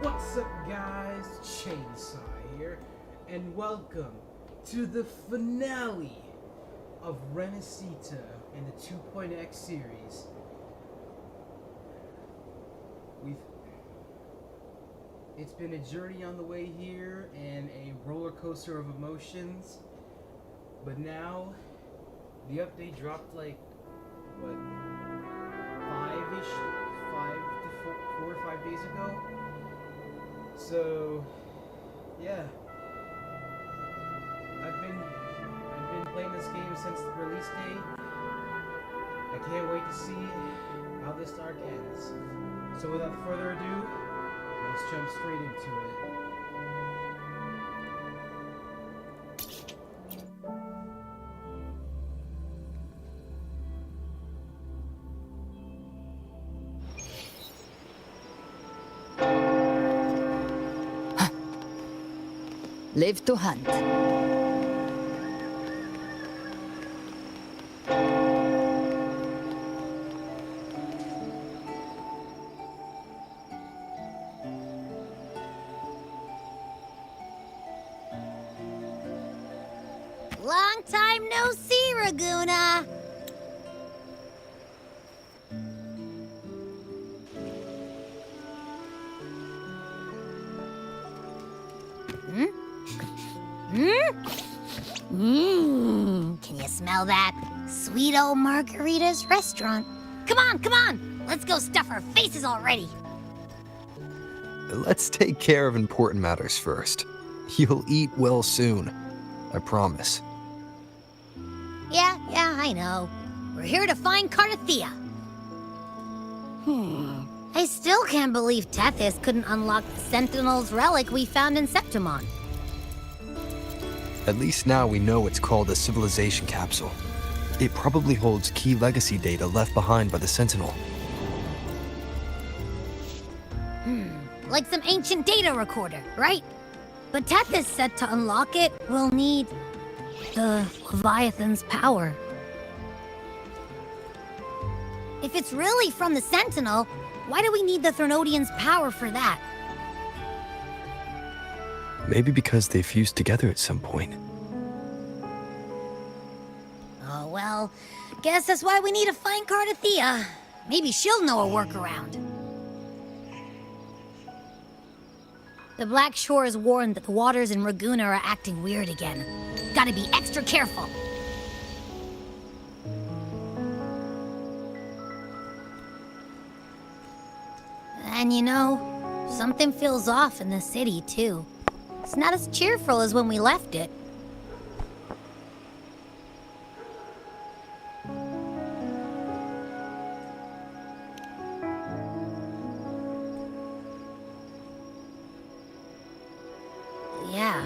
What's up, guys? Chainsaw here, and welcome to the finale of RINASCITA in the 2.x series. It's been a journey on the way here and a roller coaster of emotions, but now the update dropped like what, 4 or 5 days ago. So yeah, I've been playing this game since the release date. I can't wait to see how this arc ends. So without further ado, let's jump straight into it. Live to hunt. Long time no see, Raguna. Can you smell that? Sweet old Margarita's restaurant. Come on! Let's go stuff our faces already. Let's take care of important matters first. You'll eat well soon. I promise. Yeah, I know. We're here to find Cardathea. I still can't believe Tethys couldn't unlock the Sentinel's relic we found in Septimon. At least now we know it's called a civilization capsule. It probably holds key legacy data left behind by the Sentinel. Like some ancient data recorder, right? But Tethys said to unlock it, we'll need the Leviathan's power. If it's really from the Sentinel, why do we need the Threnodian's power for that? Maybe because they fused together at some point. Oh, well, guess that's why we need to find Cardathea. Maybe she'll know a workaround. The Black Shore is warned that the waters in Raguna are acting weird again. Gotta be extra careful. And you know, something feels off in the city, too. It's not as cheerful as when we left it. Yeah,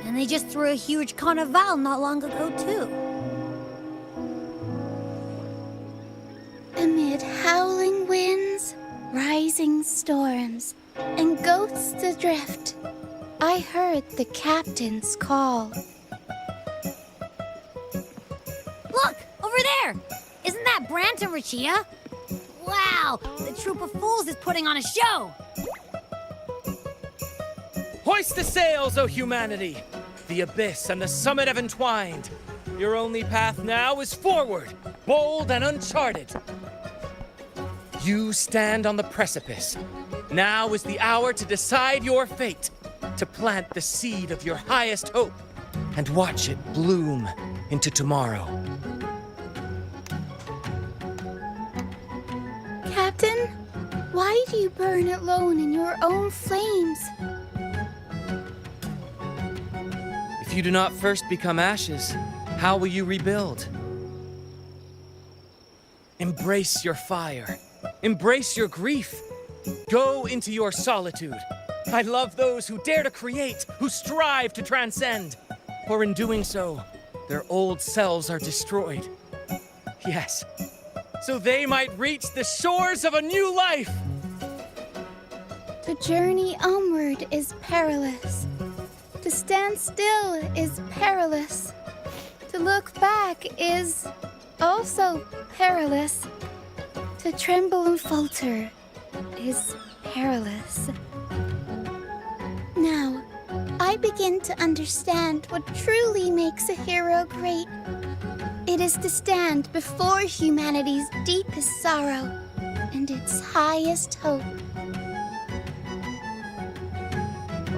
and they just threw a huge carnival not long ago, too. Amid howling winds, rising storms, and ghosts adrift, I heard the captain's call. Look! Over there! Isn't that Brant and Rachia? Wow! The troop of fools is putting on a show! Hoist the sails, O humanity! The abyss and the summit have entwined. Your only path now is forward, bold and uncharted. You stand on the precipice. Now is the hour to decide your fate, to plant the seed of your highest hope, and watch it bloom into tomorrow. Captain, why do you burn alone in your own flames? If you do not first become ashes, how will you rebuild? Embrace your fire. Embrace your grief. Go into your solitude. I love those who dare to create, who strive to transcend. For in doing so, their old selves are destroyed. Yes, so they might reach the shores of a new life. The journey onward is perilous. To stand still is perilous. To look back is also perilous. To tremble and falter is perilous. I begin to understand what truly makes a hero great. It is to stand before humanity's deepest sorrow and its highest hope.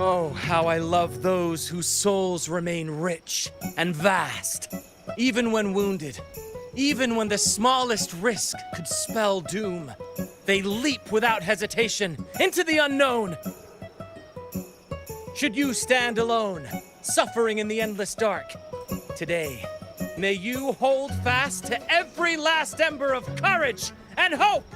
Oh, how I love those whose souls remain rich and vast, even when wounded, even when the smallest risk could spell doom. They leap without hesitation into the unknown. Should you stand alone, suffering in the endless dark, today, may you hold fast to every last ember of courage and hope!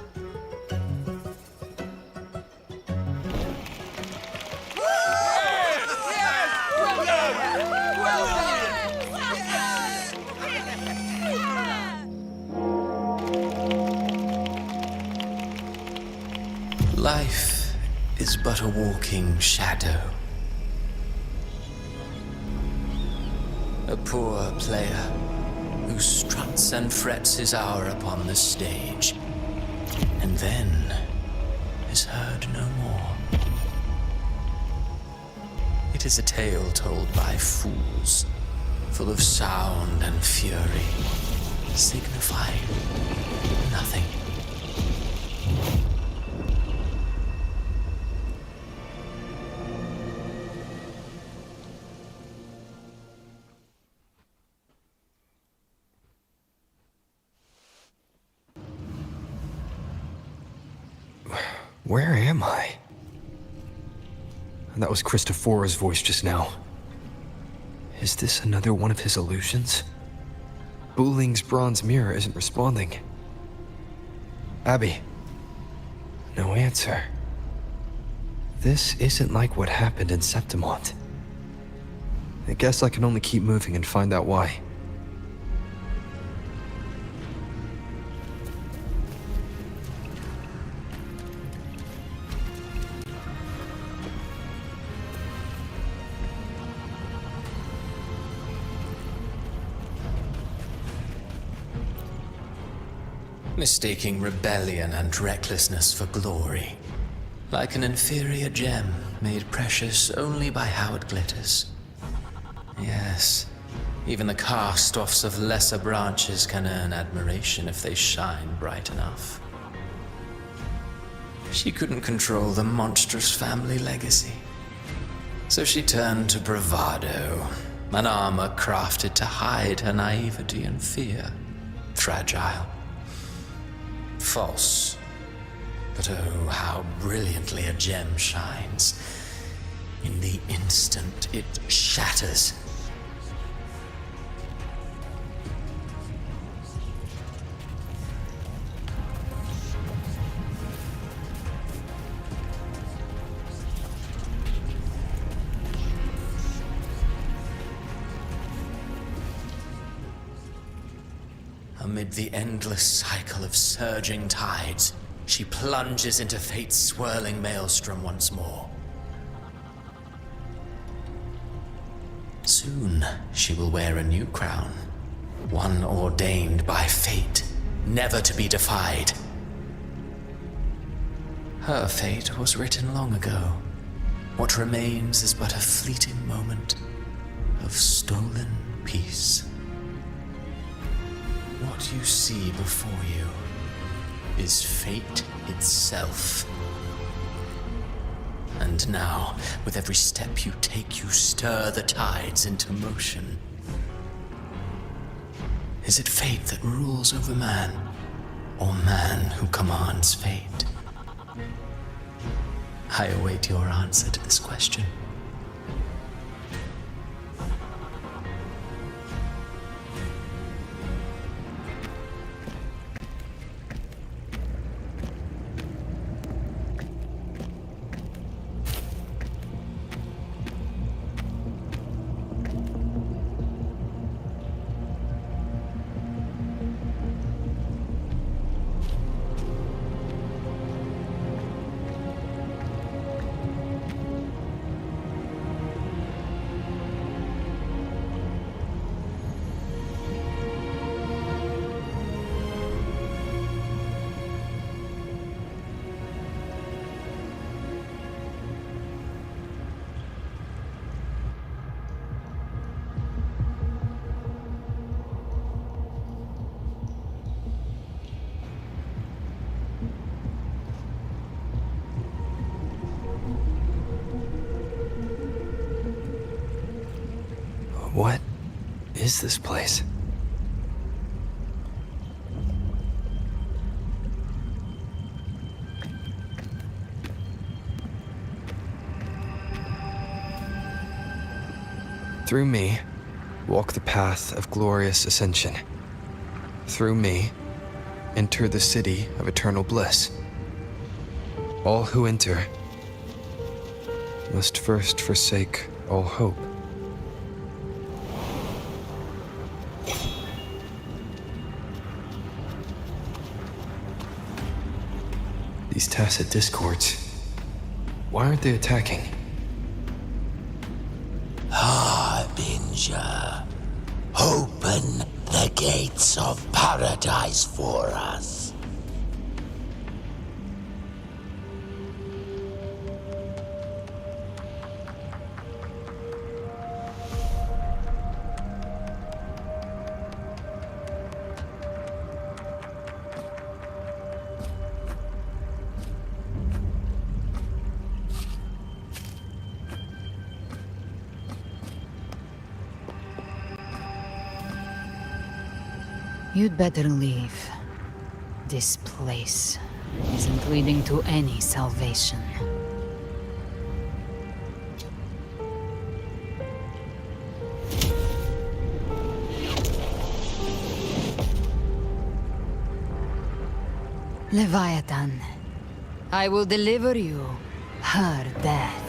Life is but a walking shadow. A poor player who struts and frets his hour upon the stage, and then is heard no more. It is a tale told by fools, full of sound and fury, signifying nothing. Where am I? That was Christophora's voice just now. Is this another one of his illusions? Buling's bronze mirror isn't responding. Abby. No answer. This isn't like what happened in Septimont. I guess I can only keep moving and find out why. Mistaking rebellion and recklessness for glory. Like an inferior gem made precious only by how it glitters. Yes, even the cast-offs of lesser branches can earn admiration if they shine bright enough. She couldn't control the monstrous family legacy. So she turned to bravado, an armor crafted to hide her naivety and fear. Fragile. False. But oh, how brilliantly a gem shines. In the instant it shatters. Amid the endless cycle of surging tides, she plunges into fate's swirling maelstrom once more. Soon, she will wear a new crown, one ordained by fate, never to be defied. Her fate was written long ago. What remains is but a fleeting moment of stolen peace. What you see before you is fate itself. And now, with every step you take, you stir the tides into motion. Is it fate that rules over man, or man who commands fate? I await your answer to this question. What is this place? Through me, walk the path of glorious ascension. Through me, enter the city of eternal bliss. All who enter must first forsake all hope. These tacit discords, why aren't they attacking? Harbinger, open the gates of paradise for us. You'd better leave. This place isn't leading to any salvation. Leviathan, I will deliver you her death.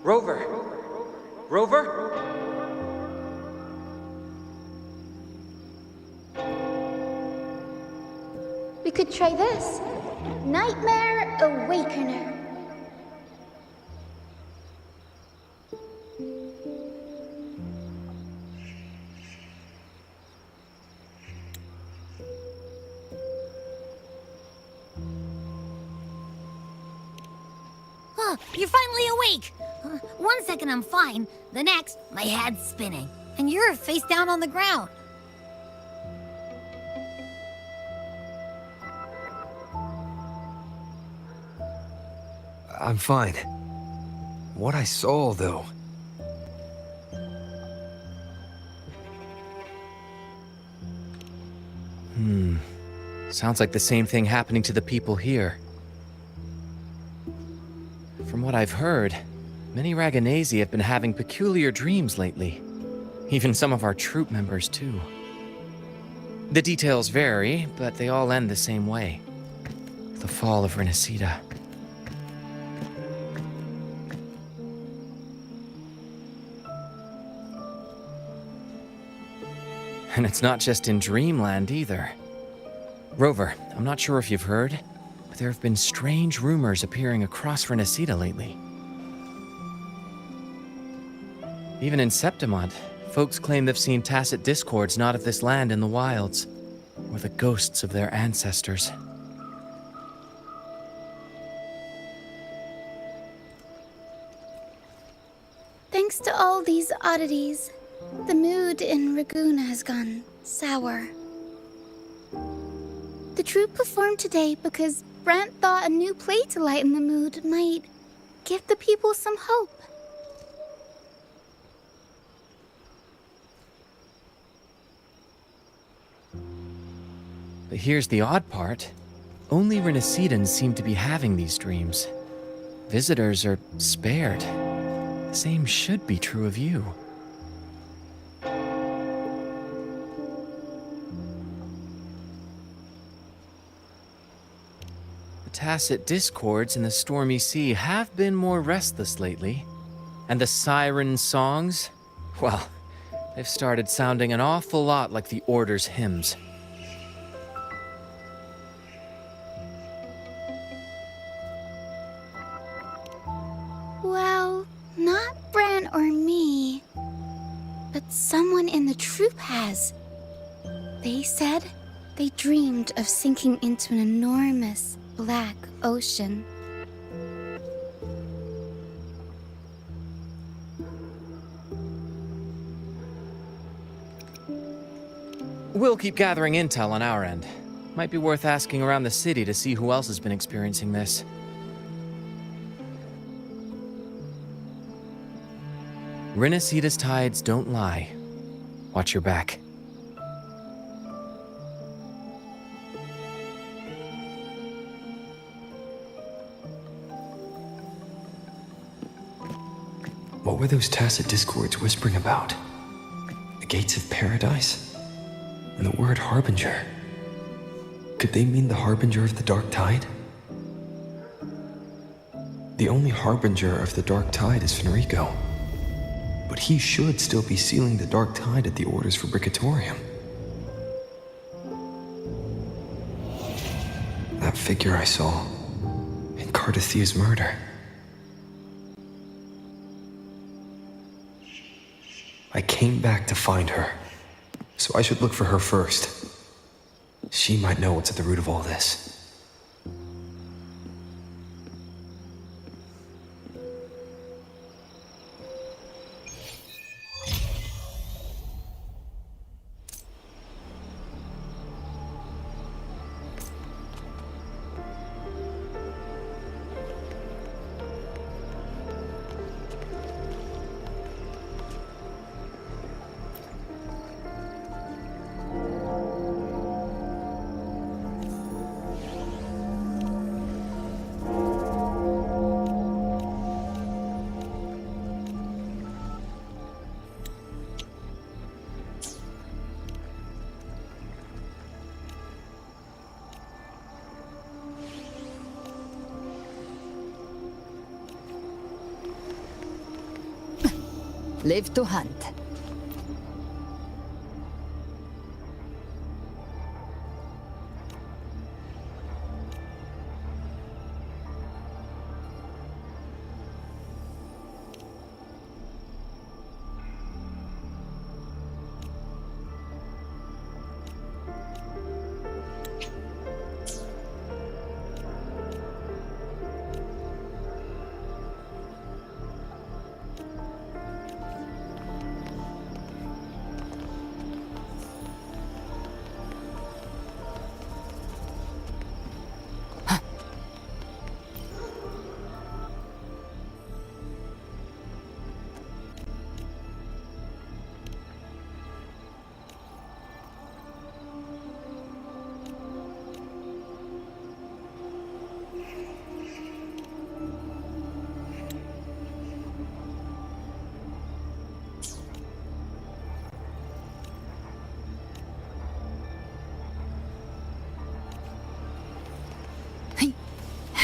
Rover! Rover? We could try this. Nightmare Awakener. Oh, you're finally awake! 1 second I'm fine, the next, my head's spinning. And you're face down on the ground. I'm fine. What I saw, though. Sounds like the same thing happening to the people here. From what I've heard, many Raganesi have been having peculiar dreams lately. Even some of our troop members, too. The details vary, but they all end the same way. The fall of RINASCITA. And it's not just in Dreamland, either. Rover, I'm not sure if you've heard, but there have been strange rumors appearing across RINASCITA lately. Even in Septimont, folks claim they've seen tacit discords not of this land in the wilds, or the ghosts of their ancestors. Thanks to all these oddities, the mood in Raguna has gone sour. The troupe performed today because Brant thought a new play to lighten the mood might give the people some hope. But here's the odd part. Only RINASCITA'Ns seem to be having these dreams. Visitors are spared. The same should be true of you. The tacit discords in the stormy sea have been more restless lately. And the siren songs, well, they've started sounding an awful lot like the Order's hymns. Well, not Bran or me, but someone in the troupe has. They said They dreamed of sinking into an enormous black ocean. We'll keep gathering intel on our end. Might be worth asking around the city to see who else has been experiencing this. RINASCITA'S tides don't lie. Watch your back. What were those tacit discords whispering about? The gates of paradise? And the word harbinger? Could they mean the harbinger of the dark tide? The only harbinger of the dark tide is Fenrico. But he should still be sealing the dark tide at the orders for Bricatorium. That figure I saw in Cardathia's murder. I came back to find her, so I should look for her first. She might know what's at the root of all this. Live to hunt.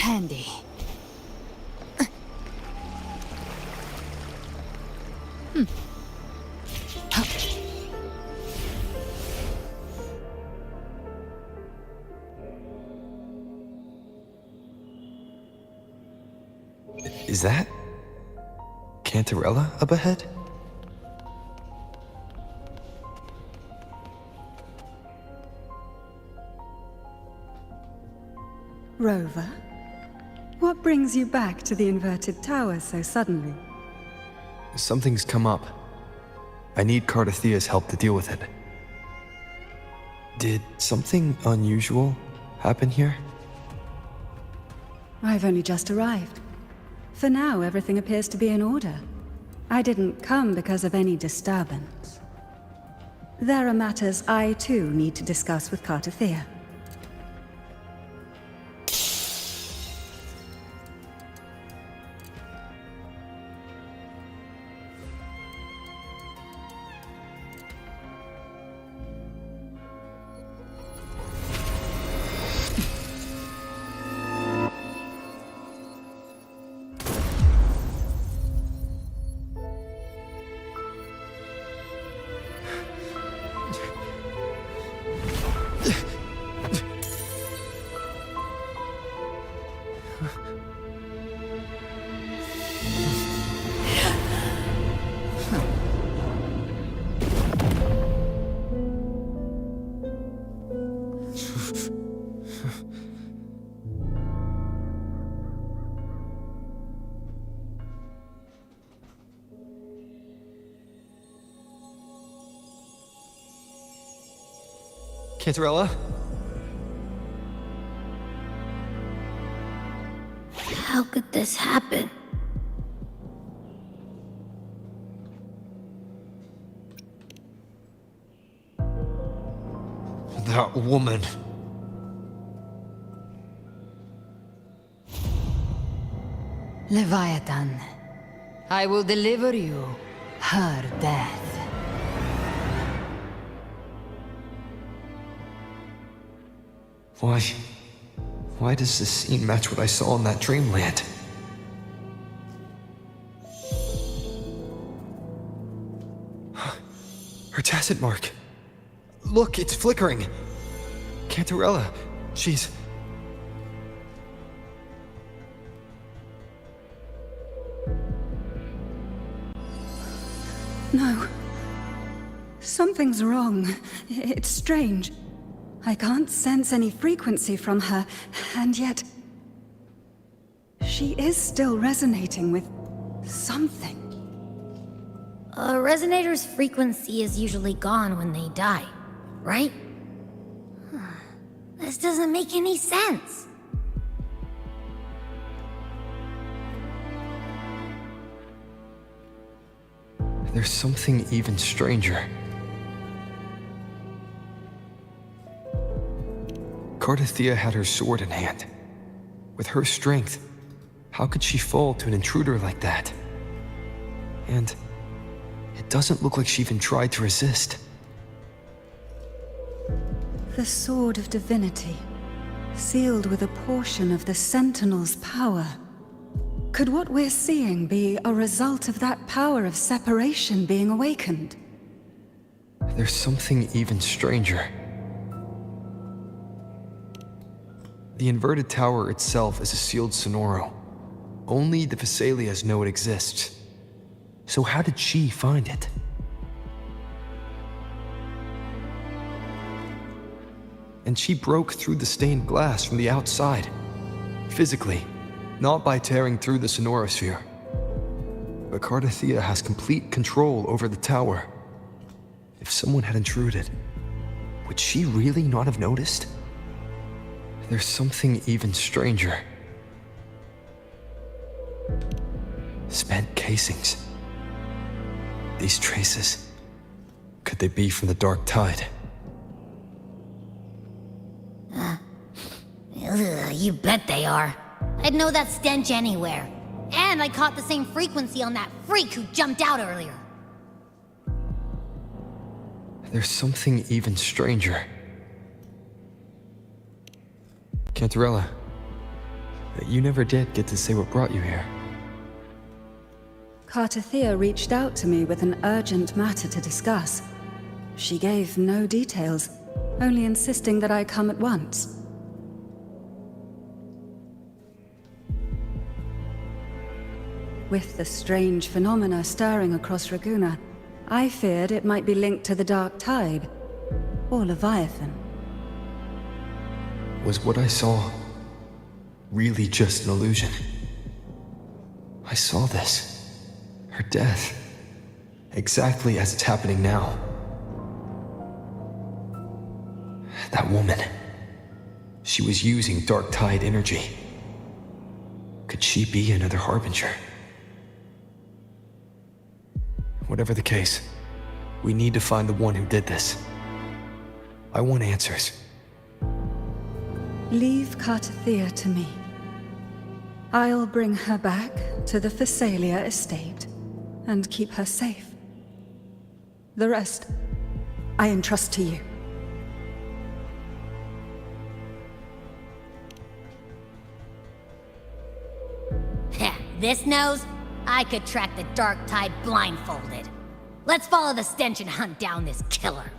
Handy. Is that Cantarella up ahead? Rover, what brings you back to the inverted tower so suddenly? Something's come up. I need Cardathia's help to deal with it. Did something unusual happen here? I've only just arrived. For now, everything appears to be in order. I didn't come because of any disturbance. There are matters I too need to discuss with Cardathia. Cantarella? How could this happen? That woman. Leviathan, I will deliver you her death. Why does this scene match what I saw in that dreamland? Her tacit mark. Look, it's flickering. Cantarella, she's... No. Something's wrong. It's strange. I can't sense any frequency from her, and yet... she is still resonating with something. A resonator's frequency is usually gone when they die, right? This doesn't make any sense. There's something even stranger. Cardathea had her sword in hand. With her strength, how could she fall to an intruder like that? And it doesn't look like she even tried to resist. The Sword of Divinity, sealed with a portion of the Sentinel's power. Could what we're seeing be a result of that power of separation being awakened? There's something even stranger. The inverted tower itself is a sealed sonoro. Only the Vesalias know it exists. So how did she find it? And she broke through the stained glass from the outside. Physically, not by tearing through the sonorosphere. But Cardathea has complete control over the tower. If someone had intruded, would she really not have noticed? There's something even stranger. Spent casings. These traces, could they be from the Dark Tide? You bet they are. I'd know that stench anywhere. And I caught the same frequency on that freak who jumped out earlier. There's something even stranger. Cantarella, you never did get to say what brought you here. Cardathea reached out to me with an urgent matter to discuss. She gave no details, only insisting that I come at once. With the strange phenomena stirring across Raguna, I feared it might be linked to the Dark Tide, or Leviathan. Was what I saw really just an illusion? I saw this, her death, exactly as it's happening now. That woman, she was using Dark Tide energy. Could she be another Harbinger? Whatever the case, we need to find the one who did this. I want answers. Leave Cardathea to me. I'll bring her back to the Phasalia estate and keep her safe. The rest, I entrust to you. Heh, this nose? I could track the Dark Tide blindfolded. Let's follow the stench and hunt down this killer.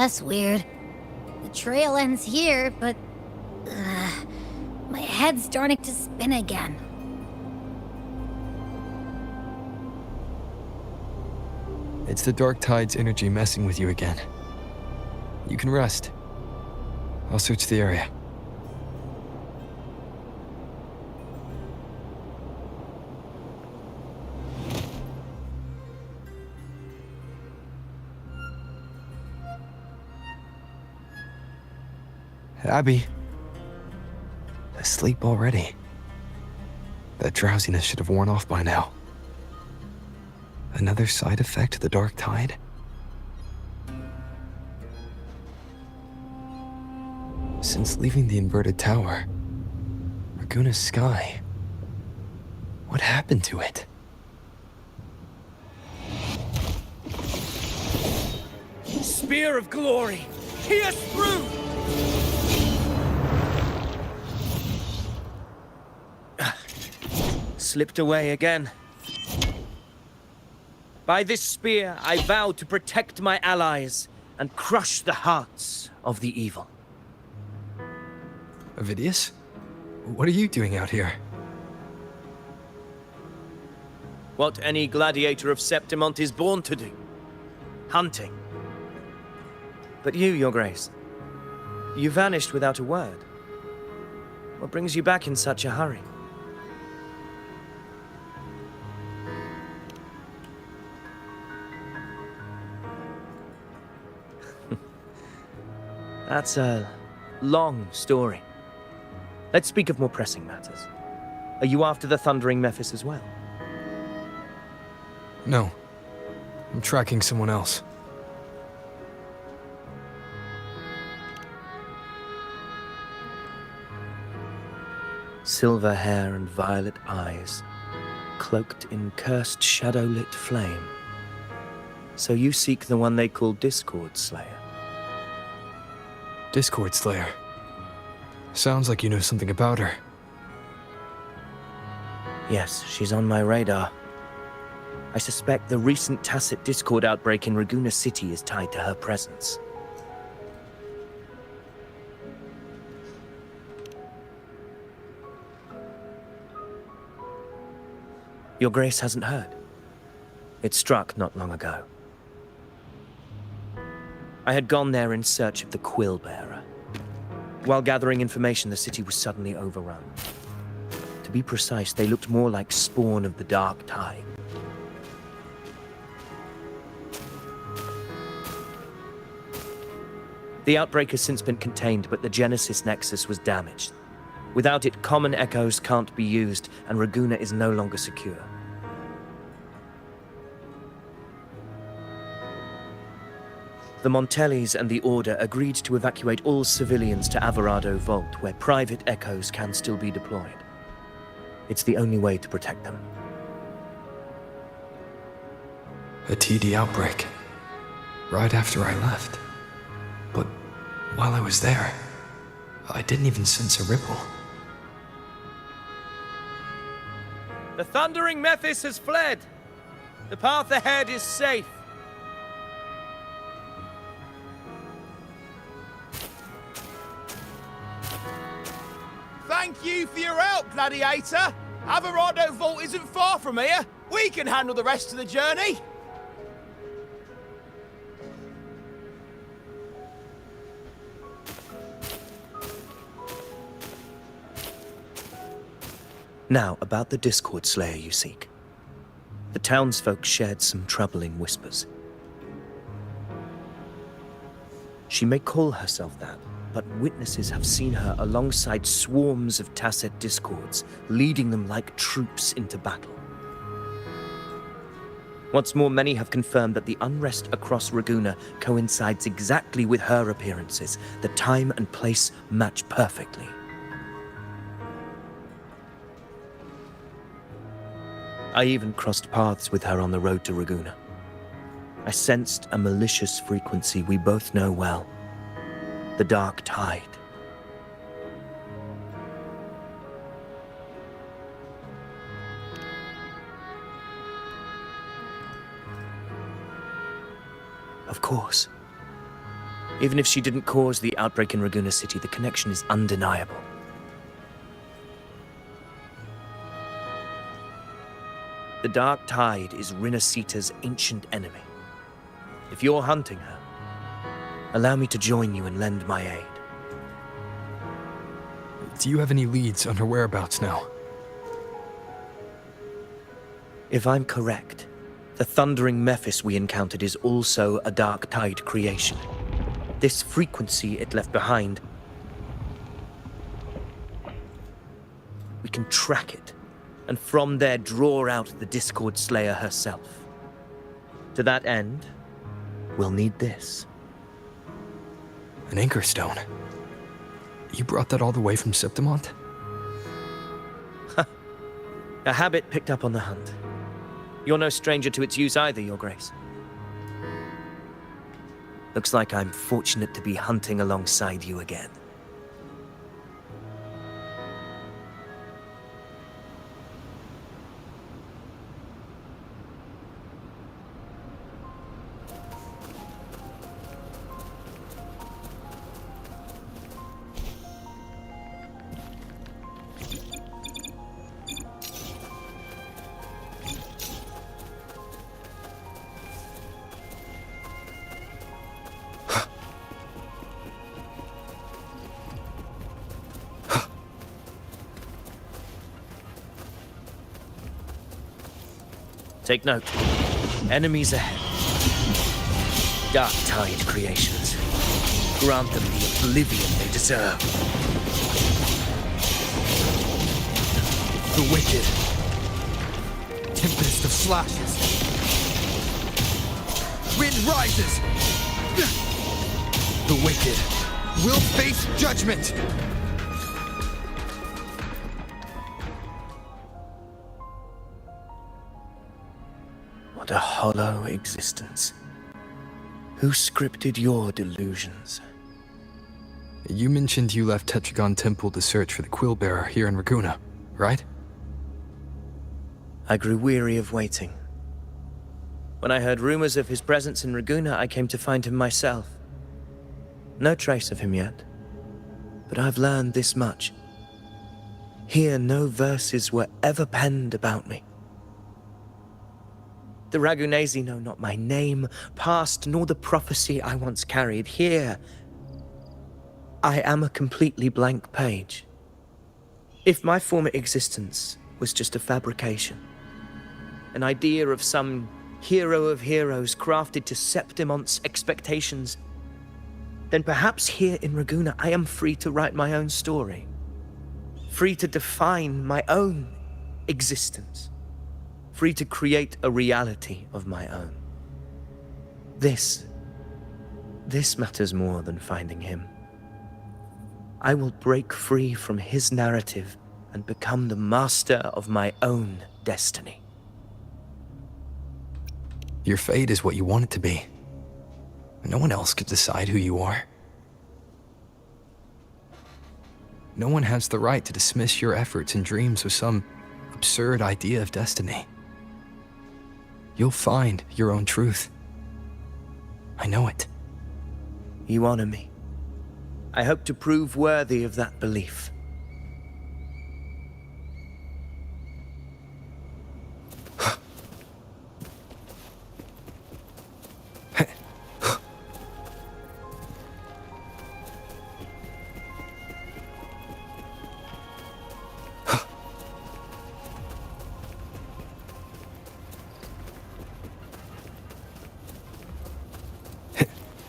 That's weird. The trail ends here, but... my head's starting to spin again. It's the Dark Tide's energy messing with you again. You can rest. I'll search the area. Abby. Asleep already. That drowsiness should have worn off by now. Another side effect of the Dark Tide? Since leaving the inverted tower, Raguna's sky. What happened to it? Spear of glory! Pierce through! Slipped away again. By this spear, I vow to protect my allies and crush the hearts of the evil. Avidius? What are you doing out here? What any gladiator of Septimont is born to do. Hunting. But you, Your Grace, you vanished without a word. What brings you back in such a hurry? That's a long story. Let's speak of more pressing matters. Are you after the Thundering Mephis as well? No. I'm tracking someone else. Silver hair and violet eyes, cloaked in cursed shadow-lit flame. So you seek the one they call Discord Slayer. Discord Slayer. Sounds like you know something about her. Yes, she's on my radar. I suspect the recent tacit Discord outbreak in Raguna City is tied to her presence. Your Grace hasn't heard. It struck not long ago. I had gone there in search of the Quill Bearer. While gathering information, the city was suddenly overrun. To be precise, they looked more like spawn of the Dark Tide. The outbreak has since been contained, but the Genesis Nexus was damaged. Without it, common echoes can't be used, and Raguna is no longer secure. The Montellis and the Order agreed to evacuate all civilians to Alvarado Vault, where private echoes can still be deployed. It's the only way to protect them. A TD outbreak. Right after I left. But while I was there, I didn't even sense a ripple. The Thundering Mephis has fled. The path ahead is safe. Thank you for your help, Gladiator. Alvarado Vault isn't far from here. We can handle the rest of the journey. Now, about the Discord Slayer you seek. The townsfolk shared some troubling whispers. She may call herself that, but witnesses have seen her alongside swarms of tacit discords, leading them like troops into battle. What's more, many have confirmed that the unrest across Raguna coincides exactly with her appearances. The time and place match perfectly. I even crossed paths with her on the road to Raguna. I sensed a malicious frequency we both know well. The Dark Tide. Of course. Even if she didn't cause the outbreak in Raguna City, the connection is undeniable. The Dark Tide is RINASCITA'S ancient enemy. If you're hunting her, allow me to join you and lend my aid. Do you have any leads on her whereabouts now? If I'm correct, the thundering Mephis we encountered is also a Dark Tide creation. This frequency it left behind, we can track it, and from there draw out the Discord Slayer herself. To that end, we'll need this. An anchor stone? You brought that all the way from Septimont? A habit picked up on the hunt. You're no stranger to its use either, Your Grace. Looks like I'm fortunate to be hunting alongside you again. Take note. Enemies ahead. Dark Tide creations. Grant them the oblivion they deserve. The wicked. Tempest of slashes. Wind rises. The wicked will face judgment. What a hollow existence. Who scripted your delusions? You mentioned you left Tetragon Temple to search for the Quill Bearer here in Raguna, right? I grew weary of waiting. When I heard rumors of his presence in Raguna, I came to find him myself. No trace of him yet, but I've learned this much. Here, no verses were ever penned about me. The Ragunesi know not my name, past, nor the prophecy I once carried. Here, I am a completely blank page. If my former existence was just a fabrication, an idea of some hero of heroes crafted to Septimont's expectations, then perhaps here in Raguna I am free to write my own story, free to define my own existence. Free to create a reality of my own. This matters more than finding him. I will break free from his narrative and become the master of my own destiny. Your fate is what you want it to be. No one else could decide who you are. No one has the right to dismiss your efforts and dreams with some absurd idea of destiny. You'll find your own truth. I know it. You honor me. I hope to prove worthy of that belief.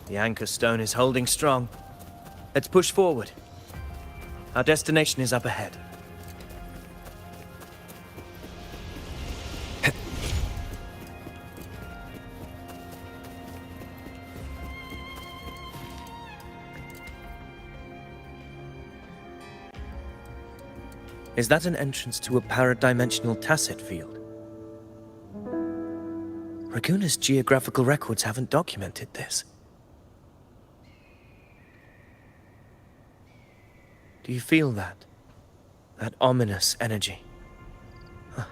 The anchor stone is holding strong. Let's push forward. Our destination is up ahead. Is that an entrance to a paradimensional tacit field? Raguna's geographical records haven't documented this. Do you feel that? That ominous energy? Huh.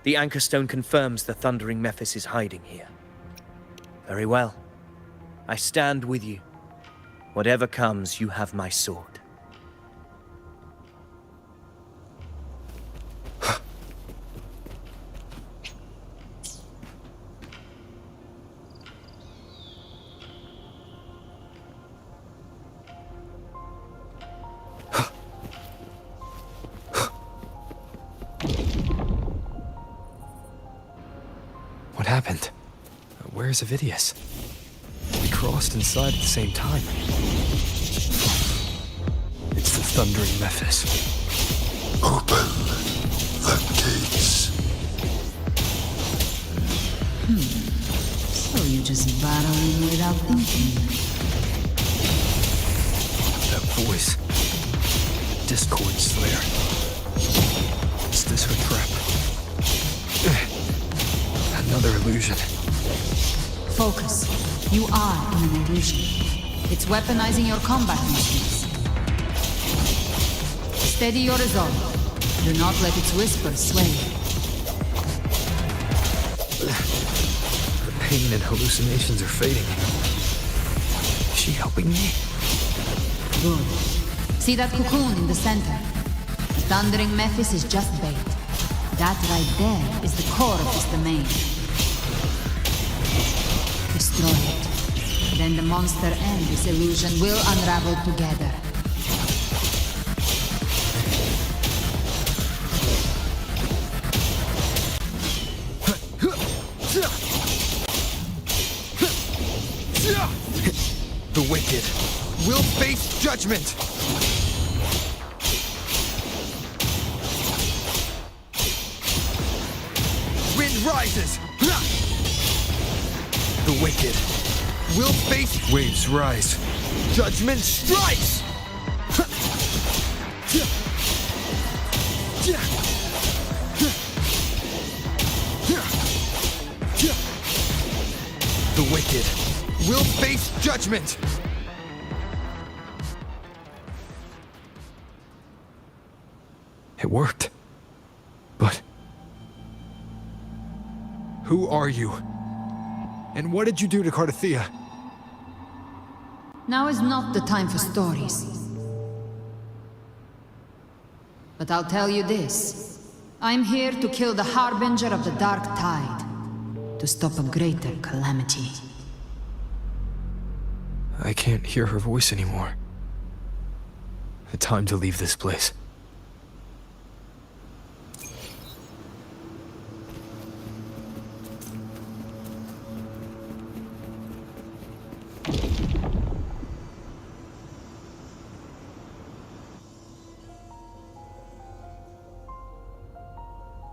The anchor stone confirms the thundering Mephis is hiding here. Very well. I stand with you, Whatever comes, you have my sword. What happened? Where's Avidius? We crossed inside at the same time. It's the Thundering Mephis. Open the gates. So you just battling without thinking. That voice. Discord Slayer. Is this her trap? Another illusion. Focus. You are in an illusion. It's weaponizing your combat instincts. Steady your resolve. Do not let its whispers sway you. The pain and hallucinations are fading. Is she helping me? Good. See that cocoon in the center? The Thundering Mephis is just bait. That right there is the core of this domain. Destroy it. Then the monster and this illusion will unravel together. The wicked will face judgment! Wind rises! The wicked will face... Waves rise. Judgment strikes! The wicked will face judgment! It worked. But... who are you? And what did you do to Cardathia? Now is not the time for stories. But I'll tell you this. I'm here to kill the Harbinger of the Dark Tide. To stop a greater calamity. I can't hear her voice anymore. Time to leave this place.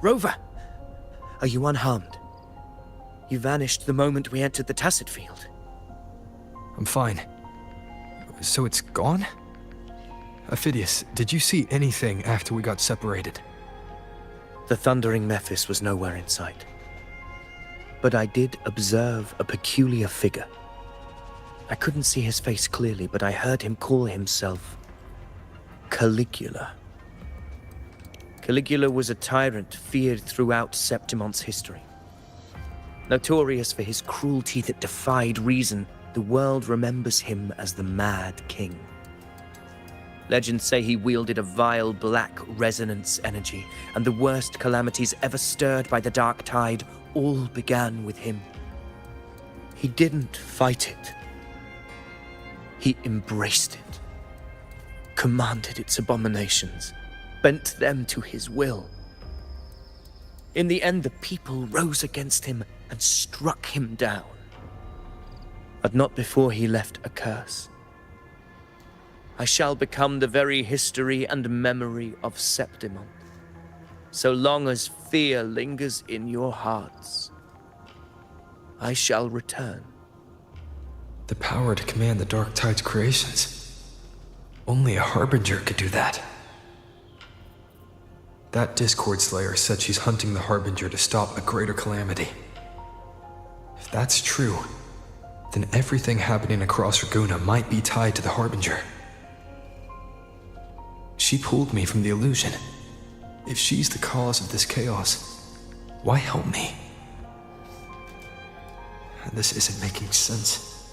Rover! Are you unharmed? You vanished the moment we entered the Tacit Field. I'm fine. So it's gone? Aphidius, did you see anything after we got separated? The Thundering Mephis was nowhere in sight. But I did observe a peculiar figure. I couldn't see his face clearly, but I heard him call himself Caligula. Caligula was a tyrant feared throughout Septimon's history. Notorious for his cruelty that defied reason, the world remembers him as the Mad King. Legends say he wielded a vile black resonance energy, and the worst calamities ever stirred by the Dark Tide all began with him. He didn't fight it. He embraced it, commanded its abominations, bent them to his will. In the end, the people rose against him and struck him down. But not before he left a curse. I shall become the very history and memory of Septimon. So long as fear lingers in your hearts, I shall return. The power to command the Dark Tide's creations. Only a Harbinger could do that. That Discord Slayer said she's hunting the Harbinger to stop a greater calamity. If that's true, then everything happening across Raguna might be tied to the Harbinger. She pulled me from the illusion. If she's the cause of this chaos, why help me? This isn't making sense.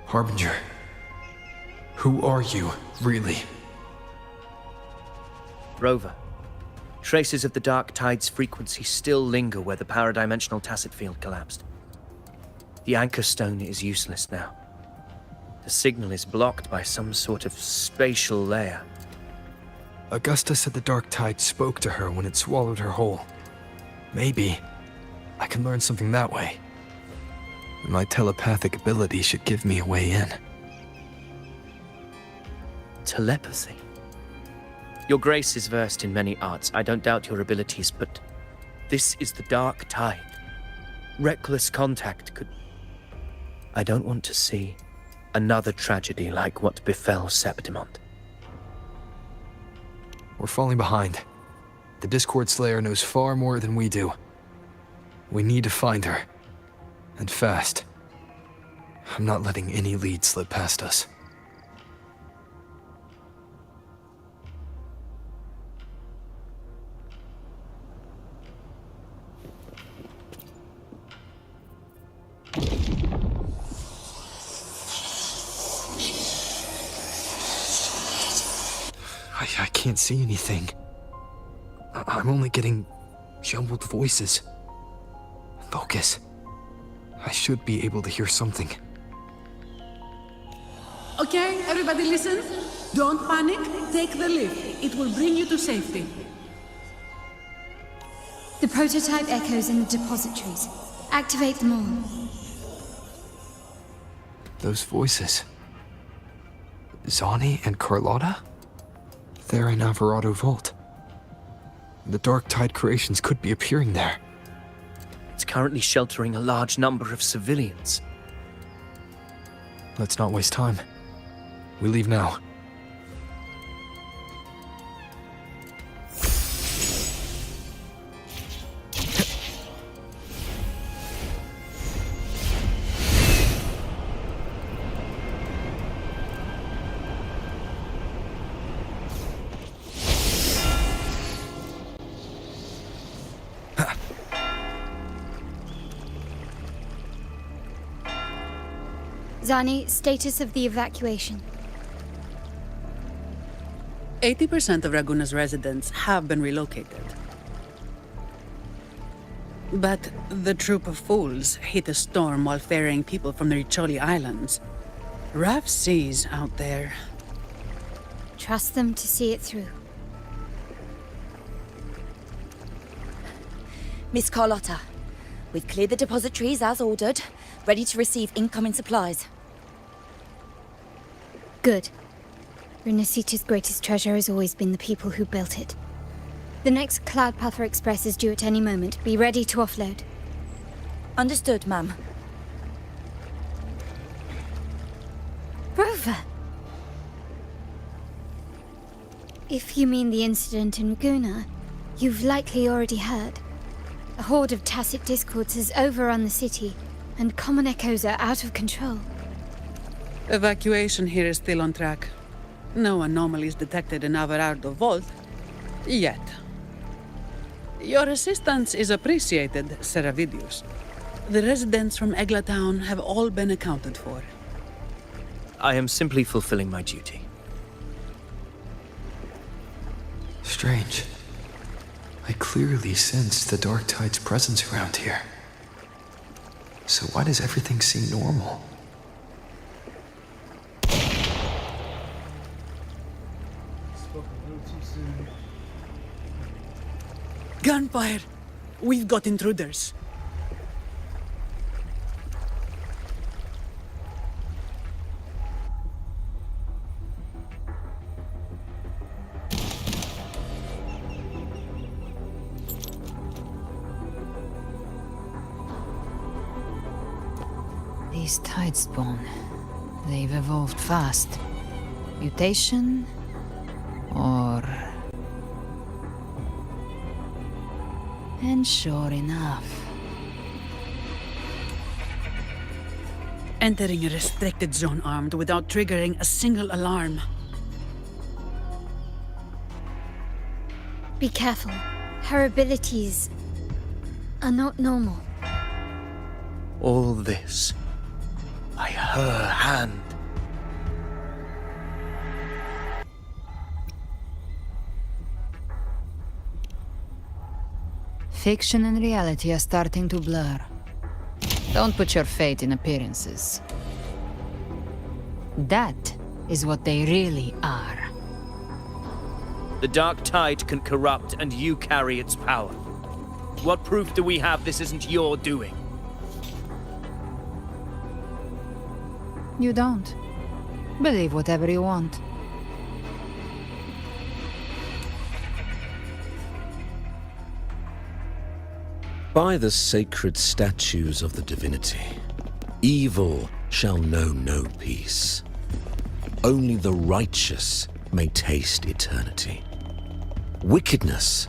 Harbinger, Who are you, really? Rover. Traces of the Dark Tide's frequency still linger where the paradimensional tacit field collapsed. The anchor stone is useless now. The signal is blocked by some sort of spatial layer. Augusta said the Dark Tide spoke to her when it swallowed her whole. Maybe I can learn something that way. My telepathic ability should give me a way in. Telepathy? Your Grace is versed in many arts. I don't doubt your abilities, but this is the Dark Tide. Reckless contact could... I don't want to see another tragedy like what befell Septimont. We're falling behind. The Discord Slayer knows far more than we do. We need to find her. And fast. I'm not letting any lead slip past us. I can't see anything. I'm only getting jumbled voices. Focus. I should be able to hear something. Okay, everybody listen. Don't panic. Take the lift. It will bring you to safety. The prototype echoes in the depositories. Activate them all. Those voices. Zani and Carlotta? They're in Alvarado Vault. The Dark Tide creations could be appearing there. It's currently sheltering a large number of civilians. Let's not waste time. We leave now. Zani, status of the evacuation. 80% of Raguna's residents have been relocated. But the troop of fools hit a storm while ferrying people from the Riccioli Islands. Rough seas out there. Trust them to see it through. Miss Carlotta, we've cleared the depositories as ordered, ready to receive incoming supplies. Good. RINASCITA'S greatest treasure has always been the people who built it. The next Cloudpather Express is due at any moment. Be ready to offload. Understood, ma'am. Rover! If you mean the incident in Laguna, you've likely already heard. A horde of tacit discords has overrun the city, and common echoes are out of control. Evacuation here is still on track. No anomalies detected in Alvarado Vault. Yet. Your assistance is appreciated, Seravidius. The residents from Eglatown have all been accounted for. I am simply fulfilling my duty. Strange. I clearly sense the Dark Tide's presence around here. So why does everything seem normal? Spoke a little too soon. Gunfire! We've got intruders. These Tidespawn, they've evolved fast. Mutation? Or... And sure enough... Entering a restricted zone armed without triggering a single alarm. Be careful. Her abilities are not normal. All this by her hand. Fiction and reality are starting to blur. Don't put your faith in appearances. That is what they really are. The Dark Tide can corrupt, and you carry its power. What proof do we have this isn't your doing? You don't. Believe whatever you want. By the sacred statues of the divinity, evil shall know no peace. Only the righteous may taste eternity. Wickedness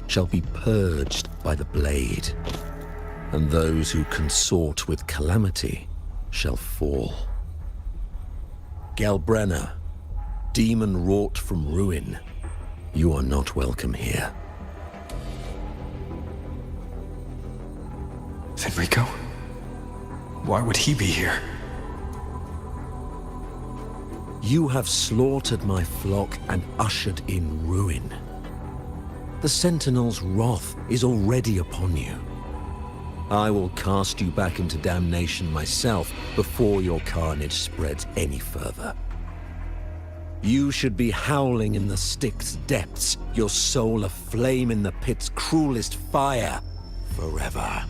shall be purged by the blade, and those who consort with calamity shall fall. Galbrenna, demon wrought from ruin, you are not welcome here. Fenrico? Why would he be here? You have slaughtered my flock and ushered in ruin. The Sentinel's wrath is already upon you. I will cast you back into damnation myself before your carnage spreads any further. You should be howling in the Styx's depths, your soul aflame in the pit's cruelest fire, forever.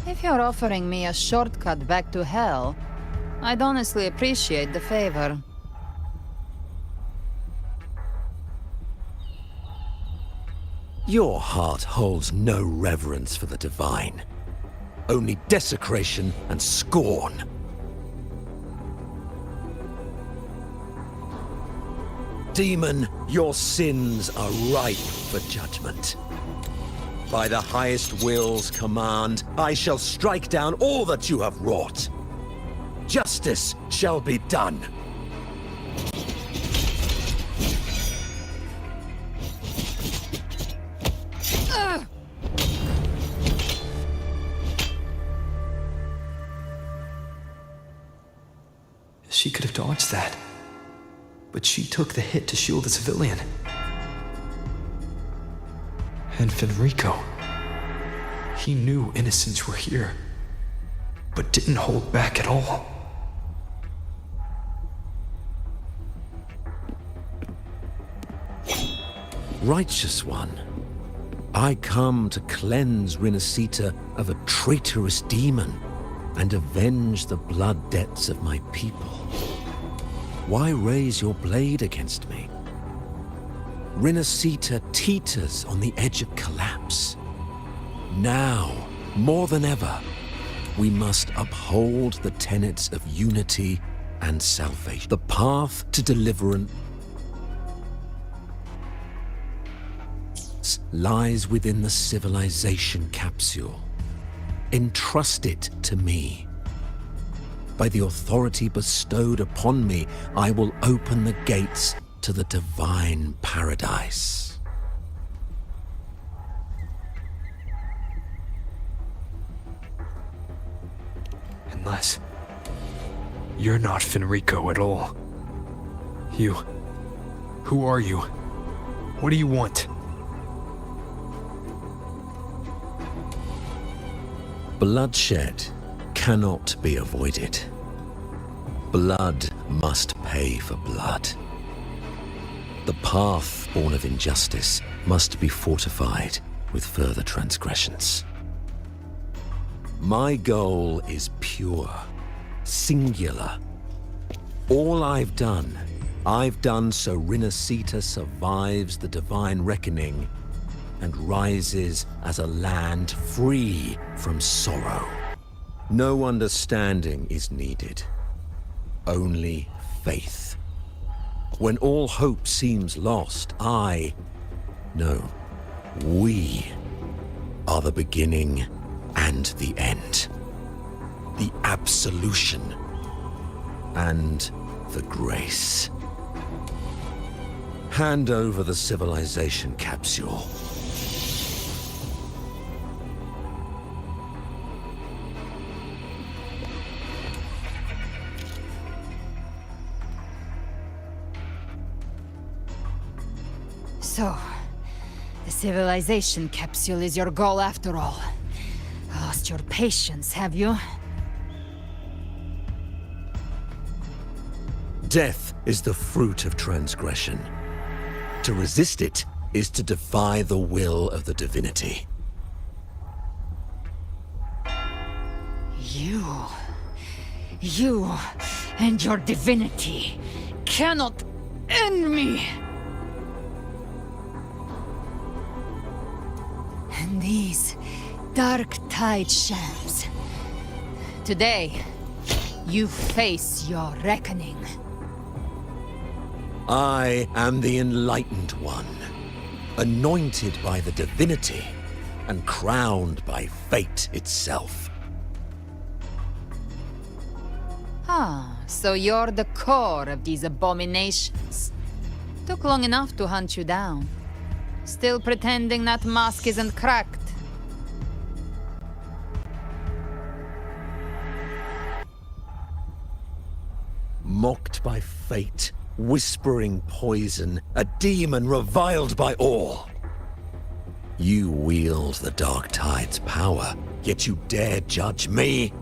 If you're offering me a shortcut back to hell, I'd honestly appreciate the favor. Your heart holds no reverence for the divine, only desecration and scorn. Demon, your sins are ripe for judgment. By the highest will's command, I shall strike down all that you have wrought. Justice shall be done. She could have dodged that. But she took the hit to shield the civilian. And Fenrico. He knew innocents were here, but didn't hold back at all. Righteous One, I come to cleanse RINASCITA of a traitorous demon and avenge the blood debts of my people. Why raise your blade against me? RINASCITA teeters on the edge of collapse. Now, more than ever, we must uphold the tenets of unity and salvation. The path to deliverance lies within the civilization capsule. Entrust it to me. By the authority bestowed upon me, I will open the gates to the divine paradise. Unless you're not Fenrico at all. Who are you? What do you want? Bloodshed cannot be avoided. Blood must pay for blood. The path born of injustice must be fortified with further transgressions. My goal is pure, singular. All I've done so RINASCITA survives the divine reckoning and rises as a land free from sorrow. No understanding is needed, only faith. When all hope seems lost, we are the beginning and the end. The absolution and the grace. Hand over the civilization capsule. So, the civilization capsule is your goal after all. Lost your patience, have you? Death is the fruit of transgression. To resist it is to defy the will of the divinity. You and your divinity cannot end me! And these dark tide shams. Today, you face your reckoning. I am the Enlightened One, anointed by the divinity and crowned by fate itself. Ah, so you're the core of these abominations. Took long enough to hunt you down. Still pretending that mask isn't cracked. Mocked by fate, whispering poison, a demon reviled by all. You wield the Dark Tide's power, yet you dare judge me?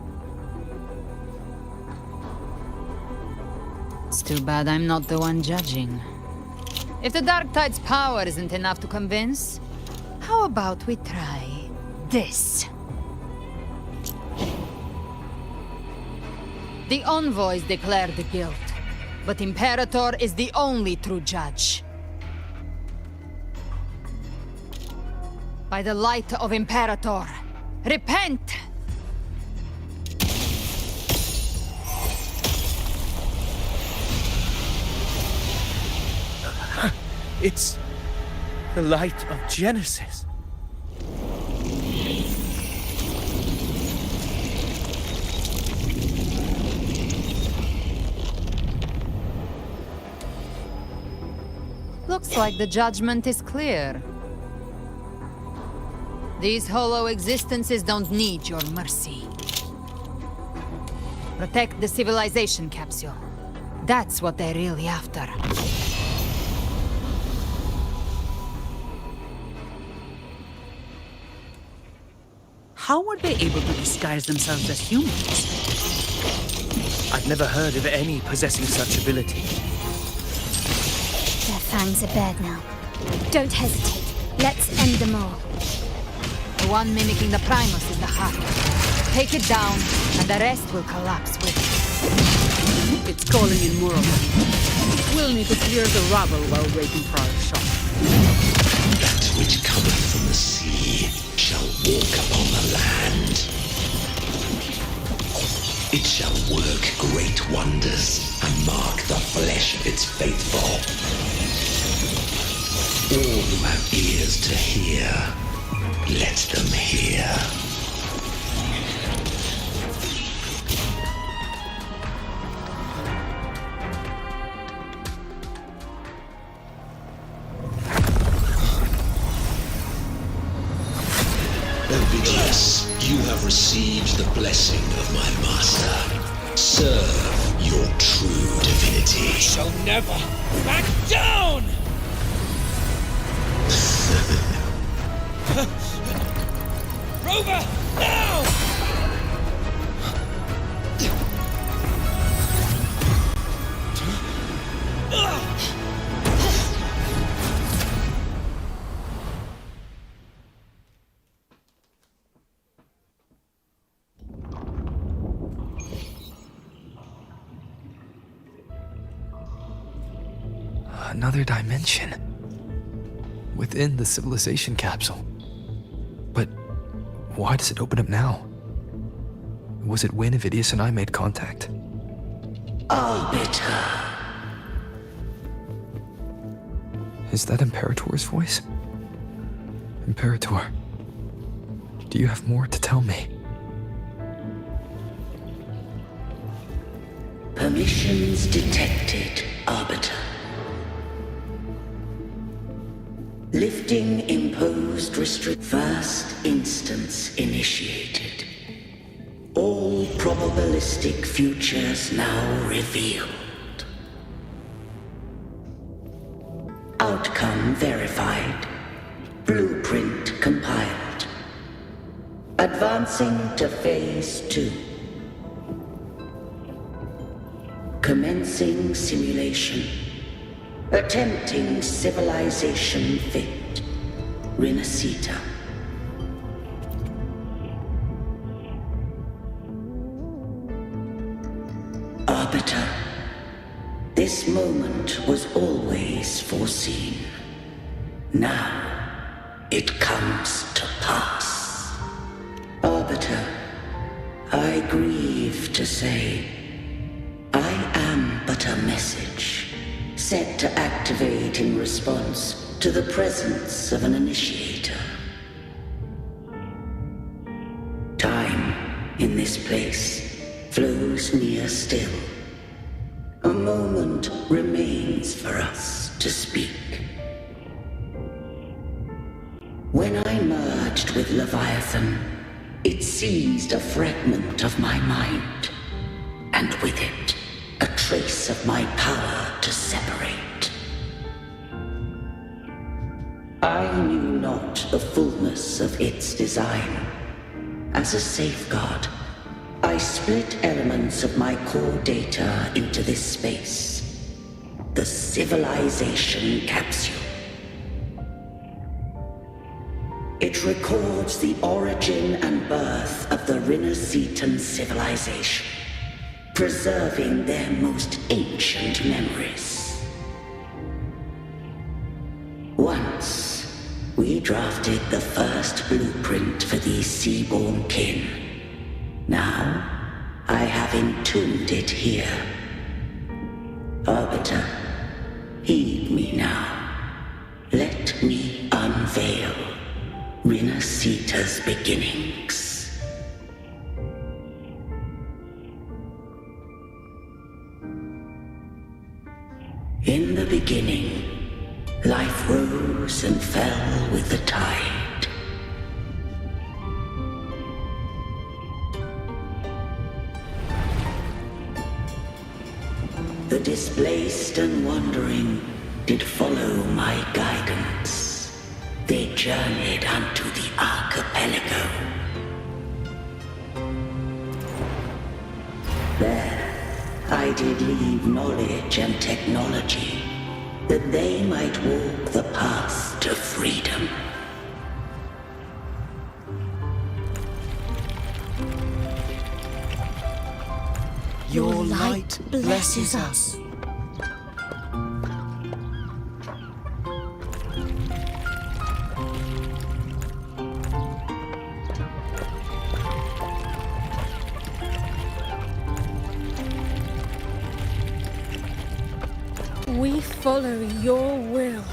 It's too bad I'm not the one judging. If the Dark Tide's power isn't enough to convince, how about we try this? The envoys declare the guilt, but Imperator is the only true judge. By the light of Imperator, repent! It's the light of Genesis. Looks like the judgment is clear. These hollow existences don't need your mercy. Protect the civilization capsule. That's what they're really after. How were they able to disguise themselves as humans? I've never heard of any possessing such ability. Their fangs are bared now. Don't hesitate. Let's end them all. The one mimicking the Primus is the heart. Take it down, and the rest will collapse with it. It's calling in more of them. We'll need to clear the rubble while waiting for our shot. That which cometh from the sea shall walk upon the land. It shall work great wonders and mark the flesh of its faithful. All who have ears to hear, let them hear. Ovidius, you have received the blessing of my master. Serve your true divinity. I shall never back down! Rover, now! Another dimension. Within the civilization capsule. But why does it open up now? Was it when Ovidius and I made contact? Arbiter. Is that Imperator's voice? Imperator, do you have more to tell me? Permissions detected, Arbiter. Lifting imposed restrict. First instance initiated. All probabilistic futures now revealed. Outcome verified. Blueprint compiled. Advancing to Phase 2. Commencing simulation. Attempting civilization fit. RINASCITA. Arbiter. This moment was always foreseen. Now, it comes to pass. Arbiter, I grieve to say, I am but a message, set to activate in response to the presence of an initiator. Time, in this place, flows near still. A moment remains for us to speak. When I merged with Leviathan, it seized a fragment of my mind, and with it, a trace of my power to separate. I knew not the fullness of its design. As a safeguard, I split elements of my core data into this space. The civilization capsule. It records the origin and birth of the RINASCITA'S civilization, preserving their most ancient memories. Once, we drafted the first blueprint for these seaborn kin. Now, I have entombed it here. Arbiter, heed me now. Let me unveil RINASCITA'S beginnings. In the beginning, life rose and fell with the tide. The displaced and wandering did follow my guidance. They journeyed unto the archipelago. There, I did leave knowledge and technology, that they might walk the path to freedom. Your light blesses us. We follow your will.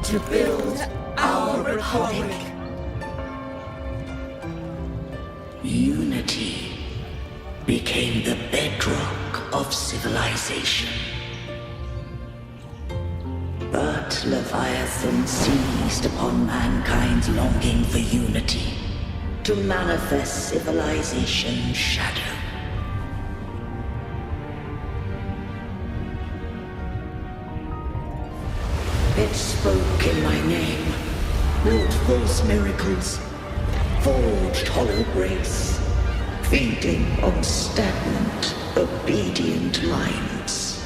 To build our republic. Unity became the bedrock of civilization. But Leviathan seized upon mankind's longing for unity to manifest civilization's shadow. It spoke in my name, wrought false miracles, forged hollow grace, feeding on stagnant, obedient minds.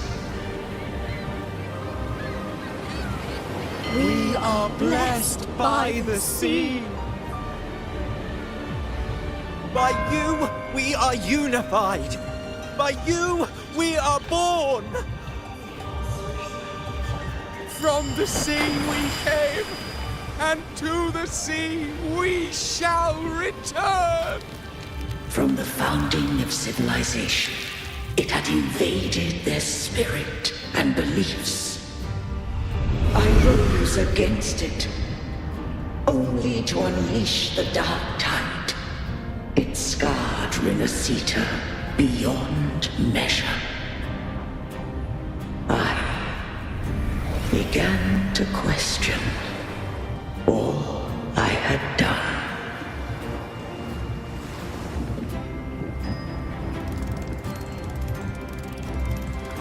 We are blessed by the sea. By you, we are unified. By you, we are born. From the sea we came, and to the sea we shall return. From the founding of civilization, it had invaded their spirit and beliefs. I rose against it, only to unleash the dark tide. It scarred RINASCITA beyond measure. I began to question all I had done.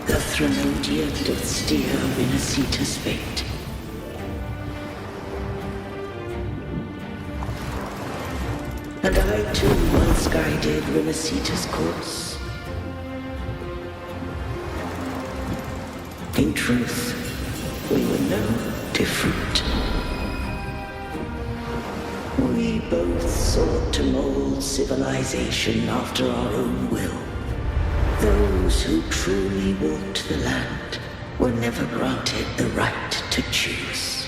the Threnodian doth steer RINASCITA'S fate. And I too once guided RINASCITA'S course. In truth, we were no different. We both sought to mold civilization after our own will. Those who truly walked the land were never granted the right to choose.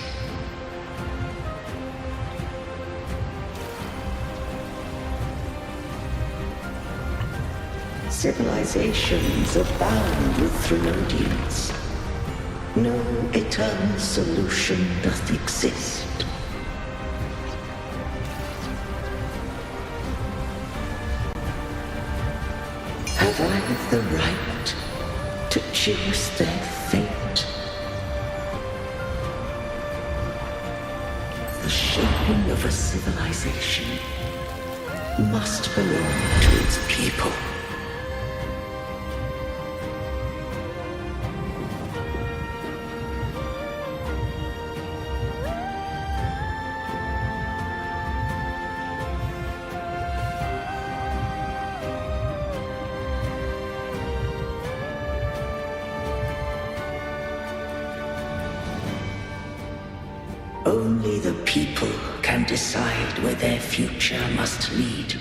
Civilizations abound with Threnodians. No eternal solution doth exist. Have I the right to choose their fate? The shaping of a civilization must belong to its people. Only the people can decide where their future must lead.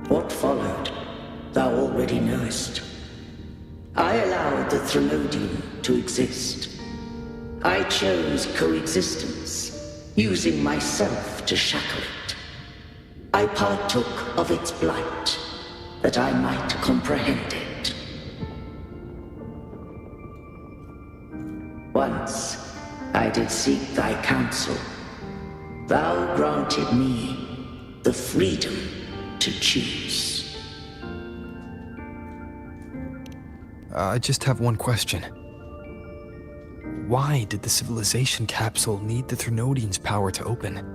What followed, thou already knowest. I allowed the Threnodian to exist. I chose coexistence, using myself to shackle it. I partook of its blight, that I might comprehend it. Once I did seek thy counsel. Thou granted me the freedom to choose. I just have one question. Why did the civilization capsule need the Threnodian's power to open?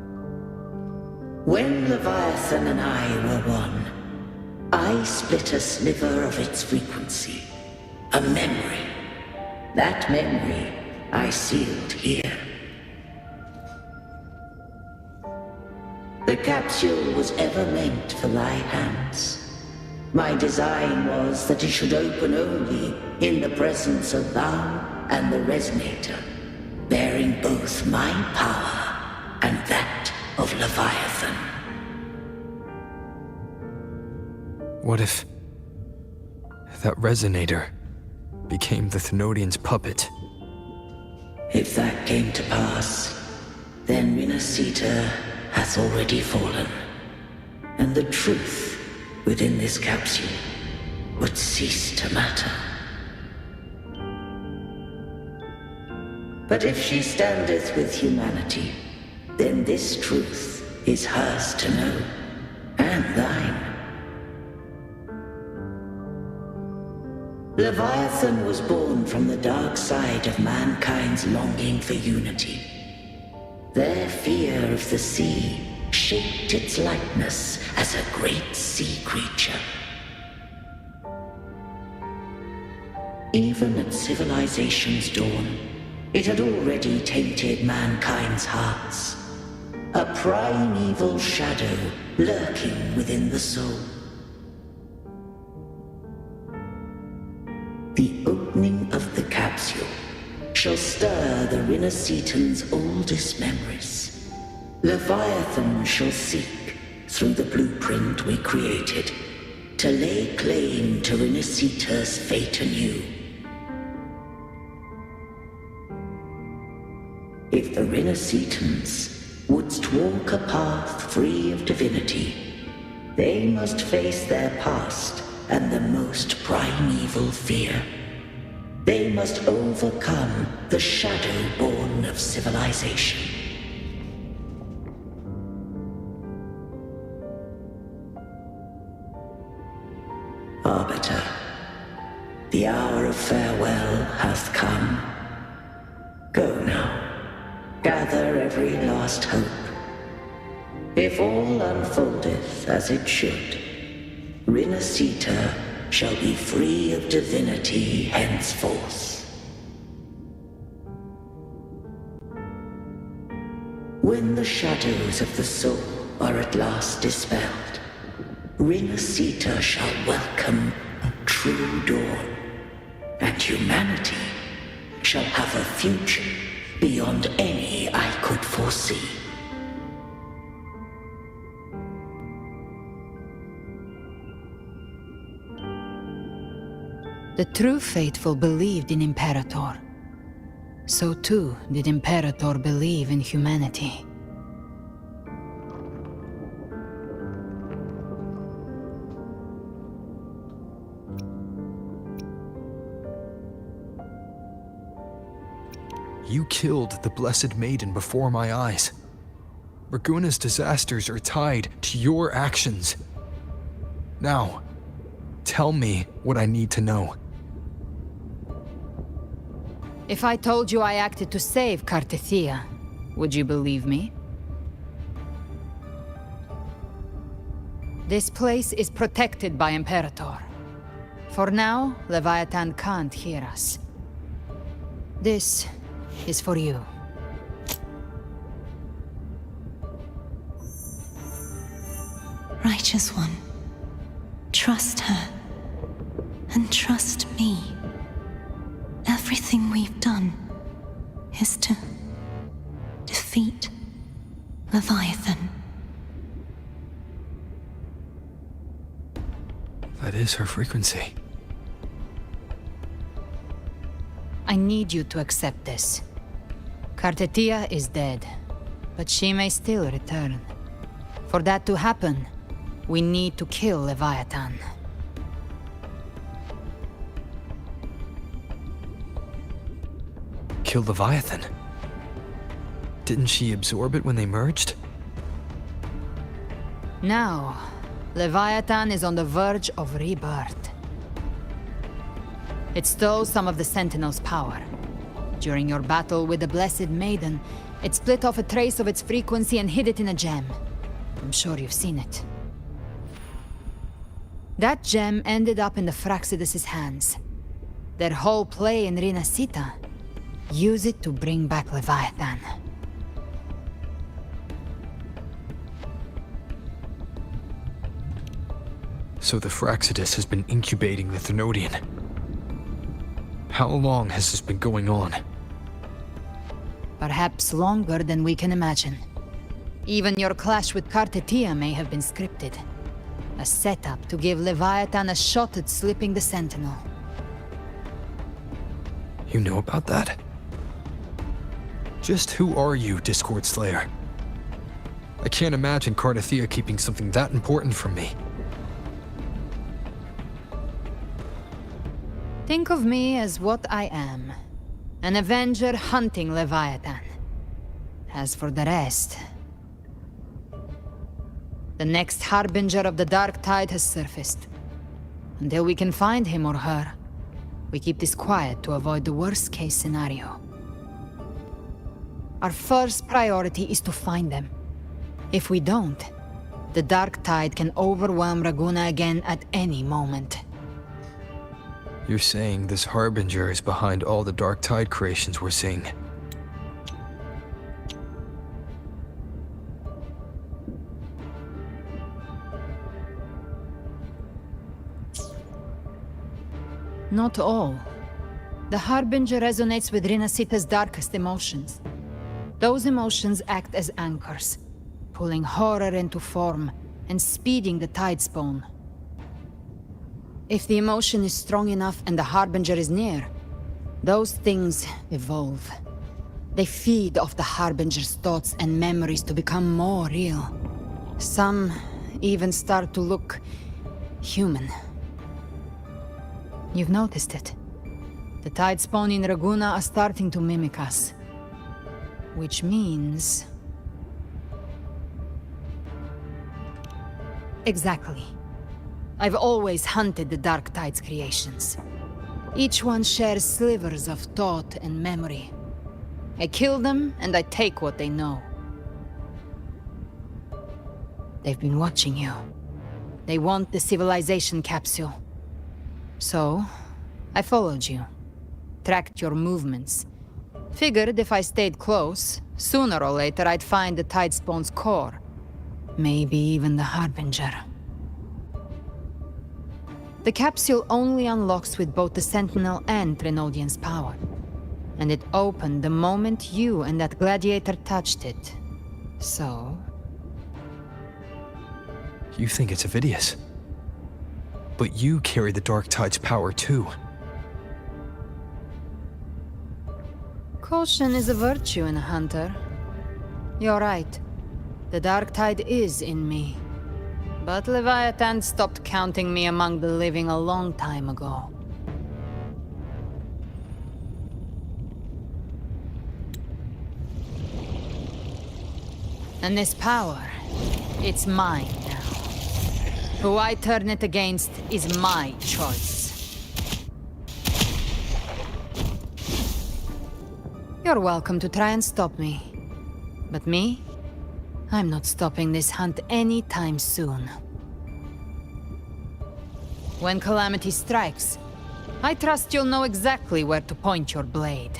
When Leviathan and I were one, I split a sliver of its frequency. A memory. That memory I sealed here. The capsule was ever meant for thy hands. My design was that it should open only in the presence of thou and the Resonator, bearing both my power and that of Leviathan. What if that Resonator became the Threnodian's puppet? If that came to pass, then RINASCITA hath already fallen, and the truth within this capsule would cease to matter. But if she standeth with humanity, then this truth is hers to know, and thine. Leviathan was born from the dark side of mankind's longing for unity. Their fear of the sea shaped its likeness as a great sea creature. Even at civilization's dawn, it had already tainted mankind's hearts. A primeval shadow lurking within the soul. The opening of the capsule shall stir the RINASCITA'S oldest memories. Leviathan shall seek, through the blueprint we created, to lay claim to RINASCITA'S fate anew. If the RINASCITA'S wouldst walk a path free of divinity, they must face their past and the most primeval fear. They must overcome the shadow born of civilization. Arbiter, the hour of farewell hath come. Go now. gather every last hope. If all unfoldeth as it should, RINASCITA shall be free of divinity henceforth. When the shadows of the soul are at last dispelled, RINASCITA shall welcome a true dawn, and humanity shall have a future beyond any I could foresee. The true faithful believed in Imperator. So too did Imperator believe in humanity. You killed the Blessed Maiden before my eyes. Raguna's disasters are tied to your actions. Now, tell me what I need to know. If I told you I acted to save Cartethia, would you believe me? This place is protected by Imperator. For now, Leviathan can't hear us. This is for you. Righteous One, trust her, and trust me. Everything we've done is to defeat Leviathan. That is her frequency. I need you to accept this. Cartethia is dead, but she may still return. For that to happen, we need to kill Leviathan. Kill Leviathan? Didn't she absorb it when they merged? Now, Leviathan is on the verge of rebirth. It stole some of the Sentinel's power. During your battle with the Blessed Maiden, it split off a trace of its frequency and hid it in a gem. I'm sure you've seen it. That gem ended up in the Fraxidus' hands. Their whole play in RINASCITA: use it to bring back Leviathan. So the Fraxidus has been incubating the Thenodian. How long has this been going on? Perhaps longer than we can imagine. Even your clash with Cartethia may have been scripted. A setup to give Leviathan a shot at slipping the Sentinel. You know about that? Just who are you, Discord Slayer? I can't imagine Cartethia keeping something that important from me. Think of me as what I am. An Avenger hunting Leviathan. As for the rest... the next Harbinger of the Dark Tide has surfaced. Until we can find him or her, we keep this quiet to avoid the worst-case scenario. Our first priority is to find them. If we don't, the Dark Tide can overwhelm Raguna again at any moment. You're saying this Harbinger is behind all the Dark Tide creations we're seeing? Not all. The Harbinger resonates with RINASCITA'S darkest emotions. Those emotions act as anchors, pulling horror into form and speeding the tide spawn. If the emotion is strong enough and the Harbinger is near, those things evolve. They feed off the Harbinger's thoughts and memories to become more real. Some even start to look human. You've noticed it. The tide spawn in Raguna are starting to mimic us. Which means... Exactly. I've always hunted the Dark Tide's creations. Each one shares slivers of thought and memory. I kill them, and I take what they know. They've been watching you. They want the civilization capsule. So, I followed you. Tracked your movements. Figured if I stayed close, sooner or later I'd find the Tidespawn's core. Maybe even the Harbinger. The capsule only unlocks with both the Sentinel and Trinodian's power. And it opened the moment you and that gladiator touched it. So... You think it's Avidius. But you carry the Dark Tide's power too. Caution is a virtue in a hunter. You're right. The Dark Tide is in me. But Leviathan stopped counting me among the living a long time ago. And this power, it's mine now. Who I turn it against is my choice. You're welcome to try and stop me. But me? I'm not stopping this hunt anytime soon. When calamity strikes, I trust you'll know exactly where to point your blade.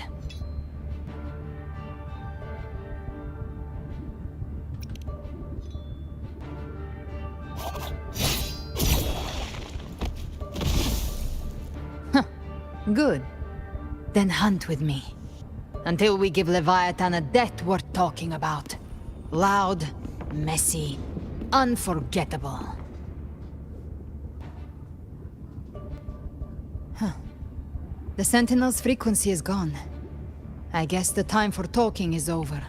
Good. Then hunt with me. Until we give Leviathan a death worth talking about. Loud, messy, unforgettable. The Sentinel's frequency is gone. I guess the time for talking is over.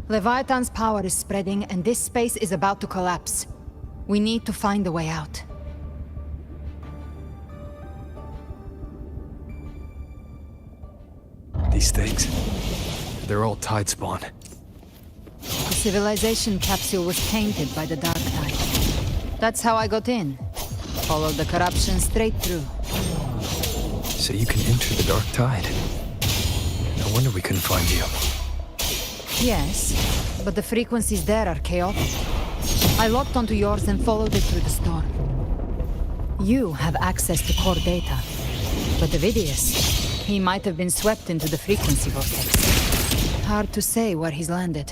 Leviathan's power is spreading and this space is about to collapse. We need to find a way out. These things, they're all Tidespawn. The civilization capsule was tainted by the Dark Tide. That's how I got in. Followed the corruption straight through. So you can enter the Dark Tide. No wonder we couldn't find you. Yes, but the frequencies there are chaotic. I locked onto yours and followed it through the storm. You have access to core data, but Avidius, he might have been swept into the frequency vortex. Hard to say where he's landed.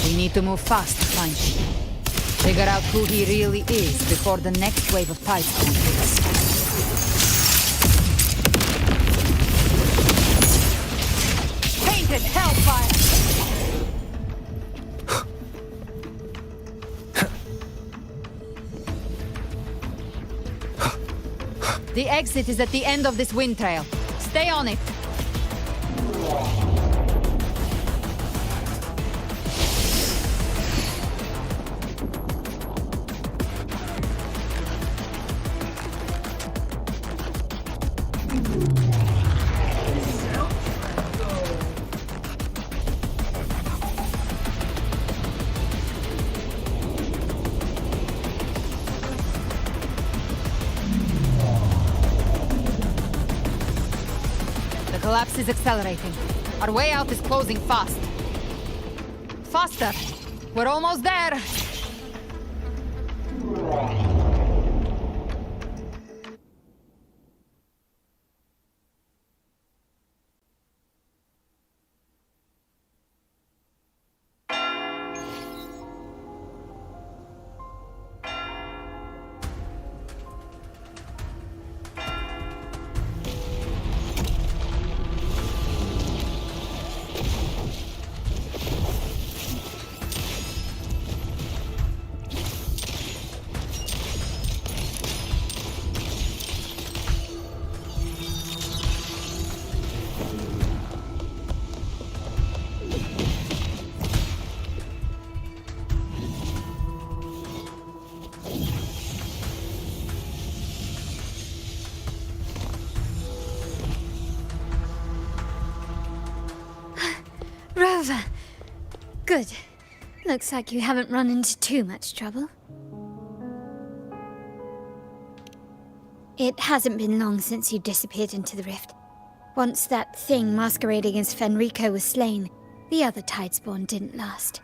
We need to move fast to find him. Figure out who he really is before the next wave of Tidespawn hits. Painted Hellfire! The exit is at the end of this wind trail. Stay on it. The collapse is accelerating. Our way out is closing fast. Faster! We're almost there! Rover! Good. Looks like you haven't run into too much trouble. It hasn't been long since you disappeared into the rift. Once that thing masquerading as Fenrico was slain, the other Tidespawn didn't last.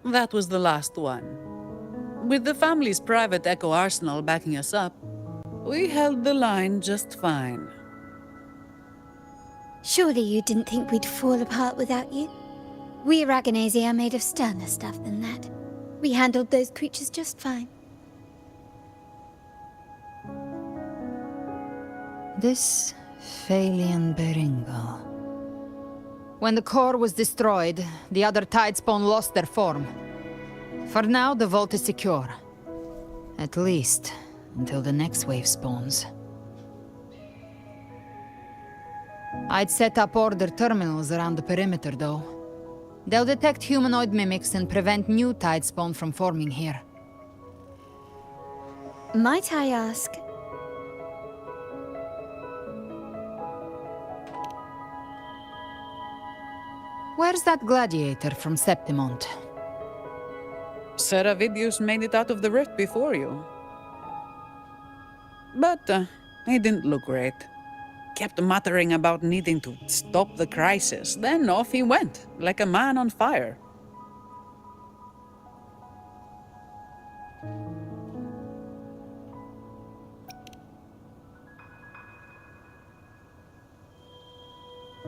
That was the last one. With the family's private Echo arsenal backing us up, we held the line just fine. Surely you didn't think we'd fall apart without you? We Raganesi are made of sterner stuff than that. We handled those creatures just fine. This Phalian Beringal. When the core was destroyed, the other Tidespawn lost their form. For now, the vault is secure. At least, until the next wave spawns. I'd set up order terminals around the perimeter, though. They'll detect humanoid mimics and prevent new Tidespawn from forming here. Might I ask? Where's that gladiator from Septimont? Seravidius made it out of the rift before you. But he didn't look great. Kept muttering about needing to stop the crisis, then off he went, like a man on fire.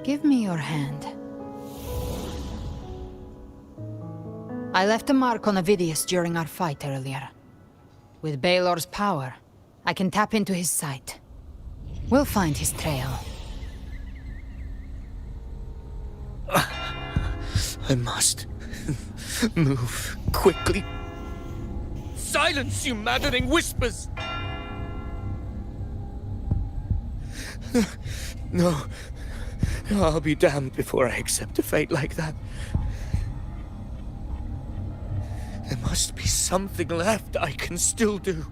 Give me your hand. I left a mark on Avidius during our fight earlier. With Baelor's power, I can tap into his sight. We'll find his trail. I must move quickly. Silence, you maddening whispers! No, I'll be damned before I accept a fate like that. There must be something left I can still do.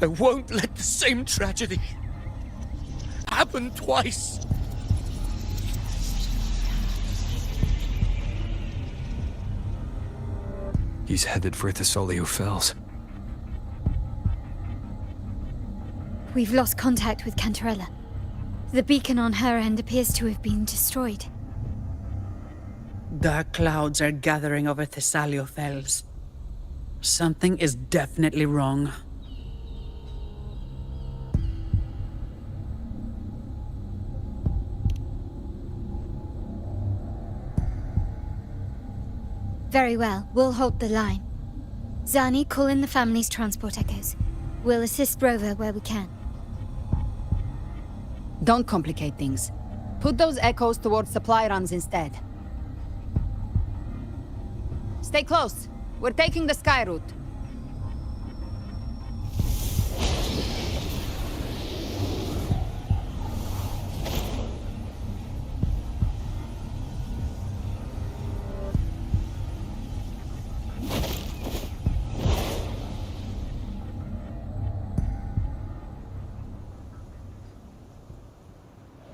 I won't let the same tragedy happen twice. He's headed for Thessalio Fells. We've lost contact with Cantarella. The beacon on her end appears to have been destroyed. Dark clouds are gathering over Thessalio Fells. Something is definitely wrong. Very well, we'll hold the line. Zani, call in the family's transport echoes. We'll assist Rover where we can. Don't complicate things. Put those echoes towards supply runs instead. Stay close. We're taking the sky route.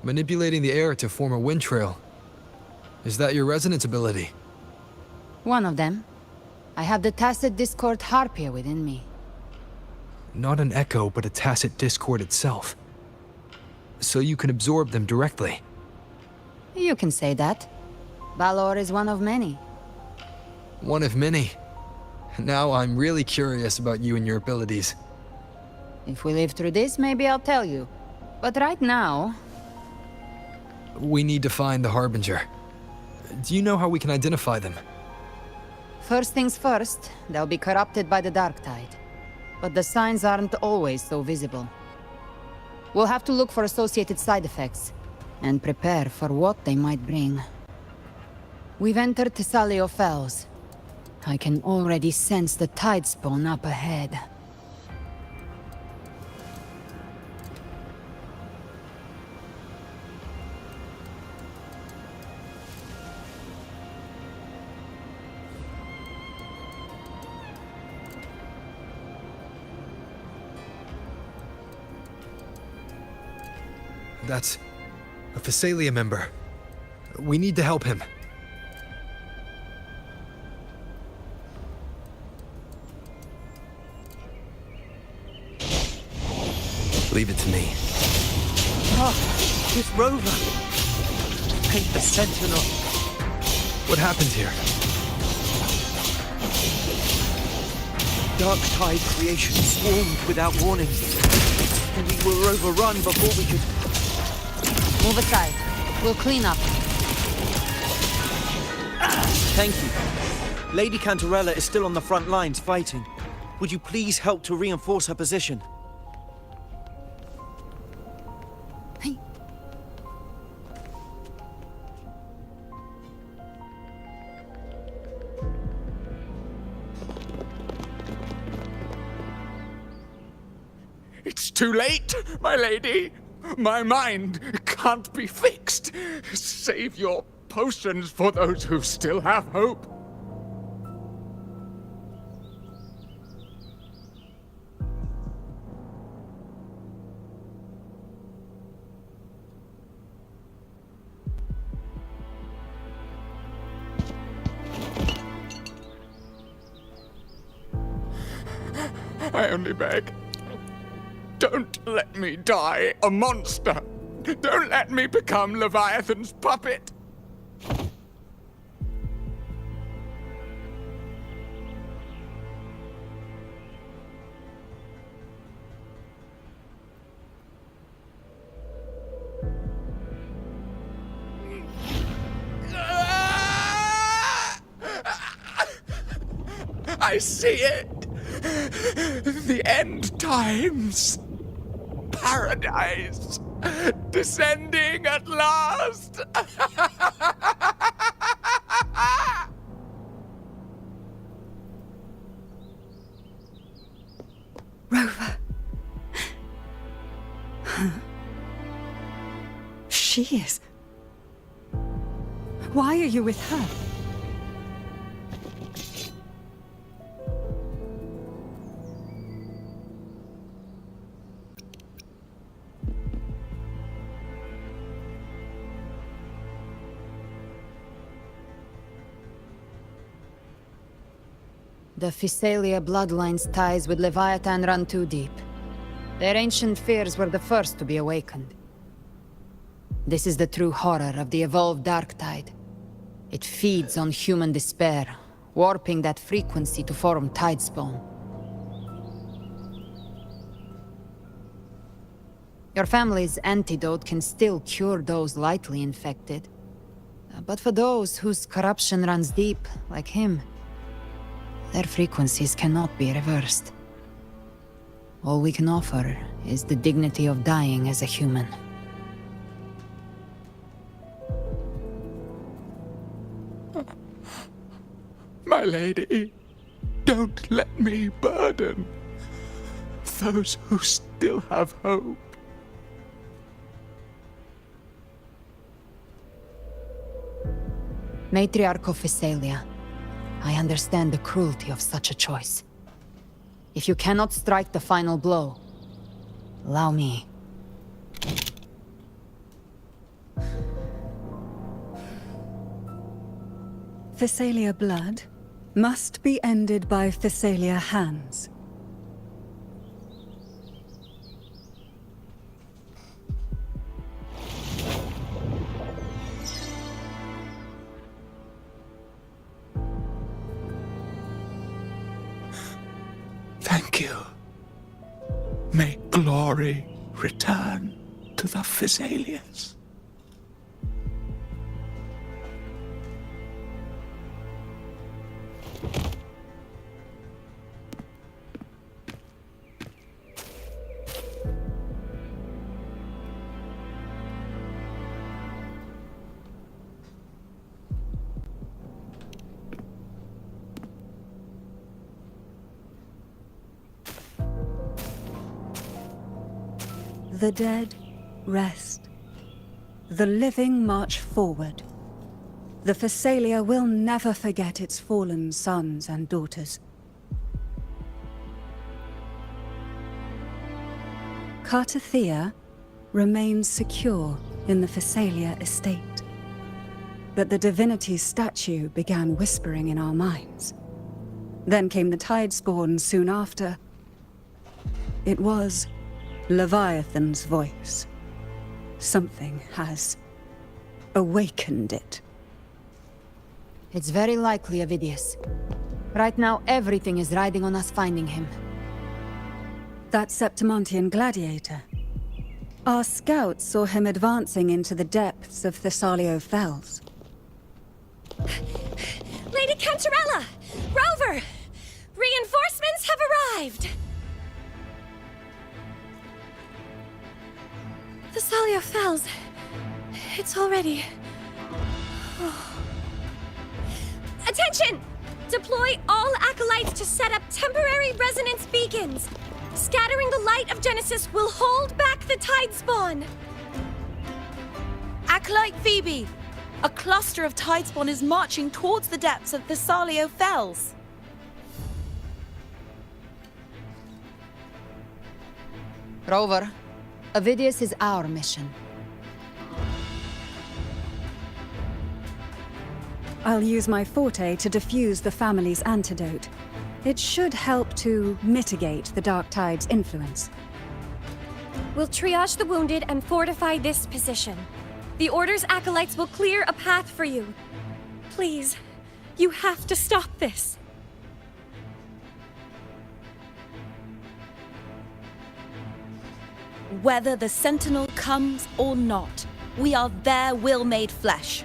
Manipulating the air to form a wind trail. Is that your resonance ability? One of them. I have the Tacit Discord Harpia within me. Not an echo, but a Tacit Discord itself. So you can absorb them directly. You can say that. Balor is one of many. One of many. Now I'm really curious about you and your abilities. If we live through this, maybe I'll tell you. But right now... We need to find the Harbinger. Do you know how we can identify them? First things first, they'll be corrupted by the Dark Tide. But the signs aren't always so visible. We'll have to look for associated side effects, and prepare for what they might bring. We've entered Thessalio Fells. I can already sense the Tidespawn up ahead. That's a Thessalia member. We need to help him. Leave it to me. Oh, this rover. Ain't the Sentinel. What happened here? Dark Tide creation swarmed without warning. And we were overrun before we could... Move aside. We'll clean up. Thank you. Lady Cantarella is still on the front lines fighting. Would you please help to reinforce her position? It's too late, my lady. My mind can't be fixed. Save your potions for those who still have hope. I only beg. Don't let me die a monster! Don't let me become Leviathan's puppet! I see it! The end times! Paradise! Descending at last! Rover. She is. Why are you with her? The Physalia bloodline's ties with Leviathan run too deep. Their ancient fears were the first to be awakened. This is the true horror of the evolved Dark Tide. It feeds on human despair, warping that frequency to form Tidespawn. Your family's antidote can still cure those lightly infected. But for those whose corruption runs deep, like him, their frequencies cannot be reversed. All we can offer is the dignity of dying as a human. My lady, don't let me burden those who still have hope. Matriarch of Physalia, I understand the cruelty of such a choice. If you cannot strike the final blow, allow me. Physalia blood must be ended by Physalia hands. Thank you. May glory return to the Physalians. The dead rest. The living march forward. The Physalia will never forget its fallen sons and daughters. Cartathea remains secure in the Physalia estate. But the divinity's statue began whispering in our minds. Then came the Tidespawn soon after. It was Leviathan's voice. Something has awakened it. It's very likely, Avidius. Right now, everything is riding on us finding him. That Septimontian gladiator. Our scouts saw him advancing into the depths of Thessalio Fells. Lady Cantarella! Rover! Reinforcements have arrived! Thessalio Fells. It's already... Oh. Attention! Deploy all acolytes to set up temporary resonance beacons. Scattering the light of Genesis will hold back the tide spawn. Acolyte Phoebe! A cluster of tidespawn is marching towards the depths of Thessalio Fells. Rover, Avidius is our mission. I'll use my forte to defuse the family's antidote. It should help to mitigate the Dark Tide's influence. We'll triage the wounded and fortify this position. The Order's acolytes will clear a path for you. Please, you have to stop this. Whether the Sentinel comes or not, we are their will made flesh.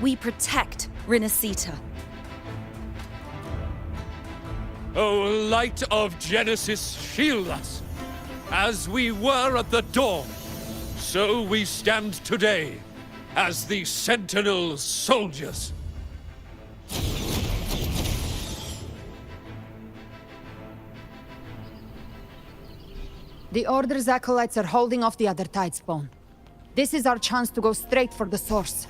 We protect RINASCITA. O light of Genesis, shield us! As we were at the dawn, so we stand today, as the Sentinel's soldiers. The Order's acolytes are holding off the other tidespawn. This is our chance to go straight for the source.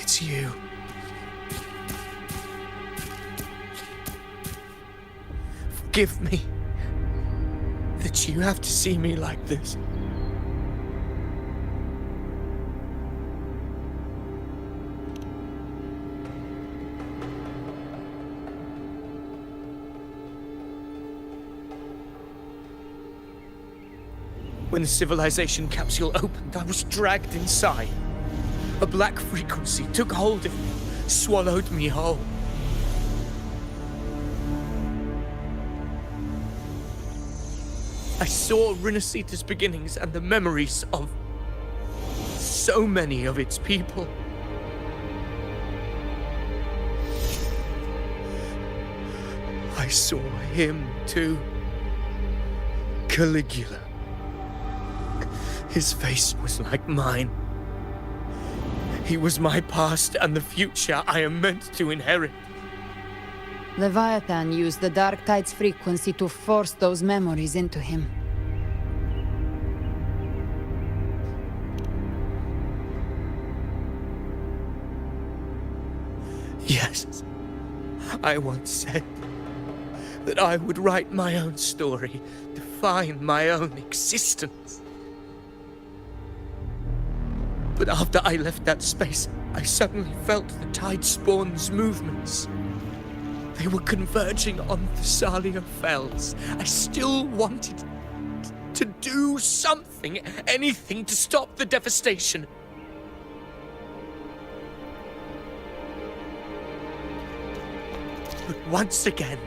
It's you. Forgive me that you have to see me like this. When the civilization capsule opened, I was dragged inside. A black frequency took hold of me, swallowed me whole. I saw RINASCITA'S beginnings and the memories of so many of its people. I saw him too. Caligula. His face was like mine. He was my past and the future I am meant to inherit. Leviathan used the Dark Tide's frequency to force those memories into him. Yes, I once said that I would write my own story, define my own existence. But after I left that space, I suddenly felt the Tidespawn's movements. They were converging on Thessalio Fells. I still wanted to do something, anything to stop the devastation. But once again,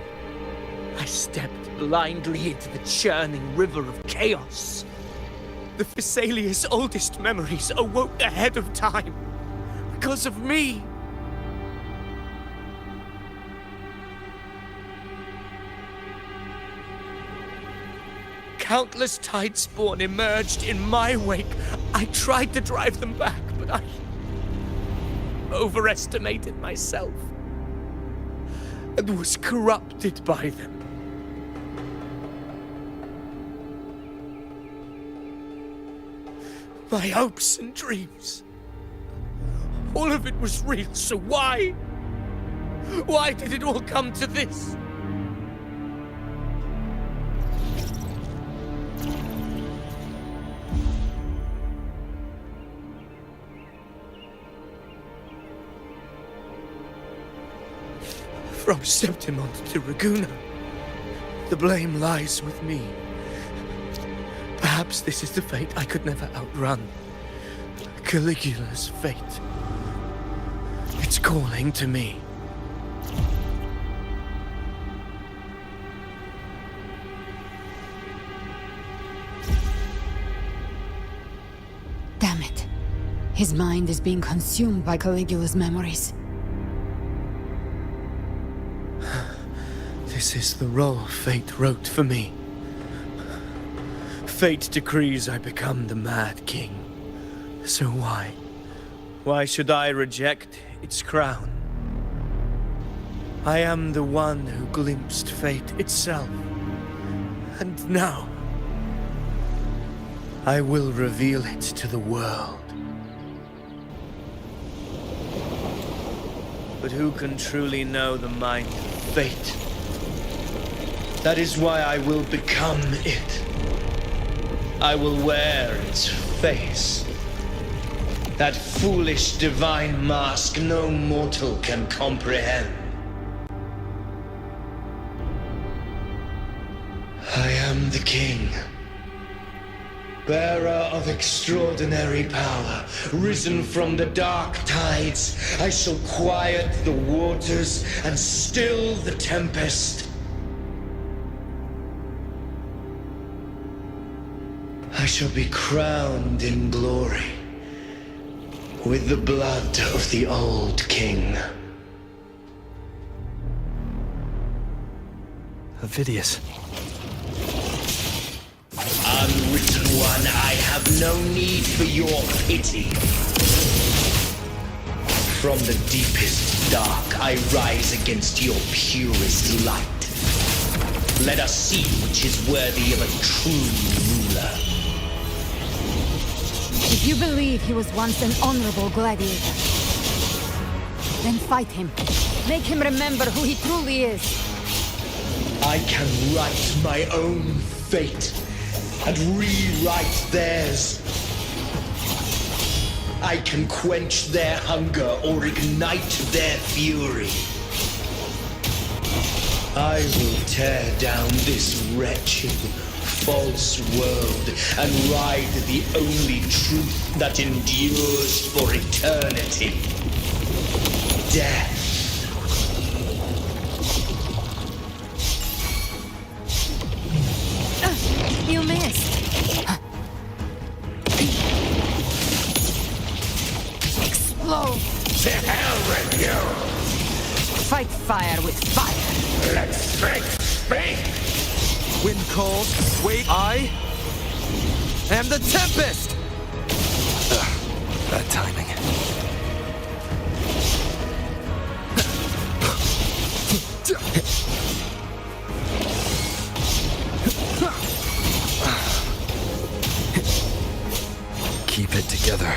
I stepped blindly into the churning river of chaos. The Thessalia's oldest memories awoke ahead of time. Because of me. Countless Tidespawn emerged in my wake. I tried to drive them back, but I overestimated myself and was corrupted by them. My hopes and dreams. All of it was real, so why? Why did it all come to this? From Septimont to Raguna, the blame lies with me. Perhaps this is the fate I could never outrun. Caligula's fate. It's calling to me. Damn it. His mind is being consumed by Caligula's memories. This is the role fate wrote for me. Fate decrees I become the Mad King. So why? Why should I reject its crown? I am the one who glimpsed fate itself. And now, I will reveal it to the world. But who can truly know the mind of fate? That is why I will become it. I will wear its face. That foolish divine mask no mortal can comprehend. I am the king, bearer of extraordinary power, risen from the dark tides. I shall quiet the waters and still the tempest. I shall be crowned in glory with the blood of the old king. Avidius. Unwritten one, I have no need for your pity. From the deepest dark, I rise against your purest light. Let us see which is worthy of a true ruler. If you believe he was once an honorable gladiator, then fight him. Make him remember who he truly is. I can write my own fate and rewrite theirs. I can quench their hunger or ignite their fury. I will tear down this wretched, false world and ride the only truth that endures for eternity. Death. You missed. Explode. To hell with you! Fight fire with fire. Let's strike speak! Wind calls, wait, I am the Tempest! Bad timing. Keep it together.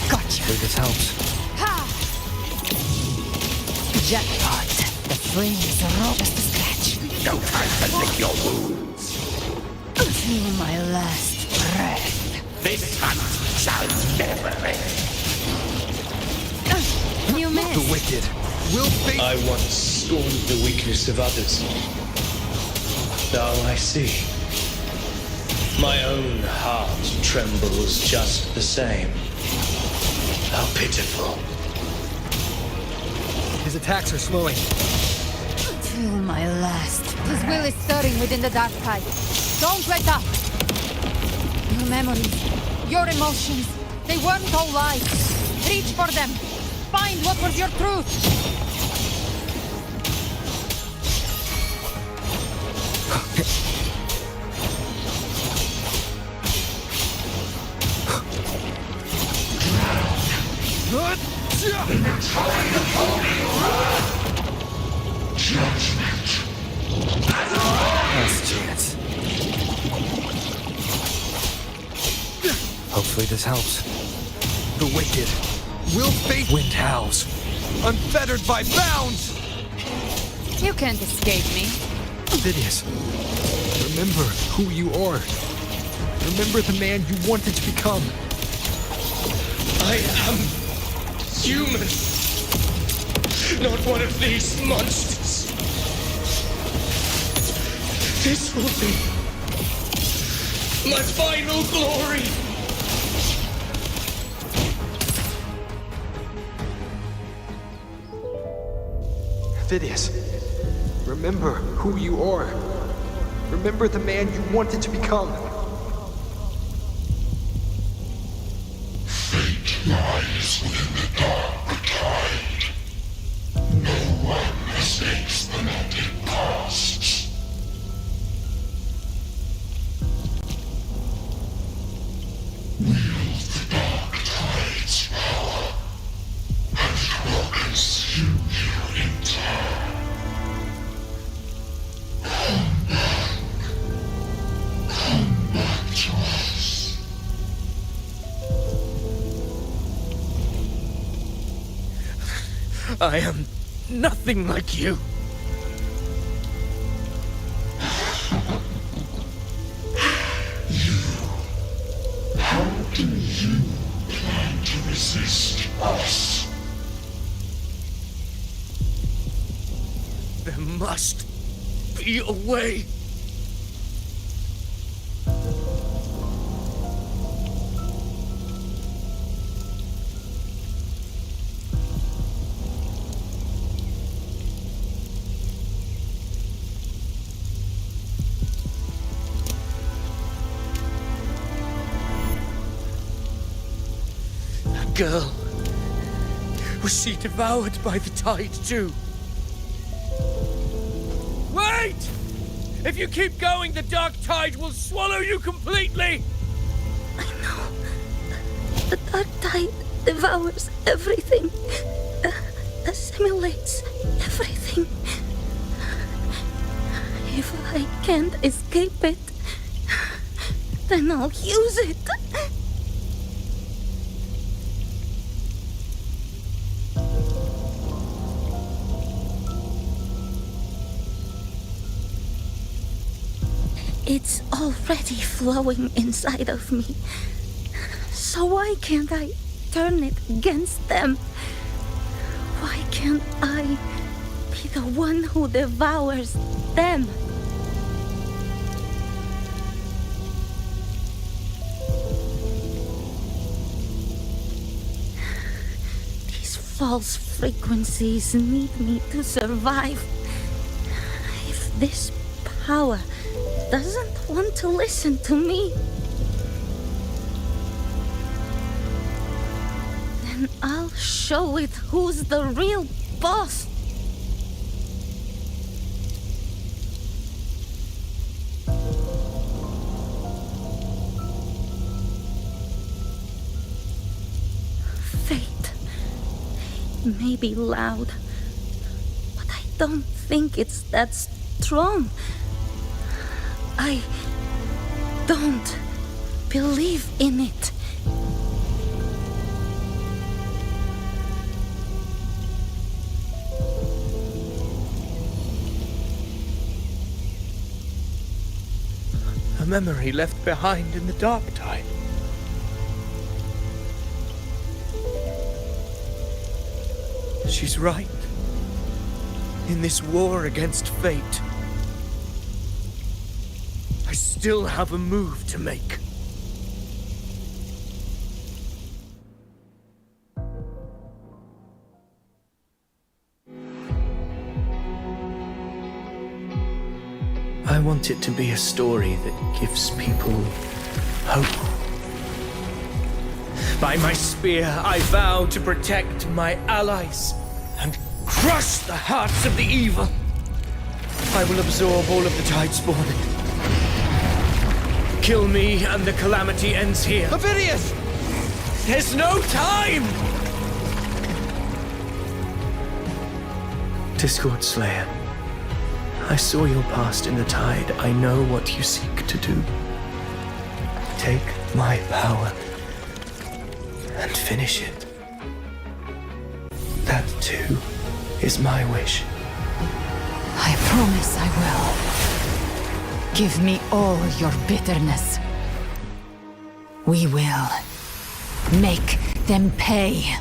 Gotcha. This helps. Ha! Jackpot. The flame is raw as the scratch. No time to lick your wounds. Till my last breath. This hunt shall never end. You missed. The wicked will face. I once scorned the weakness of others. Now I see. My own heart trembles just the same. How pitiful. His attacks are slowing. Till my last. His will is stirring within the dark tide. Don't let up. Your memories, your emotions, they weren't all lies. Reach for them. Find what was your truth. Last chance. Hopefully this helps. The wicked will face wind howls, unfettered by bounds. You can't escape me. Phidias, remember who you are. Remember the man you wanted to become. I am human, not one of these monsters. This will be my final glory. Phidias, remember who you are. Remember the man you wanted to become. Fate lies within the dark tide. No one escapes the net it casts. Wield the dark tide's power, and it will consume you in turn. Come back to us. I am nothing like you. How do you plan to resist us? There must be a way. Girl. Was she devoured by the tide too? Wait! If you keep going, the dark tide will swallow you completely! I know. The dark tide devours everything. Assimilates everything. If I can't escape it, then I'll use it. It's already flowing inside of me. So why can't I turn it against them? Why can't I be the one who devours them? These false frequencies need me to survive. If this power doesn't want to listen to me, then I'll show it who's the real boss. Fate may be loud, but I don't think it's that strong. I don't believe in it. A memory left behind in the dark tide. She's right. In this war against fate, I still have a move to make. I want it to be a story that gives people hope. By my spear, I vow to protect my allies and crush the hearts of the evil. I will absorb all of the Tidespawn. Kill me and the calamity ends here. Phidias! There's no time! Discord Slayer, I saw your past in the tide. I know what you seek to do. Take my power and finish it. That too is my wish. I promise I will. Give me all your bitterness. We will make them pay.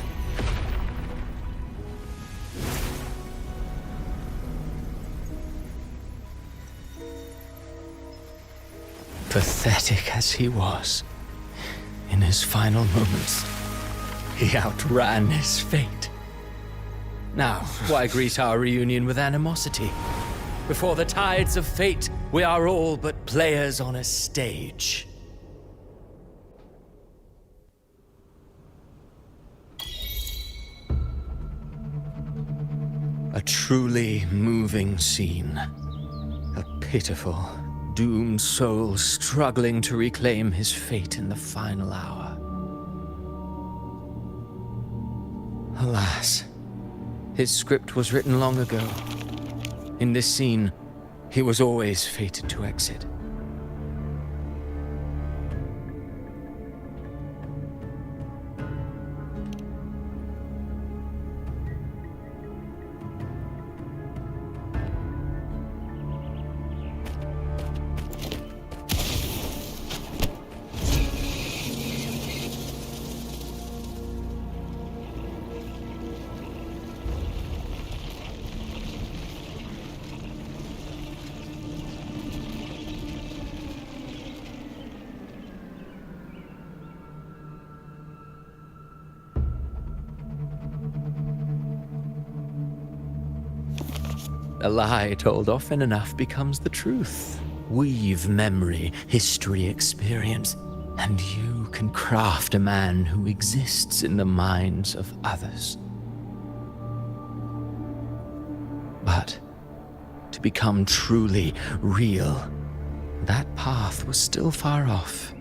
Pathetic as he was, in his final moments, he outran his fate. Now, why greet our reunion with animosity? Before the tides of fate, we are all but players on a stage. A truly moving scene. A pitiful, doomed soul struggling to reclaim his fate in the final hour. Alas, his script was written long ago. In this scene, he was always fated to exit. A lie told often enough becomes the truth. Weave memory, history, experience, and you can craft a man who exists in the minds of others. But to become truly real, that path was still far off.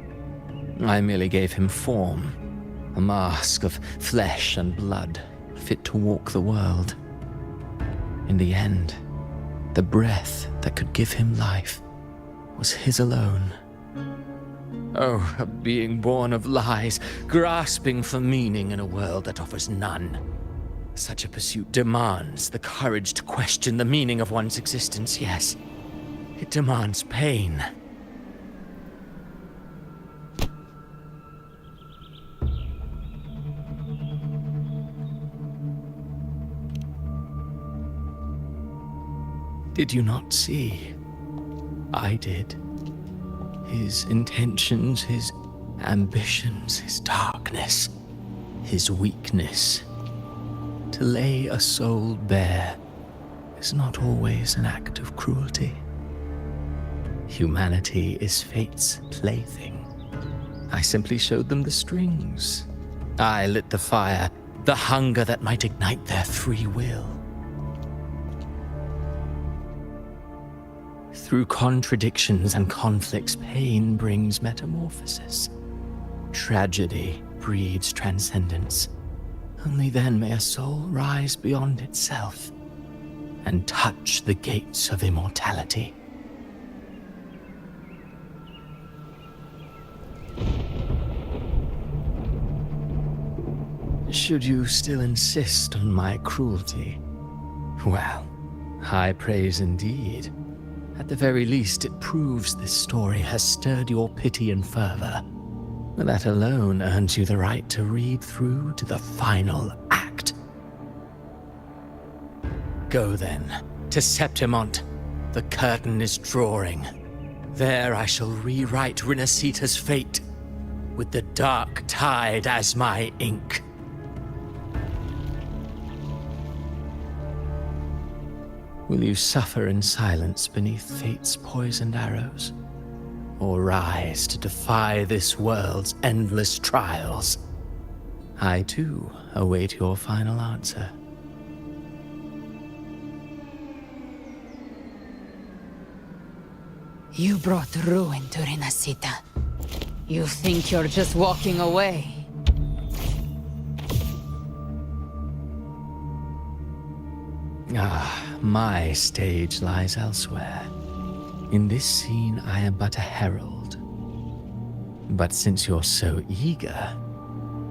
I merely gave him form, a mask of flesh and blood, fit to walk the world. In the end, the breath that could give him life was his alone. Oh, a being born of lies, grasping for meaning in a world that offers none. Such a pursuit demands the courage to question the meaning of one's existence, yes. It demands pain. Did you not see? I did. His intentions, his ambitions, his darkness, his weakness. To lay a soul bare is not always an act of cruelty. Humanity is fate's plaything. I simply showed them the strings. I lit the fire, the hunger that might ignite their free will. Through contradictions and conflicts, pain brings metamorphosis. Tragedy breeds transcendence. Only then may a soul rise beyond itself and touch the gates of immortality. Should you still insist on my cruelty? Well, high praise indeed. At the very least, it proves this story has stirred your pity and fervor. That alone earns you the right to read through to the final act. Go then, to Septimont. The curtain is drawing. There I shall rewrite RINASCITA'S fate, with the dark tide as my ink. Will you suffer in silence beneath fate's poisoned arrows? Or rise to defy this world's endless trials? I, too, await your final answer. You brought ruin to RINASCITA. You think you're just walking away? Ah, my stage lies elsewhere. In this scene, I am but a herald. But since you're so eager,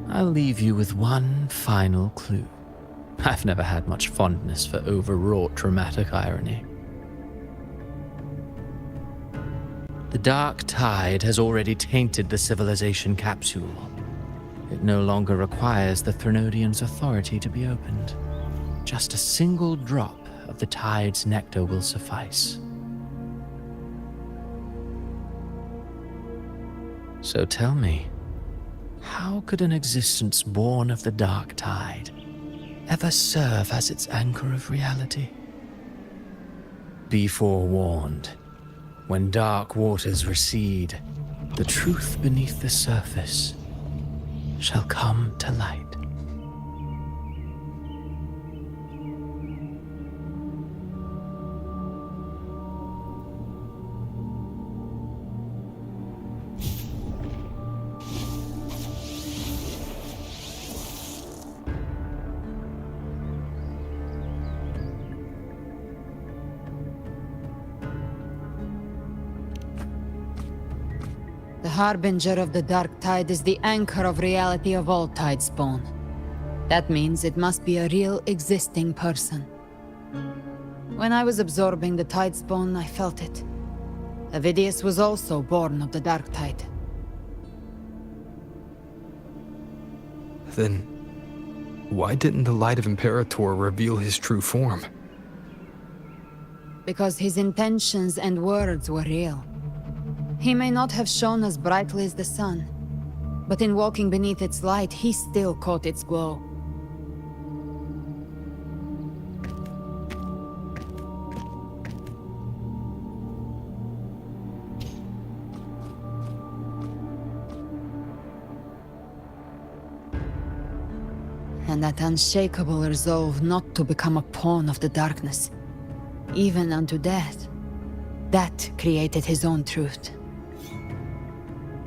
I'll leave you with one final clue. I've never had much fondness for overwrought dramatic irony. The dark tide has already tainted the civilization capsule. It no longer requires the Threnodians' authority to be opened. Just a single drop of the tide's nectar will suffice. So tell me, how could an existence born of the dark tide ever serve as its anchor of reality? Be forewarned. When dark waters recede, the truth beneath the surface shall come to light. The harbinger of the dark tide is the anchor of reality of all tidespawn. That means it must be a real existing person. When I was absorbing the tidespawn, I felt it. Avidius was also born of the dark tide. Then, why didn't the light of Imperator reveal his true form? Because his intentions and words were real. He may not have shone as brightly as the sun, but in walking beneath its light, he still caught its glow. And that unshakable resolve not to become a pawn of the darkness, even unto death, that created his own truth.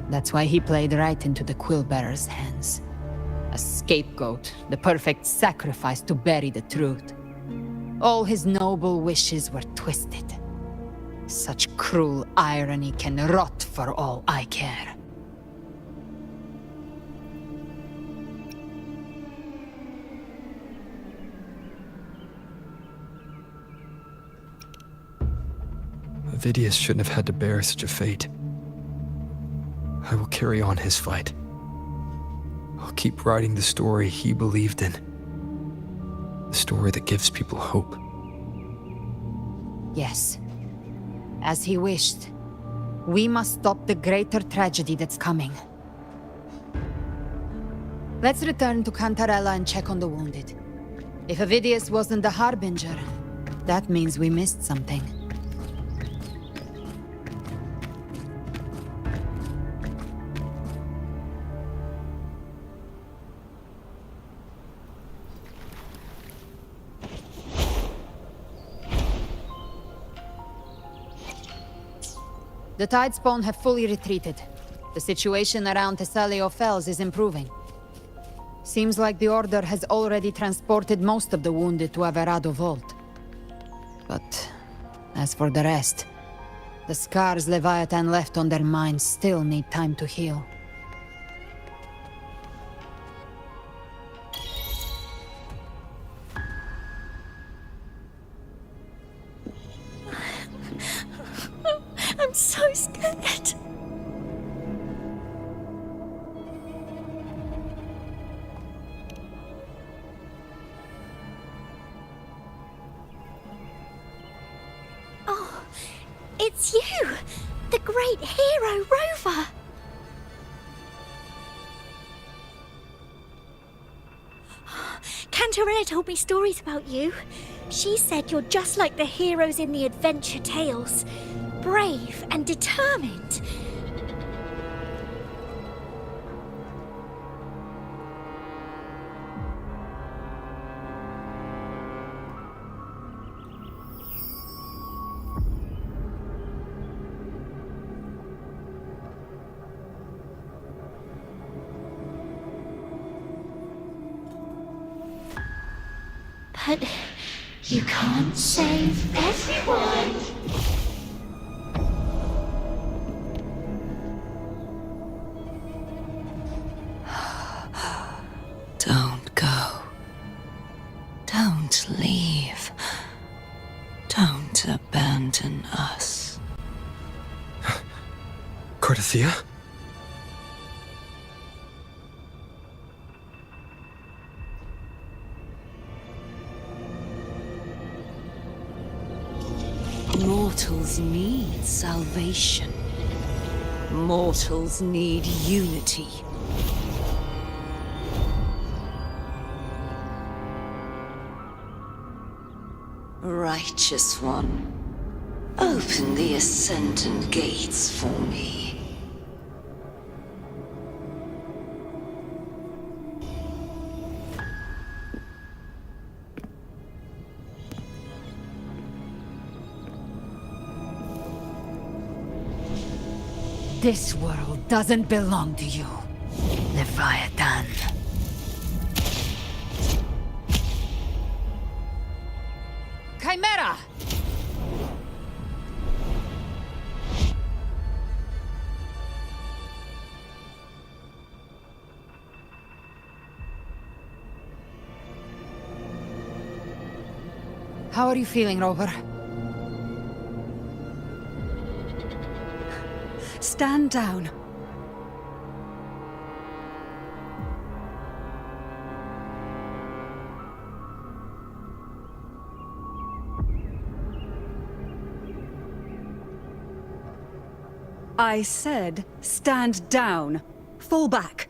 That's why he played right into the Quill-Bearer's hands. A scapegoat, the perfect sacrifice to bury the truth. All his noble wishes were twisted. Such cruel irony can rot for all I care. Avidius shouldn't have had to bear such a fate. I will carry on his fight. I'll keep writing the story he believed in. The story that gives people hope. Yes. As he wished. We must stop the greater tragedy that's coming. Let's return to Cantarella and check on the wounded. If Avidius wasn't the Harbinger, that means we missed something. The Tidespawn have fully retreated. The situation around Thessalio Fells is improving. Seems like the Order has already transported most of the wounded to Averado Vault. But as for the rest, the scars Leviathan left on their minds still need time to heal. I'm so scared. Oh, it's you! The great hero, Rover! Cantarella told me stories about you. She said you're just like the heroes in the adventure tales. Brave and determined. But you can't save everyone. Don't go. Don't leave. Don't abandon us. Cardathia? Mortals need salvation. Mortals need unity. Righteous One, open the Ascendant gates for me. This world doesn't belong to you, Leviathan. Chimera! How are you feeling, Rover? Stand down. I said, stand down. Fall back.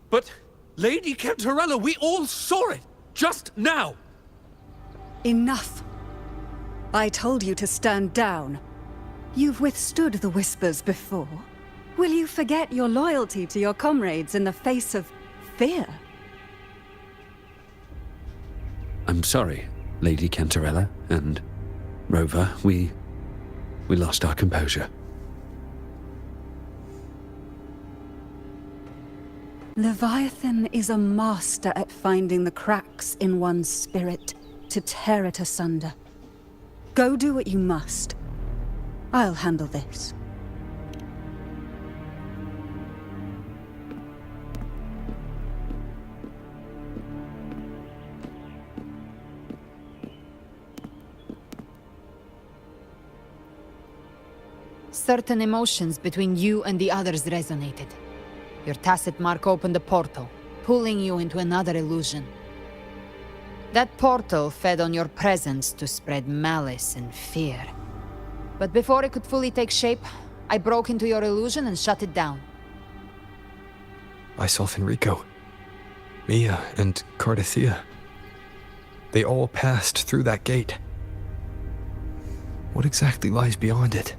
But, Lady Cantarella, we all saw it! Just now! Enough. I told you to stand down. You've withstood the whispers before. Will you forget your loyalty to your comrades in the face of fear? I'm sorry, Lady Cantarella and Rover. We lost our composure. Leviathan is a master at finding the cracks in one's spirit to tear it asunder. Go do what you must. I'll handle this. Certain emotions between you and the others resonated. Your tacit mark opened a portal, pulling you into another illusion. That portal fed on your presence to spread malice and fear. But before it could fully take shape, I broke into your illusion and shut it down. Myself and Rico, Mia and Cardathia. They all passed through that gate. What exactly lies beyond it?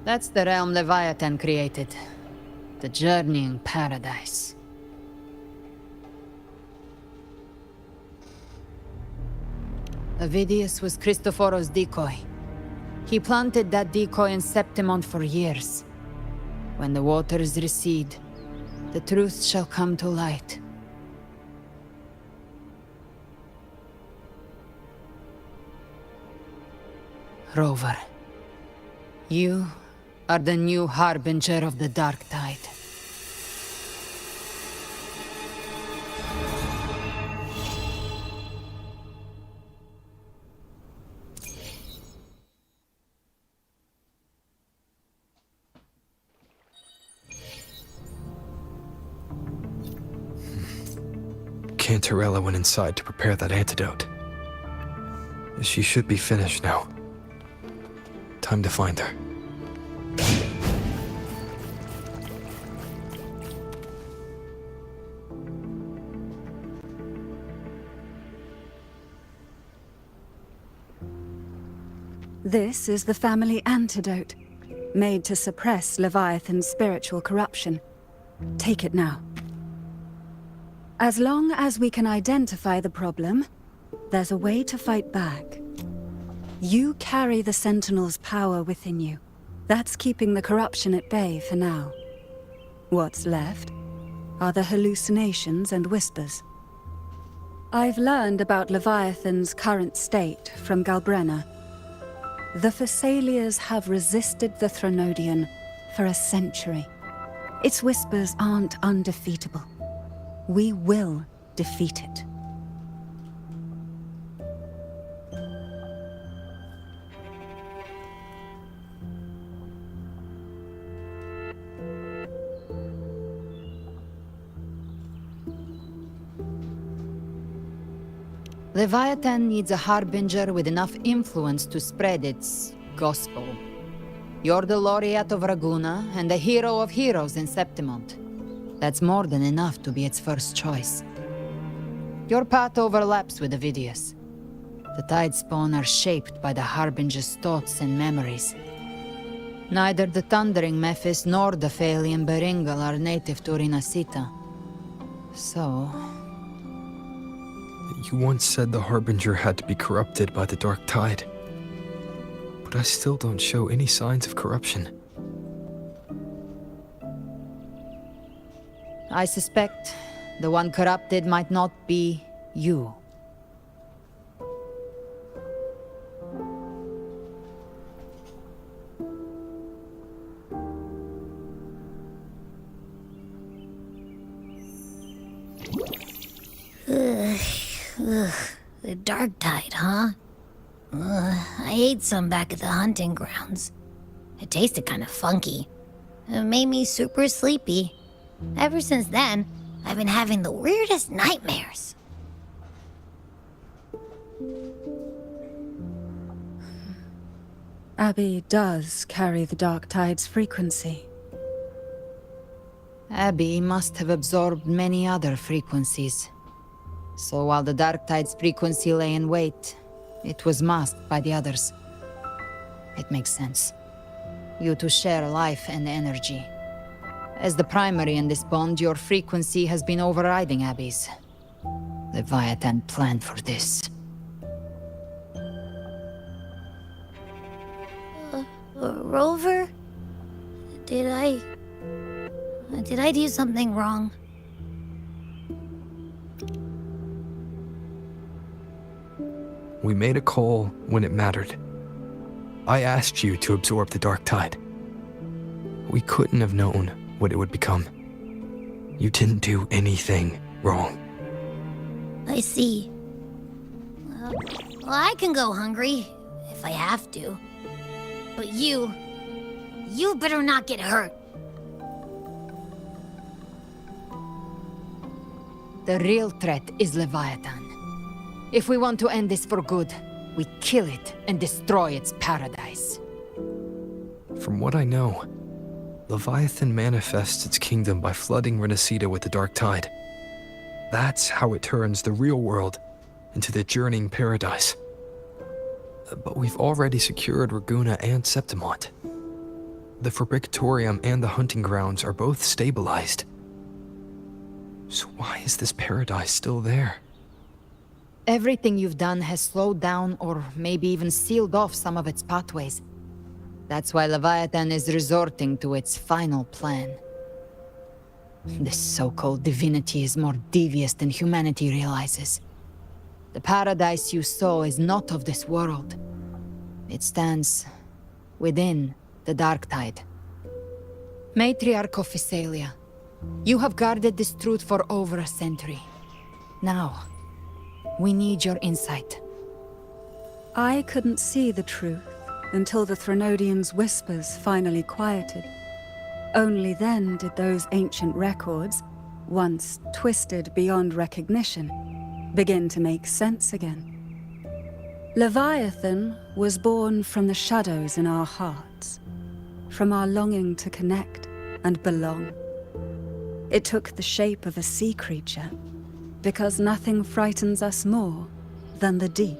That's the realm Leviathan created. The journeying paradise. Avidius was Cristoforo's decoy. He planted that decoy in Septimont for years. When the waters recede, the truth shall come to light. Rover, you are the new harbinger of the Dark Tide. Cantarella went inside to prepare that antidote. She should be finished now. Time to find her. This is the family antidote, made to suppress Leviathan's spiritual corruption. Take it now. As long as we can identify the problem, there's a way to fight back. You carry the Sentinel's power within you. That's keeping the corruption at bay for now. What's left are the hallucinations and whispers. I've learned about Leviathan's current state from Galbrenna. The Thessalians have resisted the Threnodian for a century. Its whispers aren't undefeatable. We will defeat it. Leviathan needs a harbinger with enough influence to spread its gospel. You're the laureate of Raguna and the hero of heroes in Septimont. That's more than enough to be its first choice. Your path overlaps with Ovidius. The Tidespawn are shaped by the harbinger's thoughts and memories. Neither the Thundering Mephis nor the Phalian Beringal are native to RINASCITA. So... You once said the Harbinger had to be corrupted by the Dark Tide. But I still don't show any signs of corruption. I suspect the one corrupted might not be you. Ugh, the Dark Tide, huh? I ate some back at the hunting grounds. It tasted kind of funky. It made me super sleepy. Ever since then, I've been having the weirdest nightmares. Abby does carry the Dark Tide's frequency. Abby must have absorbed many other frequencies. So while the Dark Tide's frequency lay in wait, it was masked by the others. It makes sense. You two share life and energy. As the primary in this bond, your frequency has been overriding Abby's. Leviathan planned for this. Rover? Did I do something wrong? We made a call when it mattered. I asked you to absorb the Dark Tide. We couldn't have known what it would become. You didn't do anything wrong. I see. Well, I can go hungry, if I have to. But you better not get hurt. The real threat is Leviathan. If we want to end this for good, we kill it and destroy its paradise. From what I know, Leviathan manifests its kingdom by flooding RINASCITA with the Dark Tide. That's how it turns the real world into the journeying paradise. But we've already secured Raguna and Septimont. The Fabricatorium and the hunting grounds are both stabilized. So why is this paradise still there? Everything you've done has slowed down or maybe even sealed off some of its pathways. That's why Leviathan is resorting to its final plan. This so-called divinity is more devious than humanity realizes. The paradise you saw is not of this world. It stands within the Dark Tide. Matriarch of Physalia, you have guarded this truth for over a century. Now, we need your insight. I couldn't see the truth until the Threnodians' whispers finally quieted. Only then did those ancient records, once twisted beyond recognition, begin to make sense again. Leviathan was born from the shadows in our hearts, from our longing to connect and belong. It took the shape of a sea creature, because nothing frightens us more than the deep.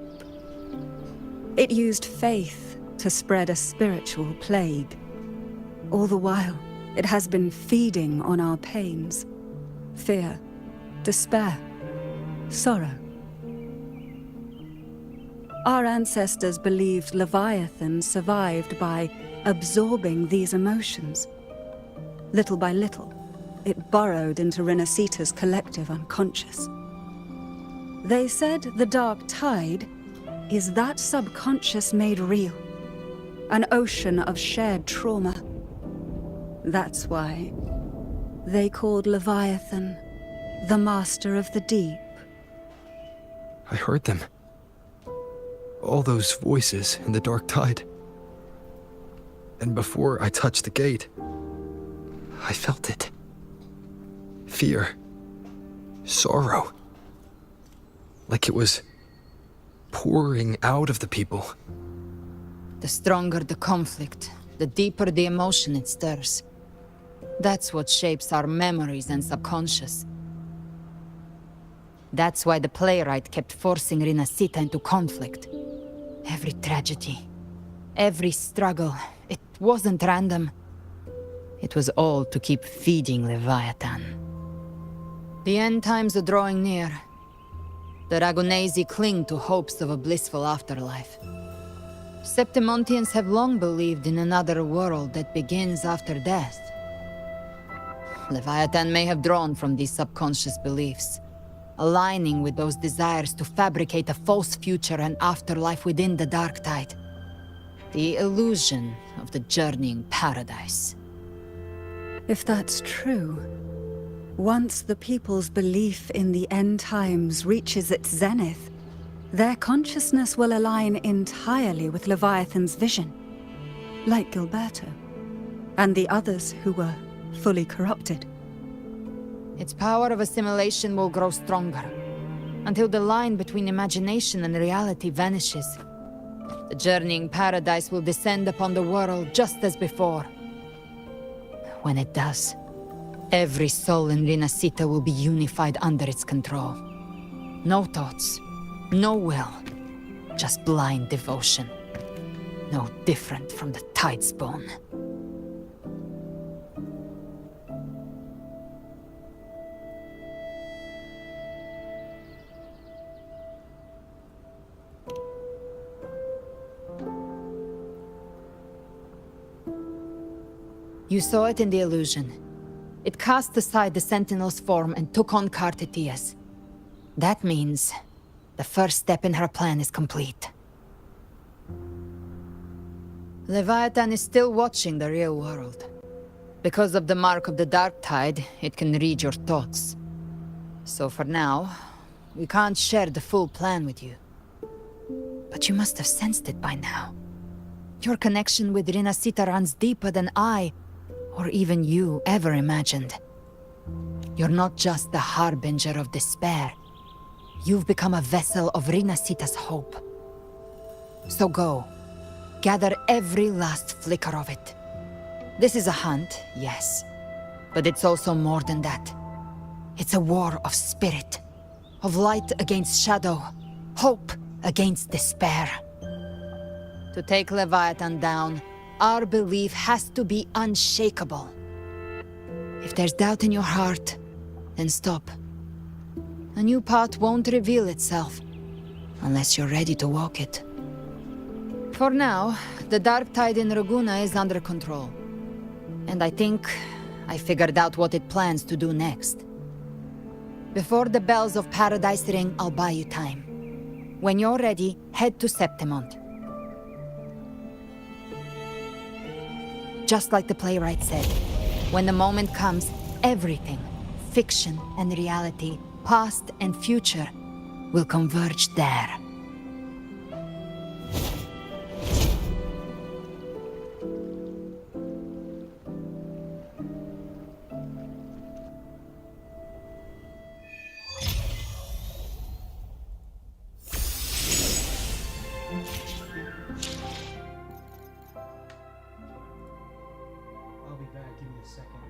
It used faith to spread a spiritual plague. All the while, it has been feeding on our pains, fear, despair, sorrow. Our ancestors believed Leviathan survived by absorbing these emotions. Little by little, it burrowed into RINASCITA'S collective unconscious. They said the Dark Tide is that subconscious made real, an ocean of shared trauma. That's why they called Leviathan the Master of the Deep. I heard them. All those voices in the Dark Tide. And before I touched the gate, I felt it. Fear. Sorrow. Like it was pouring out of the people. The stronger the conflict, the deeper the emotion it stirs. That's what shapes our memories and subconscious. That's why the playwright kept forcing RINASCITA into conflict. Every tragedy, every struggle, it wasn't random. It was all to keep feeding Leviathan. The end times are drawing near. The Ragonesi cling to hopes of a blissful afterlife. Septimontians have long believed in another world that begins after death. Leviathan may have drawn from these subconscious beliefs, aligning with those desires to fabricate a false future and afterlife within the Dark Tide. The illusion of the journeying paradise. If that's true, once the people's belief in the end times reaches its zenith, their consciousness will align entirely with Leviathan's vision, like Gilberto, and the others who were fully corrupted. Its power of assimilation will grow stronger, until the line between imagination and reality vanishes. The journeying paradise will descend upon the world just as before. When it does, every soul in RINASCITA will be unified under its control. No thoughts, no will, just blind devotion. No different from the Tidespawn. You saw it in the illusion. It cast aside the Sentinel's form and took on Cartetia's. That means the first step in her plan is complete. Leviathan is still watching the real world. Because of the mark of the Dark Tide, it can read your thoughts. So for now, we can't share the full plan with you. But you must have sensed it by now. Your connection with RINASCITA runs deeper than I, or even you, ever imagined. You're not just the harbinger of despair. You've become a vessel of RINASCITA's hope. So go. Gather every last flicker of it. This is a hunt, yes. But it's also more than that. It's a war of spirit. Of light against shadow. Hope against despair. To take Leviathan down, our belief has to be unshakable. If there's doubt in your heart, then stop. A new path won't reveal itself, unless you're ready to walk it. For now, the Dark Tide in Raguna is under control. And I think I figured out what it plans to do next. Before the bells of Paradise ring, I'll buy you time. When you're ready, head to Septimont. Just like the playwright said, when the moment comes, everything, fiction and reality, past and future, will converge there. I'll be back. Give me a second.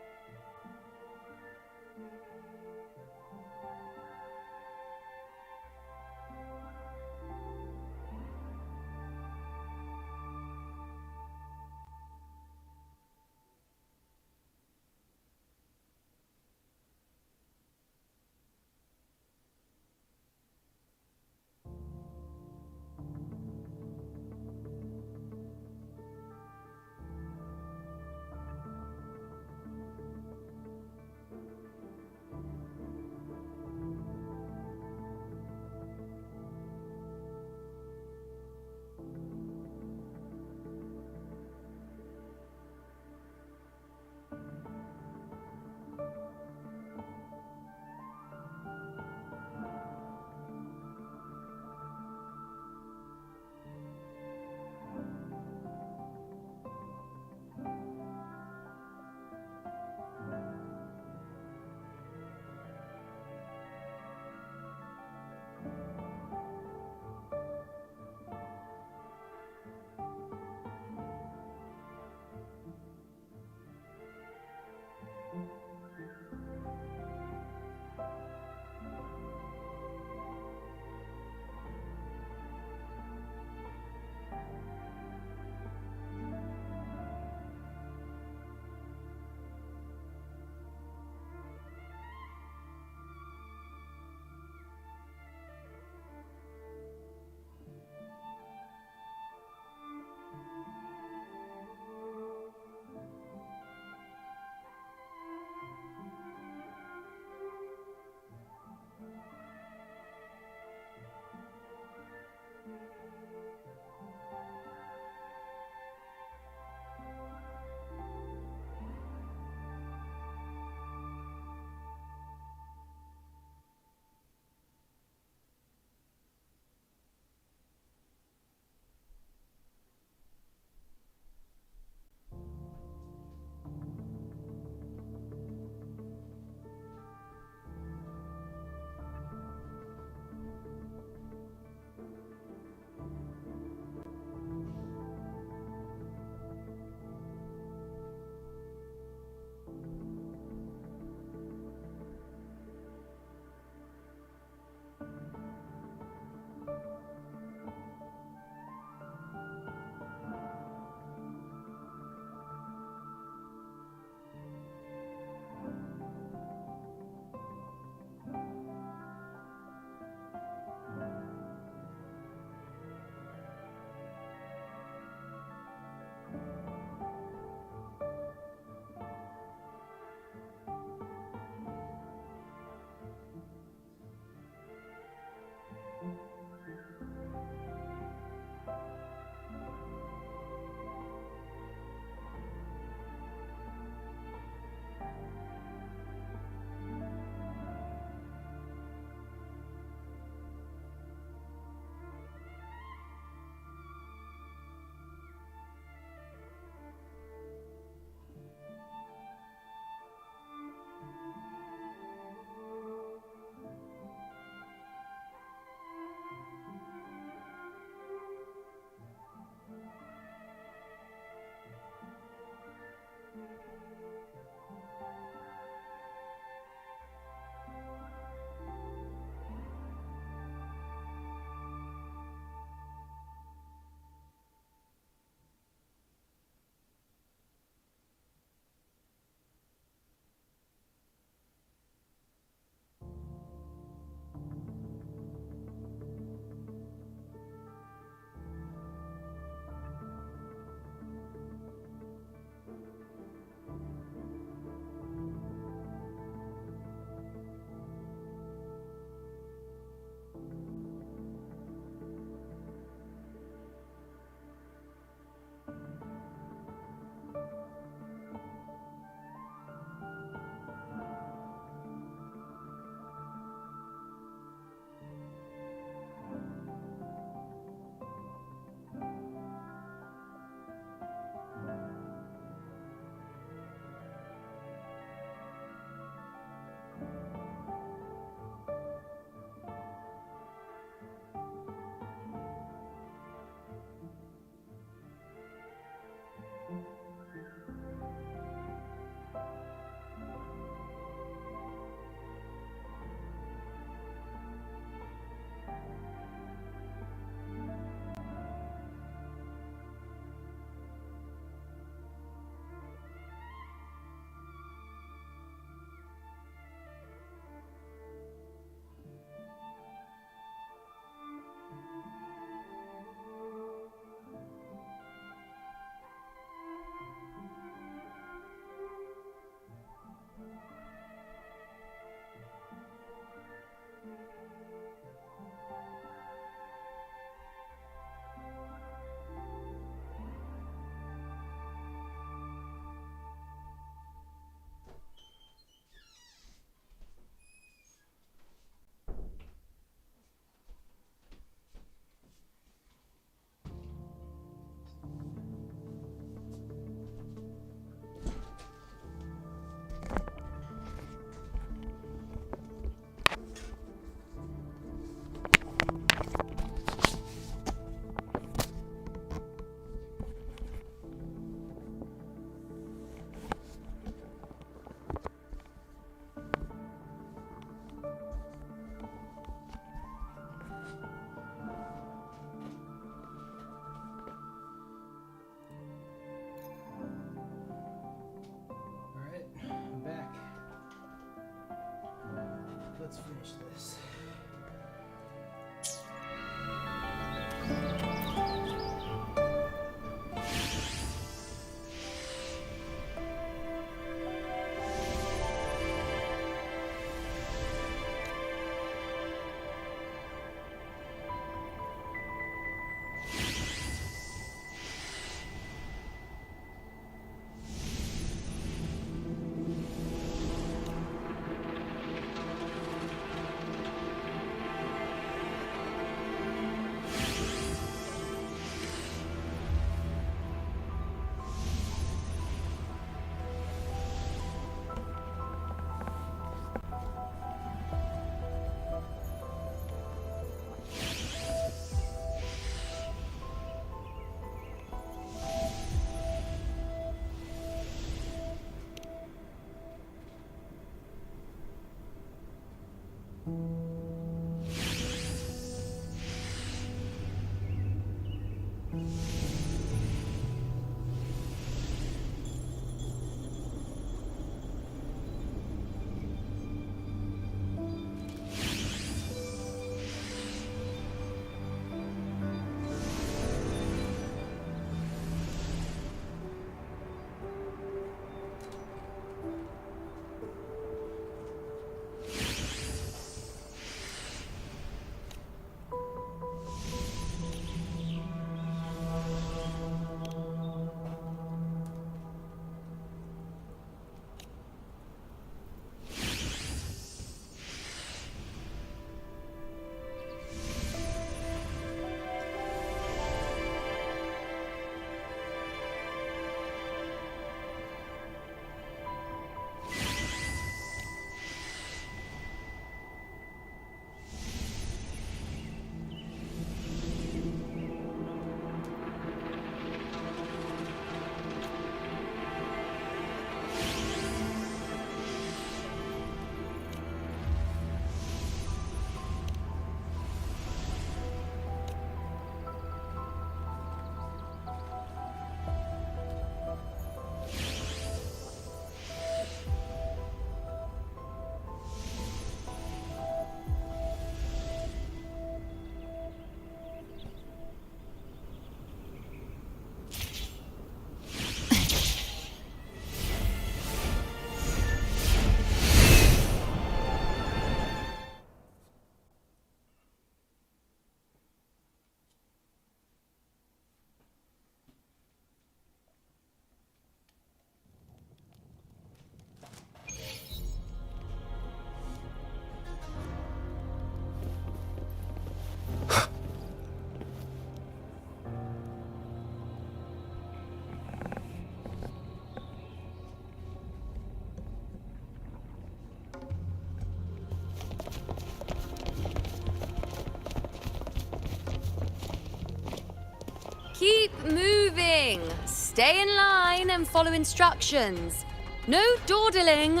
Keep moving. Stay in line and follow instructions. No dawdling.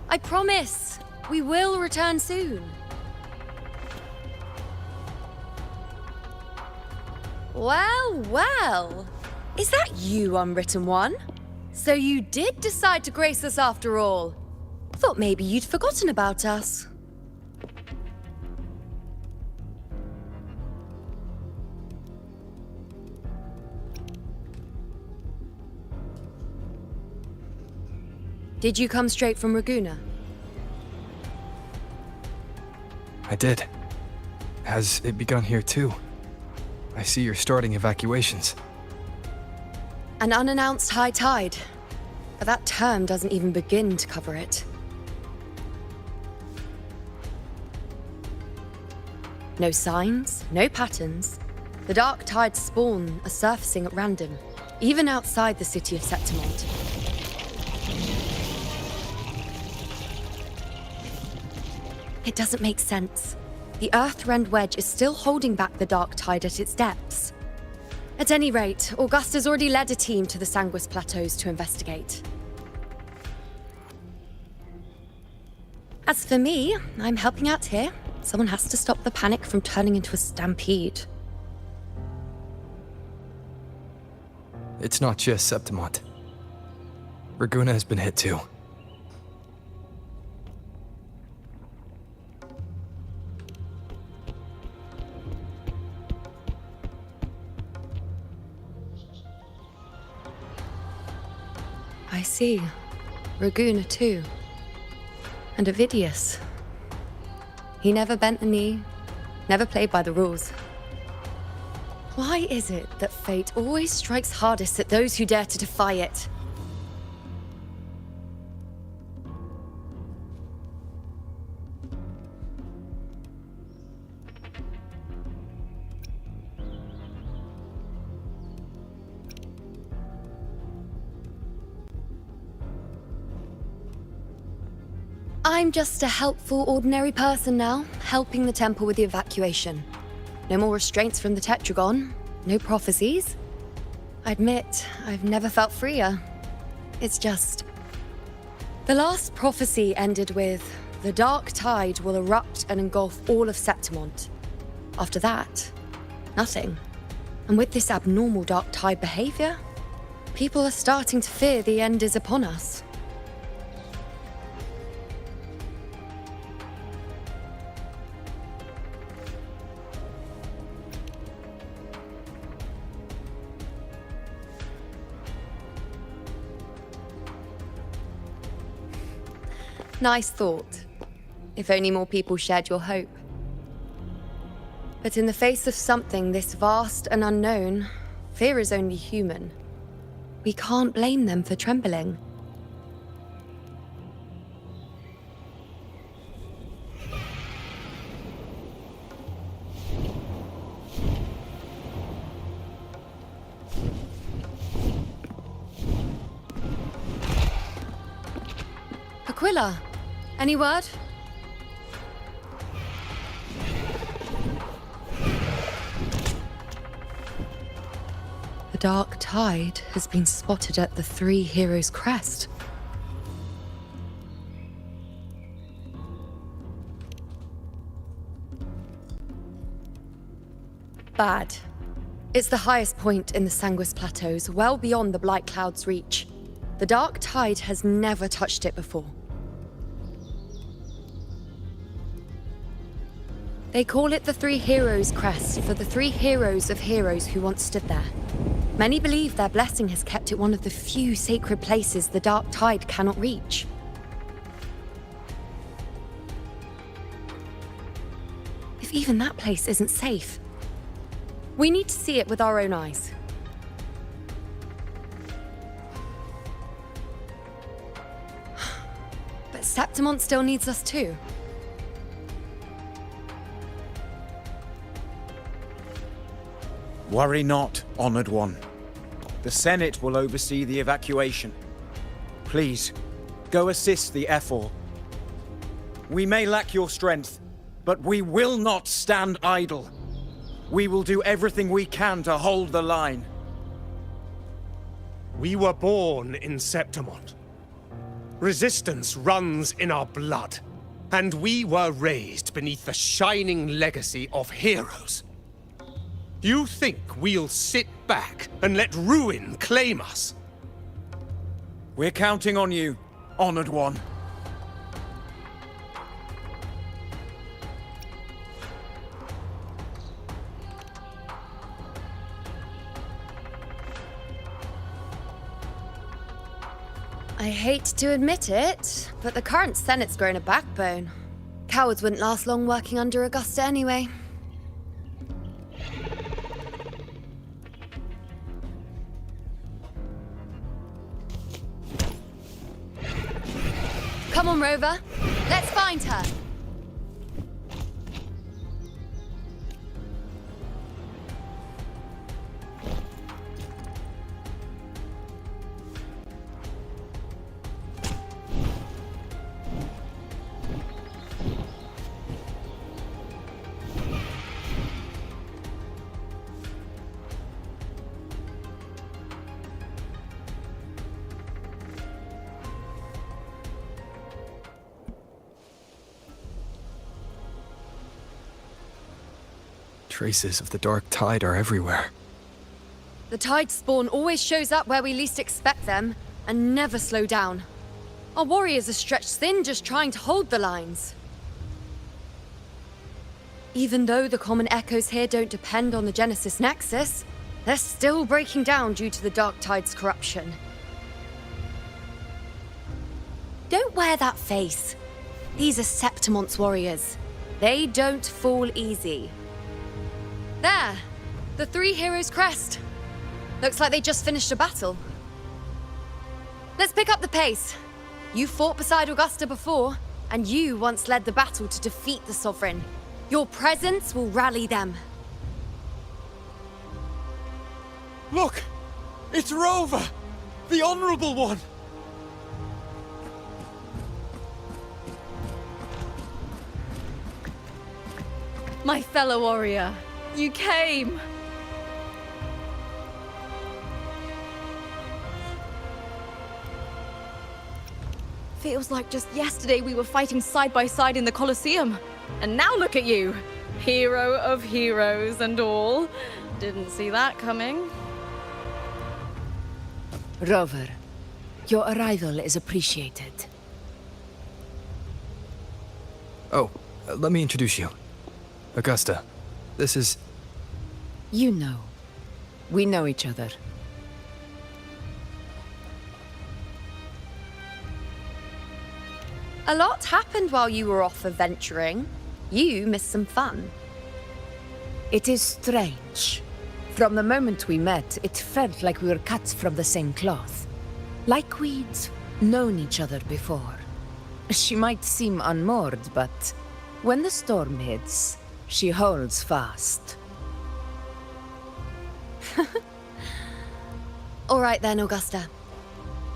I promise, we will return soon. Well, well. Is that you, Unwritten One? So you did decide to grace us after all. Thought maybe you'd forgotten about us. Did you come straight from Raguna? I did. Has it begun here too? I see you're starting evacuations. An unannounced high tide. But that term doesn't even begin to cover it. No signs, no patterns. The dark tide's spawn are surfacing at random, even outside the city of Septimont. It doesn't make sense. The Earthrend Wedge is still holding back the dark tide at its depths. At any rate, Augusta's already led a team to the Sanguis Plateaus to investigate. As for me, I'm helping out here. Someone has to stop the panic from turning into a stampede. It's not just Septimont. Raguna has been hit too. I see. Raguna too. And Ovidius. He never bent a knee, never played by the rules. Why is it that fate always strikes hardest at those who dare to defy it? I'm just a helpful, ordinary person now, helping the temple with the evacuation. No more restraints from the Tetragon, no prophecies. I admit, I've never felt freer. It's just... The last prophecy ended with, the dark tide will erupt and engulf all of Septimont. After that, nothing. And with this abnormal Dark Tide behavior, people are starting to fear the end is upon us. Nice thought. If only more people shared your hope. But in the face of something this vast and unknown, fear is only human. We can't blame them for trembling. Aquila, any word? The Dark Tide has been spotted at the Three Heroes' crest. Bad. It's the highest point in the Sanguis Plateaus, well beyond the Blight Cloud's reach. The Dark Tide has never touched it before. They call it the Three Heroes' Crest for the three heroes of heroes who once stood there. Many believe their blessing has kept it one of the few sacred places the Dark Tide cannot reach. If even that place isn't safe, we need to see it with our own eyes. But Septimont still needs us too. Worry not, Honored One. The Senate will oversee the evacuation. Please, go assist the Ephor. We may lack your strength, but we will not stand idle. We will do everything we can to hold the line. We were born in Septimont. Resistance runs in our blood, and we were raised beneath the shining legacy of heroes. You think we'll sit back and let ruin claim us? We're counting on you, Honored One. I hate to admit it, but the current Senate's grown a backbone. Cowards wouldn't last long working under Augusta anyway. Come on, Rover. Let's find her. Traces of the Dark Tide are everywhere. The Tide spawn always shows up where we least expect them, and never slow down. Our warriors are stretched thin just trying to hold the lines. Even though the common echoes here don't depend on the Genesis Nexus, they're still breaking down due to the Dark Tide's corruption. Don't wear that face. These are Septimont's warriors. They don't fall easy. There! The Three Heroes' Crest. Looks like they just finished a battle. Let's pick up the pace. You fought beside Augusta before, and you once led the battle to defeat the Sovereign. Your presence will rally them. Look! It's Rover! The Honorable One! My fellow warrior, you came! Feels like just yesterday we were fighting side by side in the Colosseum. And now look at you! Hero of heroes and all. Didn't see that coming. Rover, your arrival is appreciated. Oh, let me introduce you. Augusta, this is... You know. We know each other. A lot happened while you were off adventuring. You missed some fun. It is strange. From the moment we met, it felt like we were cut from the same cloth. Like we'd known each other before. She might seem unmoored, but when the storm hits, she holds fast. All right then, Augusta.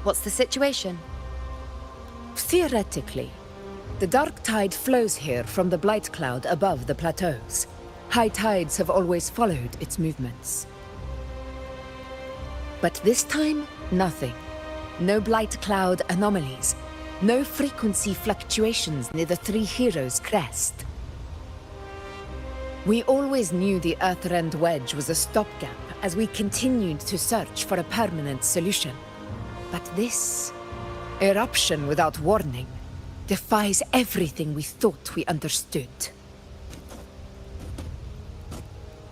What's the situation? Theoretically, the dark tide flows here from the blight cloud above the plateaus. High tides have always followed its movements. But this time, nothing. No blight cloud anomalies. No frequency fluctuations near the Three Heroes crest. We always knew the Earthrend Wedge was a stopgap as we continued to search for a permanent solution. But this eruption without warning defies everything we thought we understood.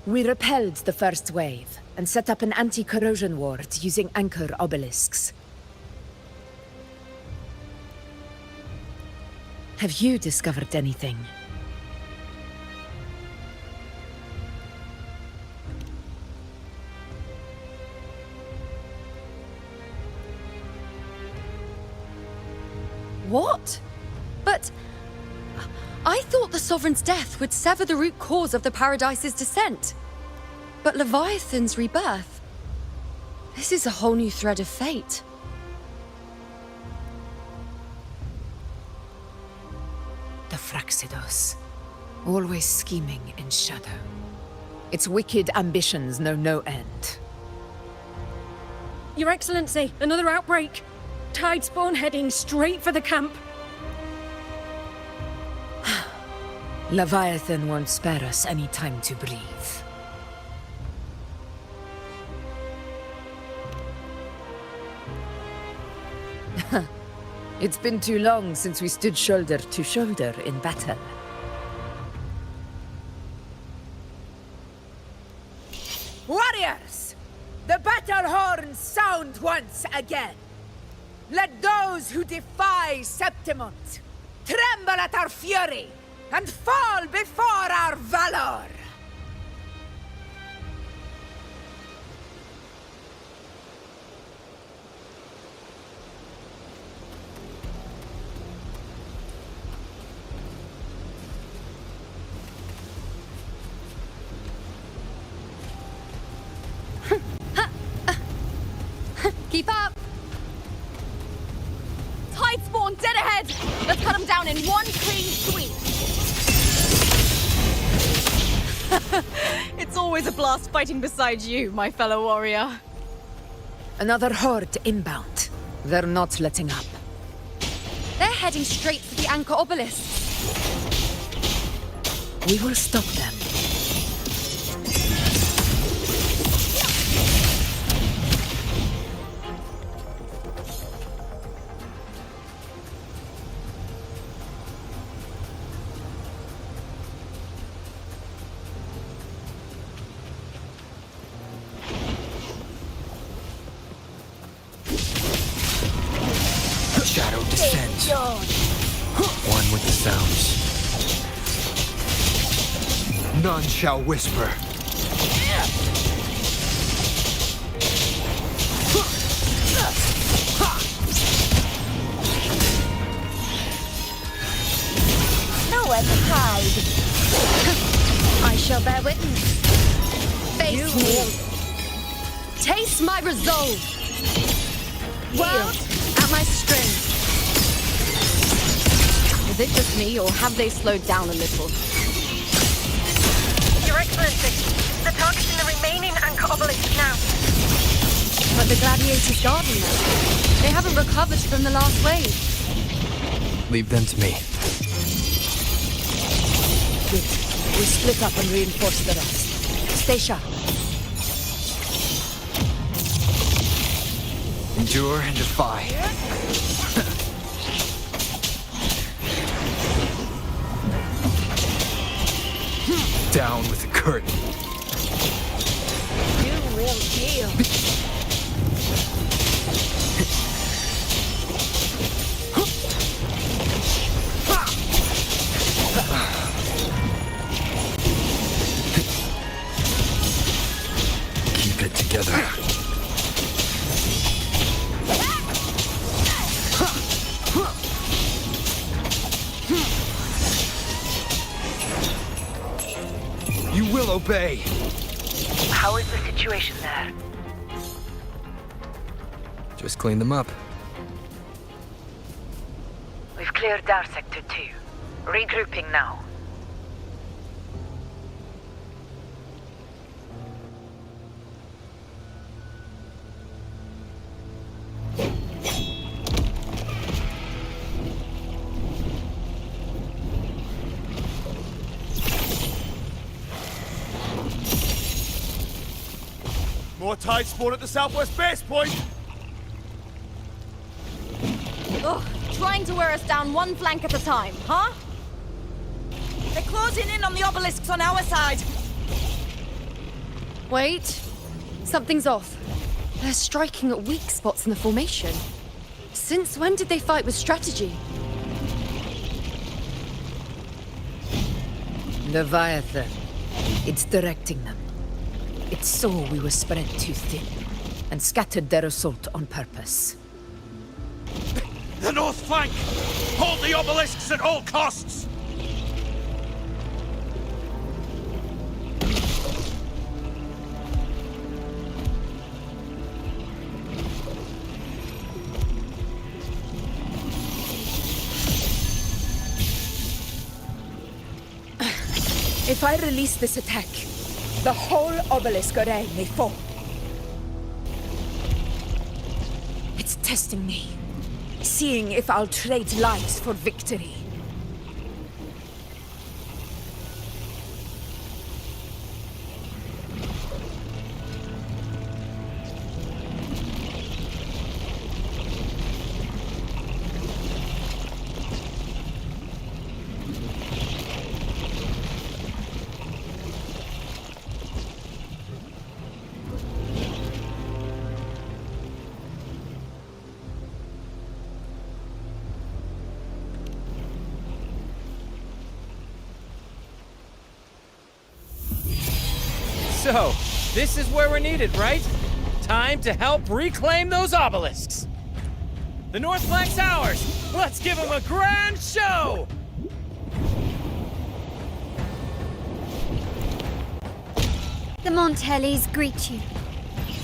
We repelled the first wave and set up an anti-corrosion ward using anchor obelisks. Have you discovered anything? What? But... I thought the Sovereign's death would sever the root cause of the Paradise's descent. But Leviathan's rebirth... This is a whole new thread of fate. The Fraxidos. Always scheming in shadow. Its wicked ambitions know no end. Your Excellency, another outbreak. Tide spawn heading straight for the camp. Leviathan won't spare us any time to breathe. It's been too long since we stood shoulder to shoulder in battle. Warriors! The battle horns sound once again. Let those who defy Septimont tremble at our fury and fall before our valor! Keep up! Tide spawn dead ahead! Let's cut them down in one clean sweep! It's always a blast fighting beside you, my fellow warrior. Another horde inbound. They're not letting up. They're heading straight for the anchor obelisks. We will stop them. Shadow descends. One with the sounds. None shall whisper. Nowhere to hide. I shall bear witness. Face me. Taste my resolve. World at my strength. Is it just me, or have they slowed down a little? Your Excellency, the target's in the remaining anchor obelisk now. But the Gladiator's garden, though. They haven't recovered from the last wave. Leave them to me. Good. We'll split up and reinforce the rest. Stay sharp. Endure and defy. Down with the curtain. You will heal. Keep it together. You will obey. How is the situation there? Just clean them up. We've cleared our sector 2. Regrouping now. More tide spawn at the southwest base point! Ugh, trying to wear us down one flank at a time, huh? They're closing in on the obelisks on our side. Wait. Something's off. They're striking at weak spots in the formation. Since when did they fight with strategy? Leviathan. It's directing them. It saw we were spread too thin, and scattered their assault on purpose. The north flank! Hold the obelisks at all costs! If I release this attack, the whole obelisk array may fall. It's testing me, seeing if I'll trade lives for victory. So, this is where we're needed, right? Time to help reclaim those obelisks. The north flank's ours. Let's give them a grand show! The Montellis greet you.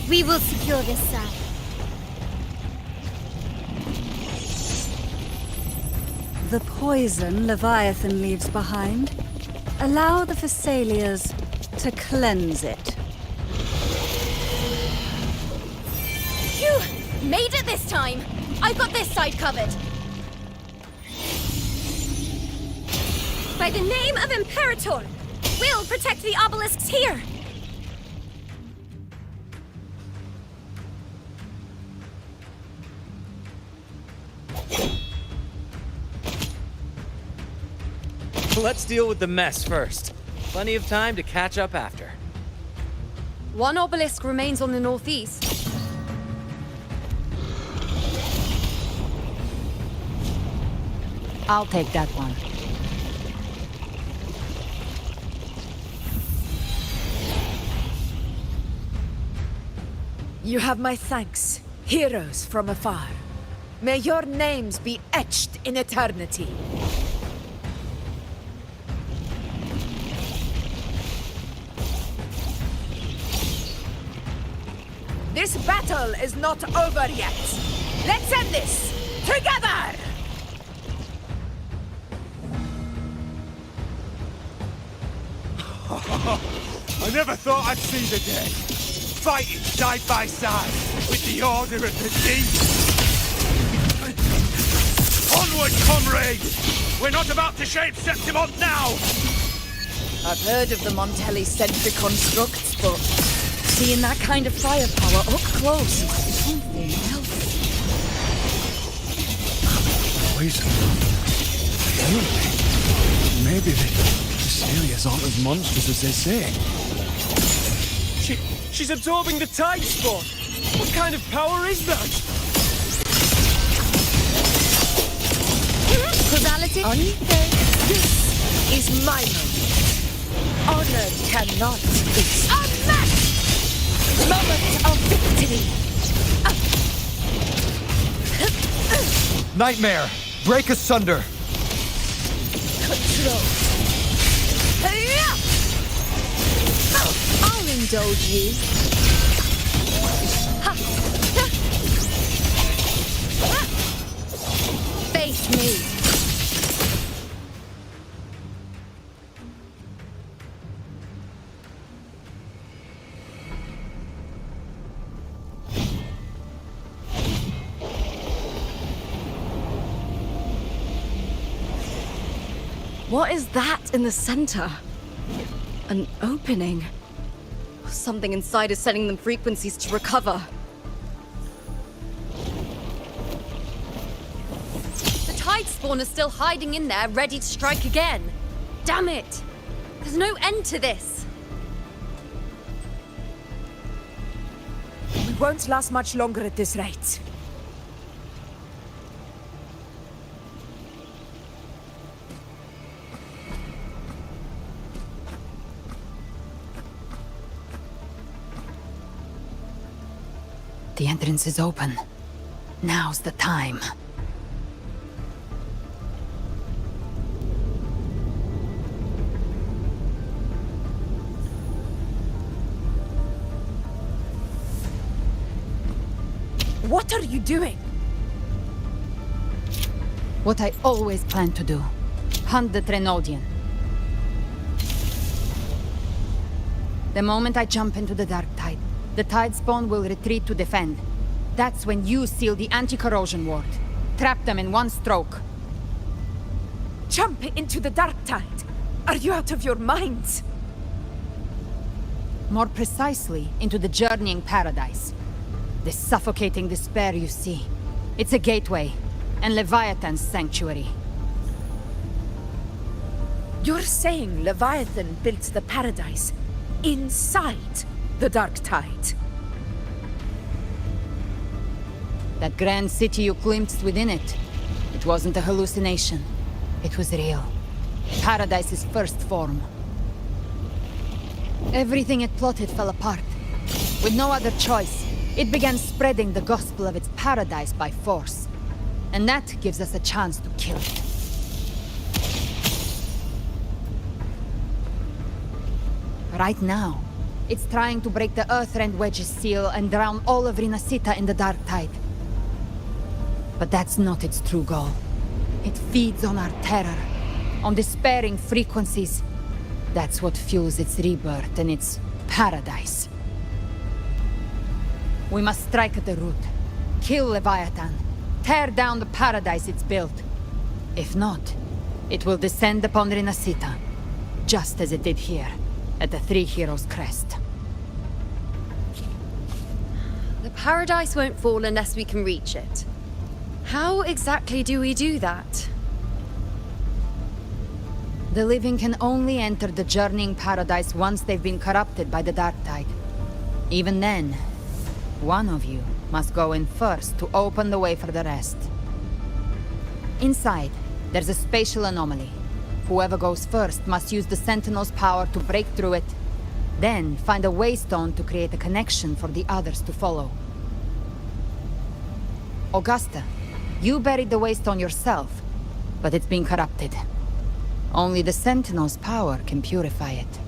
We will secure this south. The poison Leviathan leaves behind, allow the Thessalians to cleanse it. Phew! Made it this time! I've got this side covered. By the name of Imperator, we'll protect the obelisks here! Let's deal with the mess first. Plenty of time to catch up after. One obelisk remains on the northeast. I'll take that one. You have my thanks, heroes from afar. May your names be etched in eternity. This battle is not over yet. Let's end this together! I never thought I'd see the day. Fighting side by side with the Order of the Deep. Onward, comrades! We're not about to shape Septimont now! I've heard of the Montelli sentry constructs, but seeing that kind of firepower up close is something else. poison. Maybe the Celia's aren't as monstrous as they say. She's absorbing the tide spawn! What kind of power is that? Causality? This is my moment. Honor cannot be unmatched! Moment of victory! Nightmare! Break asunder! Control. I'll indulge you. Face me. What is that in the center? An opening. Something inside is sending them frequencies to recover. The tide spawn is still hiding in there, ready to strike again. Damn it! There's no end to this. We won't last much longer at this rate. The entrance is open. Now's the time. What are you doing? What I always planned to do. Hunt the Trenodian. The moment I jump into the dark tide, the tide spawn will retreat to defend. That's when you seal the anti-corrosion ward. Trap them in one stroke. Jump into the dark tide? Are you out of your minds? More precisely, into the journeying paradise. The suffocating despair you see. It's a gateway, and Leviathan's sanctuary. You're saying Leviathan built the paradise inside the dark tide? That grand city you glimpsed within it, it wasn't a hallucination. It was real. Paradise's first form. Everything it plotted fell apart. With no other choice, it began spreading the gospel of its paradise by force. And that gives us a chance to kill it. Right now, it's trying to break the Earthrend Wedge's seal and drown all of RINASCITA in the dark tide. But that's not its true goal. It feeds on our terror, on despairing frequencies. That's what fuels its rebirth and its paradise. We must strike at the root, kill Leviathan, tear down the paradise it's built. If not, it will descend upon RINASCITA, just as it did here, at the Three Heroes' Crest. The paradise won't fall unless we can reach it. How exactly do we do that? The living can only enter the journeying paradise once they've been corrupted by the dark tide. Even then, one of you must go in first to open the way for the rest. Inside, there's a spatial anomaly. Whoever goes first must use the Sentinel's power to break through it, then find a waystone to create a connection for the others to follow. Augusta, you buried the waystone yourself, but it's been corrupted. Only the Sentinel's power can purify it.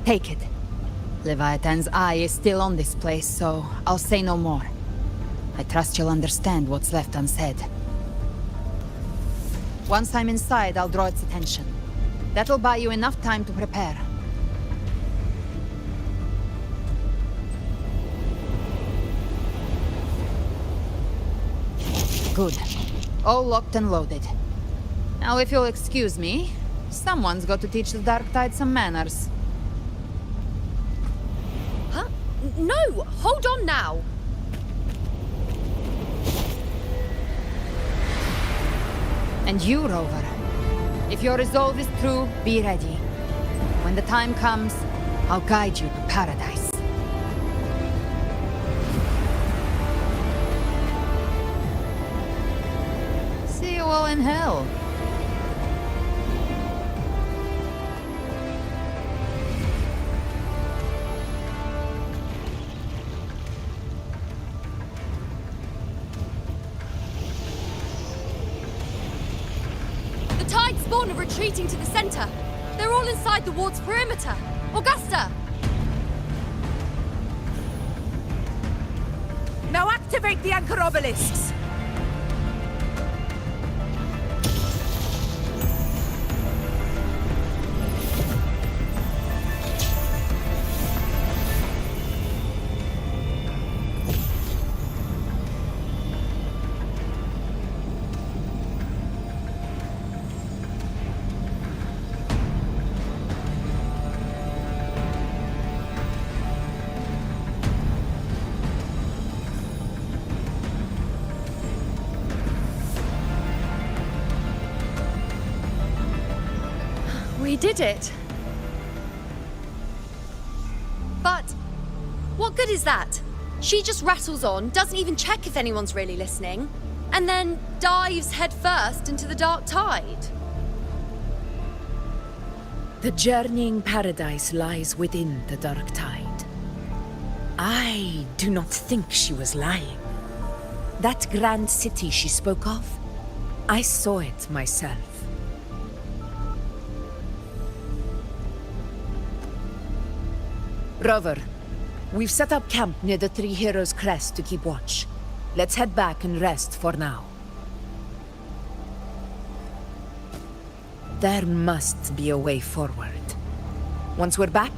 Take it. Leviathan's eye is still on this place, so I'll say no more. I trust you'll understand what's left unsaid. Once I'm inside, I'll draw its attention. That'll buy you enough time to prepare. Good. All locked and loaded. Now, if you'll excuse me, someone's got to teach the Dark Tide some manners. Huh? No! Hold on now! And you, Rover. If your resolve is true, be ready. When the time comes, I'll guide you to paradise. See you all in hell. The Tide spawn are retreating to the center. They're all inside the ward's perimeter. Augusta! Now activate the anchor obelisks! We did it. But what good is that? She just rattles on, doesn't even check if anyone's really listening, and then dives headfirst into the dark tide. The journeying paradise lies within the dark tide. I do not think she was lying. That grand city she spoke of, I saw it myself. Rover, we've set up camp near the Three Heroes Crest to keep watch. Let's head back and rest for now. There must be a way forward. Once we're back,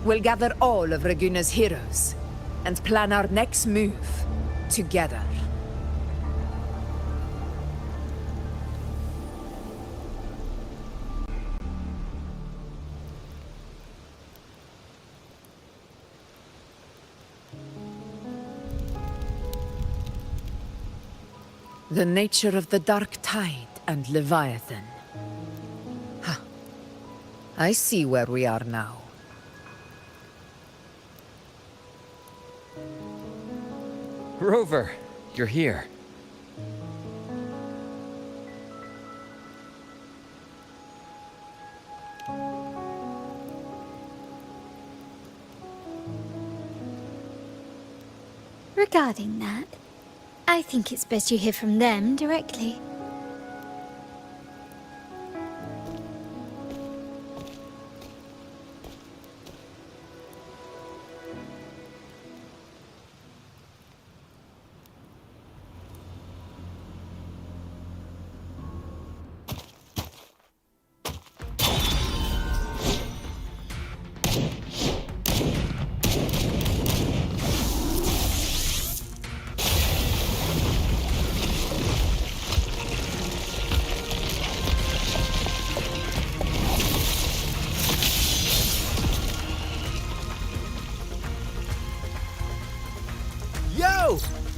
we'll gather all of Raguna's heroes and plan our next move together. The nature of the dark tide and Leviathan. Huh. I see where we are now. Rover, you're here. Regarding that, I think it's best you hear from them directly.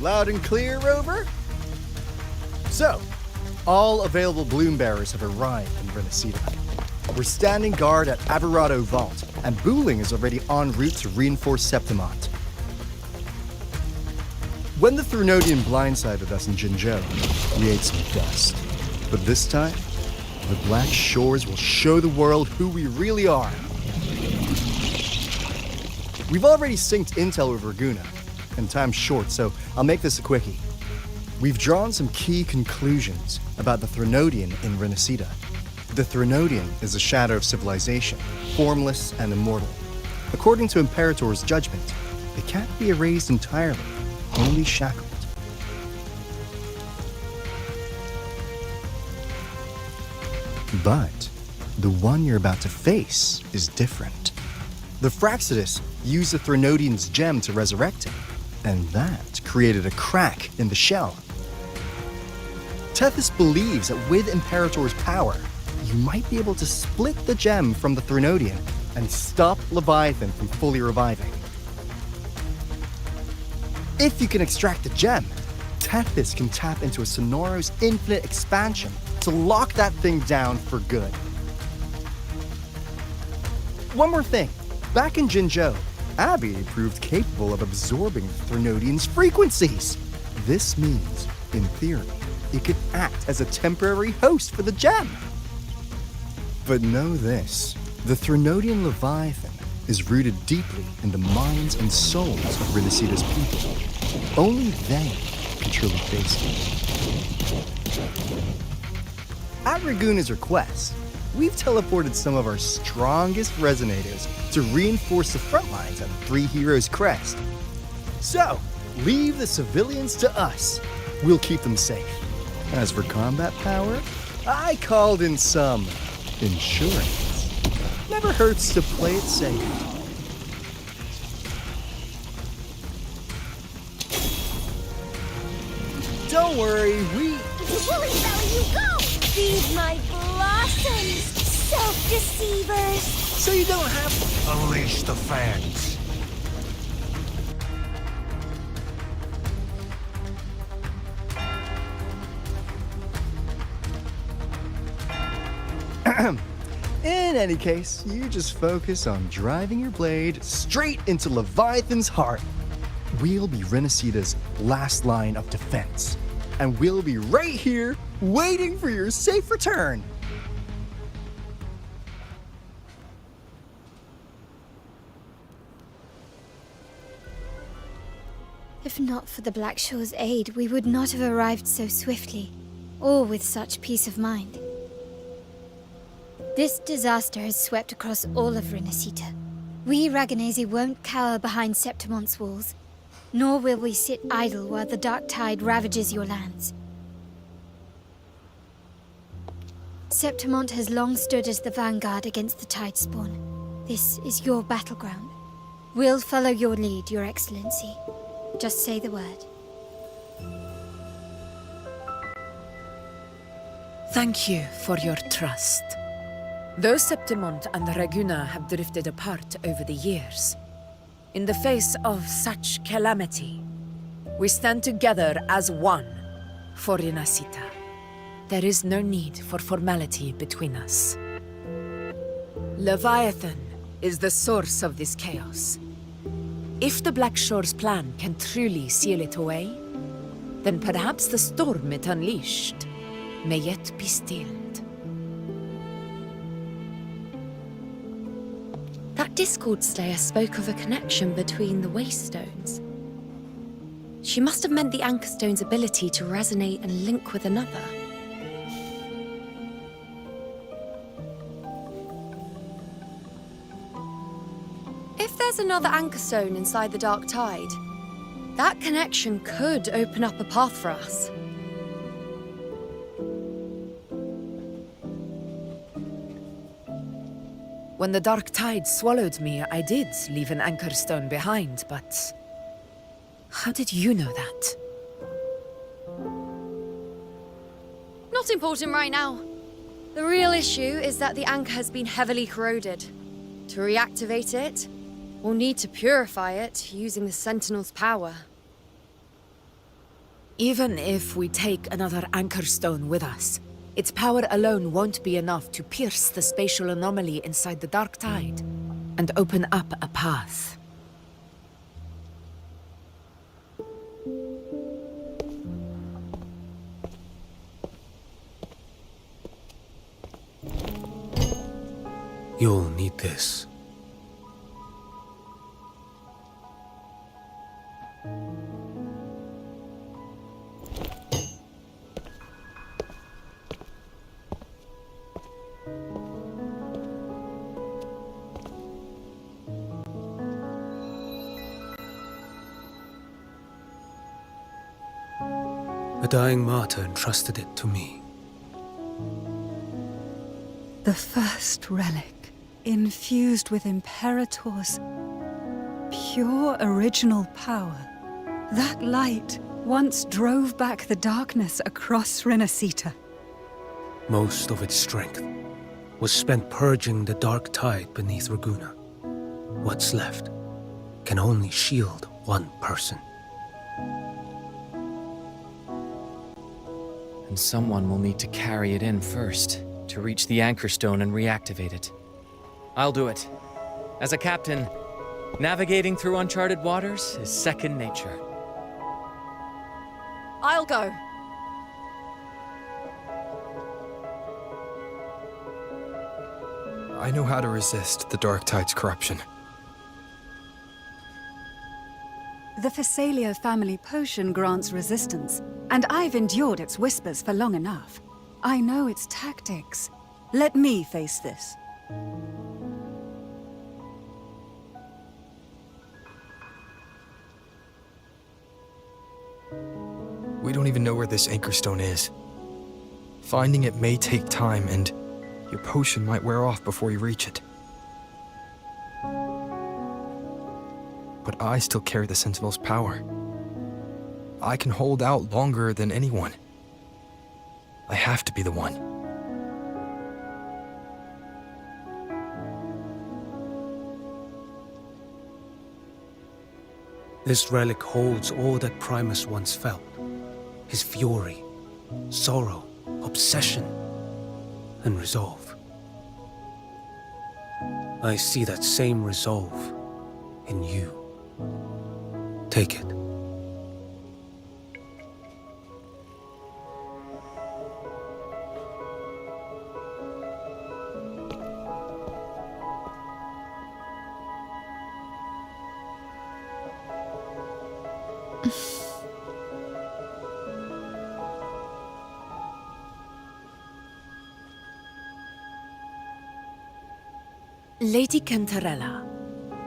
Loud and clear, Rover? So, all available bloom bearers have arrived in RINASCITA. We're standing guard at Averado Vault, and Booling is already en route to reinforce Septimont. When the Threnodian blindsided us in Jinzhou, we ate some dust. But this time, the Black Shores will show the world who we really are. We've already synced intel with Raguna, and time's short, so I'll make this a quickie. We've drawn some key conclusions about the Threnodian in RINASCITA. The Threnodian is a shadow of civilization, formless and immortal. According to Imperator's judgment, it can't be erased entirely, only shackled. But the one you're about to face is different. The Fraxidus used the Threnodian's gem to resurrect him, and that created a crack in the shell. Tethys believes that with Imperator's power, you might be able to split the gem from the Threnodian and stop Leviathan from fully reviving. If you can extract the gem, Tethys can tap into a Sonoro's infinite expansion to to lock that thing down for good. One more thing. Back in Jinzhou, Abby proved capable of absorbing the Threnodian's frequencies. This means, in theory, it could act as a temporary host for the gem. But know this, the Threnodian Leviathan is rooted deeply in the minds and souls of RINASCITA'S people. Only they can truly face it. At Raguna's request, we've teleported some of our strongest resonators to reinforce the front lines on Three Heroes Crest. So, leave the civilians to us. We'll keep them safe. As for combat power, I called in some insurance. Never hurts to play it safe. Don't worry, we... Woolly belly, you go! Feed my blossoms, self-deceivers! So you don't have to... Unleash the fans. In any case, you just focus on driving your blade straight into Leviathan's heart. We'll be RINASCITA'S last line of defense, and we'll be right here waiting for your safe return. If not for the Black Shore's aid, we would not have arrived so swiftly, or with such peace of mind. This disaster has swept across all of RINASCITA. We Raganese won't cower behind Septimon's walls, nor will we sit idle while the dark tide ravages your lands. Septimont has long stood as the vanguard against the Tidespawn. This is your battleground. We'll follow your lead, Your Excellency. Just say the word. Thank you for your trust. Though Septimont and Raguna have drifted apart over the years, in the face of such calamity, we stand together as one for RINASCITA. There is no need for formality between us. Leviathan is the source of this chaos. If the Black Shore's plan can truly seal it away, then perhaps the storm it unleashed may yet be stilled. That Discord Slayer spoke of a connection between the Waystones. She must have meant the Anchor Stone's ability to resonate and link with another. If there's another Anchor Stone inside the Dark Tide, that connection could open up a path for us. When the Dark Tide swallowed me, I did leave an Anchor Stone behind, but... how did you know that? Not important right now. The real issue is that the anchor has been heavily corroded. To reactivate it, we'll need to purify it using the Sentinel's power. Even if we take another Anchor Stone with us, its power alone won't be enough to pierce the spatial anomaly inside the Dark Tide and open up a path. You'll need this. A dying martyr entrusted it to me. The first relic, infused with Imperator's pure original power. That light once drove back the darkness across RINASCITA. Most of its strength was spent purging the dark tide beneath Raguna. What's left can only shield one person. And someone will need to carry it in first, to reach the anchor stone and reactivate it. I'll do it. As a captain, navigating through uncharted waters is second nature. I'll go. I know how to resist the Dark Tide's corruption. The Phasalia family potion grants resistance, and I've endured its whispers for long enough. I know its tactics. Let me face this. We don't even know where this anchor stone is. Finding it may take time, and your potion might wear off before you reach it. But I still carry the Sentinel's power. I can hold out longer than anyone. I have to be the one. This relic holds all that Primus once felt. His fury, sorrow, obsession, and resolve. I see that same resolve in you. Take it. Lady Cantarella,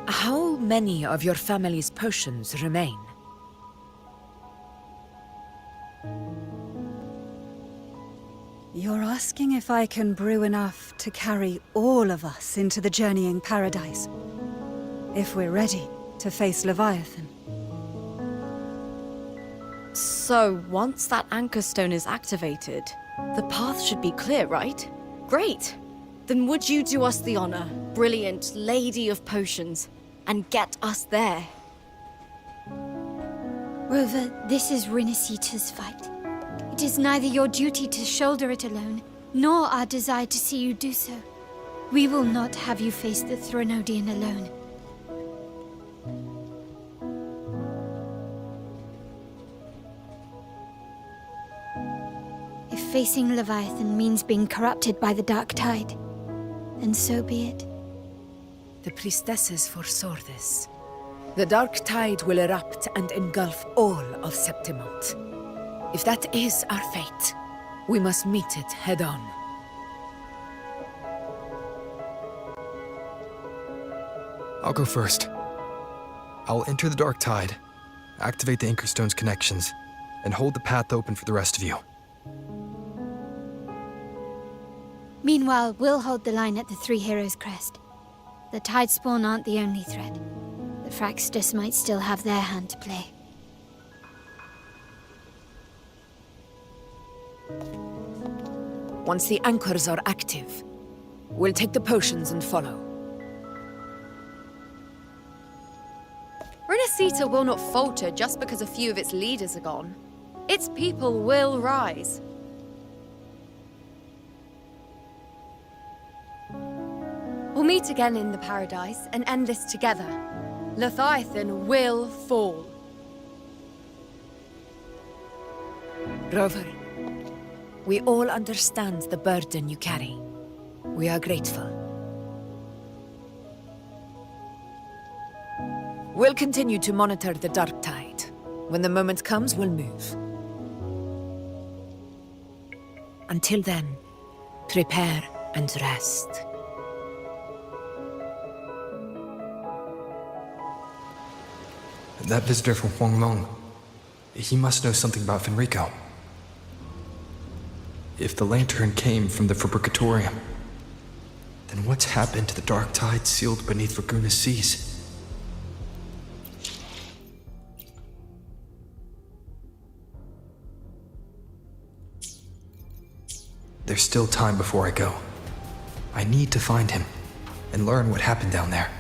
how many of your family's potions remain? You're asking if I can brew enough to carry all of us into the journeying paradise. If we're ready to face Leviathan. So, once that anchor stone is activated, the path should be clear, right? Great! Then would you do us the honor, brilliant Lady of Potions, and get us there? Rover, this is RINASCITA'S fight. It is neither your duty to shoulder it alone, nor our desire to see you do so. We will not have you face the Threnodian alone. If facing Leviathan means being corrupted by the Dark Tide, then so be it. The priestesses foresaw this. The Dark Tide will erupt and engulf all of Septimont. If that is our fate, we must meet it head-on. I'll go first. I'll enter the Dark Tide, activate the Anchor Stone's connections, and hold the path open for the rest of you. Meanwhile, we'll hold the line at the Three Heroes Crest. The Tidespawn aren't the only threat. The Fraxtus might still have their hand to play. Once the anchors are active, we'll take the potions and follow. RINASCITA will not falter just because a few of its leaders are gone. Its people will rise. We'll meet again in the Paradise and end this together. Leviathan will fall. Rover, we all understand the burden you carry. We are grateful. We'll continue to monitor the Dark Tide. When the moment comes, we'll move. Until then, prepare and rest. That visitor from Huanglong, he must know something about Fenrico. If the lantern came from the Fabricatorium, then what's happened to the Dark Tide sealed beneath Raguna's seas? There's still time before I go. I need to find him and learn what happened down there.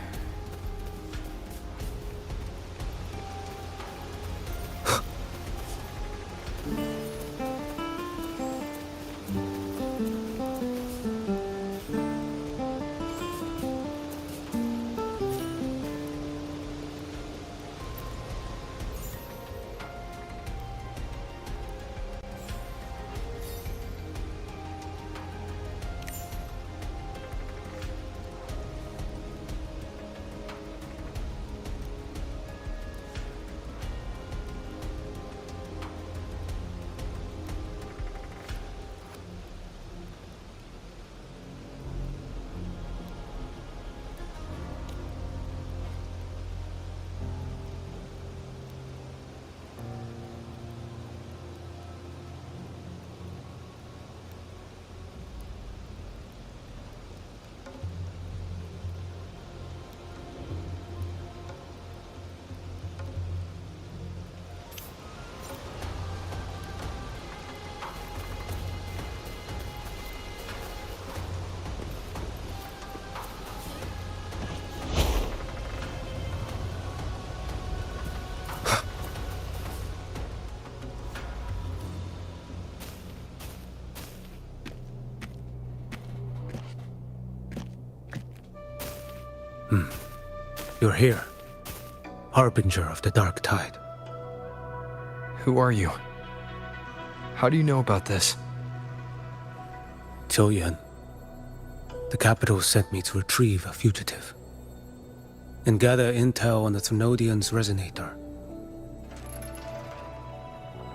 You're here. Harbinger of the Dark Tide. Who are you? How do you know about this? Choyan. The capital sent me to retrieve a fugitive and gather intel on the Thenodian's resonator.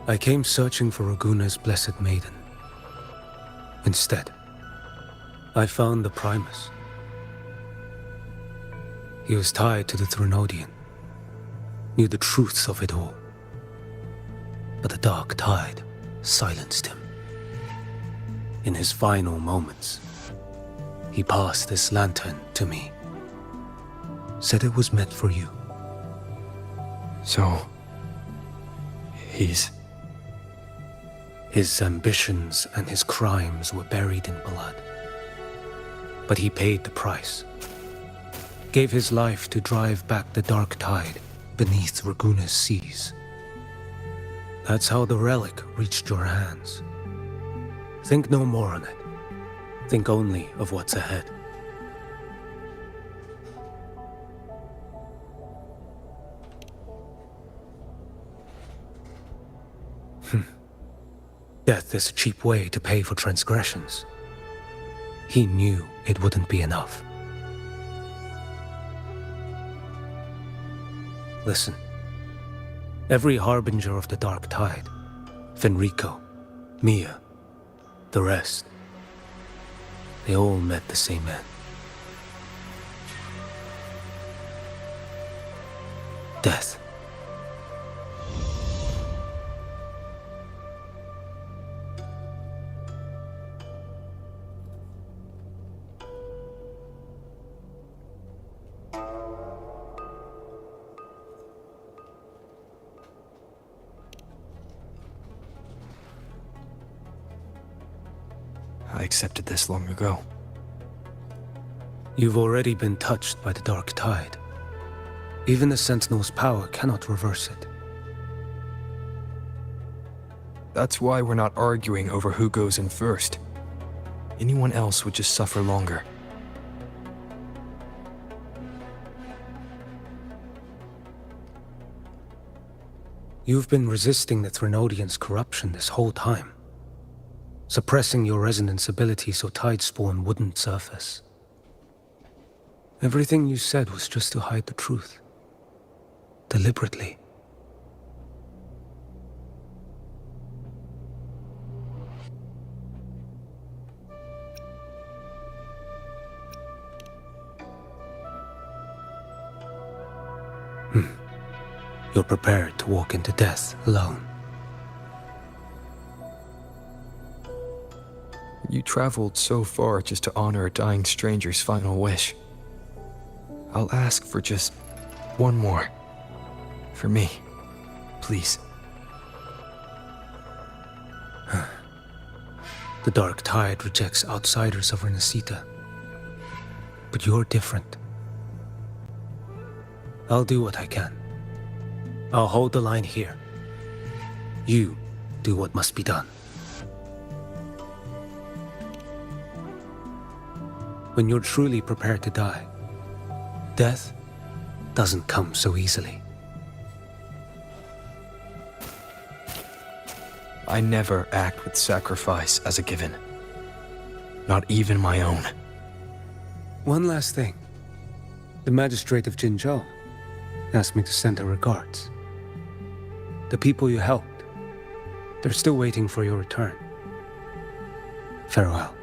I came searching for Raguna's blessed maiden. Instead, I found the Primus. He was tied to the Thenodian, knew the truths of it all. But the Dark Tide silenced him. In his final moments, he passed this lantern to me. Said it was meant for you. So... he's... His ambitions and his crimes were buried in blood. But he paid the price. Gave his life to drive back the Dark Tide beneath Raguna's seas. That's how the relic reached your hands. Think no more on it. Think only of what's ahead. Death is a cheap way to pay for transgressions. He knew it wouldn't be enough. Listen. Every harbinger of the Dark Tide, Fenrico, Mia, the rest, they all met the same end. Death. I accepted this long ago. You've already been touched by the Dark Tide. Even the Sentinel's power cannot reverse it. That's why we're not arguing over who goes in first. Anyone else would just suffer longer. You've been resisting the Thenodian's corruption this whole time. Suppressing your resonance ability so Tidespawn wouldn't surface. Everything you said was just to hide the truth. Deliberately. You're prepared to walk into death alone. You traveled so far just to honor a dying stranger's final wish. I'll ask for just one more. For me. Please. The Dark Tide rejects outsiders of RINASCITA. But you're different. I'll do what I can. I'll hold the line here. You do what must be done. When you're truly prepared to die, death doesn't come so easily. I never act with sacrifice as a given. Not even my own. One last thing. The magistrate of Jinzhou asked me to send her regards. The people you helped, they're still waiting for your return. Farewell.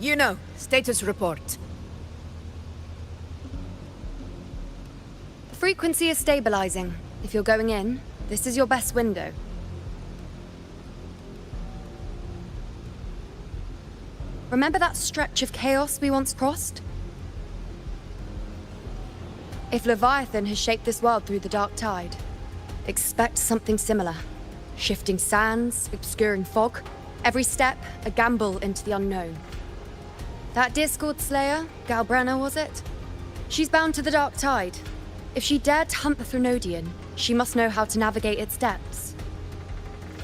You know, status report. The frequency is stabilizing. If you're going in, this is your best window. Remember that stretch of chaos we once crossed? If Leviathan has shaped this world through the dark tide, expect something similar. Shifting sands, obscuring fog, every step a gamble into the unknown. That Discord Slayer, Galbrenna was it? She's bound to the dark tide. If she dared to hunt the Threnodian, she must know how to navigate its depths.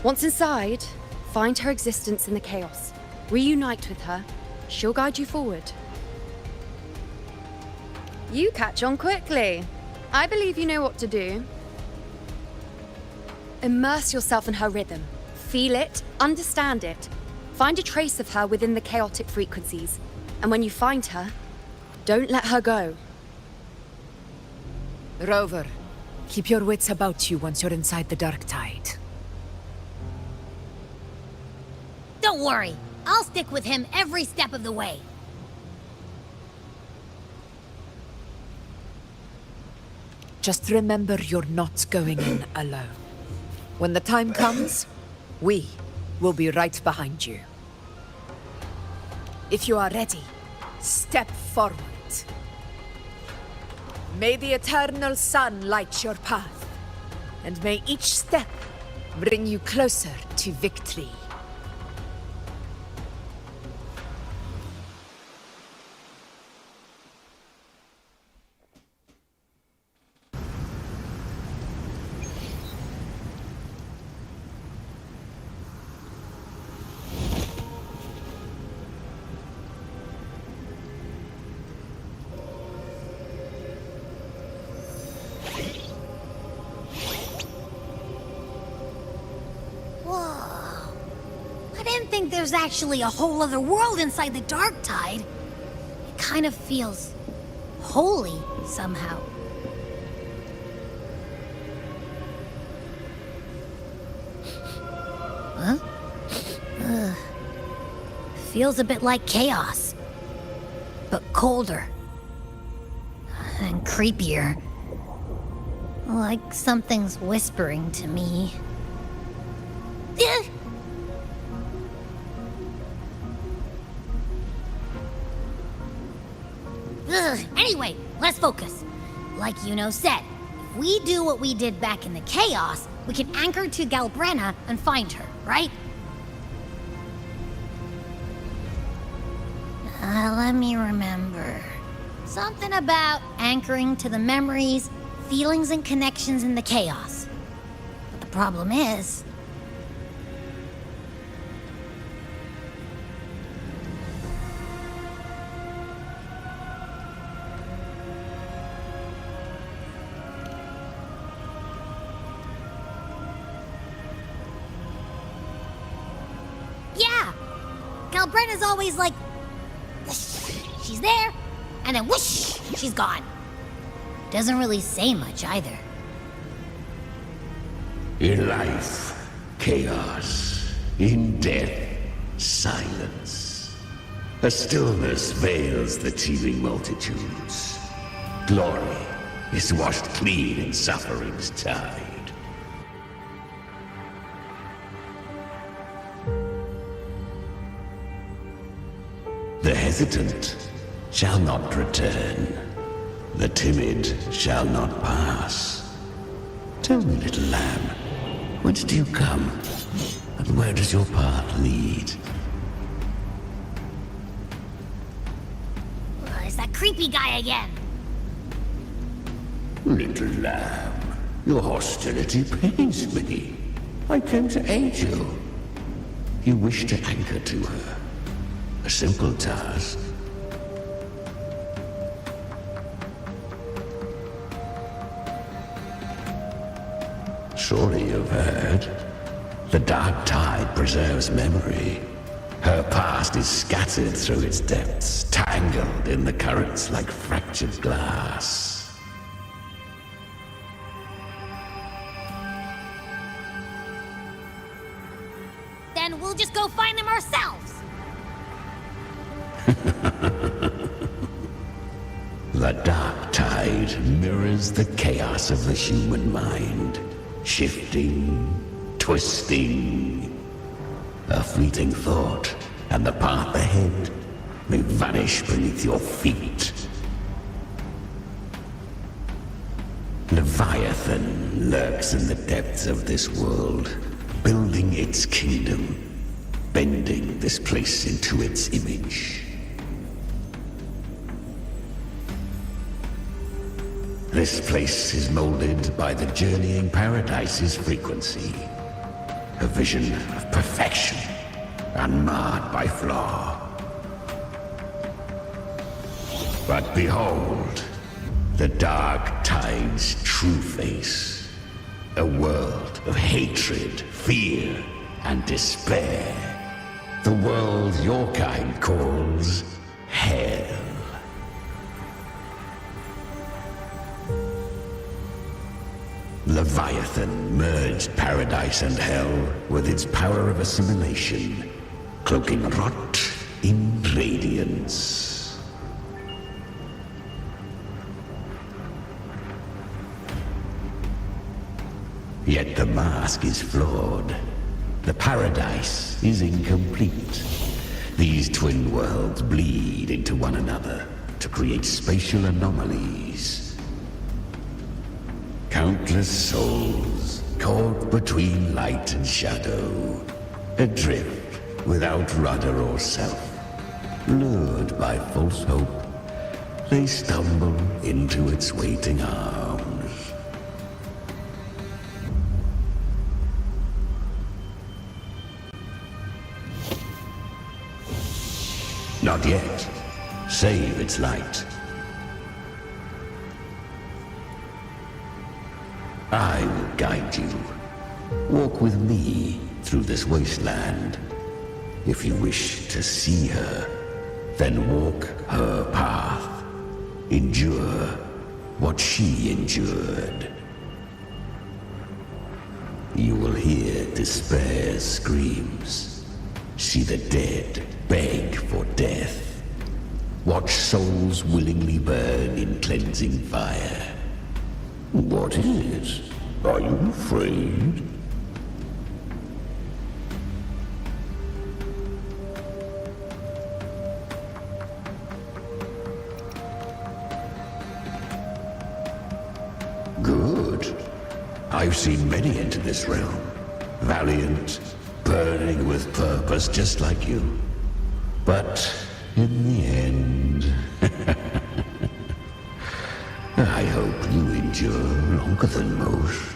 Once inside, find her existence in the chaos. Reunite with her. She'll guide you forward. You catch on quickly. I believe you know what to do. Immerse yourself in her rhythm. Feel it, understand it. Find a trace of her within the chaotic frequencies. And when you find her, don't let her go. Rover, keep your wits about you once you're inside the dark tide. Don't worry. I'll stick with him every step of the way. Just remember you're not going in alone. When the time comes, we will be right behind you. If you are ready, step forward. May the eternal sun light your path, and may each step bring you closer to victory. There's actually a whole other world inside the dark tide. It kind of feels holy somehow. Huh? Ugh. Feels a bit like chaos, but colder and creepier. Like something's whispering to me. Anyway, let's focus. Like Yuno said, if we do what we did back in the chaos, we can anchor to Galbrenna and find her, right? Let me remember. Something about anchoring to the memories, feelings, and connections in the chaos. But the problem is... Yeah! Galbrenna's always like... she's there, and then whoosh, she's gone. Doesn't really say much either. In life, chaos. In death, silence. A stillness veils the teeming multitudes. Glory is washed clean in suffering's tide. The hesitant shall not return. The timid shall not pass. Tell me, little lamb, whence do you come? And where does your path lead? It's that creepy guy again. Little lamb, your hostility pains me. I came to aid you. You wish to anchor to her. A simple task. Surely you've heard. The dark tide preserves memory. Her past is scattered through its depths, tangled in the currents like fractured glass. Then we'll just go find them ourselves. The dark tide mirrors the chaos of the human mind, shifting, twisting. A fleeting thought, and the path ahead may vanish beneath your feet. Leviathan lurks in the depths of this world, building its kingdom, bending this place into its image. This place is molded by the journeying paradise's frequency, a vision of perfection, unmarred by flaw. But behold, the dark tide's true face, a world of hatred, fear, and despair. The world your kind calls hell. Leviathan merged paradise and hell with its power of assimilation, cloaking rot in radiance. Yet the mask is flawed. The paradise is incomplete. These twin worlds bleed into one another to create spatial anomalies. Countless souls caught between light and shadow, adrift without rudder or self. Lured by false hope, they stumble into its waiting arms. Not yet. Save its light. I will guide you. Walk with me through this wasteland. If you wish to see her, then walk her path. Endure what she endured. You will hear despair's screams. See the dead beg for death. Watch souls willingly burn in cleansing fire. What is it? Are you afraid? Good. I've seen many enter this realm. Valiant, burning with purpose just like you. But in the end... I hope you endure longer than most.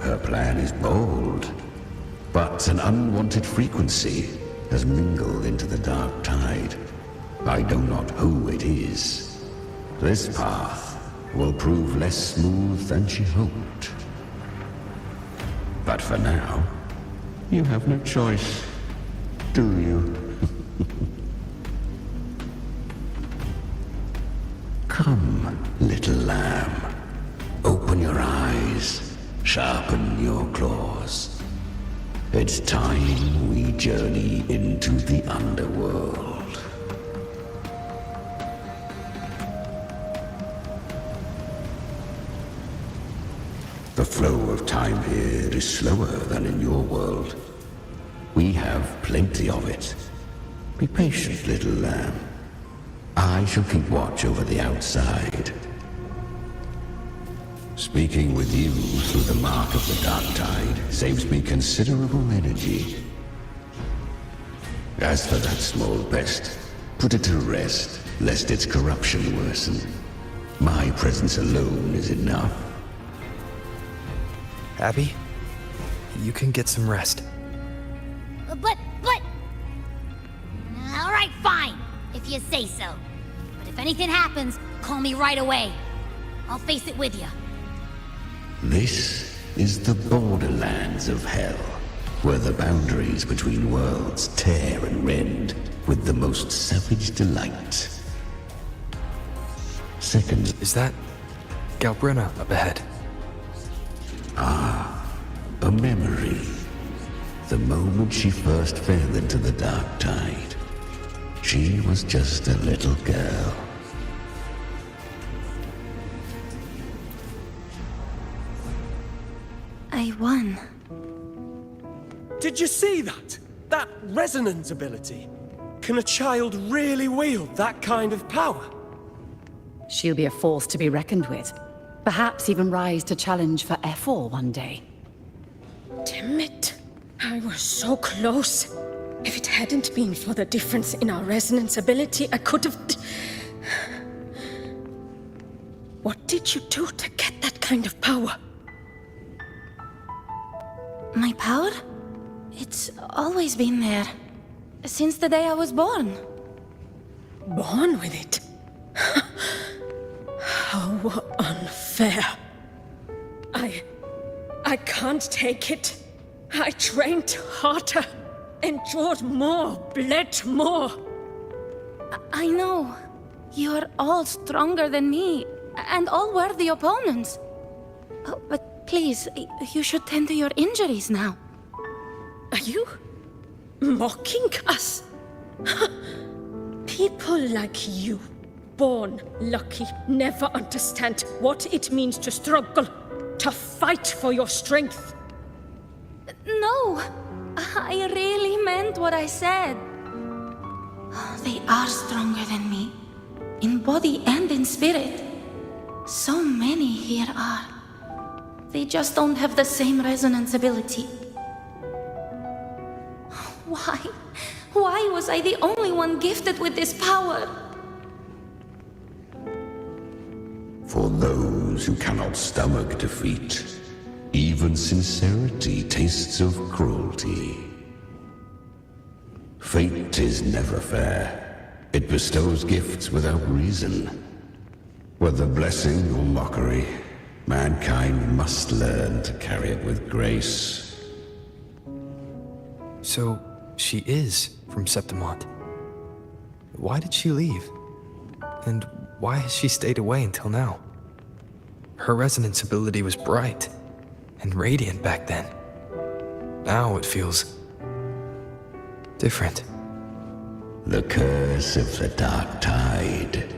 Her plan is bold, but an unwanted frequency has mingled into the dark tide. I know not who it is. This path will prove less smooth than she hoped. But for now, you have no choice, do you? Come, little lamb. Open your eyes, sharpen your claws. It's time we journey into the underworld. The flow of time here is slower than in your world. We have plenty of it. Be patient, little lamb. I shall keep watch over the outside. Speaking with you through the mark of the dark tide saves me considerable energy. As for that small pest, put it to rest, lest its corruption worsen. My presence alone is enough. Abby, you can get some rest. But... All right, fine, if you say so. But if anything happens, call me right away. I'll face it with you. This is the borderlands of hell, where the boundaries between worlds tear and rend with the most savage delight. Seconds. Is that Galbrina up ahead? Ah, a memory. the moment she first fell into the dark tide, she was just a little girl. I won. Did you see that? That resonance ability? Can a child really wield that kind of power? She'll be a force to be reckoned with. Perhaps even rise to challenge for F4 one day. Damn it. I was so close. If it hadn't been for the difference in our resonance ability, I could have... What did you do to get that kind of power? My power? It's always been there. Since the day I was born. Born with it? How unfair. I can't take it. I trained harder, endured more, bled more. I know. You're all stronger than me, and all worthy opponents. Oh, but please, you should tend to your injuries now. Are you mocking us? People like you, born lucky, never understand what it means to struggle, to fight for your strength. No, I really meant what I said. They are stronger than me, in body and in spirit. So many here are. They just don't have the same resonance ability. Why? Why was I the only one gifted with this power? For those who cannot stomach defeat, even sincerity tastes of cruelty. Fate is never fair. It bestows gifts without reason. Whether blessing or mockery, mankind must learn to carry it with grace. So, she is from Septimont. Why did she leave? And why has she stayed away until now? Her resonance ability was bright and radiant back then. Now it feels different. The curse of the dark tide.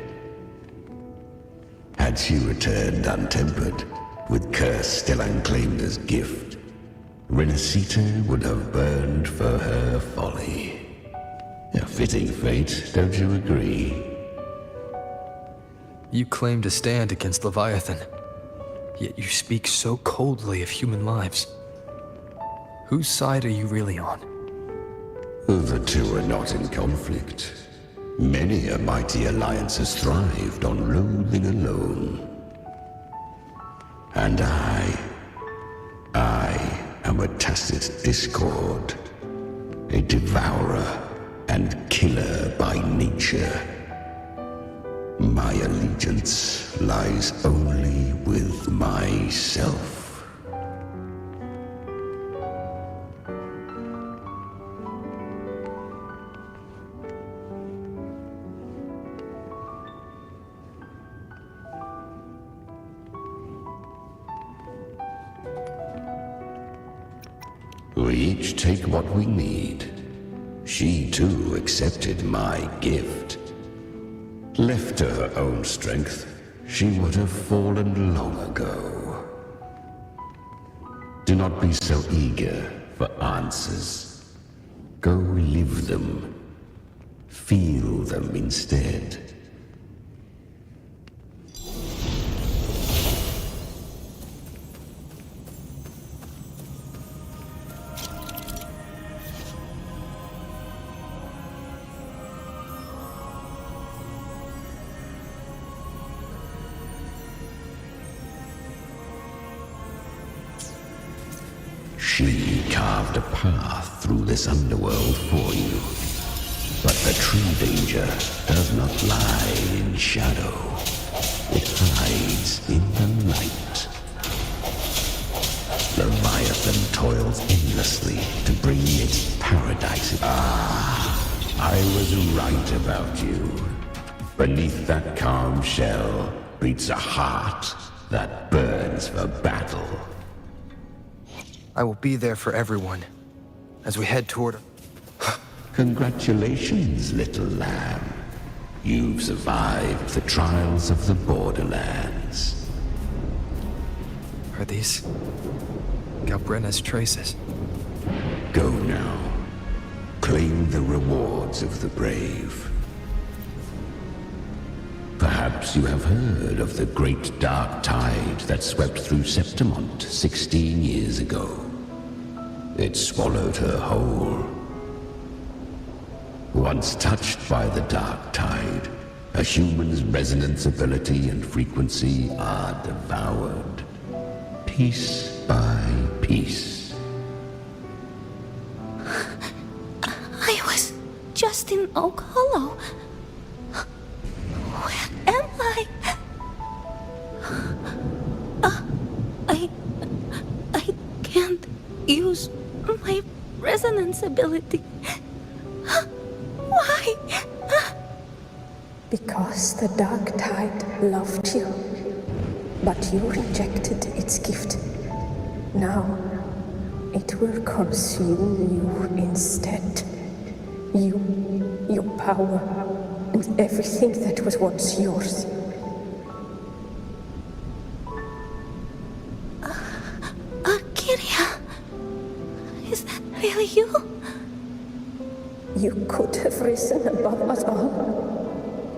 Had she returned untempered, with curse still unclaimed as gift, RINASCITA would have burned for her folly. A fitting fate, don't you agree? You claim to stand against Leviathan, yet you speak so coldly of human lives. Whose side are you really on? The two are not in conflict. Many a mighty alliance has thrived on loathing alone. And I am a tacit discord, a devourer and killer by nature. My allegiance lies only with myself. We each take what we need. She too accepted my gift. Left to her own strength, she would have fallen long ago. Do not be so eager for answers. Go live them. Feel them instead. She carved a path through this underworld for you. But the true danger does not lie in shadow. It hides in the light. Leviathan toils endlessly to bring its paradise. I was right about you. Beneath that calm shell beats a heart that burns for battle. I will be there for everyone, as we head toward her. Congratulations, little lamb. You've survived the trials of the Borderlands. Are these Galbrenna's traces? Go now. Claim the rewards of the brave. Perhaps you have heard of the great dark tide that swept through Septimont 16 years ago. It swallowed her whole. Once touched by the dark tide, a human's resonance ability and frequency are devoured, piece by piece. I was just in Oak Hollow. Where am I? I can't use my resonance ability. Why? Because the dark tide loved you, but you rejected its gift. Now, it will consume you instead. You, your power, and everything that was once yours. Kiria, is that really you? You could have risen above us all.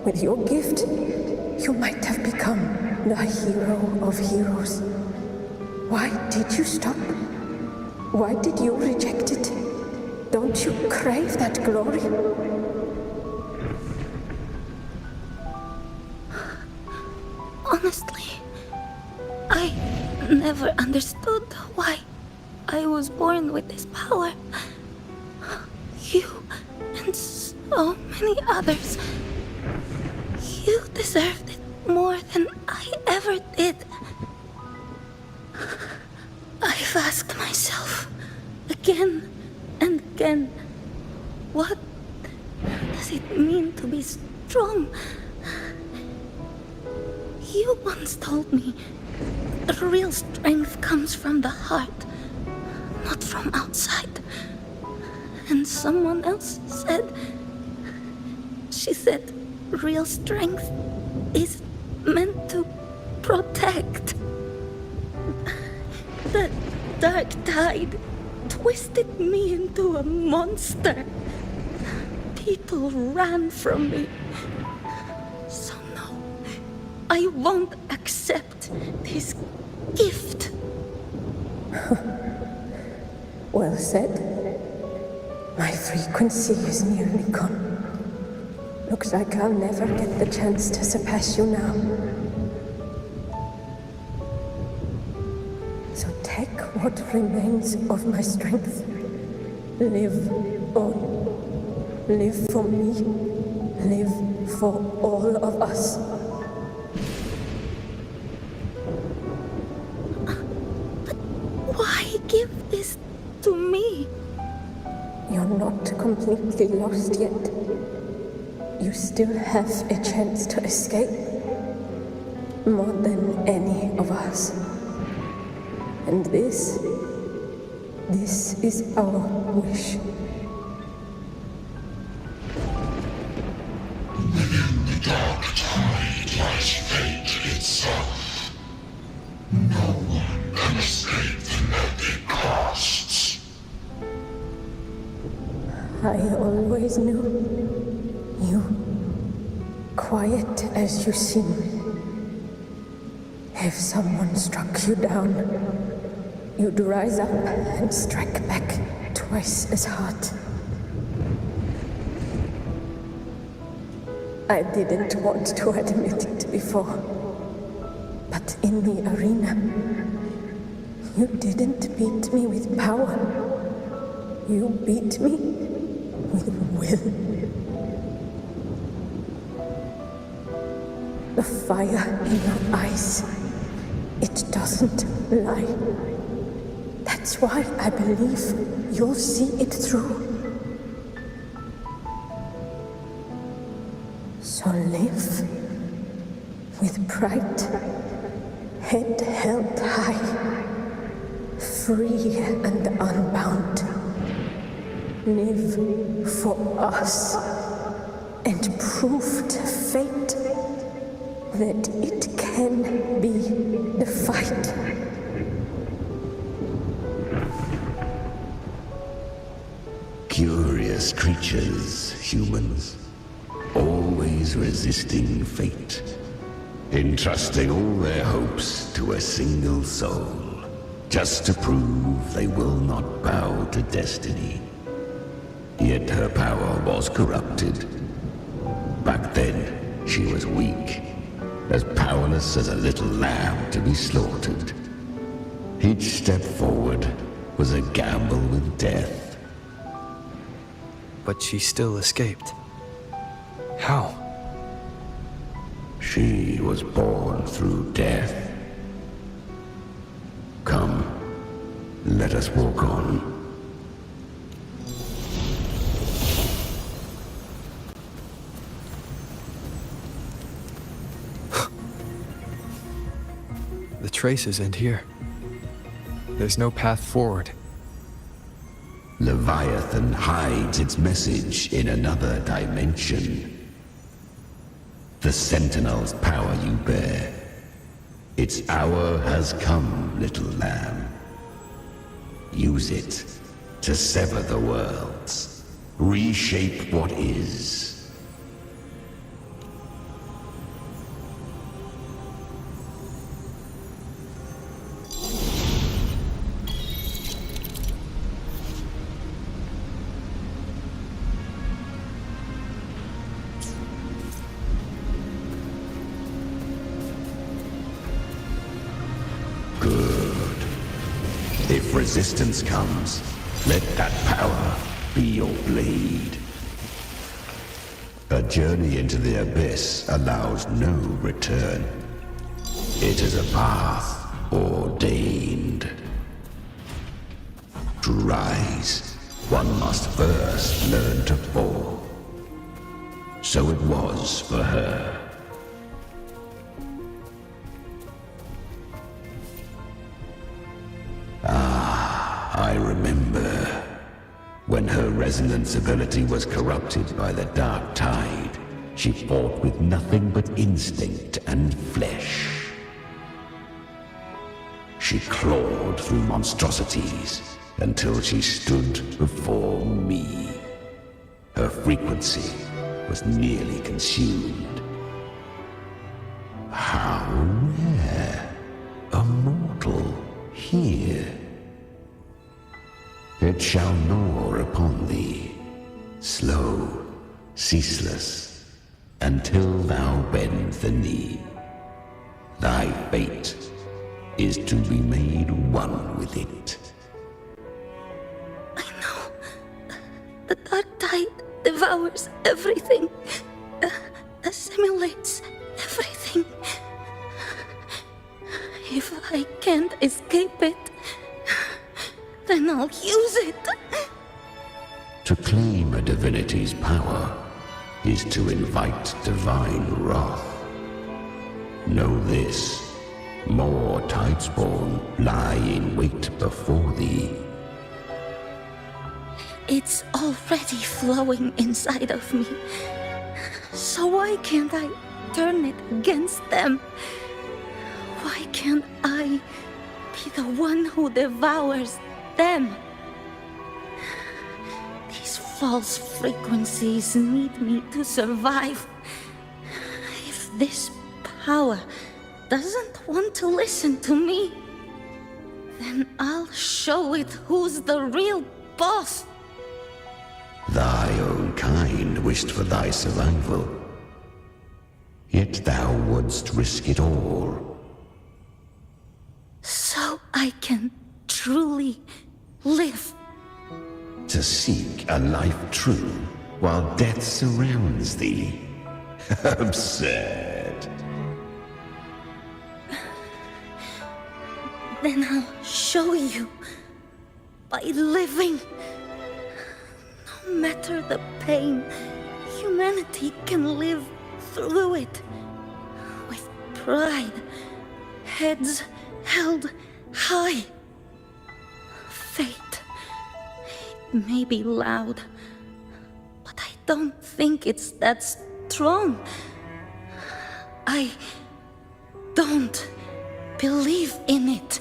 With your gift, you might have become the hero of heroes. Why did you stop? Why did you reject it? Don't you crave that glory? Honestly, I never understood why I was born with this power. You and so many others. You deserved it more than I ever did. I've asked myself again and again, what does it mean to be strong? You once told me real strength comes from the heart, not from outside. And someone else said, she said, real strength is meant to protect. The dark tide twisted me into a monster. People ran from me. So no, I won't accept this gift. Well said. My frequency is nearly gone. Looks like I'll never get the chance to surpass you now. So take what remains of my strength. Live on. Live for me. Live for all of us. But why give this to me? You're not completely lost yet. You still have a chance to escape. More than any of us. And this is our wish. Within the dark tide lies fate itself. No one can escape the net it casts. I always knew you, quiet as you seem. If someone struck you down, you'd rise up and strike back twice as hard. I didn't want to admit it before, but in the arena, you didn't beat me with power. You beat me with will. The fire in your eyes, it doesn't lie. That's why I believe you'll see it through. So live with pride, head held high, free and unbound. live for us and prove to fate that it can be defied. Curious creatures, humans, always resisting fate, entrusting all their hopes to a single soul, just to prove they will not bow to destiny. Yet her power was corrupted. Back then, she was weak, as powerless as a little lamb to be slaughtered. Each step forward was a gamble with death. But she still escaped. How? She was born through death. Come, let us walk on. The traces end here. There's no path forward. Leviathan hides its message in another dimension. The Sentinel's power you bear. Its hour has come, little lamb. Use it to sever the worlds. Reshape what is. If resistance comes, let that power be your blade. A journey into the abyss allows no return. It is a path ordained. To rise, one must first learn to fall. So it was for her. I remember when her resonance ability was corrupted by the dark tide. She fought with nothing but instinct and flesh. She clawed through monstrosities until she stood before me. Her frequency was nearly consumed. How rare a mortal here. It shall gnaw upon thee, slow, ceaseless, until thou bend the knee. Thy fate is to be made one with it. I know. The dark tide devours everything, assimilates everything. If I can't escape it, then I'll use it. To claim a divinity's power is to invite divine wrath. Know this, more Tidespawn lie in wait before thee. It's already flowing inside of me. So why can't I turn it against them? Why can't I be the one who devours them? These false frequencies need me to survive. If this power doesn't want to listen to me, then I'll show it who's the real boss. Thy own kind wished for thy survival, yet thou wouldst risk it all. So I can truly live. To seek a life true while death surrounds thee. Absurd. Then I'll show you by living. No matter the pain, humanity can live through it with pride, heads held high. Fate may be loud, but I don't think it's that strong. I don't believe in it.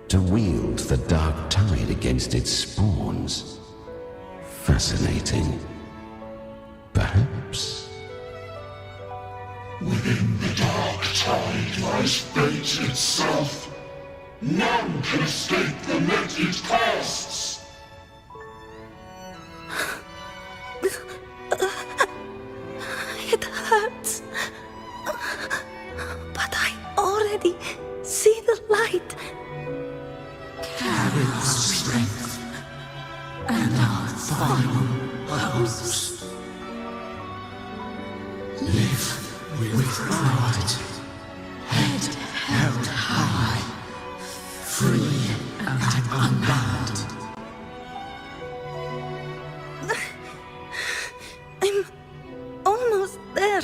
To wield the dark tide against its spawns. Fascinating. Perhaps. Within the dark tide lies fate itself. None can escape the net it casts. It hurts. But I already see the light. Carry our strength and our final hopes. Live with pride, head held high, free and unbound. I'm almost there.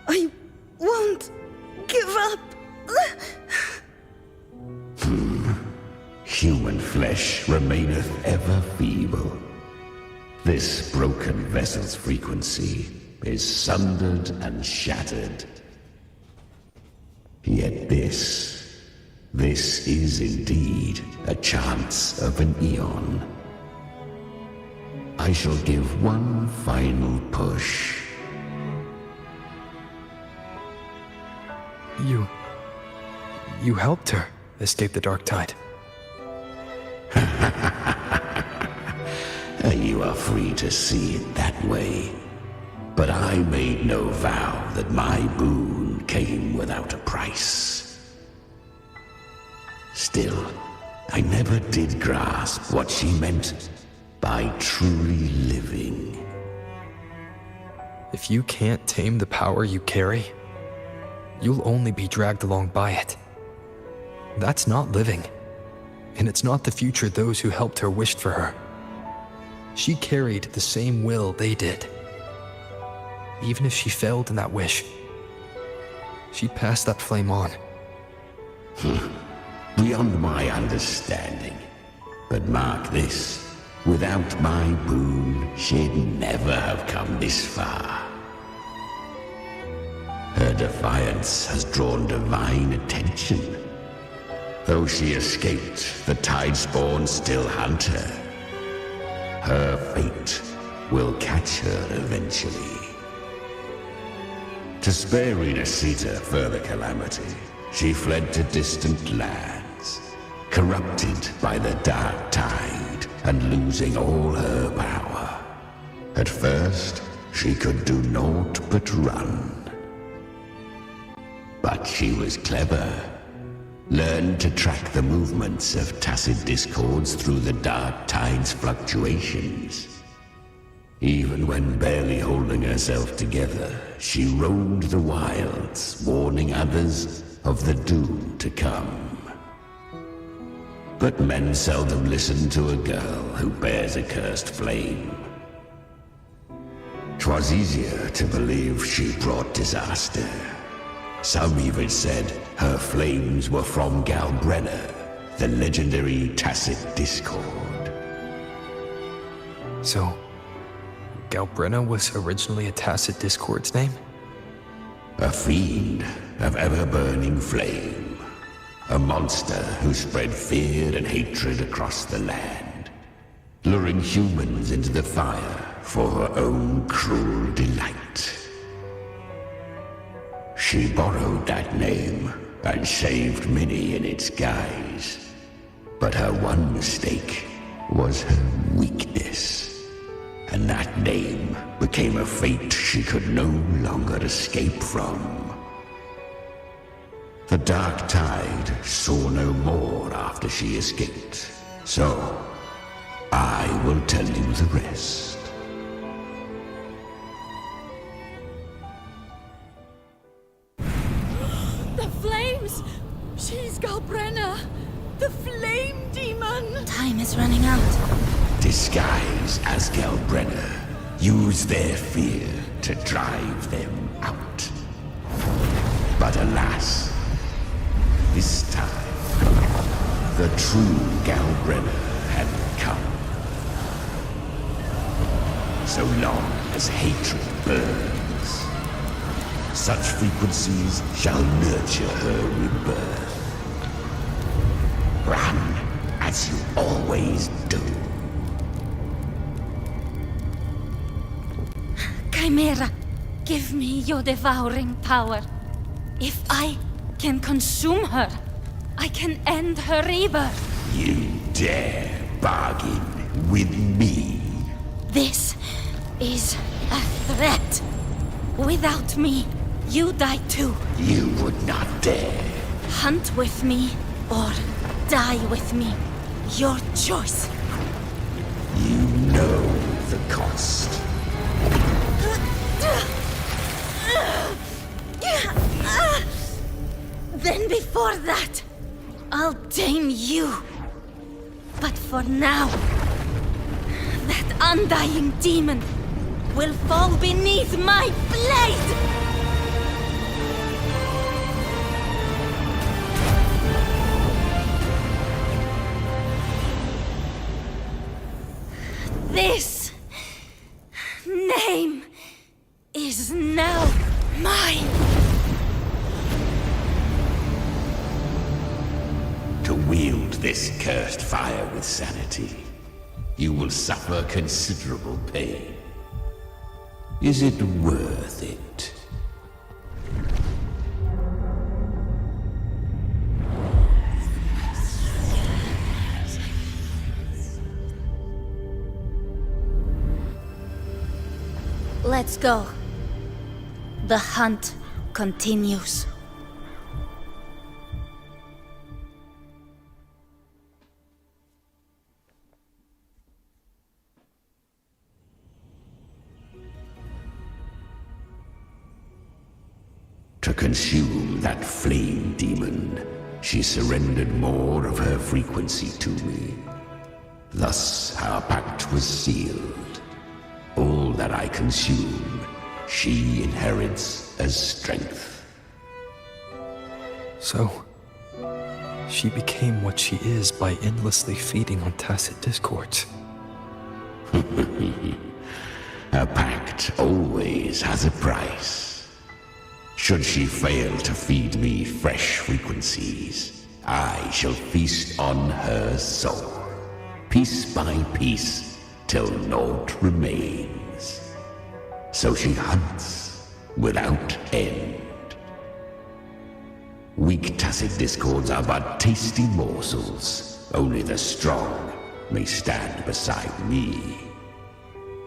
I won't give up. Human flesh remaineth ever feeble. This broken vessel's frequency is sundered and shattered. Yet this is indeed a chance of an eon. I shall give one final push. You helped her escape the dark tide. You are free to see it that way. But I made no vow that my boon came without a price. Still, I never did grasp what she meant by truly living. If you can't tame the power you carry, you'll only be dragged along by it. That's not living. And it's not the future those who helped her wished for her. She carried the same will they did. Even if she failed in that wish, she'd pass that flame on. Beyond my understanding. But mark this, without my boon, she'd never have come this far. Her defiance has drawn divine attention. Though she escaped, the Tidespawn still hunt her. Her fate will catch her eventually. To spare RINASCITA further calamity, she fled to distant lands, corrupted by the dark tide and losing all her power. At first, she could do naught but run. But she was clever. Learned to track the movements of tacit discords through the dark tide's fluctuations. Even when barely holding herself together, she roamed the wilds, warning others of the doom to come. But men seldom listen to a girl who bears a cursed flame. 'Twas easier to believe she brought disaster. Some even said her flames were from Galbrenna, the legendary tacit discord. So, Galbrenna was originally a tacit discord's name? A fiend of ever-burning flame. A monster who spread fear and hatred across the land, luring humans into the fire for her own cruel delight. She borrowed that name and saved many in its guise. But her one mistake was her weakness. And that name became a fate she could no longer escape from. The dark tide saw no more after she escaped. So, I will tell you the rest. The flames! She's Galbrenna! The flame demon! Time is running out. Disguise as Galbrenna. Use their fear to drive them out. But alas, this time, the true Galbrenna had so long as hatred burns. Such frequencies shall nurture her rebirth. Run, as you always do. Chimera, give me your devouring power. If I can consume her, I can end her rebirth. You dare bargain with me? This is a threat. Without me, you die too. You would not dare. Hunt with me or die with me. Your choice. You know the cost. Then before that, I'll tame you. But for now, that undying demon will fall beneath my blade! This name is now mine. To wield this cursed fire with sanity, you will suffer considerable pain. Is it worth it? Let's go. The hunt continues. To consume that flame demon, she surrendered more of her frequency to me. Thus our pact was sealed. All that I consume, she inherits as strength. So, she became what she is by endlessly feeding on tacit discords. A pact always has a price. Should she fail to feed me fresh frequencies, I shall feast on her soul, piece by piece, till naught remains. So she hunts without end. Weak tacit discords are but tasty morsels. Only the strong may stand beside me.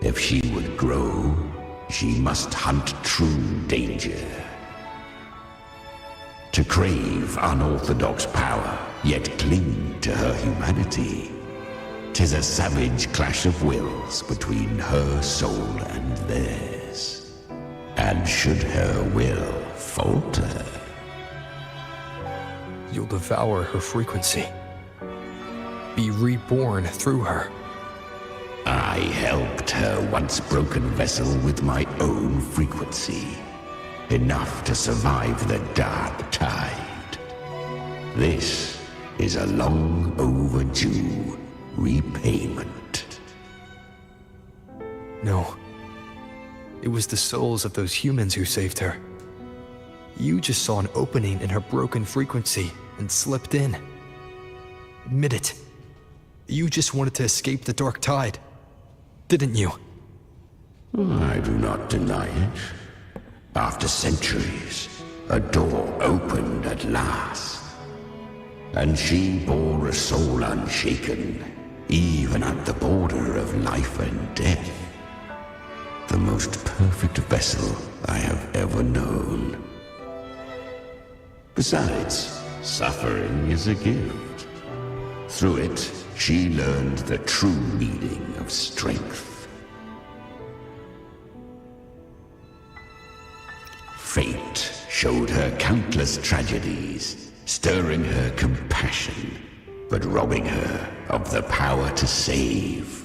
If she would grow, she must hunt true danger. To crave unorthodox power, yet cling to her humanity, 'tis a savage clash of wills between her soul and theirs. And should her will falter, you'll devour her frequency. Be reborn through her. I helped her once broken vessel with my own frequency. Enough to survive the dark tide. This is a long overdue repayment. No. It was the souls of those humans who saved her. You just saw an opening in her broken frequency and slipped in. Admit it. You just wanted to escape the dark tide, didn't you? I do not deny it. After centuries, a door opened at last. And she bore a soul unshaken, even at the border of life and death. The most perfect vessel I have ever known. Besides, suffering is a gift. Through it, she learned the true meaning of strength. Fate showed her countless tragedies, stirring her compassion, but robbing her of the power to save.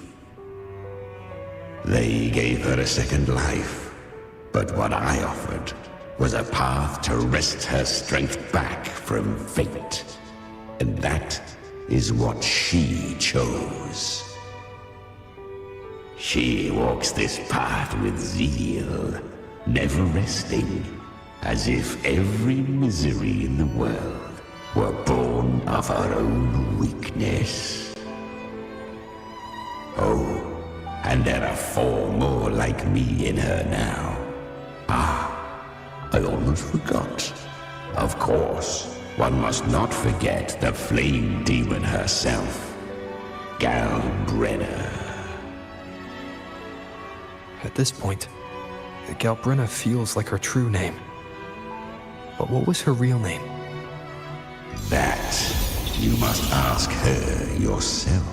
They gave her a second life, but what I offered was a path to wrest her strength back from fate. And that is what she chose. She walks this path with zeal, never resting, as if every misery in the world were born of her own weakness. Oh, and there are 4 more like me in her now. I almost forgot. Of course, one must not forget the flame demon herself, Galbrenna. At this point, Galbrenna feels like her true name. But what was her real name? That you must ask her yourself.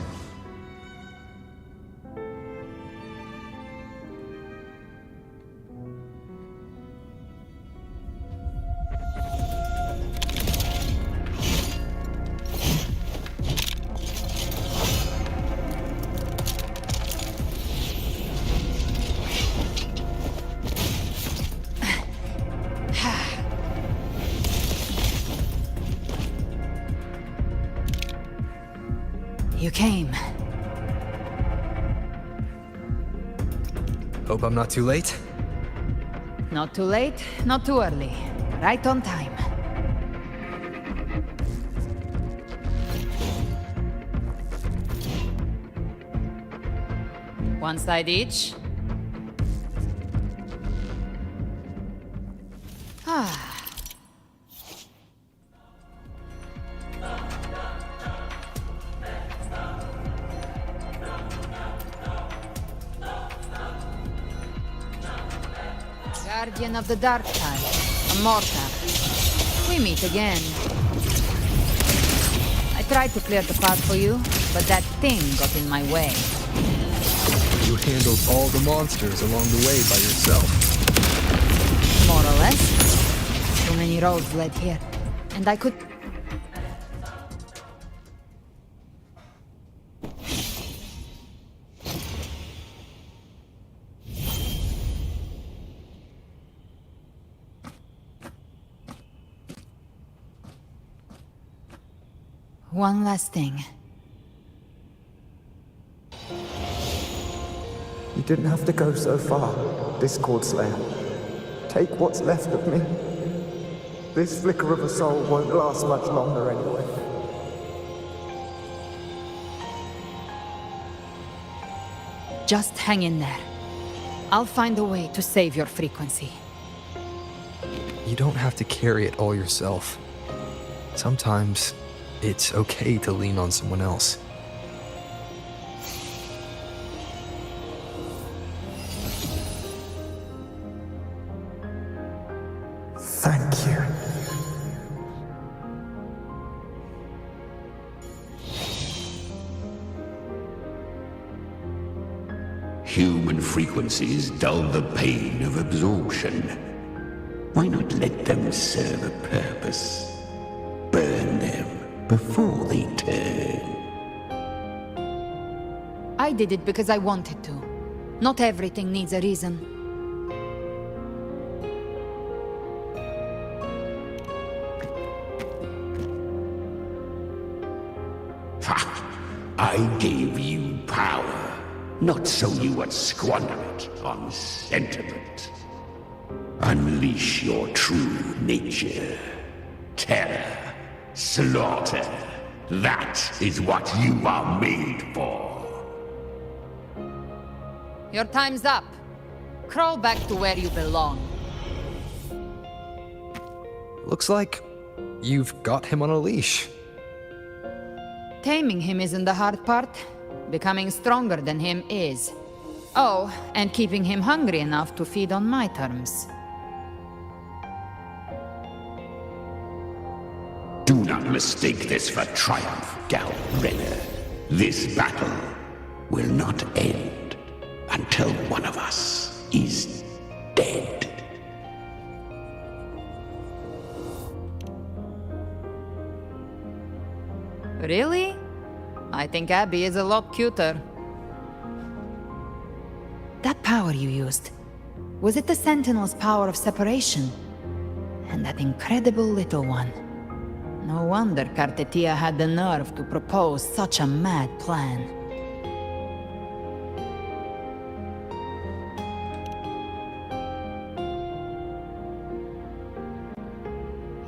You came. Hope I'm not too late. Not too late, not too early. Right on time. One side each. Ah. Guardian of the Dark Tide, a mortar. We meet again. I tried to clear the path for you, but that thing got in my way. You handled all the monsters along the way by yourself. More or less. Too many roads led here, and I could... One last thing. You didn't have to go so far, Discord Slayer. Take what's left of me. This flicker of a soul won't last much longer anyway. Just hang in there. I'll find a way to save your frequency. You don't have to carry it all yourself. Sometimes it's okay to lean on someone else. Thank you. Human frequencies dull the pain of absorption. Why not let them serve a purpose? Burn them before they turn. I did it because I wanted to. Not everything needs a reason. I gave you power, not so you would squander it on sentiment. Unleash your true nature. Terror, slaughter. That is what you are made for. Your time's up. Crawl back to where you belong. Looks like you've got him on a leash. Taming him isn't the hard part. Becoming stronger than him is. Oh, and keeping him hungry enough to feed on my terms. Do not mistake this for triumph, Galbrenna. This battle will not end until one of us is dead. Really? I think Abby is a lot cuter. That power you used, was it the Sentinel's power of separation? And that incredible little one. No wonder Kartetia had the nerve to propose such a mad plan.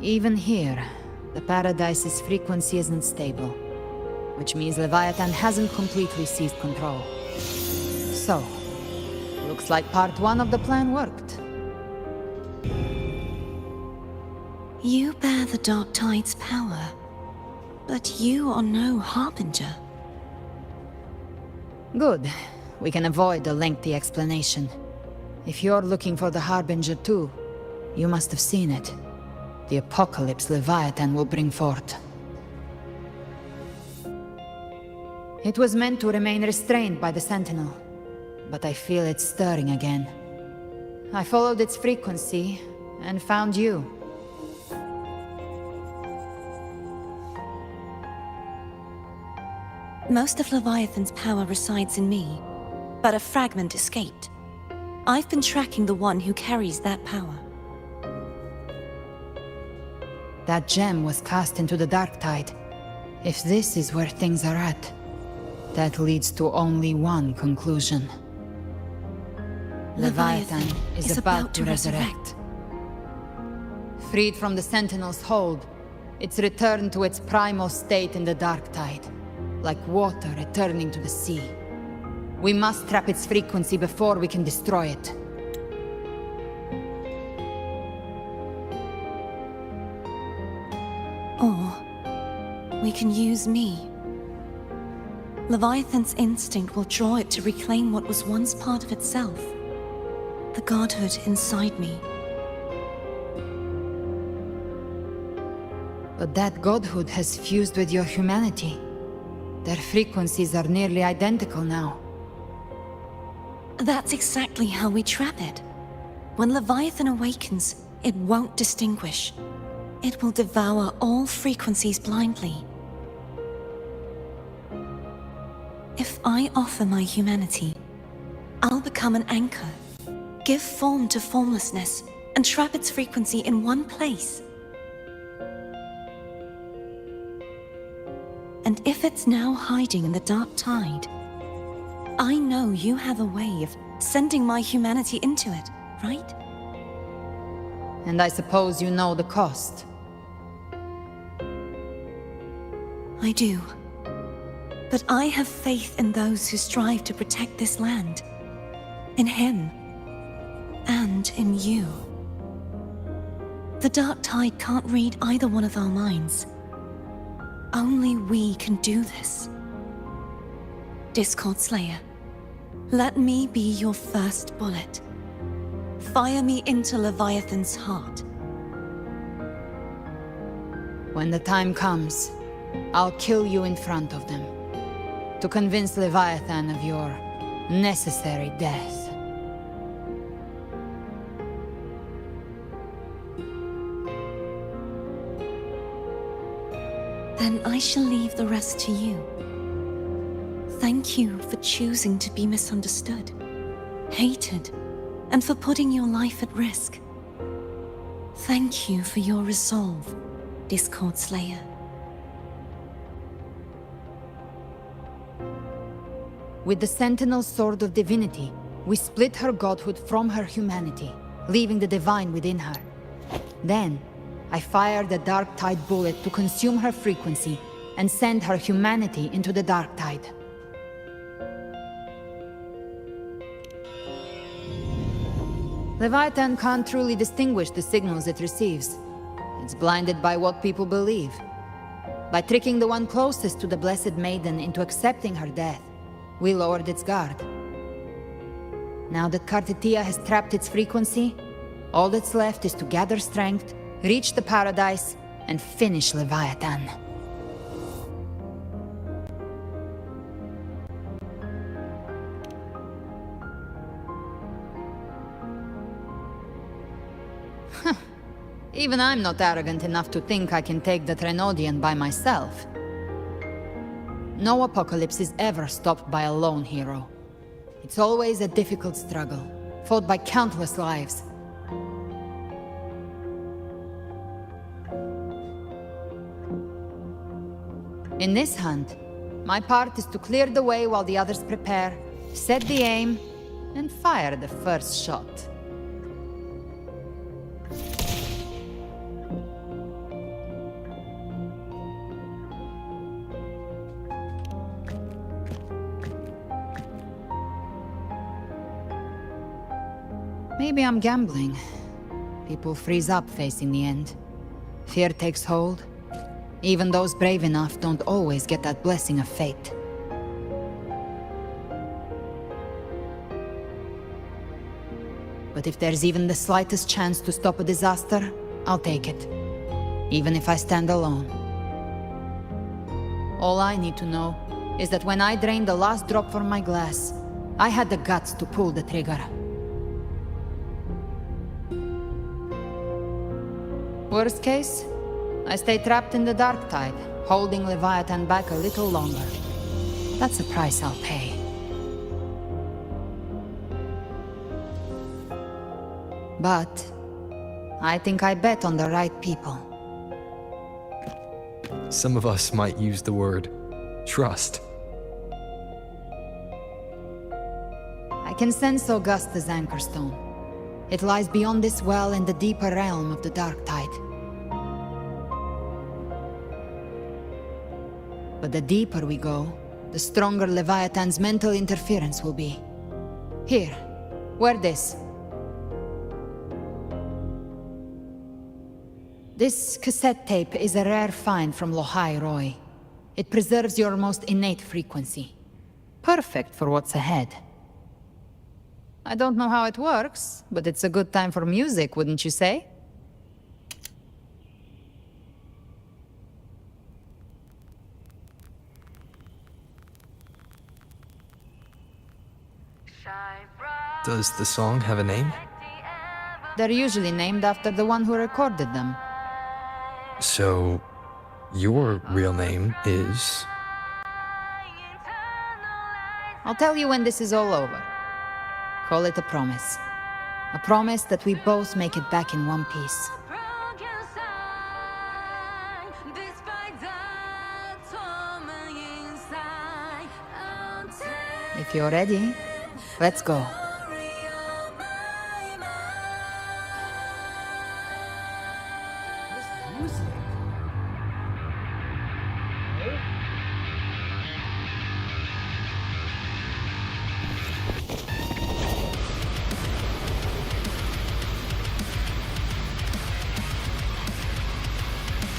Even here, the Paradise's frequency isn't stable, which means Leviathan hasn't completely seized control. So, looks like part 1 of the plan worked. You bear the Dark Tide's power, but you are no Harbinger. Good. We can avoid a lengthy explanation. If you're looking for the Harbinger too, you must have seen it. The apocalypse Leviathan will bring forth. It was meant to remain restrained by the Sentinel, but I feel it stirring again. I followed its frequency, and found you. Most of Leviathan's power resides in me, but a fragment escaped. I've been tracking the one who carries that power. That gem was cast into the Dark Tide. If this is where things are at, that leads to only one conclusion. Leviathan is about to resurrect. Freed from the Sentinel's hold, it's returned to its primal state in the Dark Tide, like water returning to the sea. We must trap its frequency before we can destroy it. Or we can use me. Leviathan's instinct will draw it to reclaim what was once part of itself. The godhood inside me. But that godhood has fused with your humanity. Their frequencies are nearly identical now. That's exactly how we trap it. When Leviathan awakens, it won't distinguish. It will devour all frequencies blindly. If I offer my humanity, I'll become an anchor, give form to formlessness, and trap its frequency in one place. And if it's now hiding in the Dark Tide, I know you have a way of sending my humanity into it, right? And I suppose you know the cost. I do. But I have faith in those who strive to protect this land. In him. And in you. The Dark Tide can't read either one of our minds. Only we can do this. Discord Slayer, let me be your first bullet. Fire me into Leviathan's heart. When the time comes, I'll kill you in front of them, to convince Leviathan of your necessary death. Then I shall leave the rest to you. Thank you for choosing to be misunderstood, hated, and for putting your life at risk. Thank you for your resolve, Discord Slayer. With the Sentinel's Sword of Divinity, we split her godhood from her humanity, leaving the divine within her. Then, I fired the Dark Tide bullet to consume her frequency and send her humanity into the Dark Tide. Leviathan can't truly distinguish the signals it receives. It's blinded by what people believe. By tricking the one closest to the Blessed Maiden into accepting her death, we lowered its guard. Now that Kartathea has trapped its frequency, all that's left is to gather strength, reach the Paradise, and finish Leviathan. Even I'm not arrogant enough to think I can take the Threnodian by myself. No apocalypse is ever stopped by a lone hero. It's always a difficult struggle, fought by countless lives. In this hunt, my part is to clear the way while the others prepare, set the aim, and fire the first shot. Maybe I'm gambling. People freeze up facing the end. Fear takes hold. Even those brave enough don't always get that blessing of fate. But if there's even the slightest chance to stop a disaster, I'll take it. Even if I stand alone. All I need to know is that when I drained the last drop from my glass, I had the guts to pull the trigger. Worst case, I stay trapped in the dark tide, holding Leviathan back a little longer. That's the price I'll pay. But I think I bet on the right people. Some of us might use the word trust. I can sense Augusta's anchor stone. It lies beyond this well in the deeper realm of the dark tide. But the deeper we go, the stronger Leviathan's mental interference will be. Here, wear this. This cassette tape is a rare find from Lohai Roy. It preserves your most innate frequency. Perfect for what's ahead. I don't know how it works, but it's a good time for music, wouldn't you say? Does the song have a name? They're usually named after the one who recorded them. So, your real name is... I'll tell you when this is all over. Call it a promise. A promise that we both make it back in one piece. If you're ready, let's go.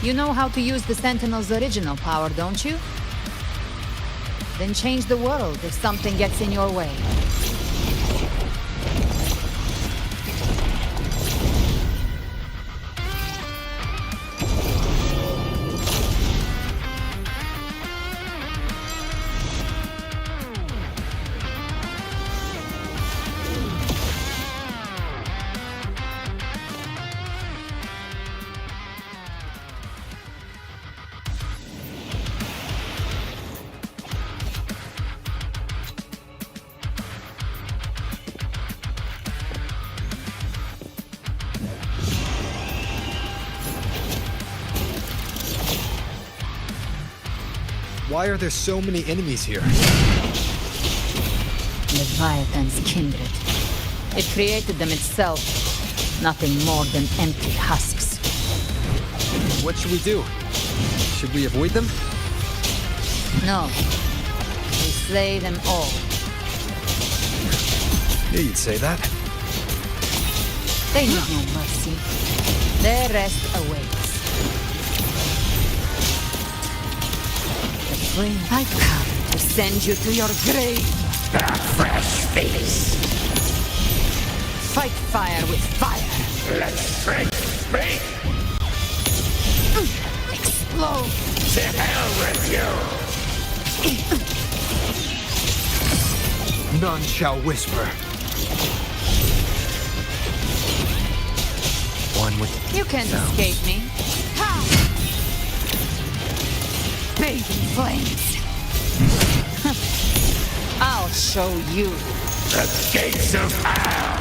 You know how to use the Sentinel's original power, don't you? Then change the world if something gets in your way. Why are there so many enemies here? Leviathan's kindred. It created them itself. Nothing more than empty husks. What should we do? Should we avoid them? No. We slay them all. Knew you'd say that. They need no mercy. Their rest awaits. I've come to send you to your grave. A fresh face. Fight fire with fire. Let strength speak. Explode. To hell with you. None shall whisper. One with You can't sounds. escape me. Ha! Bathe in flames. I'll show you. The gates of hell.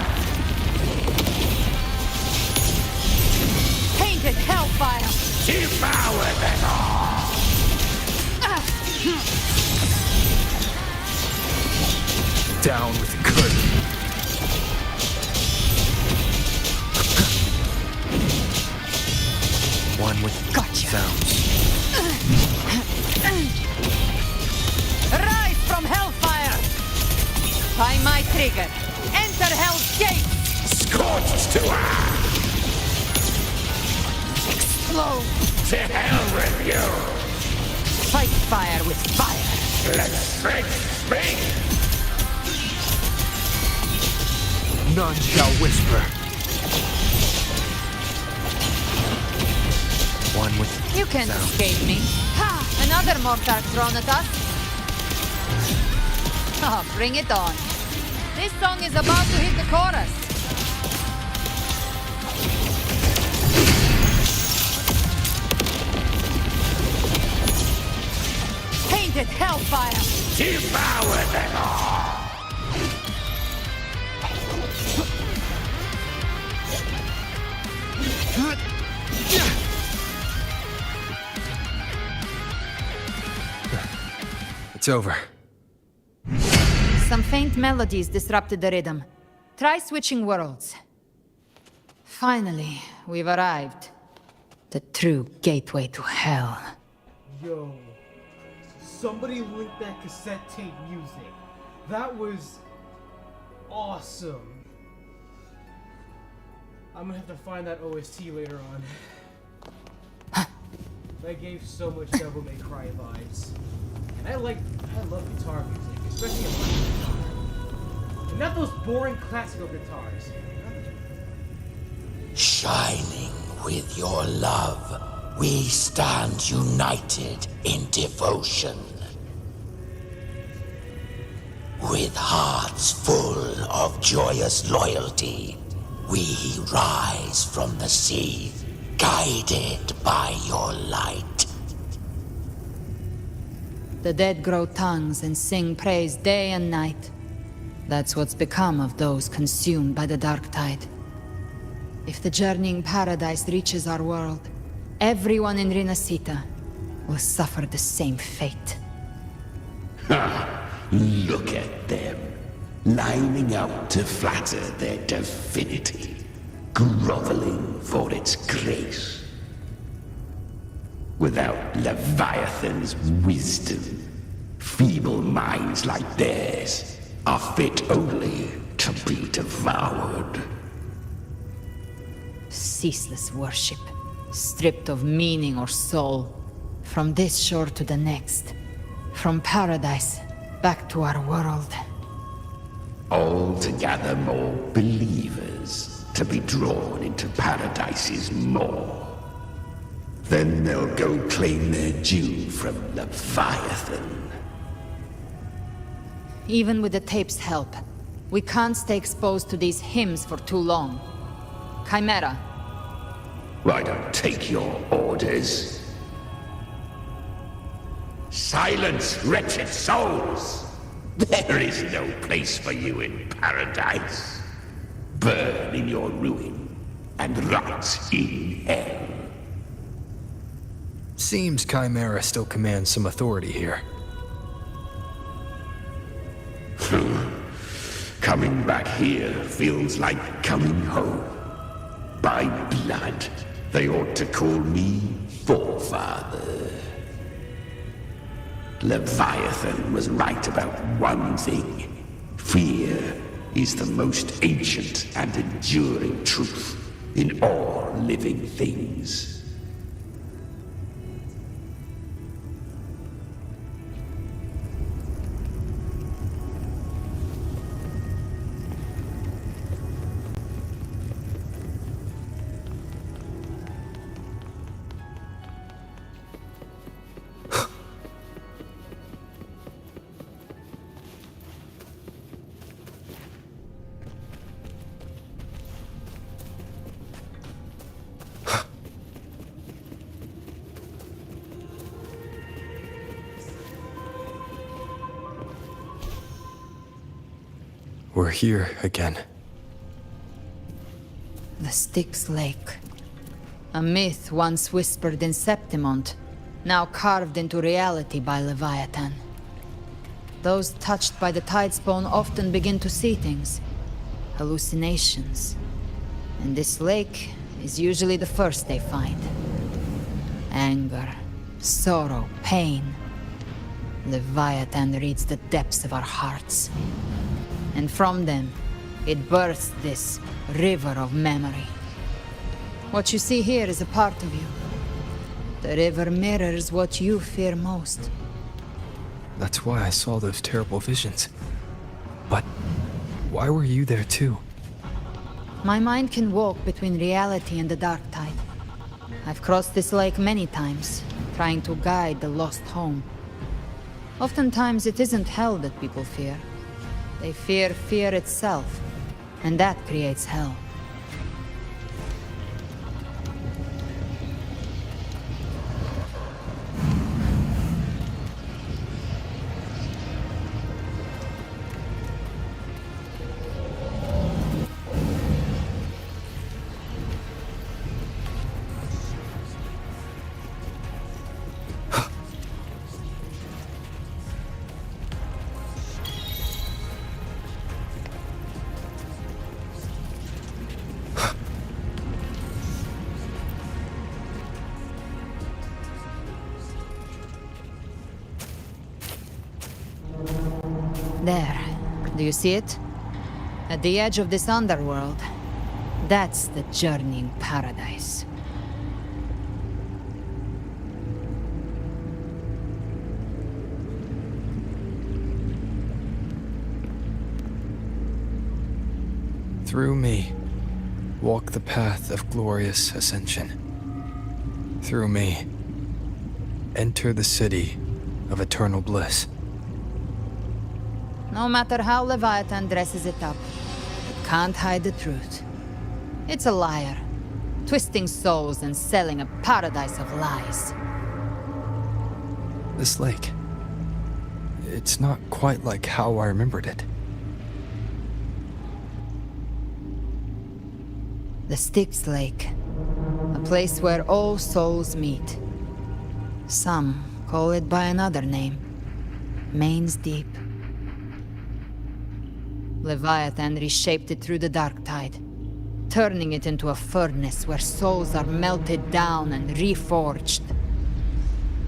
Painted hellfire. Devour them all. Down with the curtain. One with Gotcha. sounds. Rise from hellfire! By my trigger, enter Hell's Gate! scorched to ash! Explode! To hell with you! Fight fire with fire! Let strength speak! None shall whisper. One with You can't sound. escape me. Ha! Another mortar thrown at us. Oh, bring it on. This song is about to hit the chorus. Painted hellfire! Devour them all! It's over. Some faint melodies disrupted the rhythm. Try switching worlds. Finally, we've arrived. The true gateway to hell. Yo, somebody linked that cassette tape music. That was awesome. I'm gonna have to find that OST later on. That gave so much Devil May Cry vibes. And I love guitar music, especially electric guitar. And not those boring classical guitars. Shining with your love, we stand united in devotion. With hearts full of joyous loyalty, we rise from the sea, guided by your light. The dead grow tongues and sing praise day and night. That's what's become of those consumed by the dark tide. If the journeying paradise reaches our world, everyone in RINASCITA will suffer the same fate. Ha! Look at them, lining up to flatter their divinity, groveling for its grace. Without Leviathan's wisdom, feeble minds like theirs are fit only to be devoured. Ceaseless worship, stripped of meaning or soul. From this shore to the next. From paradise back to our world. All to gather more believers to be drawn into Paradise's maw. Then they'll go claim their due from Leviathan. Even with the tape's help, we can't stay exposed to these hymns for too long. Chimera. I don't take your orders. Silence, wretched souls! There is no place for you in paradise. Burn in your ruin and rot in hell. Seems Chimera still commands some authority here. Coming back here feels like coming home. By blood, they ought to call me Forefather. Leviathan was right about one thing. Fear is the most ancient and enduring truth in all living things. We're here again. The Styx Lake. A myth once whispered in Septimont, now carved into reality by Leviathan. Those touched by the Tidespawn often begin to see things. Hallucinations. And this lake is usually the first they find. Anger, sorrow, pain. Leviathan reads the depths of our hearts. And from them, It births this river of memory. What you see here is a part of you. The river mirrors what you fear most. That's why I saw those terrible visions. But why were you there too? My mind can walk between reality and the dark tide. I've crossed this lake many times, trying to guide the lost home. Oftentimes it isn't hell that people fear. They fear fear itself, and that creates hell. There. Do you see it? At the edge of this underworld, that's the journeying paradise. Through me, walk the path of glorious ascension. Through me, enter the city of eternal bliss. No matter how Leviathan dresses it up, it can't hide the truth. It's a liar, twisting souls and selling a paradise of lies. This lake, it's not quite like how I remembered it. The Styx Lake, a place where all souls meet. Some call it by another name, Main's Deep. Leviathan reshaped it through the dark tide, turning it into a furnace where souls are melted down and reforged.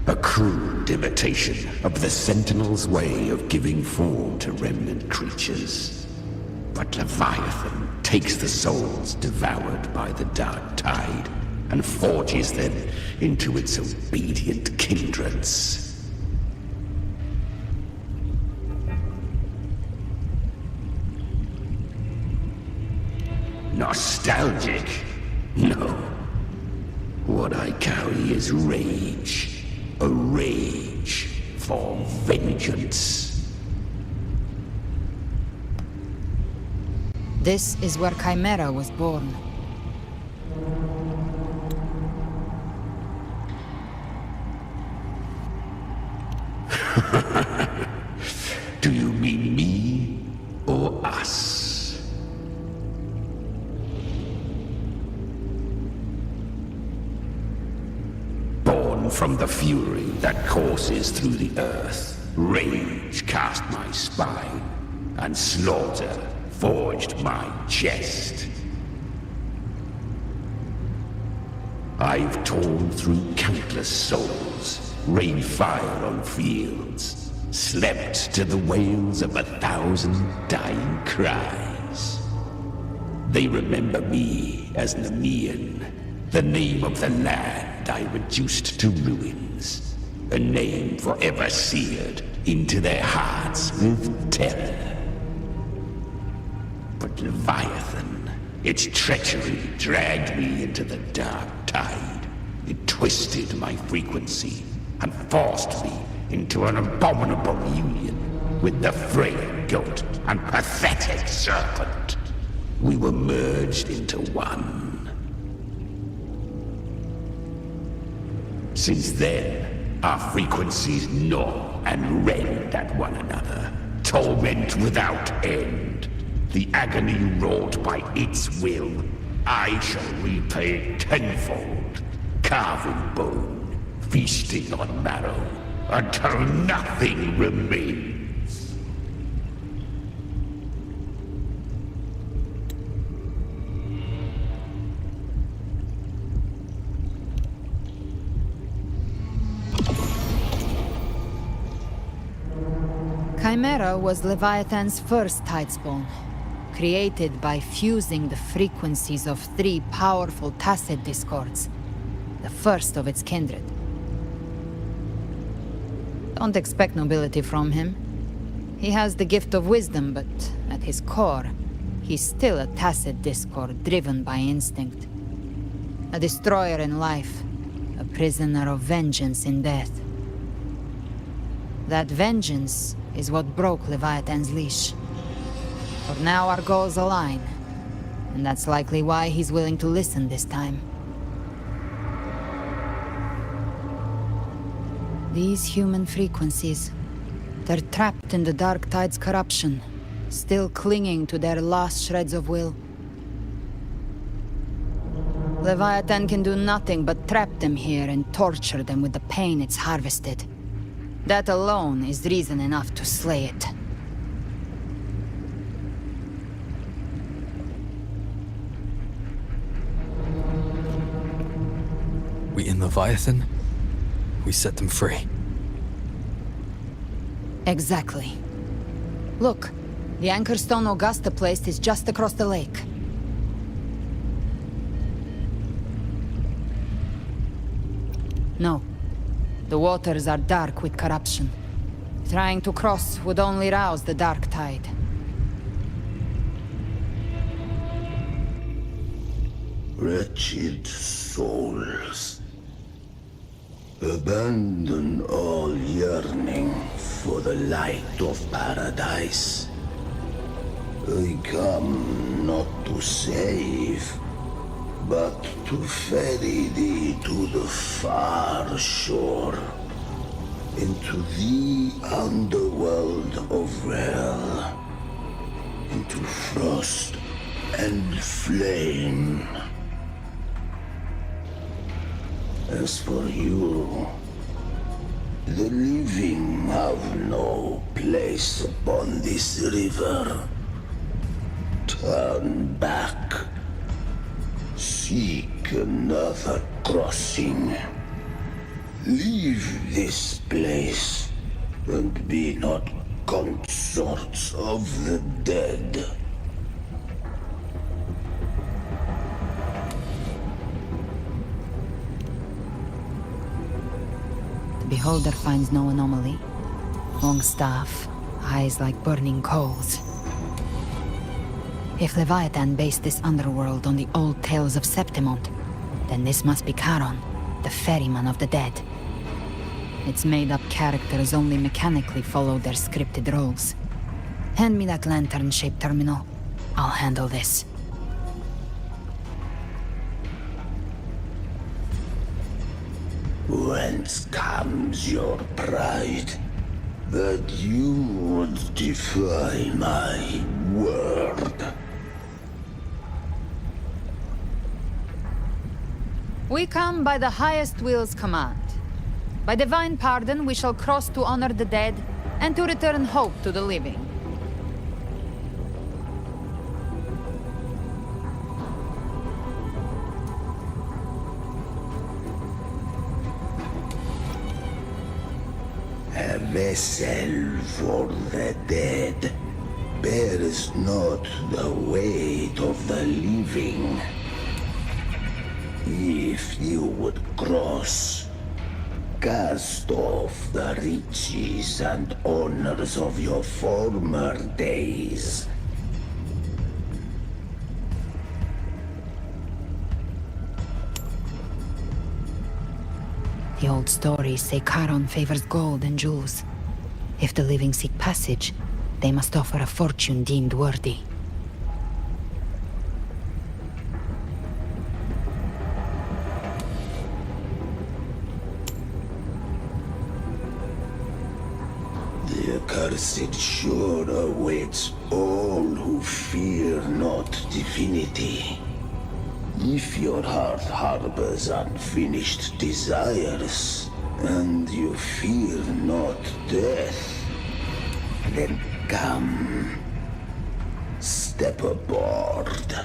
A crude imitation of the Sentinel's way of giving form to remnant creatures. But Leviathan takes the souls devoured by the dark tide and forges them into its obedient kindreds. Nostalgic? No. What I carry is rage. A rage for vengeance. This is where Chimera was born. Do you mean me or us? From the fury that courses through the earth, rage cast my spine, and slaughter forged my chest. I've torn through countless souls, rained fire on fields, slept to the wails of 1,000 dying cries. They remember me as Nemean, the name of the land I reduced to ruins, a name forever seared into their hearts with terror. But Leviathan, its treachery dragged me into the dark tide. It twisted my frequency and forced me into an abominable union with the frail goat and pathetic serpent. We were merged into one. Since then, our frequencies gnaw and rend at one another, torment without end. The agony wrought by its will, I shall repay tenfold, carving bone, feasting on marrow, until nothing remains. Chimera was Leviathan's first tidespawn, created by fusing the frequencies of 3 powerful tacit discords, the first of its kindred. Don't expect nobility from him. He has the gift of wisdom, but at his core, he's still a tacit discord driven by instinct. A destroyer in life, a prisoner of vengeance in death. That vengeance is what broke Leviathan's leash. For now our goals align, and that's likely why he's willing to listen this time. These human frequencies, they're trapped in the Dark Tide's corruption, still clinging to their last shreds of will. Leviathan can do nothing but trap them here and torture them with the pain it's harvested. That alone is reason enough to slay it. We in Leviathan? We set them free. Exactly. Look, the anchor stone Augusta placed is just across the lake. No. The waters are dark with corruption. Trying to cross would only rouse the Dark Tide. Wretched souls, abandon all yearning for the light of paradise. I come not to save, but to ferry thee to the far shore, into the underworld of hell, into frost and flame. As for you, the living have no place upon this river. Turn back. Seek another crossing. Leave this place, and be not consorts of the dead. The beholder finds no anomaly. Long staff, eyes like burning coals. If Leviathan based this underworld on the old tales of Septimont, then this must be Charon, the ferryman of the dead. Its made-up characters only mechanically follow their scripted roles. Hand me that lantern-shaped terminal. I'll handle this. Whence comes your pride that you would defy my word? We come by the highest will's command. By divine pardon, we shall cross to honor the dead, and to return hope to the living. A vessel for the dead bears not the weight of the living. If you would cross, cast off the riches and honors of your former days. The old stories say Charon favors gold and jewels. If the living seek passage, they must offer a fortune deemed worthy. The accursed shore awaits all who fear not divinity. If your heart harbors unfinished desires, and you fear not death, then come, step aboard.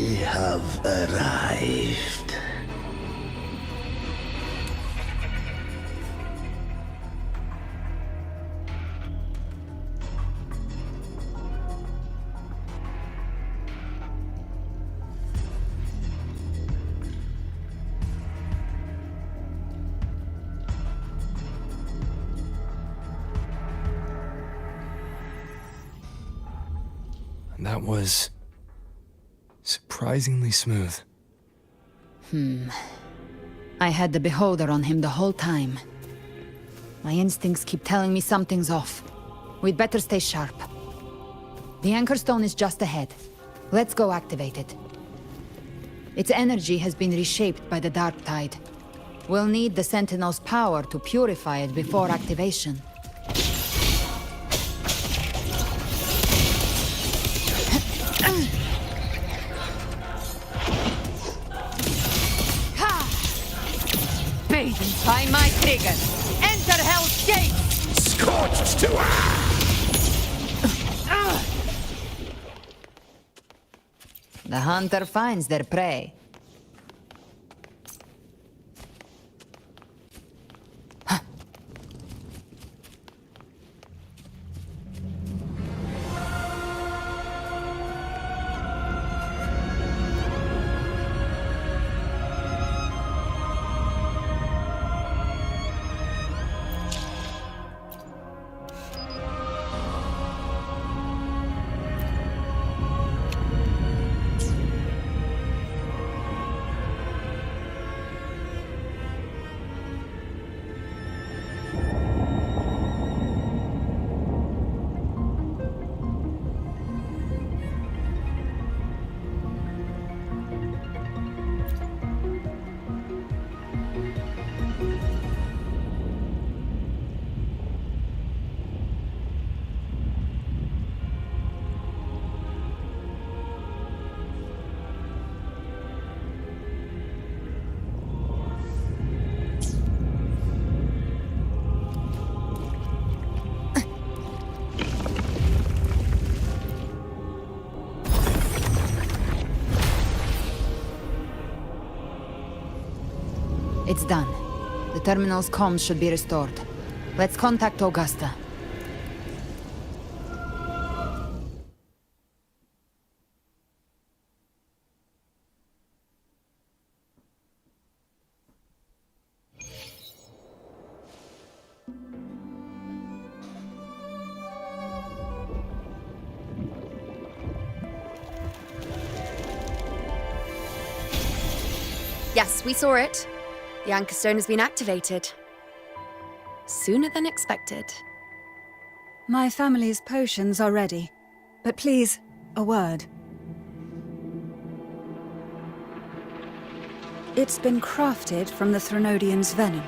We have arrived. That was surprisingly smooth. I had the beholder on him the whole time. My instincts keep telling me something's off. We'd better stay sharp. The Anchor Stone is just ahead. Let's go activate it. Its energy has been reshaped by the Dark Tide. We'll need the Sentinel's power to purify it before activation. Bathing by my trigger! Enter Hell's Gate! Scorched to The hunter finds their prey. It's done. The terminal's comms should be restored. Let's contact Augusta. Yes, we saw it. The Anchor Stone has been activated. Sooner than expected. My family's potions are ready. But please, a word. It's been crafted from the Threnodian's venom.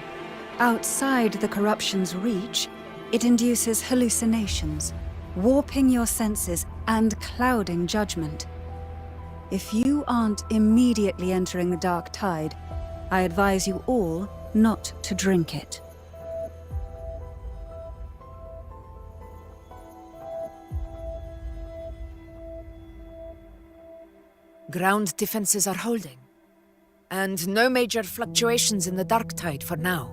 Outside the corruption's reach, it induces hallucinations, warping your senses and clouding judgment. If you aren't immediately entering the Dark Tide, I advise you all not to drink it. Ground defenses are holding. And no major fluctuations in the Dark Tide for now.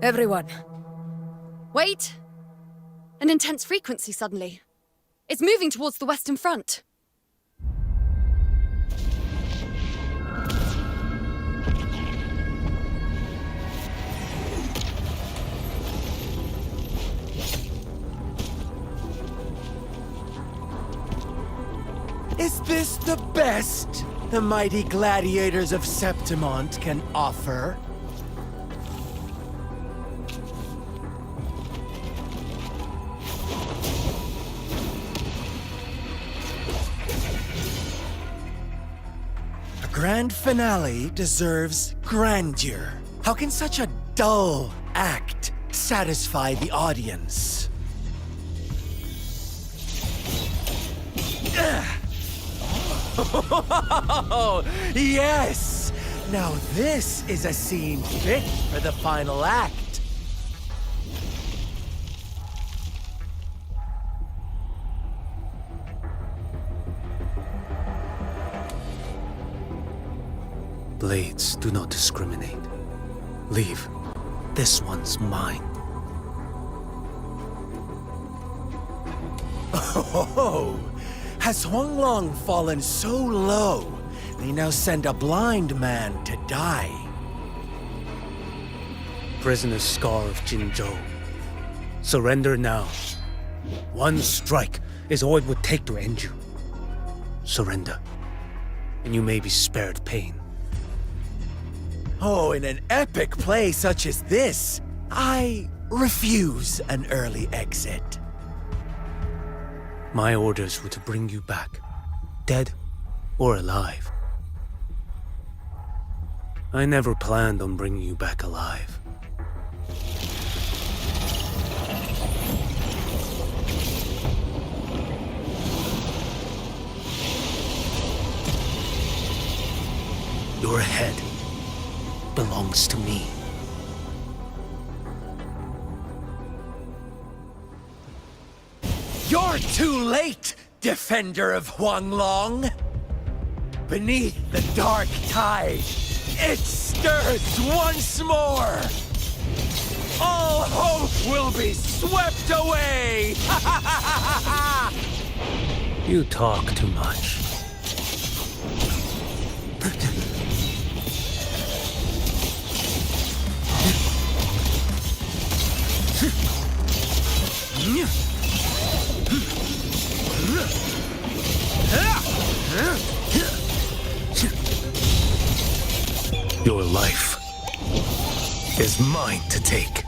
Everyone. Wait! An intense frequency suddenly. It's moving towards the Western Front. Is this the best the mighty gladiators of Septimont can offer? grand finale deserves grandeur. How can such a dull act satisfy the audience? Oh, yes! Now this is a scene fit for the final act. Blades do not discriminate. Leave. This one's mine. Oh, has Huanglong fallen so low, they now send a blind man to die? Prisoner Scar of Jinzhou. Surrender now. One strike is all it would take to end you. Surrender, and you may be spared pain. Oh, in an epic play such as this, I refuse an early exit. My orders were to bring you back, dead or alive. I never planned on bringing you back alive. Your head belongs to me. You're too late, defender of Huanglong! Beneath the dark tide, it stirs once more! All hope will be swept away! You talk too much. Your life is mine to take.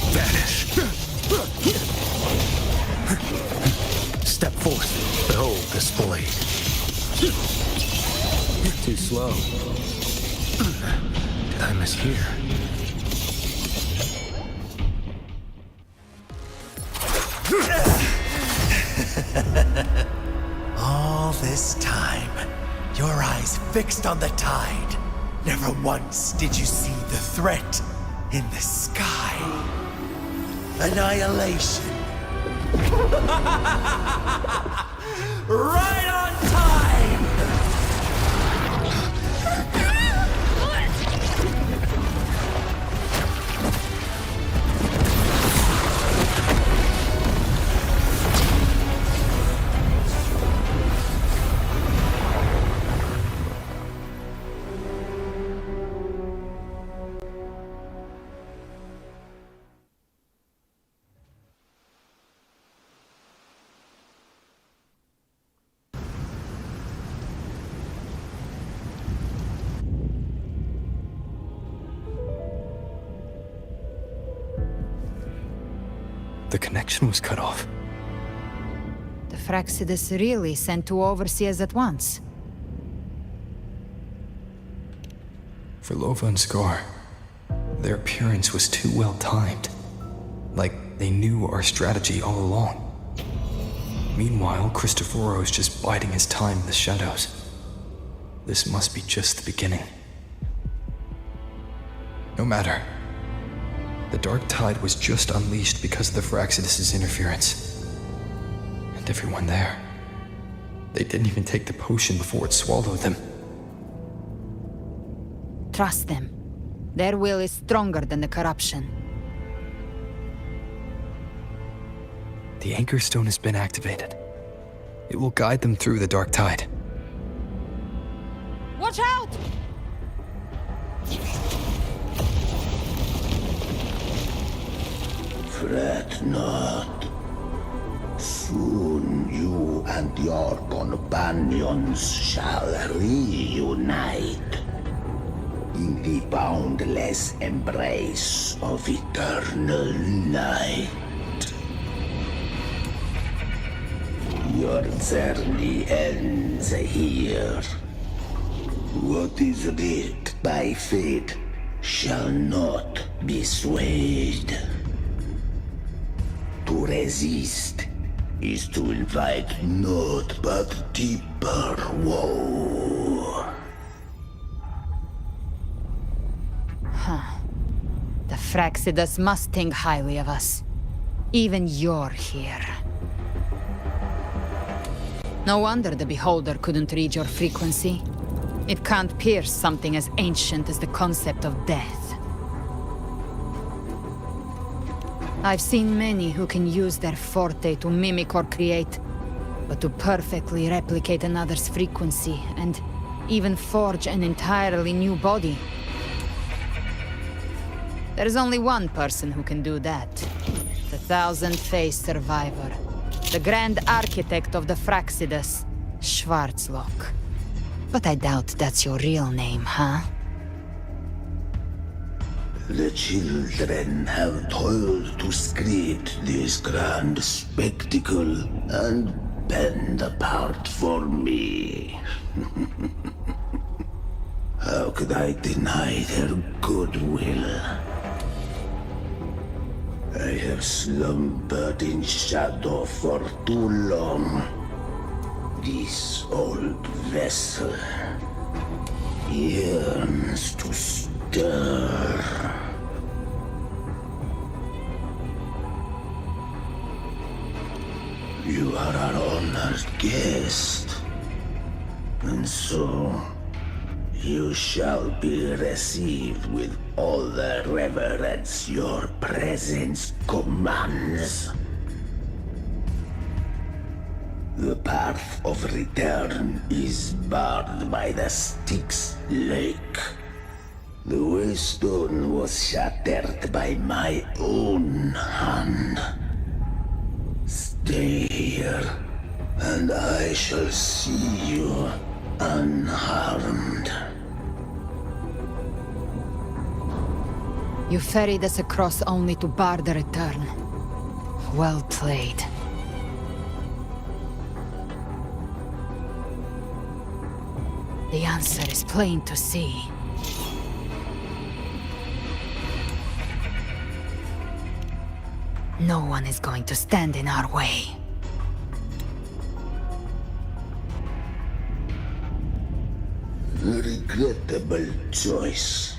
Vanish. Step forth. Behold this blade. Too slow. Did I mishear? All this time, your eyes fixed on the tide. Never once did you see the threat in the sky. Annihilation. Right on time! The connection was cut off. The Fraxidus really sent two overseers at once. For Lova and Scar, their appearance was too well timed. Like they knew our strategy all along. Meanwhile, Cristoforo's just biding his time in the shadows. This must be just the beginning. No matter. The dark tide was just unleashed because of the Fraxidus' interference. And everyone there. They didn't even take the potion before it swallowed them. Trust them. Their will is stronger than the corruption. The Anchor Stone has been activated. It will guide them through the dark tide. Watch out! Fret not. Soon you and your companions shall reunite in the boundless embrace of eternal night. Your journey ends here. What is writ by fate shall not be swayed. To resist is to invite naught but deeper woe. Huh. The Fraxidus must think highly of us. Even you're here. No wonder the Beholder couldn't read your frequency. It can't pierce something as ancient as the concept of death. I've seen many who can use their forte to mimic or create, but to perfectly replicate another's frequency and even forge an entirely new body. There's only one person who can do that. The thousand-faced survivor. The grand architect of the Fraxidus, Schwarzlock. But I doubt that's your real name, huh? The children have toiled to script this grand spectacle and bend apart for me. How could I deny their goodwill? I have slumbered in shadow for too long. This old vessel yearns to stir. You are our honored guest, and so you shall be received with all the reverence your presence commands. The path of return is barred by the Styx Lake. The waystone was shattered by my own hand. Stay here, and I shall see you unharmed. You ferried us across only to bar the return. Well played. The answer is plain to see. No one is going to stand in our way. A regrettable choice.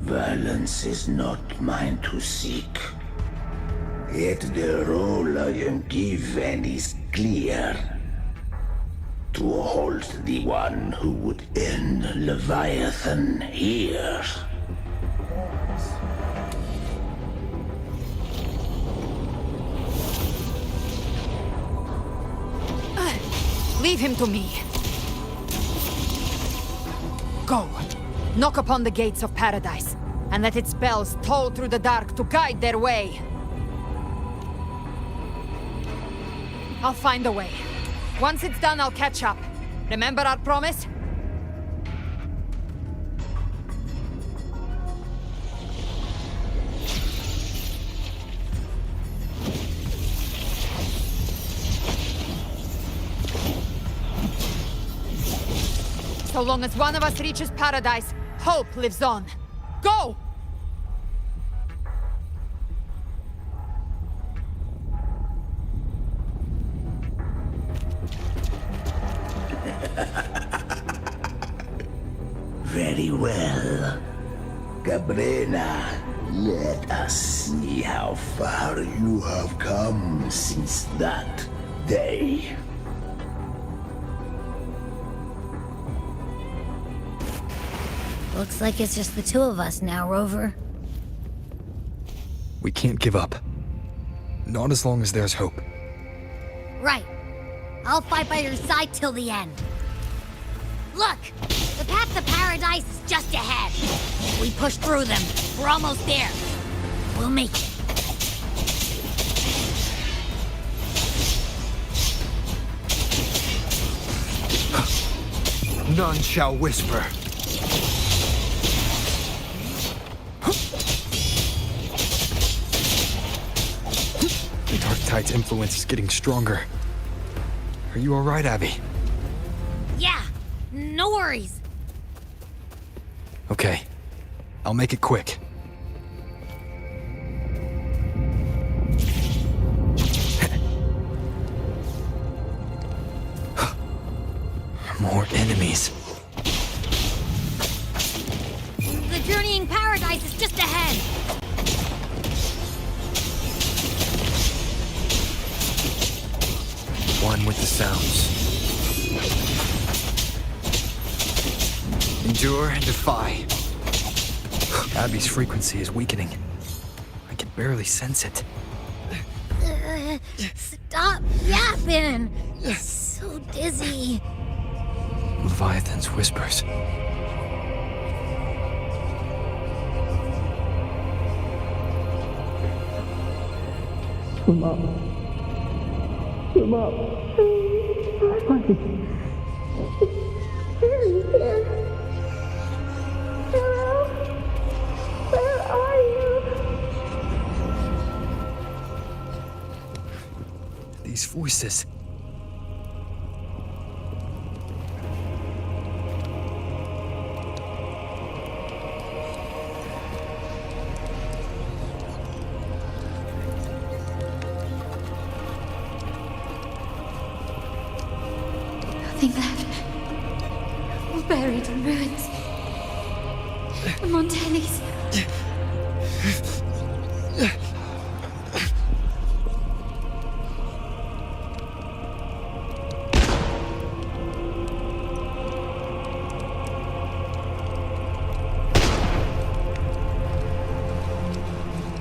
Violence is not mine to seek. Yet the role I am given is clear. To halt the one who would end Leviathan here. Leave him to me. Go. Knock upon the gates of paradise, and let its bells toll through the dark to guide their way. I'll find a way. Once it's done, I'll catch up. Remember our promise? So long as one of us reaches paradise, hope lives on. Go! Very well. Cabrera, let us see how far you have come since that day. Looks like it's just the two of us now, Rover. We can't give up. Not as long as there's hope. Right. I'll fight by your side till the end. Look! The path to paradise is just ahead. We push through them. We're almost there. We'll make it. None shall whisper. The dark Riptide's influence is getting stronger. Are you alright, Abby? Yeah, no worries. Okay. I'll make it quick. More enemies. The journeying paradise is just ahead. One with the sounds. Endure and defy. Abby's frequency is weakening. I can barely sense it. Stop yapping. So dizzy. Leviathan's whispers. Come up. Come up. Harry's here. Hello? Where are you? These voices. Nothing left. All buried in ruins. The Montellis.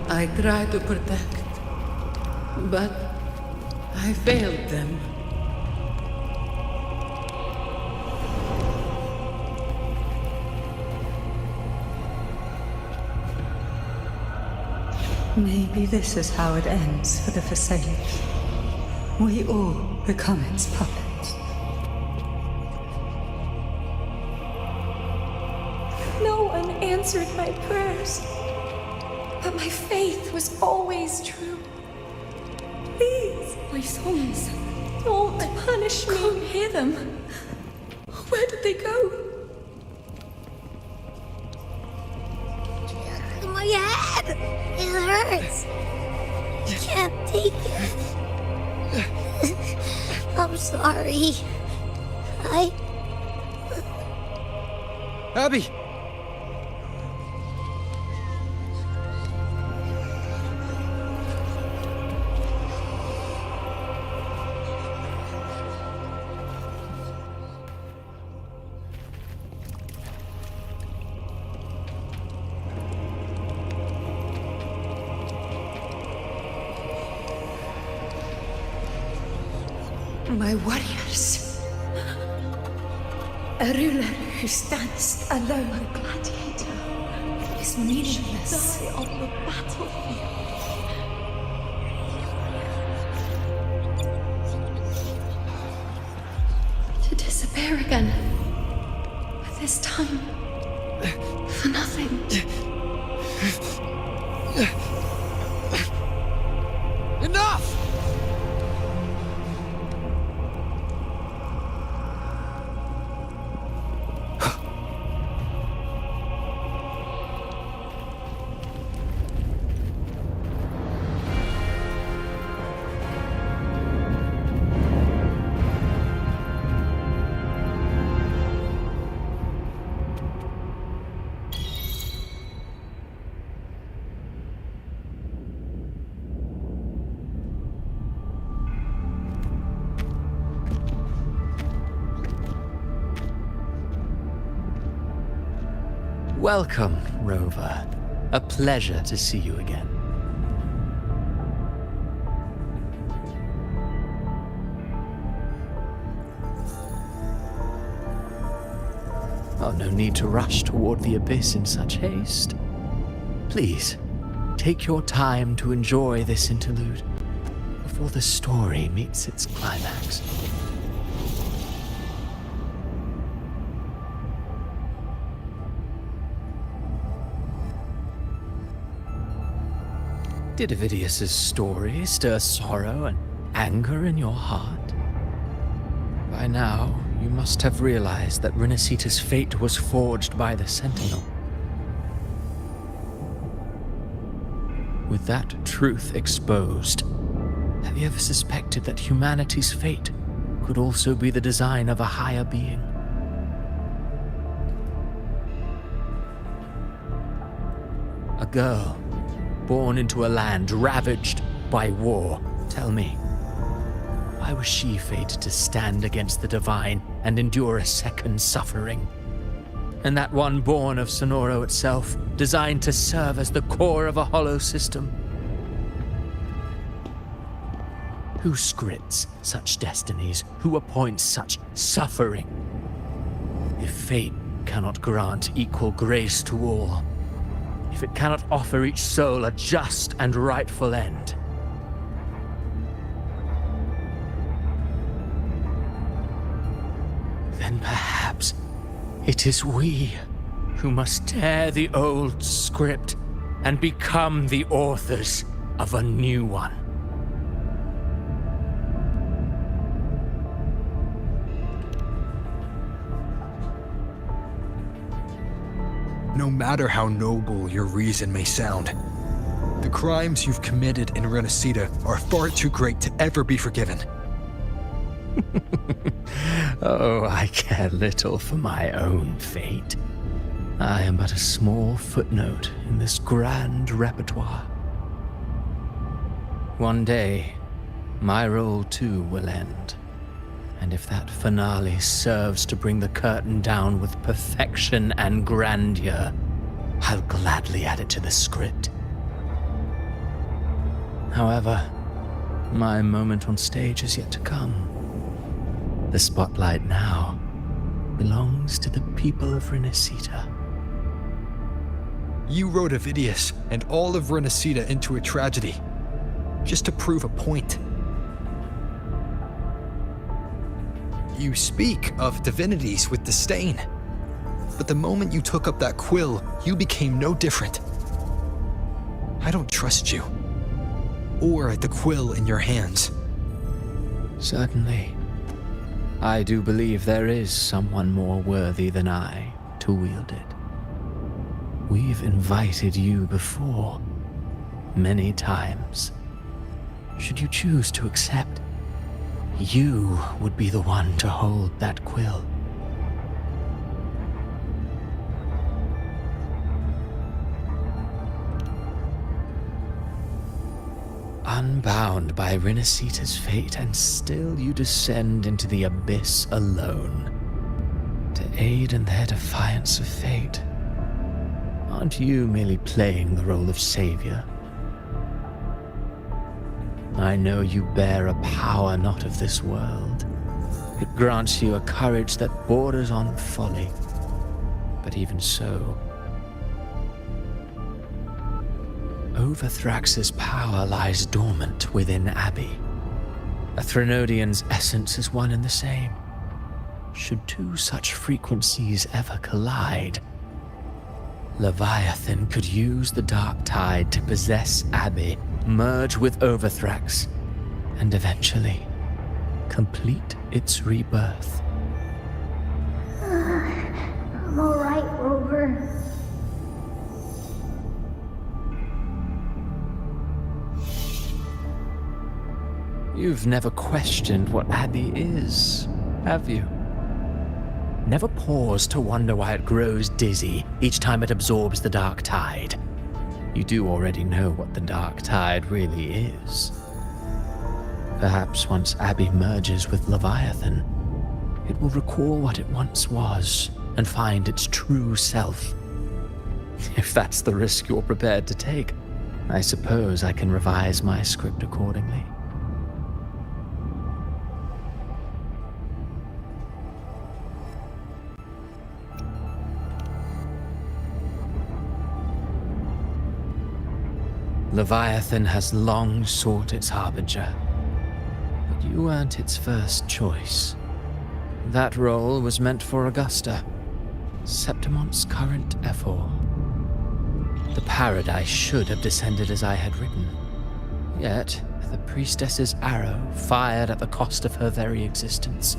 I tried to protect, but I failed them. Maybe this is how it ends for the Forsaken. We all become its puppets. No one answered my prayers, but my faith was always true. Please, my souls, don't punish me. Can't hear them. Where did they go? My head! It hurts! I can't take it. I'm sorry. Abby! My warriors. A ruler who stands alone. A gladiator is meaningless. Die on the battlefield. To disappear again. But this time, for nothing. Enough! Welcome, Rover. A pleasure to see you again. Oh, no need to rush toward the abyss in such haste. Please, take your time to enjoy this interlude before the story meets its climax. Did Avidius's story stir sorrow and anger in your heart? By now, you must have realized that RINASCITA'S fate was forged by the Sentinel. With that truth exposed, have you ever suspected that humanity's fate could also be the design of a higher being? A girl, born into a land ravaged by war. Tell me, why was she fated to stand against the divine and endure a second suffering? And that one born of Sonoro itself, designed to serve as the core of a hollow system? Who scripts such destinies? Who appoints such suffering? If fate cannot grant equal grace to all, if it cannot offer each soul a just and rightful end, then perhaps it is we who must tear the old script and become the authors of a new one. No matter how noble your reason may sound, the crimes you've committed in RINASCITA are far too great to ever be forgiven. Oh, I care little for my own fate. I am but a small footnote in this grand repertoire. One day, my role too will end. And if that finale serves to bring the curtain down with perfection and grandeur, I'll gladly add it to the script. However, my moment on stage is yet to come. The spotlight now belongs to the people of RINASCITA. You wrote Avidius and all of RINASCITA into a tragedy, just to prove a point. You speak of divinities with disdain, but the moment you took up that quill, you became no different. I don't trust you, or the quill in your hands. Certainly. I do believe there is someone more worthy than I to wield it. We've invited you before, many times. Should you choose to accept, you would be the one to hold that quill. Unbound by RINASCITA'S fate, and still you descend into the abyss alone, to aid in their defiance of fate. Aren't you merely playing the role of savior? I know you bear a power not of this world. It grants you a courage that borders on folly. But even so, Overthrax's power lies dormant within Abby. A Threnodian's essence is one and the same. Should two such frequencies ever collide, Leviathan could use the dark tide to possess Abby, merge with Overthrax, and eventually complete its rebirth. I'm alright, Rover. You've never questioned what Abby is, have you? Never paused to wonder why it grows dizzy each time it absorbs the dark tide. You do already know what the dark tide really is. Perhaps once Abby merges with Leviathan, it will recall what it once was and find its true self. If that's the risk you're prepared to take, I suppose I can revise my script accordingly. Leviathan has long sought its harbinger, but you weren't its first choice. That role was meant for Augusta, Septimont's current Ephor. The paradise should have descended as I had written, Yet, the priestess's arrow, fired at the cost of her very existence,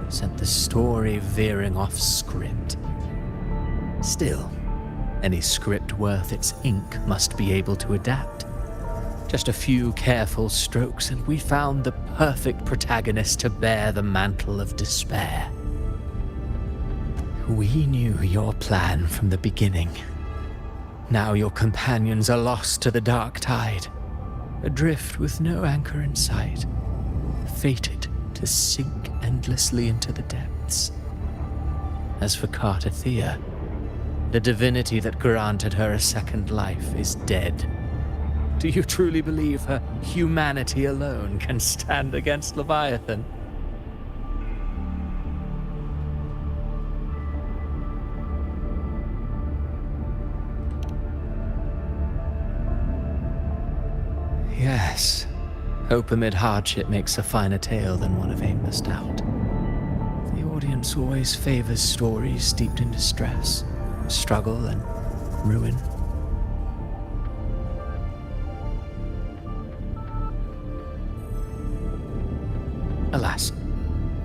sent the story veering off script. Still, any script worth its ink must be able to adapt. Just a few careful strokes and we found the perfect protagonist to bear the mantle of despair. We knew your plan from the beginning. Now your companions are lost to the dark tide, adrift with no anchor in sight, fated to sink endlessly into the depths. As for Cartathea, the divinity that granted her a second life is dead. Do you truly believe her humanity alone can stand against Leviathan? Yes, hope amid hardship makes a finer tale than one of aimless doubt. The audience always favors stories steeped in distress, struggle, and ruin. Alas,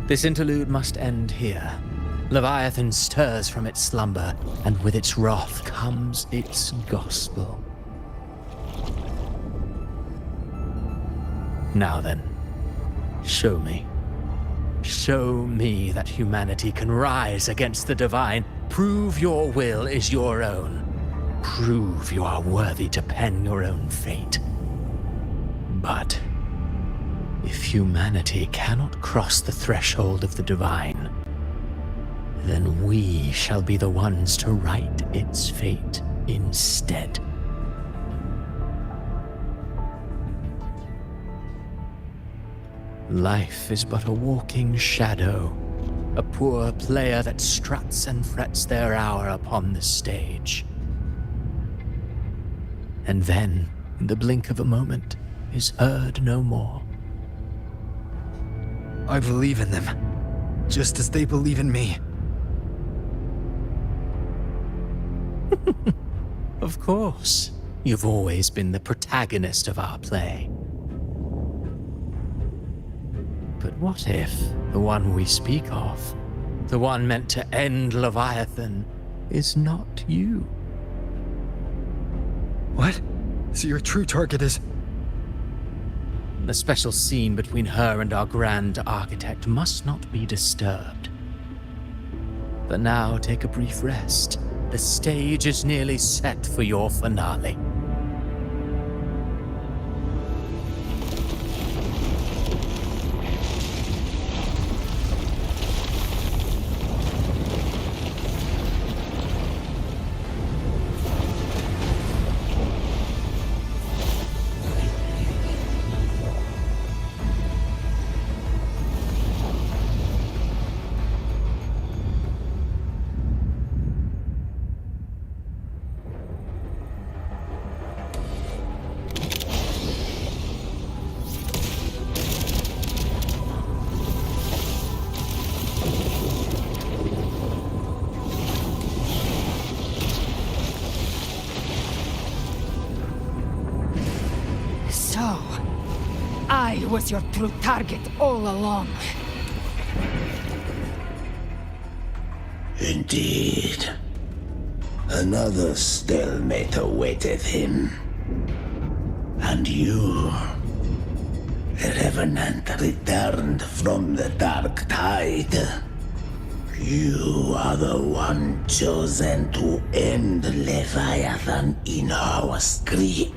this interlude must end here. Leviathan stirs from its slumber, and with its wrath comes its gospel. Now then, show me. Show me that humanity can rise against the divine. Prove your will is your own. Prove you are worthy to pen your own fate. But if humanity cannot cross the threshold of the divine, then we shall be the ones to write its fate instead. Life is but a walking shadow, a poor player that struts and frets their hour upon the stage. And then, in the blink of a moment, is heard no more. I believe in them, just as they believe in me. Of course, you've always been the protagonist of our play. But what if the one we speak of, the one meant to end Leviathan, is not you? What? So your true target is... The special scene between her and our grand architect must not be disturbed. But now take a brief rest. The stage is nearly set for your finale. So, I was your true target all along. Indeed. Another stalemate awaited him. And you, the Revenant returned from the dark tide. You are the one chosen to end Leviathan in our script.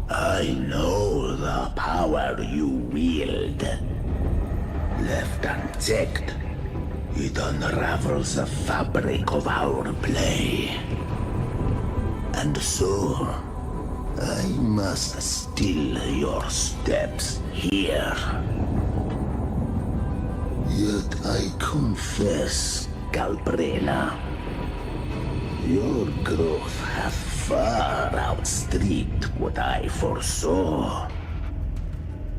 I know the power you wield. Left unchecked, it unravels the fabric of our play. And so, I must still your steps here. Yet I confess, Galbrena, your growth hath far outstripped what I foresaw.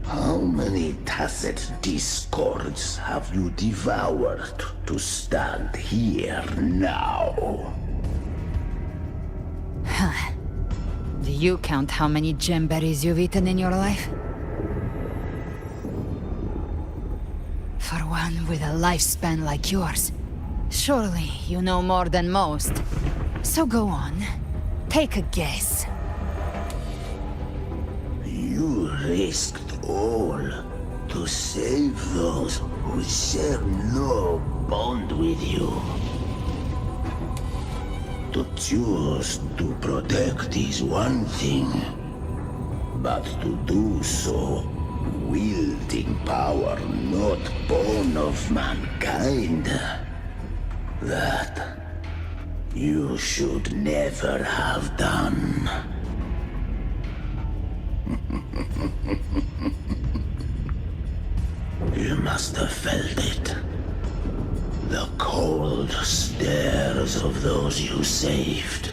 How many tacit discords have you devoured to stand here now? The you count how many gemberries you've eaten in your life? For one with a lifespan like yours, surely you know more than most. So go on, take a guess. You risked all to save those who share no bond with you. To choose to protect is one thing, but to do so wielding power not born of mankind, that you should never have done. You must have felt it. The cold stares of those you saved.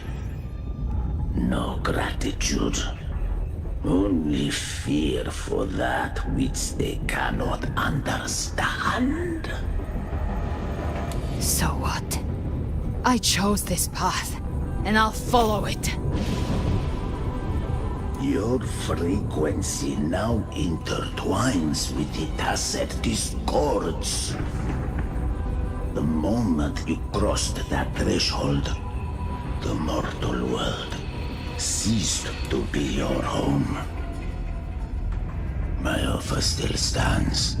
No gratitude. Only fear for that which they cannot understand. So what? I chose this path, and I'll follow it. Your frequency now intertwines with the tacit discords. The moment you crossed that threshold, the mortal world ceased to be your home. My offer still stands.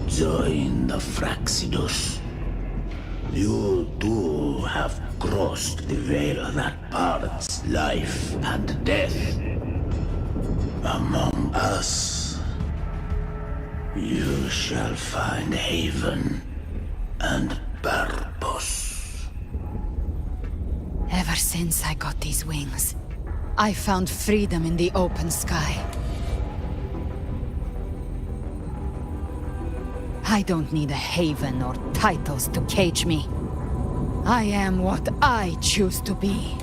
Join the Fraxidus. You too have crossed the veil that parts life and death. Among us, you shall find haven and purpose. Ever since I got these wings, I found freedom in the open sky. I don't need a haven or titles to cage me. I am what I choose to be.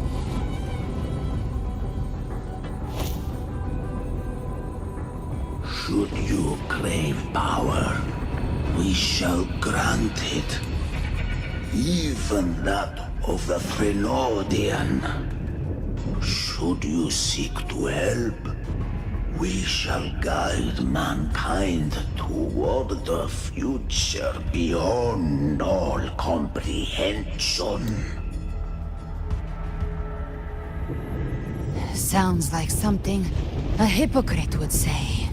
Should you crave power, we shall grant it. Even that of the Threnodian. Should you seek to help, we shall guide mankind toward the future beyond all comprehension. Sounds like something a hypocrite would say.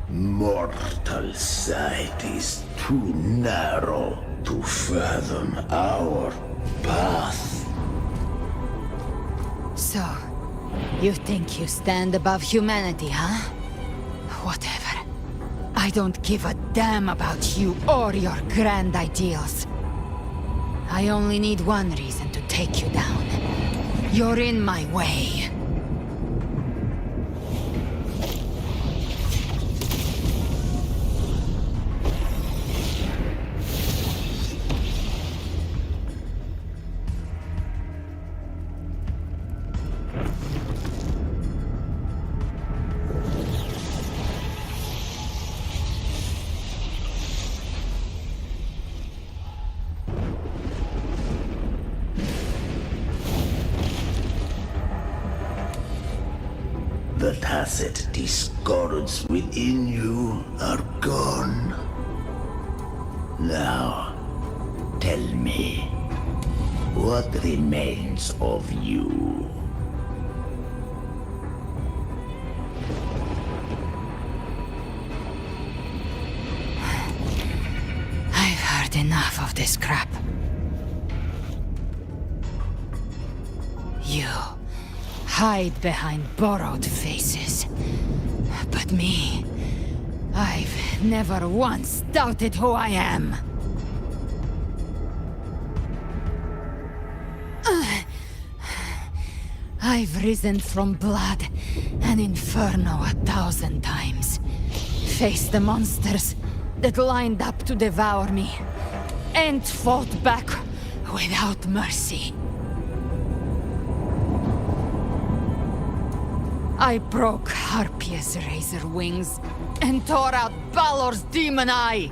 Mortal sight is too narrow to fathom our path. So, you think you stand above humanity, huh? Whatever. I don't give a damn about you or your grand ideals. I only need one reason to take you down. You're in my way. The tacit discords within you are gone. Now, tell me, what remains of you? I've heard enough of this crap. You hide behind borrowed faces. But me, I've never once doubted who I am. I've risen from blood and inferno 1,000 times. Faced the monsters that lined up to devour me, and fought back without mercy. I broke Harpia's razor wings and tore out Balor's demon eye.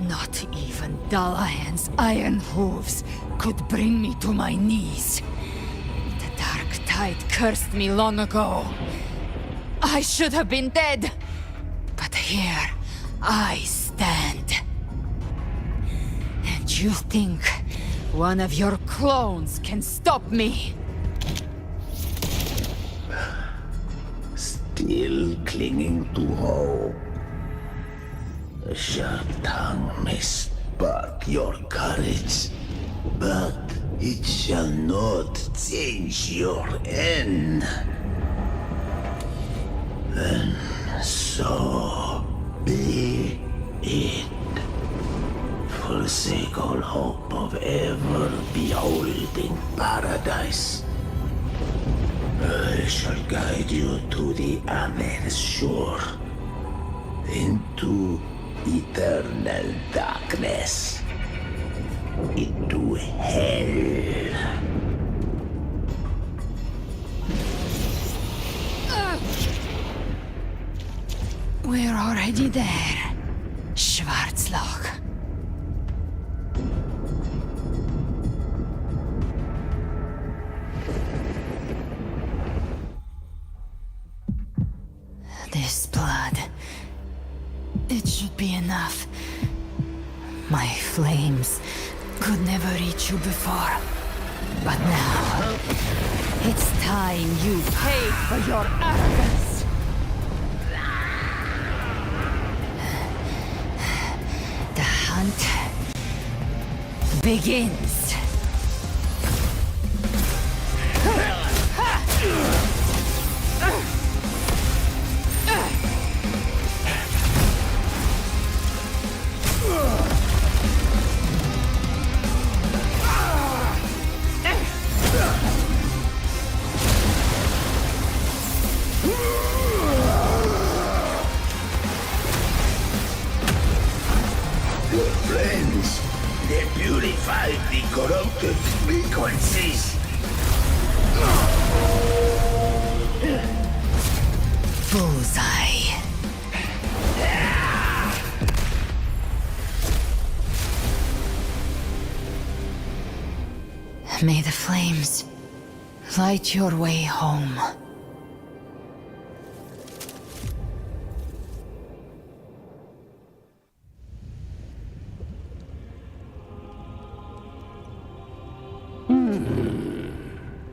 Not even Dalahan's iron hooves could bring me to my knees. The dark tide cursed me long ago. I should have been dead, but here I stand. And you think one of your clones can stop me? Still clinging to hope. A sharp tongue may spark your courage, but it shall not change your end. And so be it. Forsake all hope of ever beholding paradise. I shall guide you to the other shore, into eternal darkness, into hell. We're already there, Schwarzloch. This blood, it should be enough. My flames could never reach you before, but now it's time you paid for your arrogance. The hunt begins. Your friends, they purified the corrupted frequencies. Bullseye. May the flames light your way home.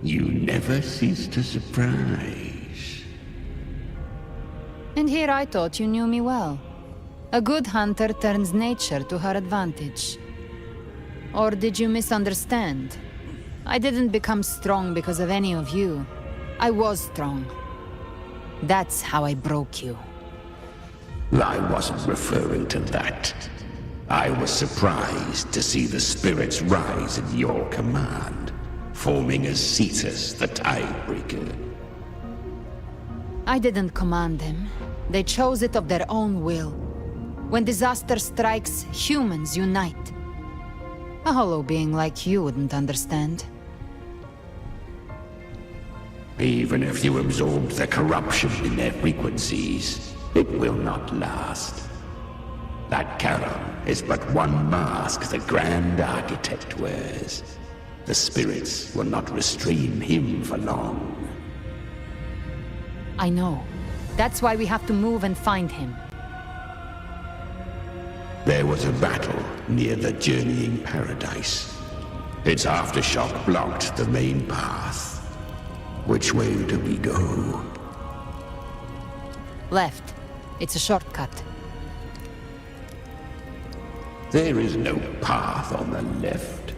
You never cease to surprise. And here I thought you knew me well. A good hunter turns nature to her advantage. Or did you misunderstand? I didn't become strong because of any of you. I was strong. That's how I broke you. I wasn't referring to that. I was surprised to see the spirits rise at your command, forming as Cetus the Tidebreaker. I didn't command them. They chose it of their own will. When disaster strikes, humans unite. A hollow being like you wouldn't understand. Even if you absorb the corruption in their frequencies, it will not last. That Charon is but one mask the Grand Architect wears. The spirits will not restrain him for long. I know. That's why we have to move and find him. There was a battle near the Journeying Paradise. Its aftershock blocked the main path. Which way do we go? Left. It's a shortcut. There is no path on the left.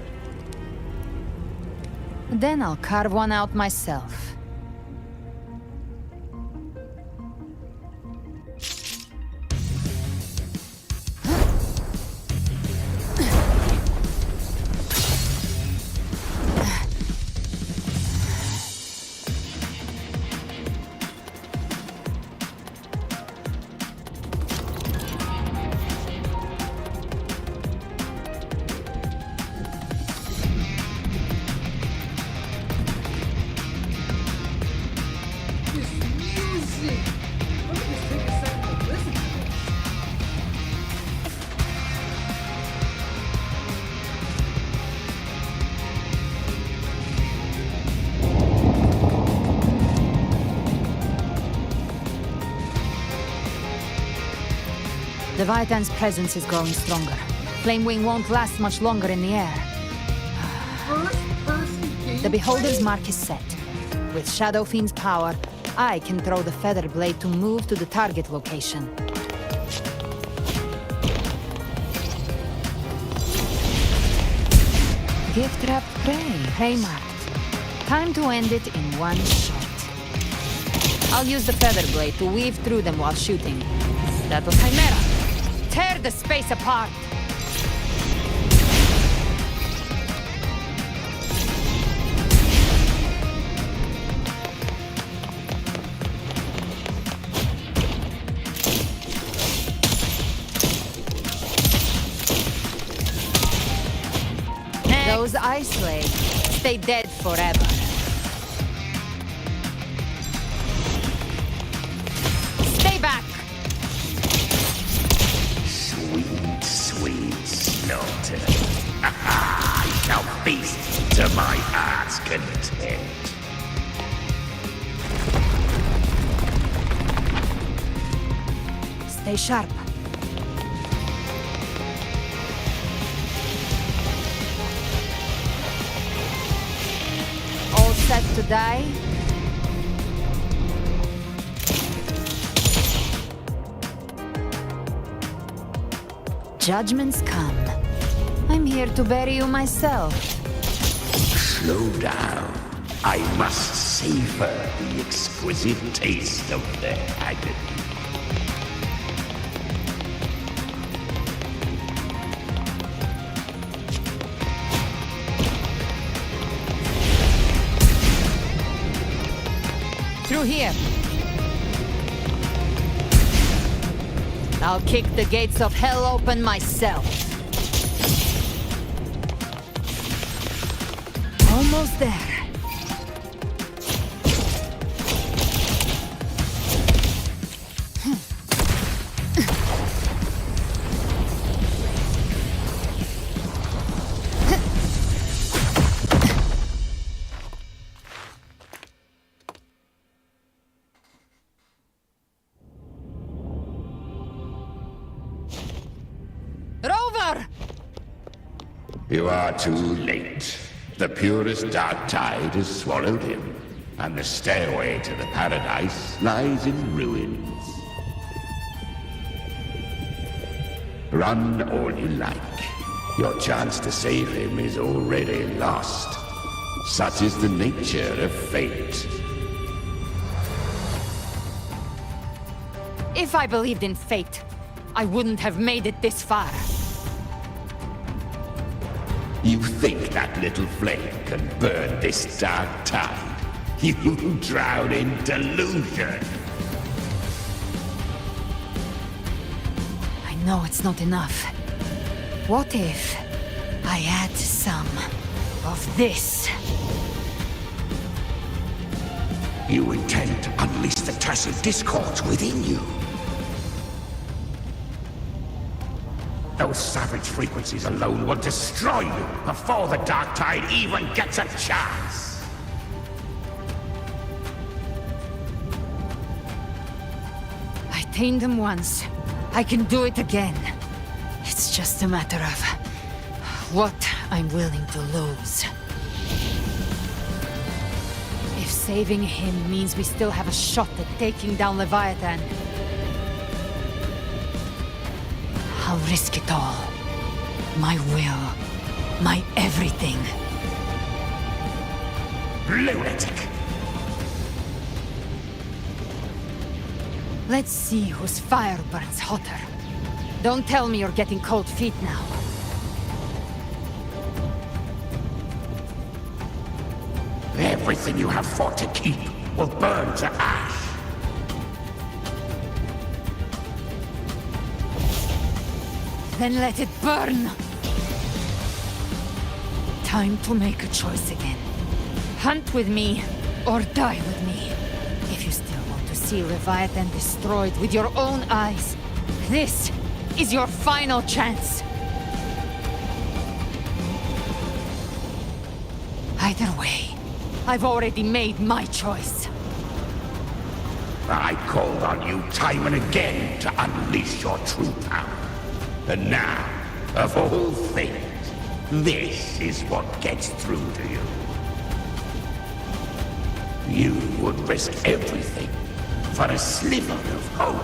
Then I'll carve one out myself. Leviathan's presence is growing stronger. Flamewing won't last much longer in the air. The Beholder's mark is set. With Shadow Fiend's power, I can throw the Feather Blade to move to the target location. Gift-wrapped prey marked. Time to end it in one shot. I'll use the Feather Blade to weave through them while shooting. That'll Chimera! Tear the space apart! Those ice legs stay dead forever. Stay back! Sweet, sweet slaughter. I shall feast to my heart's content. Stay sharp. All set to die? Judgments come. I'm here to bury you myself. Slow down. I must savor the exquisite taste of the agony. Through here. I'll kick the gates of hell open myself. Almost there. You are too late. The purest dark tide has swallowed him, and the stairway to the paradise lies in ruins. Run all you like. Your chance to save him is already lost. Such is the nature of fate. If I believed in fate, I wouldn't have made it this far. You think that little flame can burn this dark tide? You drown in delusion! I know it's not enough. What if I add some of this? You intend to unleash the tacit discords within you. Those savage frequencies alone will destroy you before the Dark Tide even gets a chance! I tamed them once. I can do it again. It's just a matter of what I'm willing to lose. If saving him means we still have a shot at taking down Leviathan, I'll risk it all. My will. My everything. Lunatic! Let's see whose fire burns hotter. Don't tell me you're getting cold feet now. Everything you have fought to keep will burn to ash. Then let it burn! Time to make a choice again. Hunt with me, or die with me. If you still want to see Leviathan destroyed with your own eyes, this is your final chance. Either way, I've already made my choice. I called on you time and again to unleash your true power. And now, of all things, this is what gets through to you. You would risk everything for a sliver of hope.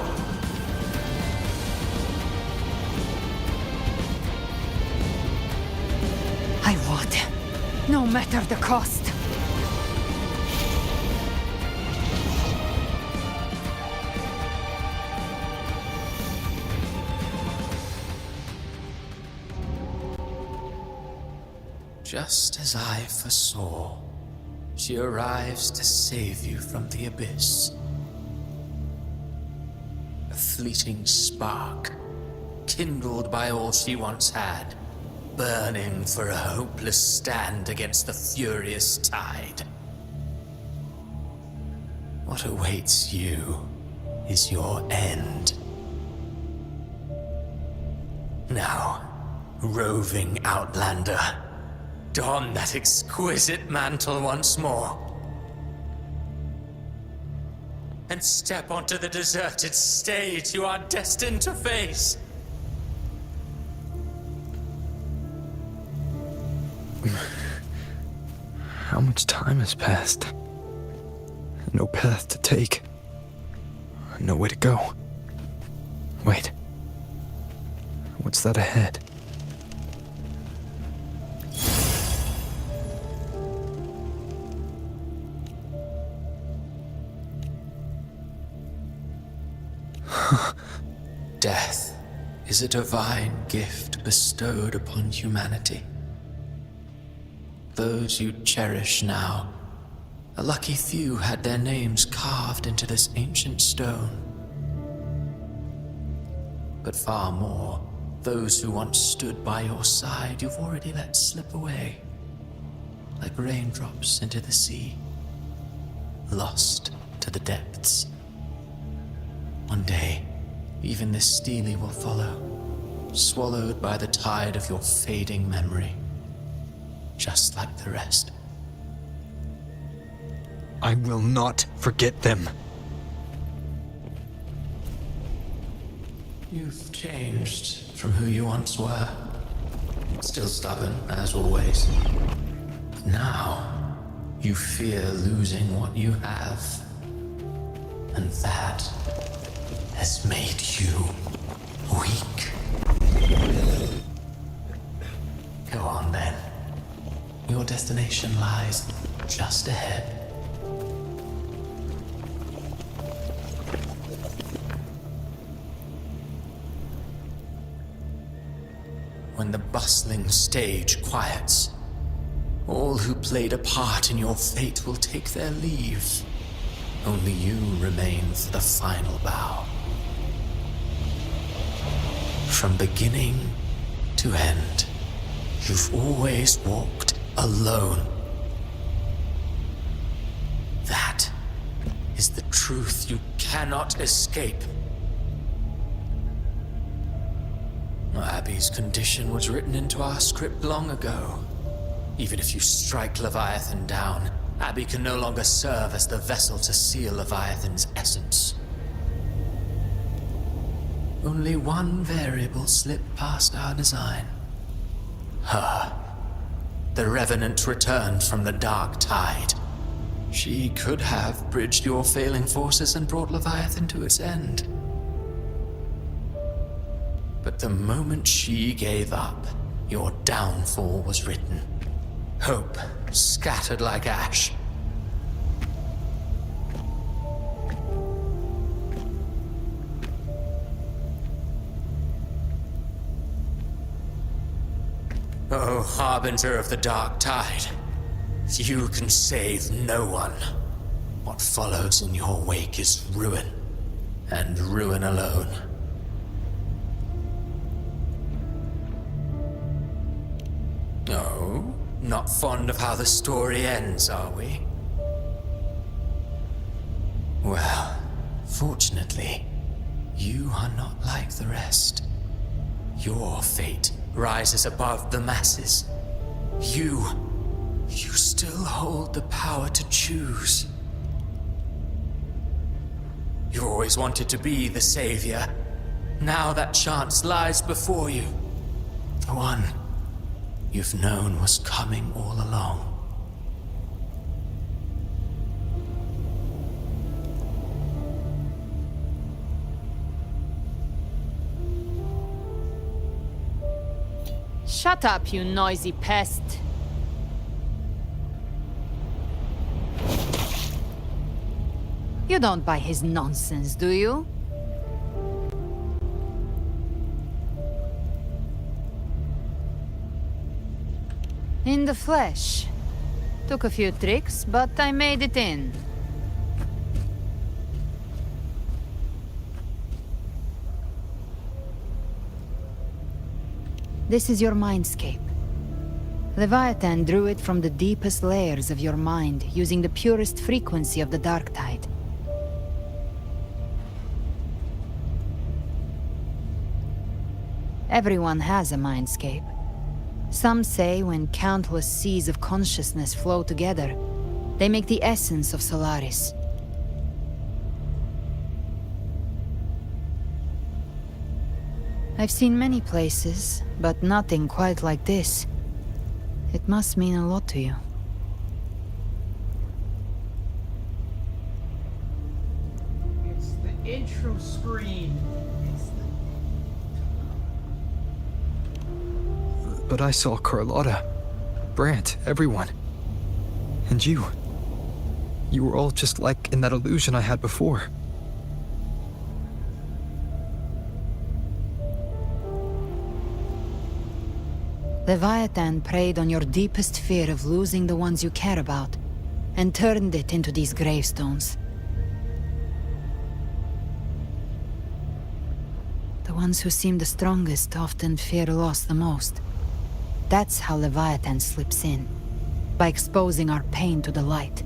I would, no matter the cost. Just as I foresaw, she arrives to save you from the abyss. A fleeting spark, kindled by all she once had, burning for a hopeless stand against the furious tide. What awaits you is your end. Now, roving outlander, don that exquisite mantle once more. And step onto the deserted stage you are destined to face. How much time has passed? No path to take. Nowhere to go. Wait. What's that ahead? Death is a divine gift bestowed upon humanity. Those you cherish now, a lucky few had their names carved into this ancient stone. But far more, those who once stood by your side you've already let slip away, like raindrops into the sea, lost to the depths. One day, even this Steely will follow, swallowed by the tide of your fading memory, just like the rest. I will not forget them. You've changed from who you once were. Still stubborn, as always. But now, you fear losing what you have. And that has made you weak. Go on then. Your destination lies just ahead. When the bustling stage quiets, all who played a part in your fate will take their leave. Only you remain for the final bow. From beginning to end, you've always walked alone. That is the truth you cannot escape. Abby's condition was written into our script long ago. Even if you strike Leviathan down, Abby can no longer serve as the vessel to seal Leviathan's essence. Only one variable slipped past our design. Her. The Revenant returned from the dark tide. She could have bridged your failing forces and brought Leviathan to its end. But the moment she gave up, your downfall was written. Hope scattered like ash. Oh, harbinger of the dark tide, you can save no one. What follows in your wake is ruin, and ruin alone. No, not fond of how the story ends, are we? Well, fortunately, you are not like the rest. Your fate rises above the masses. You still hold the power to choose. You always wanted to be the savior. Now that chance lies before you. The one you've known was coming all along. Shut up, you noisy pest. You don't buy his nonsense, do you? In the flesh. Took a few tricks, but I made it in. This is your mindscape. Leviathan drew it from the deepest layers of your mind, using the purest frequency of the dark tide. Everyone has a mindscape. Some say when countless seas of consciousness flow together, they make the essence of Solaris. I've seen many places, but nothing quite like this. It must mean a lot to you. It's the intro screen. But I saw Carlotta, Brant, everyone. And you. You were all just like in that illusion I had before. Leviathan preyed on your deepest fear of losing the ones you care about, and turned it into these gravestones. The ones who seem the strongest often fear loss the most. That's how Leviathan slips in, by exposing our pain to the light.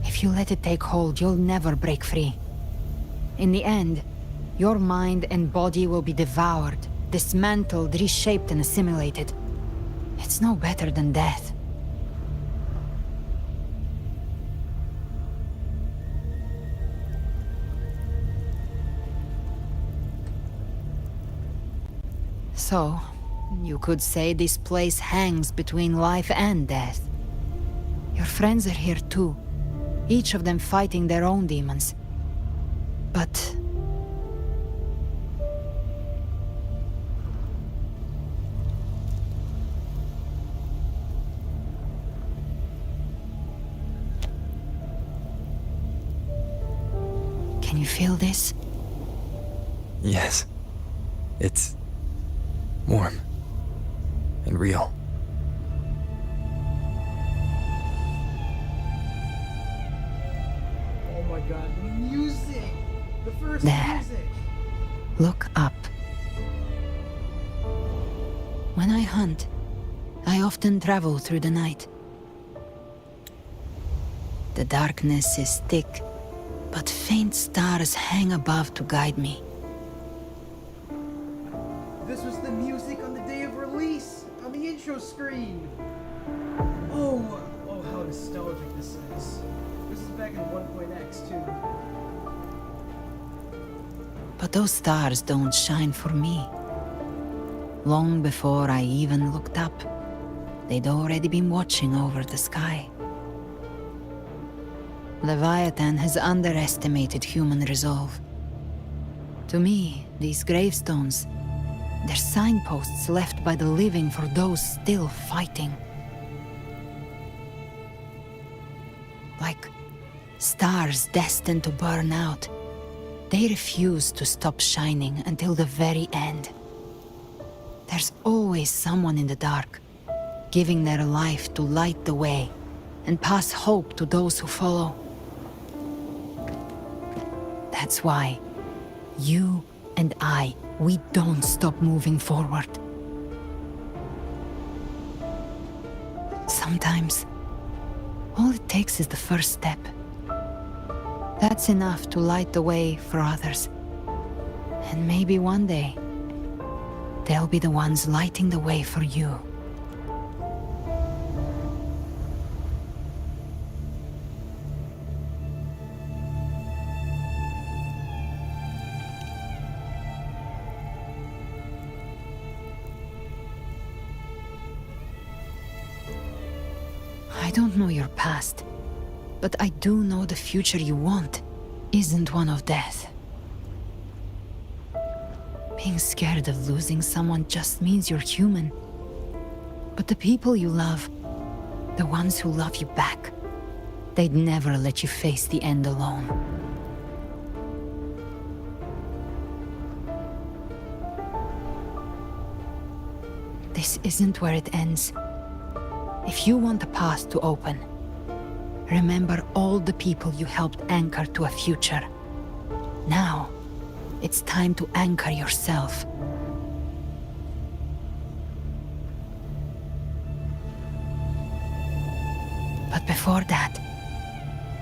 If you let it take hold, you'll never break free. In the end, your mind and body will be devoured, dismantled, reshaped, and assimilated. It's no better than death. So, you could say this place hangs between life and death. Your friends are here too, each of them fighting their own demons. But... can you feel this? Yes. It's warm and real. Oh my god, the music! The first There. music! Look up. When I hunt, I often travel through the night. The darkness is thick, but faint stars hang above to guide me. This was the music on the day of release, on the intro screen! Oh, how nostalgic this is. This is back in 1.x too. But those stars don't shine for me. Long before I even looked up, they'd already been watching over the sky. Leviathan has underestimated human resolve. To me, these gravestones, they're signposts left by the living for those still fighting. Like stars destined to burn out, they refuse to stop shining until the very end. There's always someone in the dark, giving their life to light the way and pass hope to those who follow. That's why you and we don't stop moving forward. Sometimes, all it takes is the first step. That's enough to light the way for others. And maybe one day, they'll be the ones lighting the way for you. I don't know your past, but I do know the future you want isn't one of death. Being scared of losing someone just means you're human. But the people you love, the ones who love you back, they'd never let you face the end alone. This isn't where it ends. If you want the path to open, remember all the people you helped anchor to a future. Now, it's time to anchor yourself. But before that,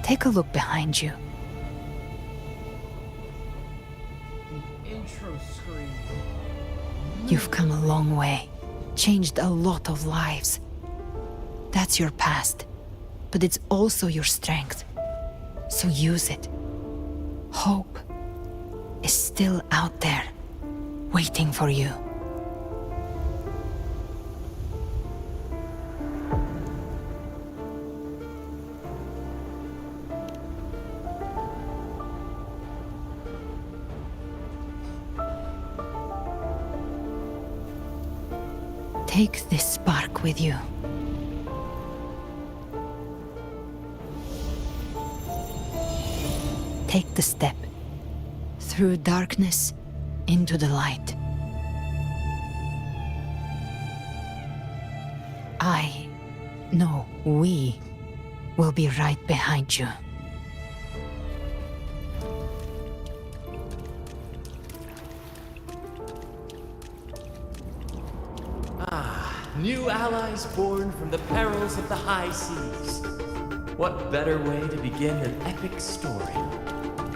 take a look behind you. The intro screen. You've come a long way, changed a lot of lives. That's your past, but it's also your strength. So use it. Hope is still out there, waiting for you. Take this spark with you. Take the step through darkness into the light. We will be right behind you. New allies born from the perils of the high seas. What better way to begin an epic story?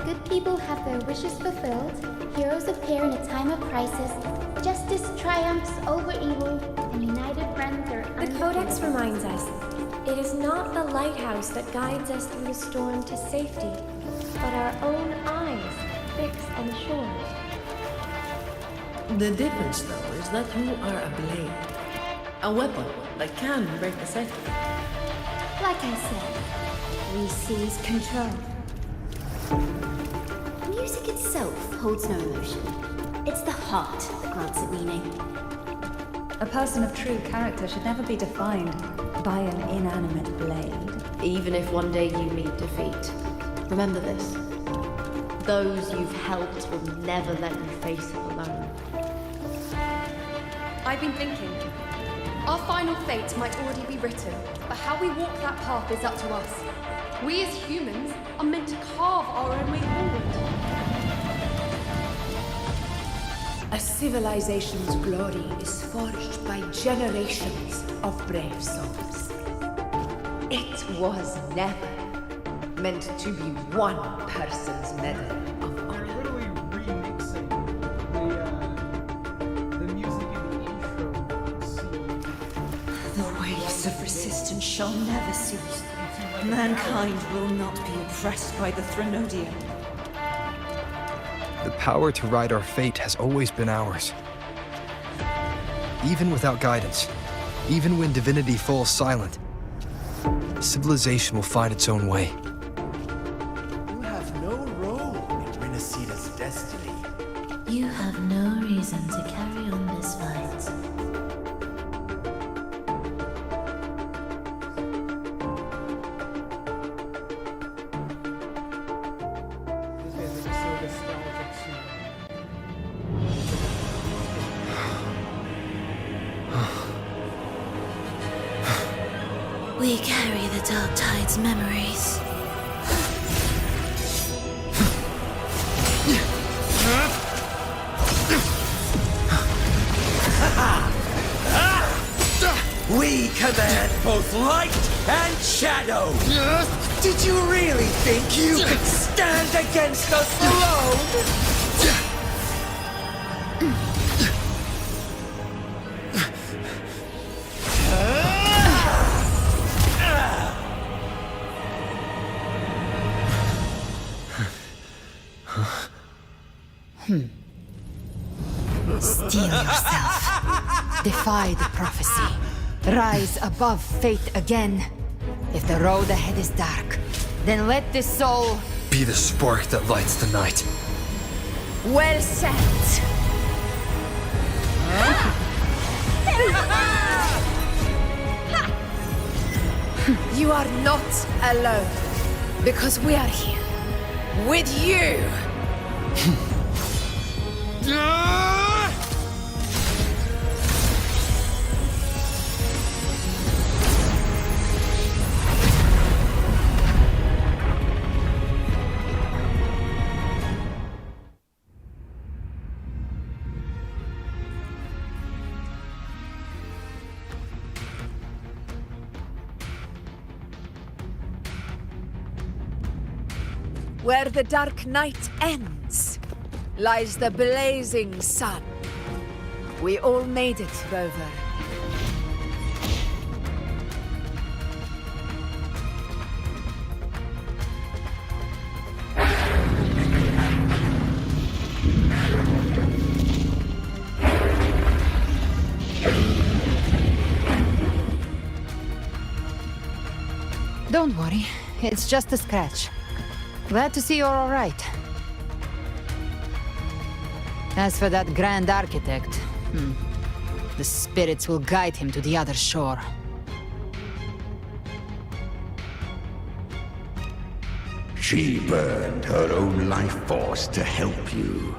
Good people have their wishes fulfilled, heroes appear in a time of crisis, justice triumphs over evil, and united friends are The Codex reminds us, it is not the lighthouse that guides us through the storm to safety, but our own eyes fixed on the shore. The difference, though, is that you are a blade. A weapon that can break the safety. Like I said, we seize control. Music itself holds no emotion. It's the heart that grants it meaning. A person of true character should never be defined by an inanimate blade. Even if one day you meet defeat, remember this. Those you've helped will never let you face it alone. I've been thinking. Our final fate might already be written, but how we walk that path is up to us. We as humans are meant to carve our own way forward. A civilization's glory is forged by generations of brave souls. It was never meant to be one person's medal of honor. They're literally remixing the music in the intro scene. The waves of resistance shall never cease. Mankind will not be oppressed by the Threnodian. The power to ride our fate has always been ours. Even without guidance, even when divinity falls silent, civilization will find its own way. You have no role in RINASCITA'S destiny. You have no reason to carry on this fight. We carry the Dark Tide's memories. We command both light and shadow! Did you really think you could stand against us alone? Steel yourself. Defy the prophecy. Rise above fate again. If the road ahead is dark, then let this soul be the spark that lights the night. Well said. You are not alone, because we are here with you. Where the dark night ends, lies the blazing sun. We all made it, Rover. Don't worry, it's just a scratch. Glad to see you're all right. As for that Grand Architect, the spirits will guide him to the other shore. She burned her own life force to help you.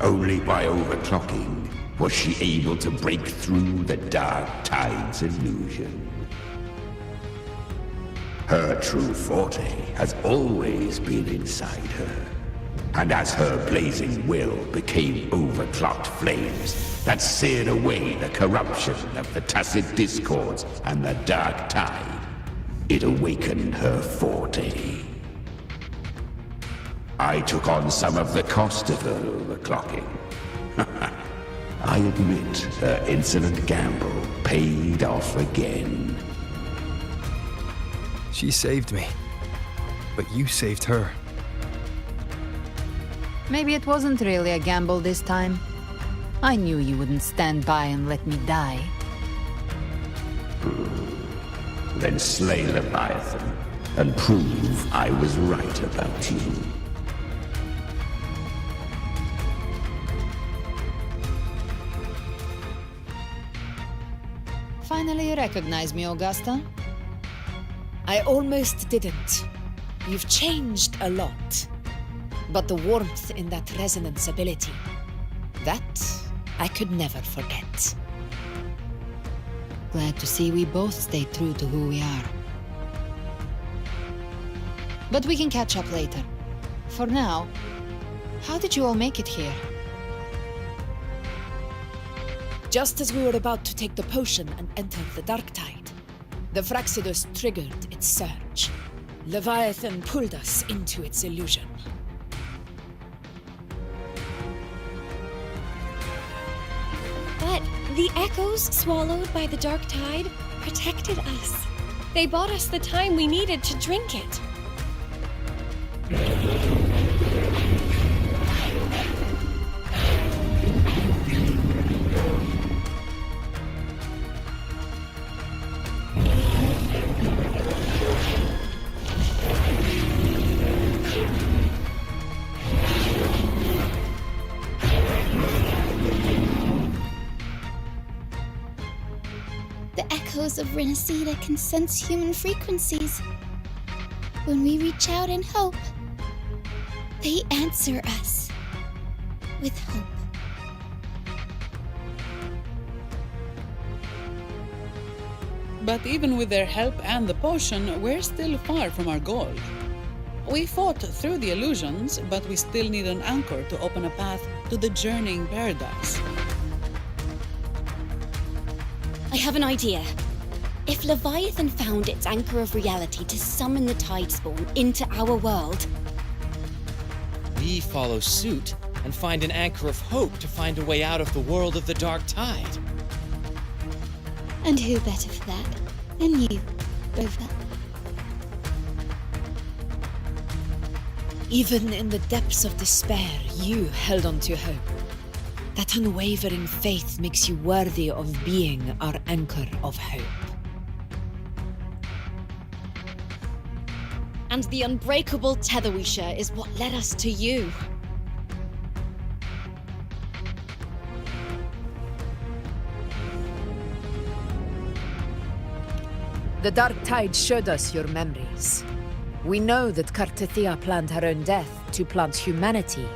Only by overclocking was she able to break through the Dark Tide's illusion. Her true forte has always been inside her. And as her blazing will became overclocked flames that seared away the corruption of the Tacit Discords and the Dark Tide, it awakened her forte. I took on some of the cost of her overclocking. I admit her insolent gamble paid off again. She saved me, but you saved her. Maybe it wasn't really a gamble this time. I knew you wouldn't stand by and let me die. Then slay Leviathan and prove I was right about you. Finally you recognize me, Augusta? I almost didn't. You've changed a lot. But the warmth in that resonance ability, that I could never forget. Glad to see we both stay true to who we are. But we can catch up later. For now, how did you all make it here? Just as we were about to take the potion and enter the Dark Tide, the Fraxidus triggered its surge. Leviathan pulled us into its illusion. But the echoes swallowed by the Dark Tide protected us. They bought us the time we needed to drink it. The echoes of RINASCITA can sense human frequencies. When we reach out in hope, they answer us with hope. But even with their help and the potion, we're still far from our goal. We fought through the illusions, but we still need an anchor to open a path to the journeying paradise. I have an idea. If Leviathan found its anchor of reality to summon the Tidespawn into our world, we follow suit and find an anchor of hope to find a way out of the world of the Dark Tide. And who better for that than you, Rover? Even in the depths of despair, you held on to hope. That unwavering faith makes you worthy of being our anchor of hope. And the unbreakable tether we share is what led us to you. The Dark Tide showed us your memories. We know that Cartithia planned her own death to plant humanity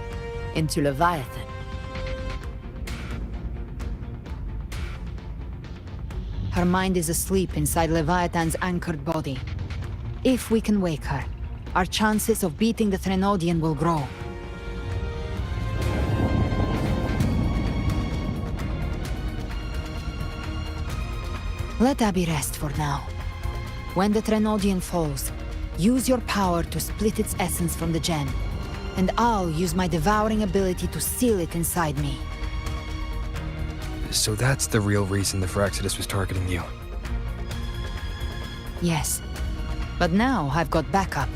into Leviathan. Her mind is asleep inside Leviathan's anchored body. If we can wake her, our chances of beating the Threnodian will grow. Let Abby rest for now. When the Threnodian falls, use your power to split its essence from the gem, and I'll use my devouring ability to seal it inside me. So that's the real reason the Phyraxidus was targeting you. Yes, but now I've got backup.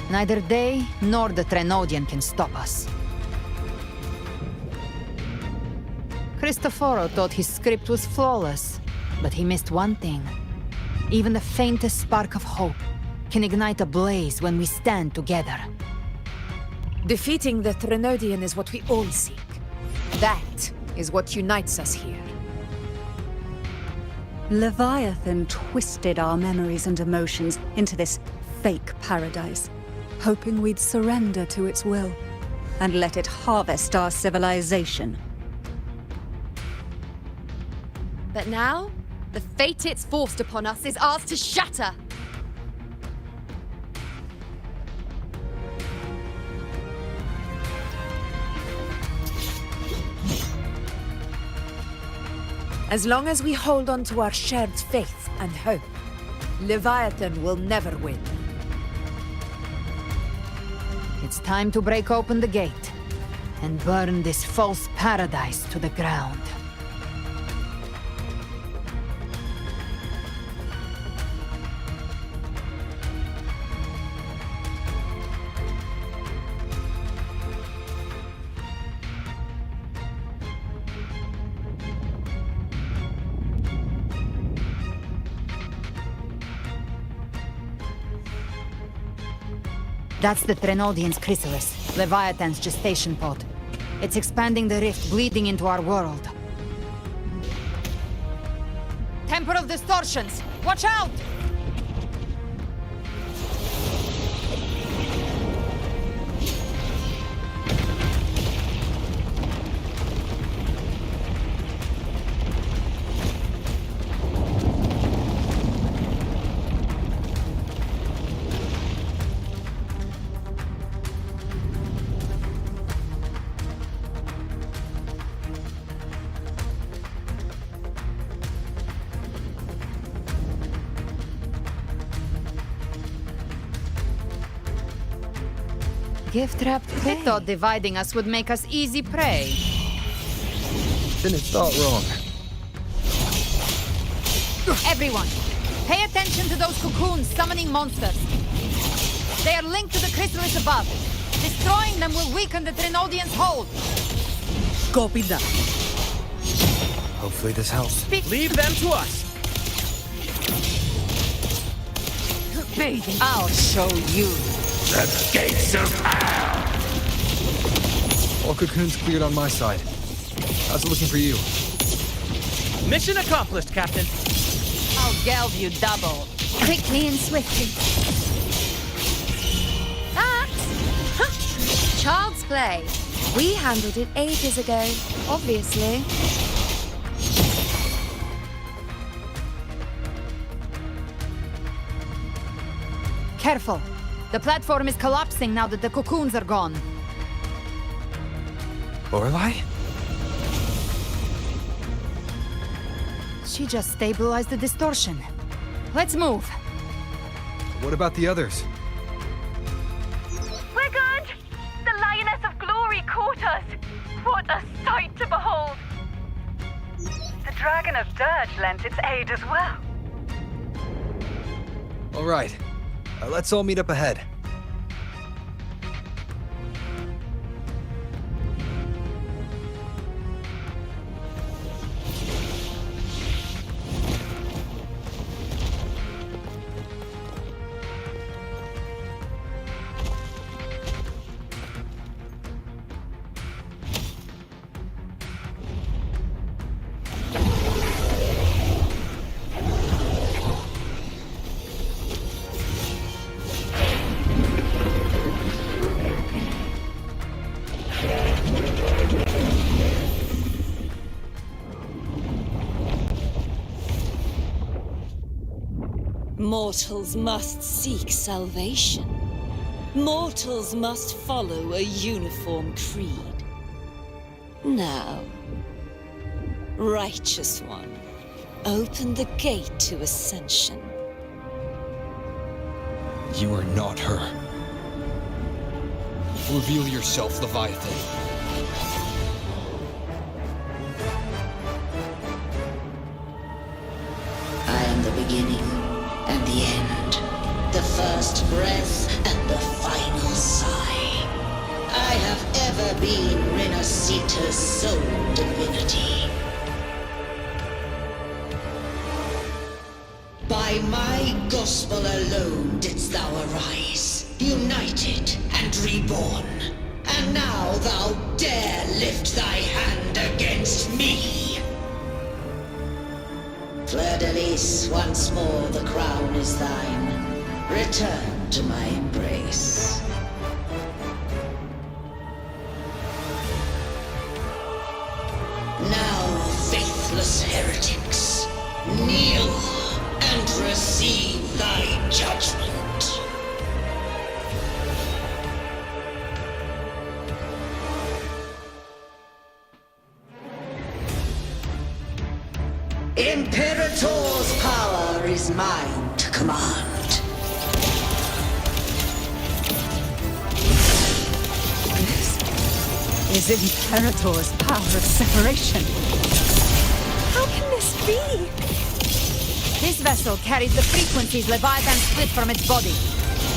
Neither they nor the Threnodian can stop us. Cristoforo thought his script was flawless, but he missed one thing. Even the faintest spark of hope can ignite a blaze when we stand together. Defeating the Threnodian is what we all seek. That is what unites us here. Leviathan twisted our memories and emotions into this fake paradise, hoping we'd surrender to its will and let it harvest our civilization. But now, the fate it's forced upon us is ours to shatter! As long as we hold on to our shared faith and hope, Leviathan will never win. It's time to break open the gate and burn this false paradise to the ground. That's the Threnodian's chrysalis, Leviathan's gestation pod. It's expanding the rift, bleeding into our world. Temporal distortions! Watch out! Gift-wrapped prey. I thought dividing us would make us easy prey. Then it thought wrong. Everyone, pay attention to those cocoons summoning monsters. They are linked to the chrysalis above. Destroying them will weaken the Threnodian's hold. Copy that. Hopefully this helps. Leave them to us. I'll show you. The gates of hell! All cocoons cleared on my side. How's it looking for you? Mission accomplished, Captain. I'll gelb you double. Quickly and swiftly. That's child's play. We handled it ages ago, obviously. Careful. The platform is collapsing now that the cocoons are gone. Lorelei? She just stabilized the distortion. Let's move. What about the others? We're good! The Lioness of Glory caught us! What a sight to behold! The Dragon of Dirt lent its aid as well. All right. Let's all meet up ahead. Mortals must seek salvation. Mortals must follow a uniform creed. Now, Righteous One, open the gate to ascension. You are not her. Reveal yourself, Leviathan. I am the beginning and the end, the first breath and the final sigh. I have ever been RINASCITA'S sole divinity. By my gospel alone didst thou arise, united and reborn. And now thou dare lift thy hand against me! Fleur-de-Lis, once more the crown is thine. Return to my embrace. Now, faithless heretics, kneel and receive thy judgment. Imperator's power is mine to command. This is Imperator's power of separation. How can this be? This vessel carries the frequencies Leviathan split from its body.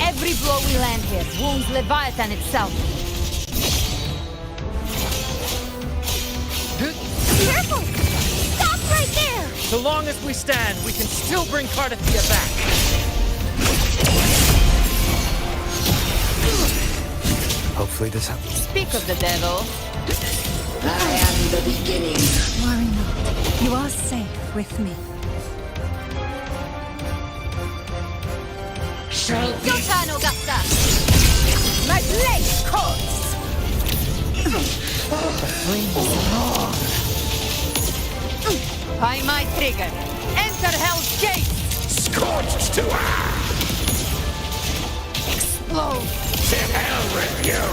Every blow we land here wounds Leviathan itself. Careful! Stop right there! So long as we stand, we can still bring Cardathia back. Hopefully this happens. Speak of the devil. I am the beginning. Worry not. You are safe with me. Shall we? Your turn, Augusta! My blade cuts! The flames roar. By my trigger, enter Hell's Gate! Scorched to Explode! To hell with you!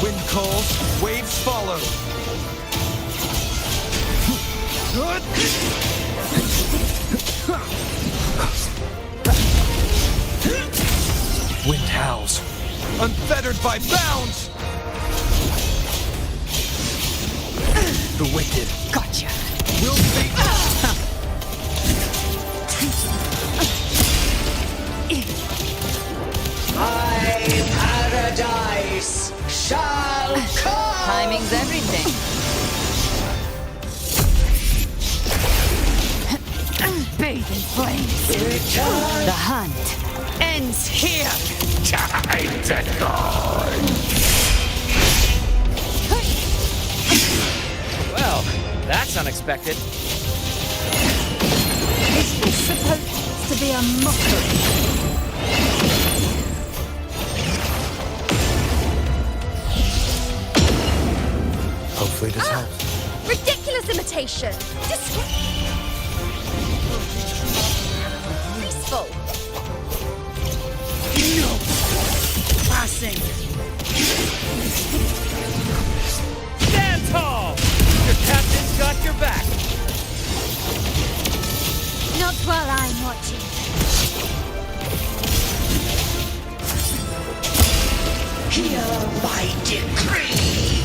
Wind calls, waves follow. Wind howls, unfettered by bounds. The wicked. Gotcha. Will see. My paradise shall come! Timing's everything. Bathe in flames. Return. The hunt ends here. Time to go! Well, that's unexpected. Is this supposed to be a mockery? Hopefully this helps. Ridiculous imitation! Peaceful! No! Passing! Stand tall! Your captain's got your back! Not while I'm watching. Hear my decree!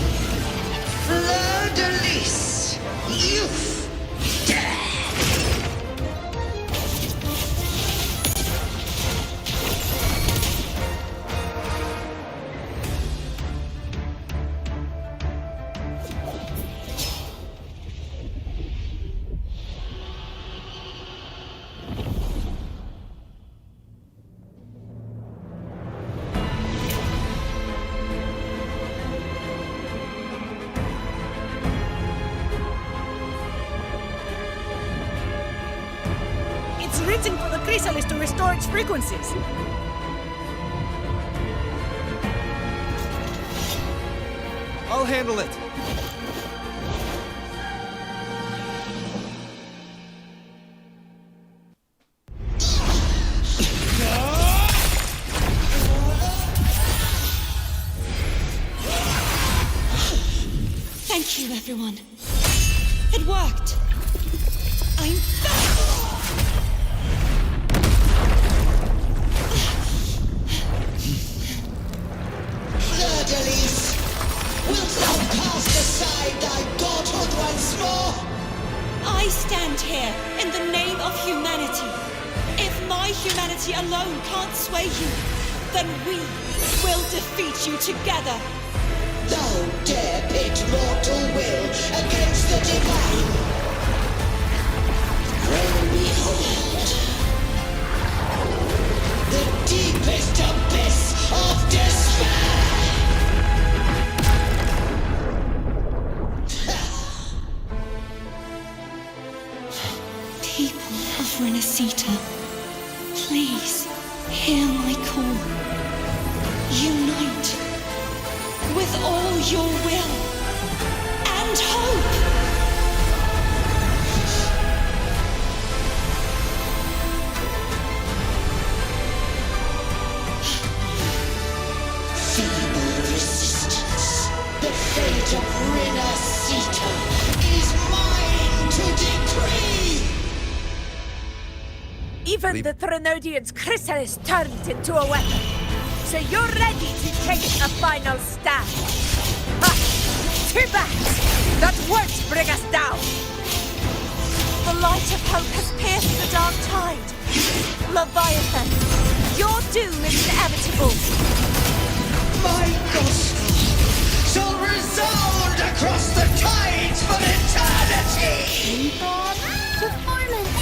Fleur-de-Lis, youth, dead! It's written for the chrysalis to restore its frequencies. I'll handle it. Thank you, everyone. It worked. I'm back! Fleur-de-Lis, wilt thou cast aside thy godhood once more? I stand here in the name of humanity. If my humanity alone can't sway you, then we will defeat you together. Thou dare pit mortal will against the divine. Well, behold, the deepest abyss of despair! People of Renascita, please hear my call. Unite with all your will and hope. Feeble resistance, the fate of Renascita is mine to decree! Even the Threnodian's chrysalis turned into a weapon. So you're ready to take a final stand. Ha! Too bad! That won't bring us down! The light of hope has pierced the dark tide. Leviathan, your doom is inevitable. My gospel shall resound across the tides for eternity! Performance!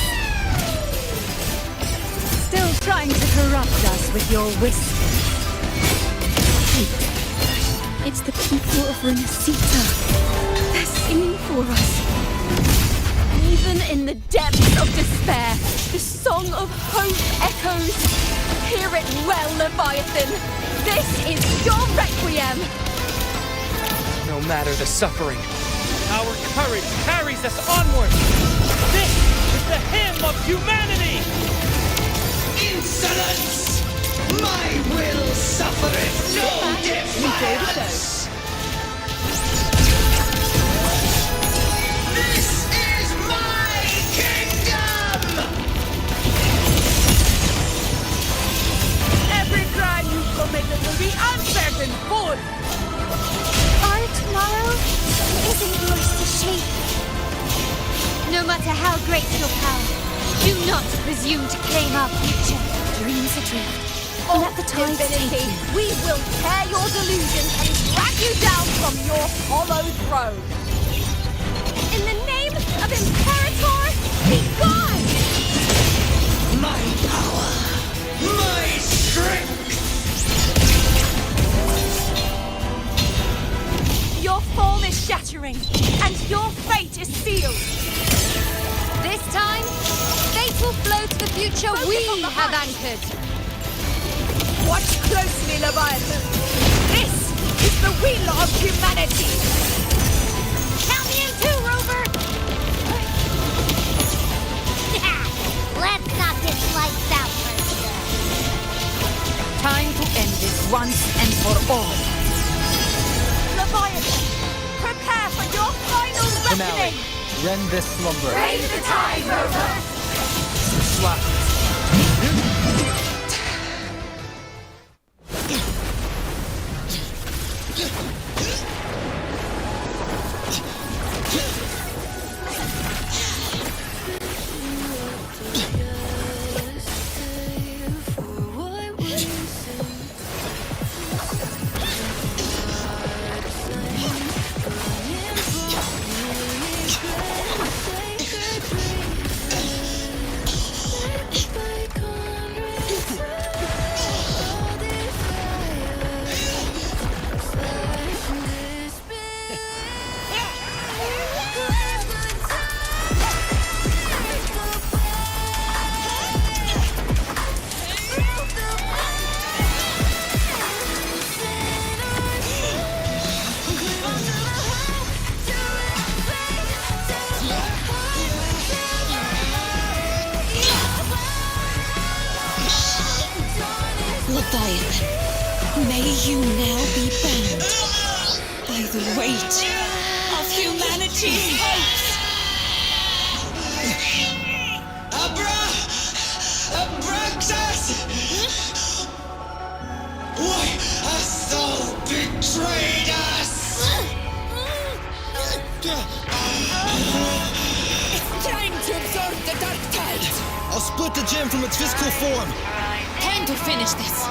Still trying to corrupt us with your whispers. It's the people of Renascita. They're singing for us. Even in the depths of despair, the song of hope echoes. Hear it well, Leviathan. This is your requiem. No matter the suffering, our courage carries us onward. This is the hymn of humanity! Insolence! My will suffereth no defiance! This is my kingdom! Every crime you committed will be answered in full. Our tomorrow isn't yours to shape. No matter how great your power, do not presume to claim our future. Dreams adrift. Let the tides take you. We will tear your delusions and drag you down from your hollow throne. In the name of Imperator, be gone! My power! My strength! Your form is shattering, and your fate is sealed. This time, fate will flow to the future we have anchored. Watch closely, Leviathan. This is the will of humanity. Count me in too, Rover! Let's knock this lights out first. Time to end this once and for all. Leviathan, prepare for your final reckoning. Rend this slumber. Raise the tide, Rover. Slap. Leviathan, may you now be bound by the weight of humanity. humanity's hopes! Abraxas! Why hast thou betrayed us? It's trying to absorb the dark tide! I'll split the gem from its physical form. Time to finish this!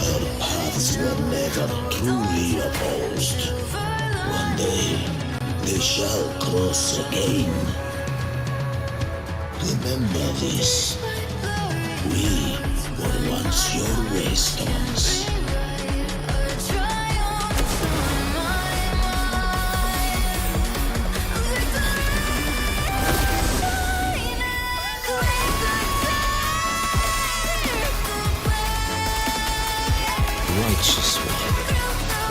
Our paths were never truly opposed. One day, they shall cross again. Remember this. We were once your waystones. Righteous one,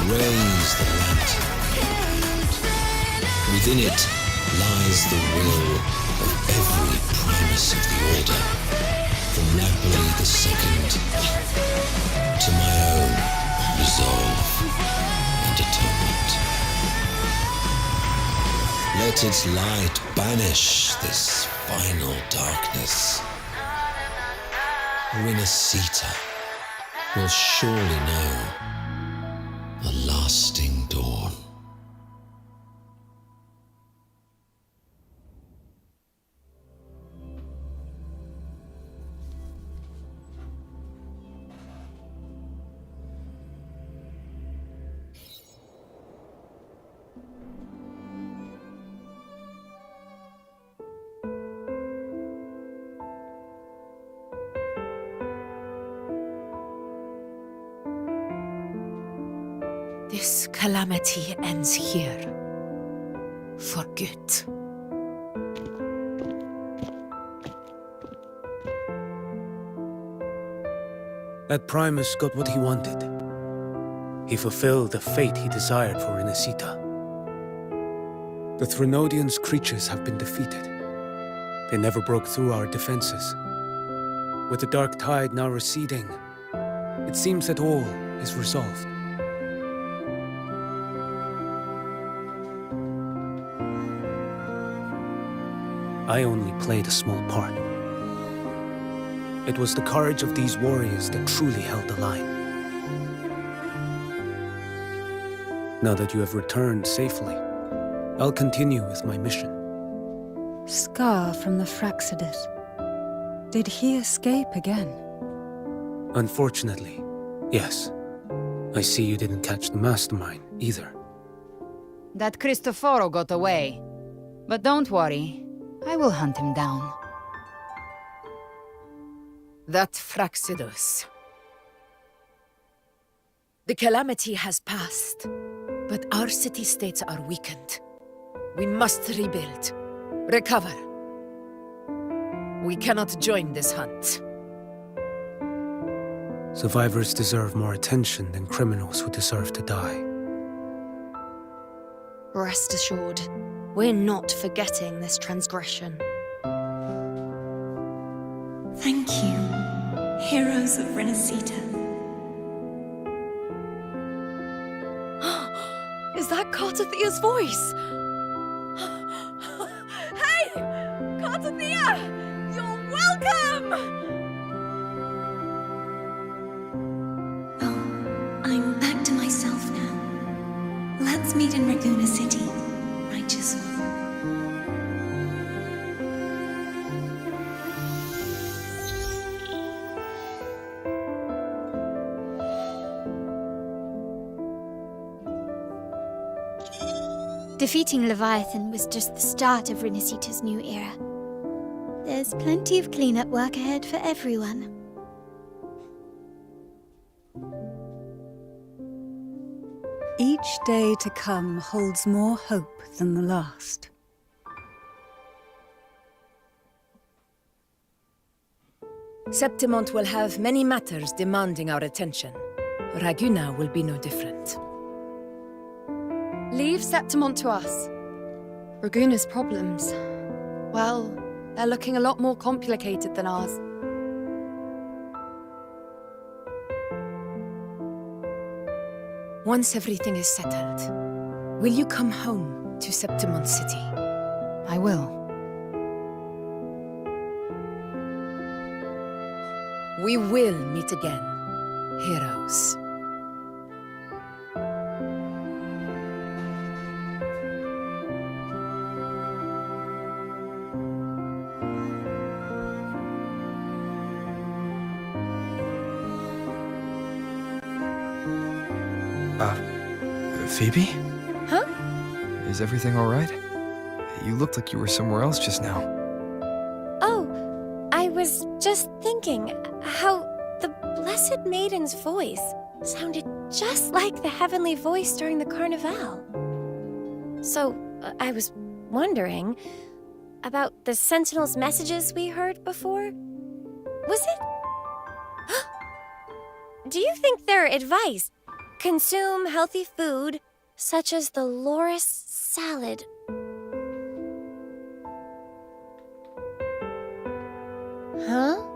raise the lantern. Within it lies the will of every primus of the Order, from Napoli II to my own resolve and atonement. Let its light banish this final darkness. RINASCITA will surely know a lasting dawn. This calamity ends here. For good. That Primus got what he wanted. He fulfilled the fate he desired for RINASCITA. The Threnodians' creatures have been defeated. They never broke through our defenses. With the dark tide now receding, it seems that all is resolved. I only played a small part. It was the courage of these warriors that truly held the line. Now that you have returned safely, I'll continue with my mission. Scar from the Fraxidus. Did he escape again? Unfortunately, yes. I see you didn't catch the mastermind either. That Cristoforo got away. But don't worry, I will hunt him down. That Fraxidus. The calamity has passed, but our city-states are weakened. We must rebuild, recover. We cannot join this hunt. Survivors deserve more attention than criminals who deserve to die. Rest assured, we're not forgetting this transgression. Thank you, heroes of RINASCITA. Is that Cartathea's voice? Hey! Cartathea! You're welcome! I'm back to myself now. Let's meet in Raguna City, righteous one. Defeating Leviathan was just the start of RINASCITA'S new era. There's plenty of cleanup work ahead for everyone. Each day to come holds more hope than the last. Septimont will have many matters demanding our attention. Raguna will be no different. Leave Septimont to us. Raguna's problems, well, they're looking a lot more complicated than ours. Once everything is settled, will you come home to Septimont City? I will. We will meet again, heroes. Phoebe? Huh? Is everything all right? You looked like you were somewhere else just now. Oh, I was just thinking how the Blessed Maiden's voice sounded just like the heavenly voice during the Carnival. So, I was wondering about the Sentinel's messages we heard before. Was it? Do you think their advice? Consume healthy food, such as the loris salad. Huh?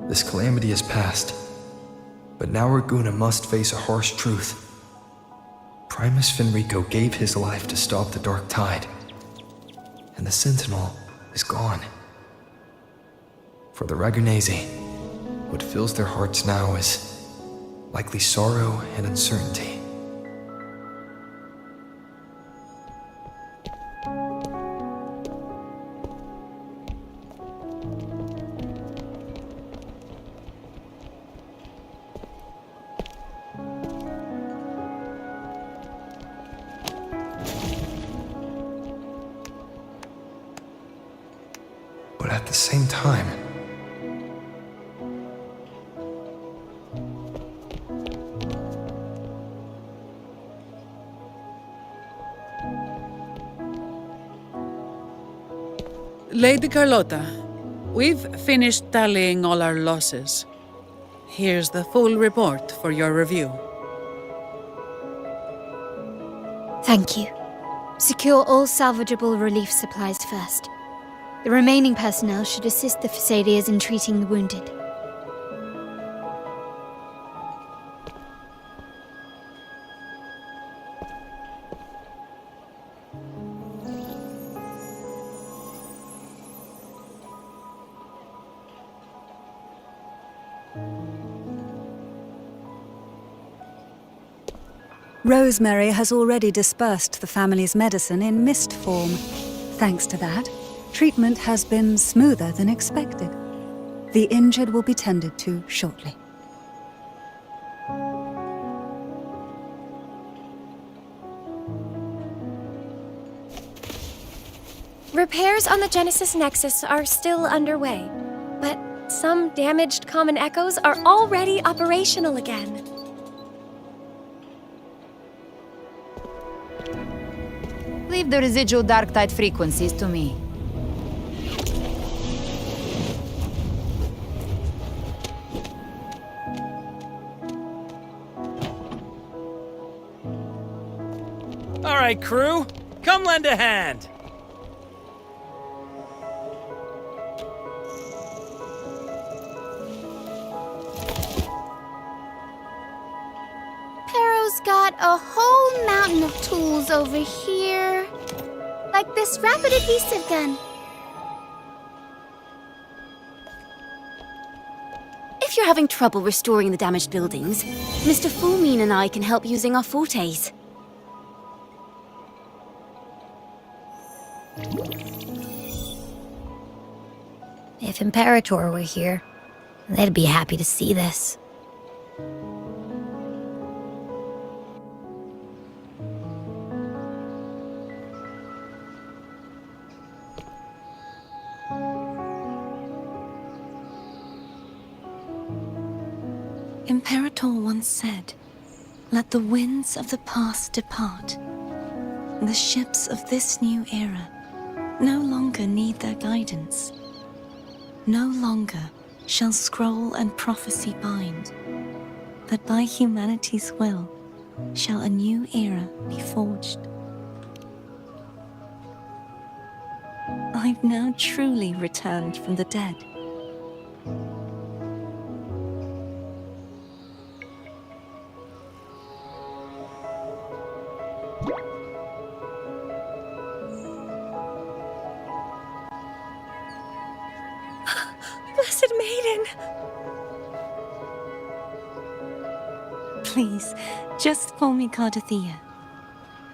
This calamity has passed, but now Raguna must face a harsh truth. Primus Fenrico gave his life to stop the Dark Tide, and the Sentinel is gone. For the Ragunesi, what fills their hearts now is likely sorrow and uncertainty. But at the same time, Lady Carlotta, we've finished tallying all our losses. Here's the full report for your review. Thank you. Secure all salvageable relief supplies first. The remaining personnel should assist the Phasadeas in treating the wounded. Rosemary has already dispersed the family's medicine in mist form. Thanks to that, treatment has been smoother than expected. The injured will be tended to shortly. Repairs on the Genesis Nexus are still underway, but some damaged common echoes are already operational again. Leave the residual dark tide frequencies to me. All right, crew, come lend a hand. Pero's got a whole mountain of tools over here. Like this rapid adhesive gun. If you're having trouble restoring the damaged buildings, Mr. Fulmine and I can help using our fortes. If Imperator were here, they'd be happy to see this. Imperator once said, "Let the winds of the past depart. The ships of this new era no longer need their guidance. No longer shall scroll and prophecy bind, but by humanity's will shall a new era be forged." I've now truly returned from the dead. Blessed Maiden! Please, just call me Cardathea.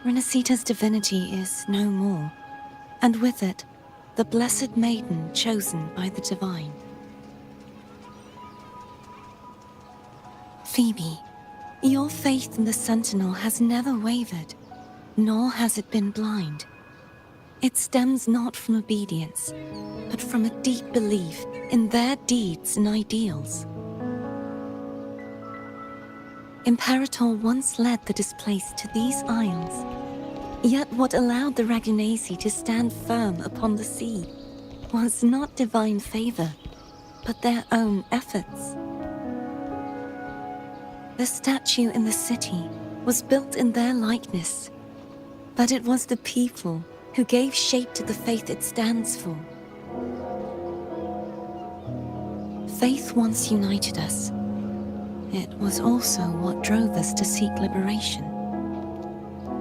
RINASCITA'S divinity is no more, and with it, the Blessed Maiden chosen by the Divine. Phoebe, your faith in the Sentinel has never wavered, nor has it been blind. It stems not from obedience, but from a deep belief in their deeds and ideals. Imperator once led the displaced to these isles, yet what allowed the Ragunasi to stand firm upon the sea was not divine favor, but their own efforts. The statue in the city was built in their likeness, but it was the people who gave shape to the faith it stands for. Faith once united us. It was also what drove us to seek liberation.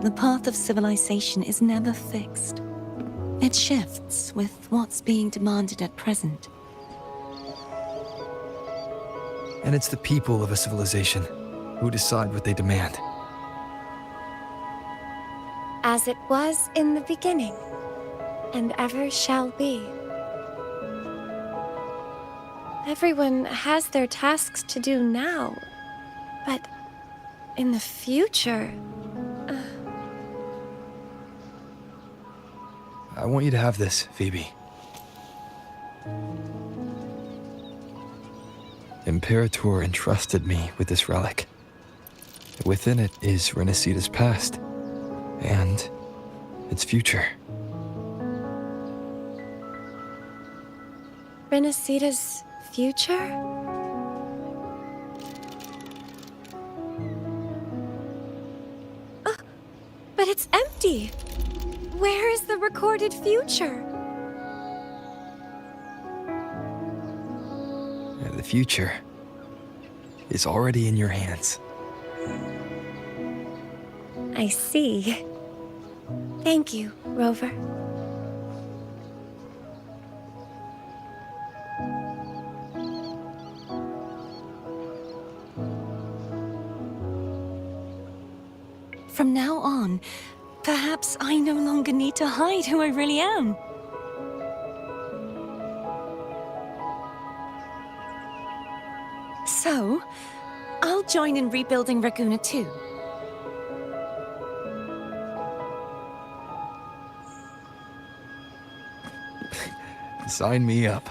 The path of civilization is never fixed. It shifts with what's being demanded at present. And it's the people of a civilization who decide what they demand. As it was in the beginning, and ever shall be. Everyone has their tasks to do now, but in the future... I want you to have this, Phoebe. Imperator entrusted me with this relic. Within it is RINASCITA'S past, and its future. RINASCITA'S future? But it's empty! Where is the recorded future? The future is already in your hands. I see. Thank you, Rover. From now on, perhaps I no longer need to hide who I really am. So, I'll join in rebuilding Raguna too. Sign me up.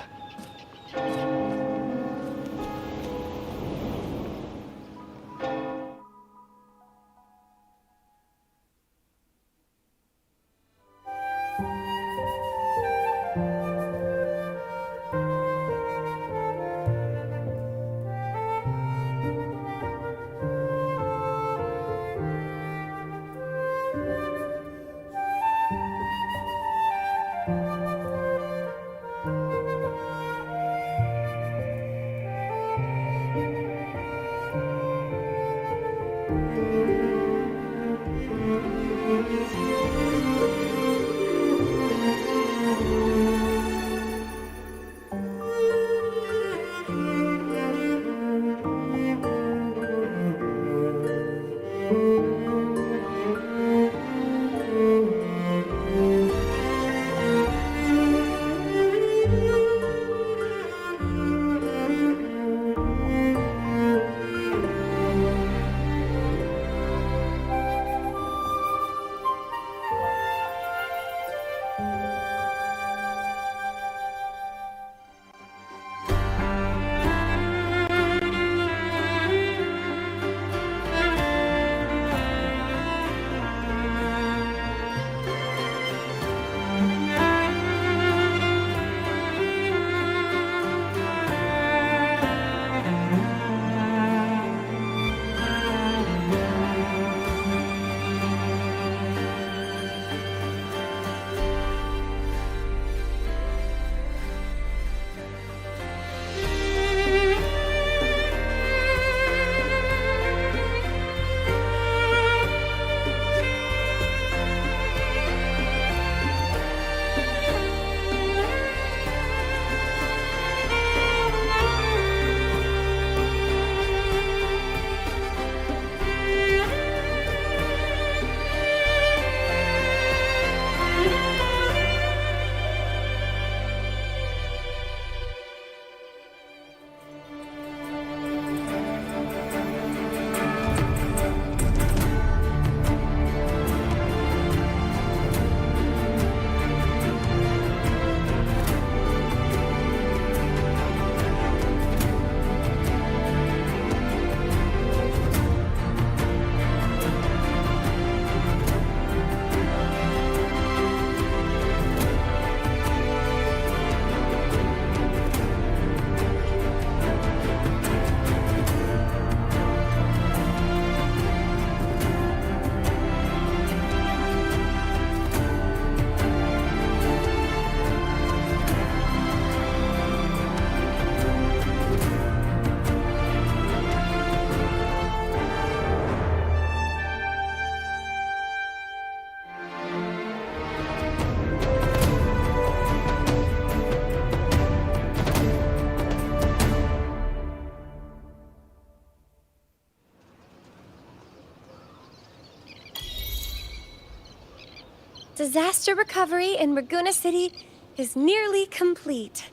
Disaster recovery in Raguna City is nearly complete.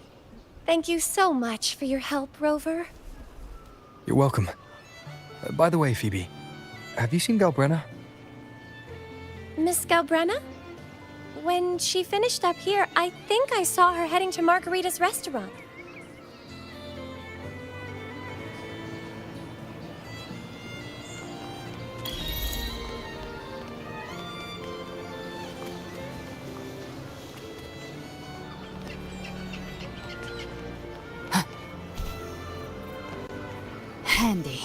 Thank you so much for your help, Rover. You're welcome. By the way, Phoebe, have you seen Galbrenna? Miss Galbrenna? When she finished up here, I think I saw her heading to Margarita's restaurant. Handy.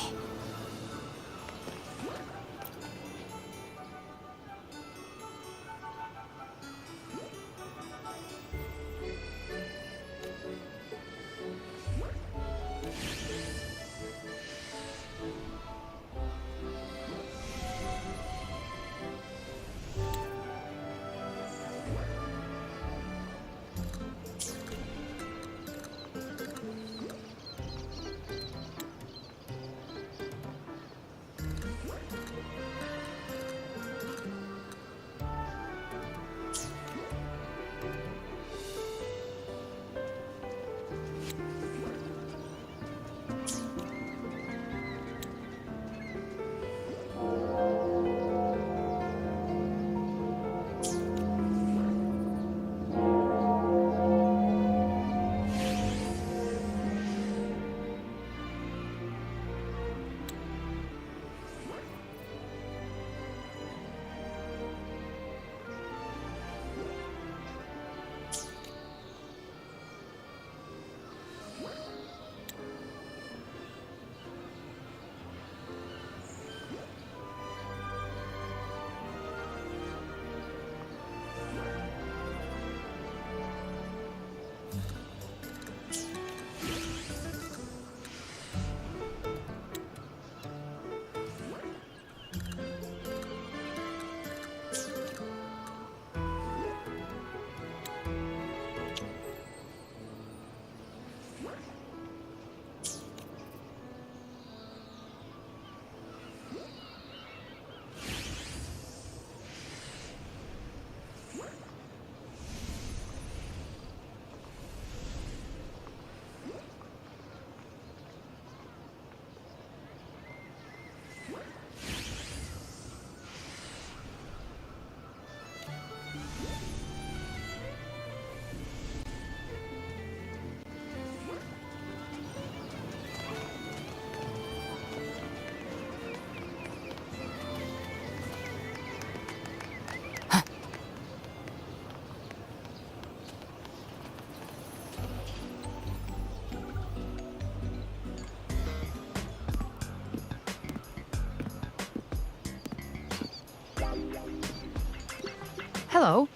Hello.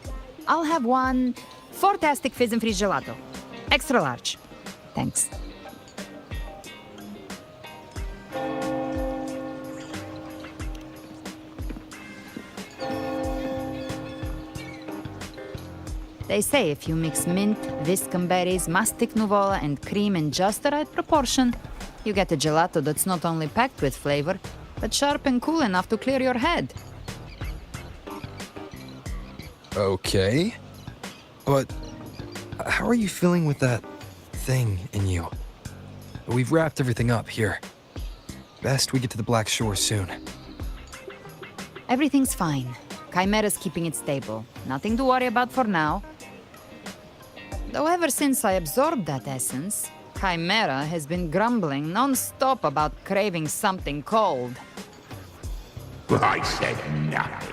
I'll have one fantastic fizz and freeze gelato. Extra large. Thanks. They say if you mix mint, viscum berries, mastic nuvola, and cream in just the right proportion, you get a gelato that's not only packed with flavor, but sharp and cool enough to clear your head. Okay. But how are you feeling with that thing in you? We've wrapped everything up here. Best we get to the Black Shore soon. Everything's fine. Chimera's keeping it stable. Nothing to worry about for now. Though ever since I absorbed that essence, Chimera has been grumbling non-stop about craving something cold. I said nothing.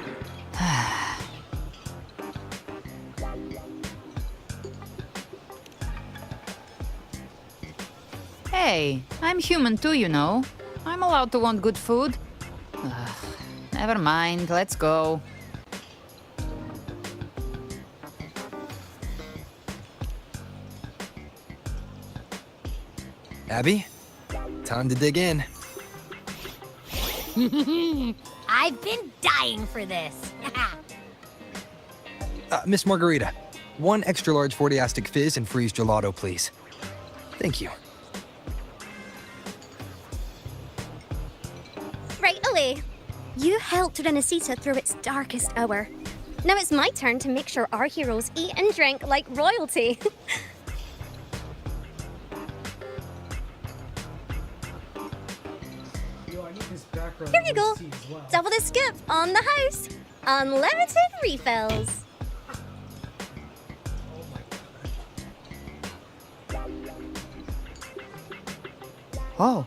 Hey, I'm human too, you know. I'm allowed to want good food. Never mind, let's go. Abby, time to dig in. I've been dying for this. Miss Margarita, one extra large 40-astic fizz and freeze gelato, please. Thank you. Right away. You helped Renascita through its darkest hour. Now it's my turn to make sure our heroes eat and drink like royalty. Here you go. Double the skip on the house. Unlimited refills. Oh,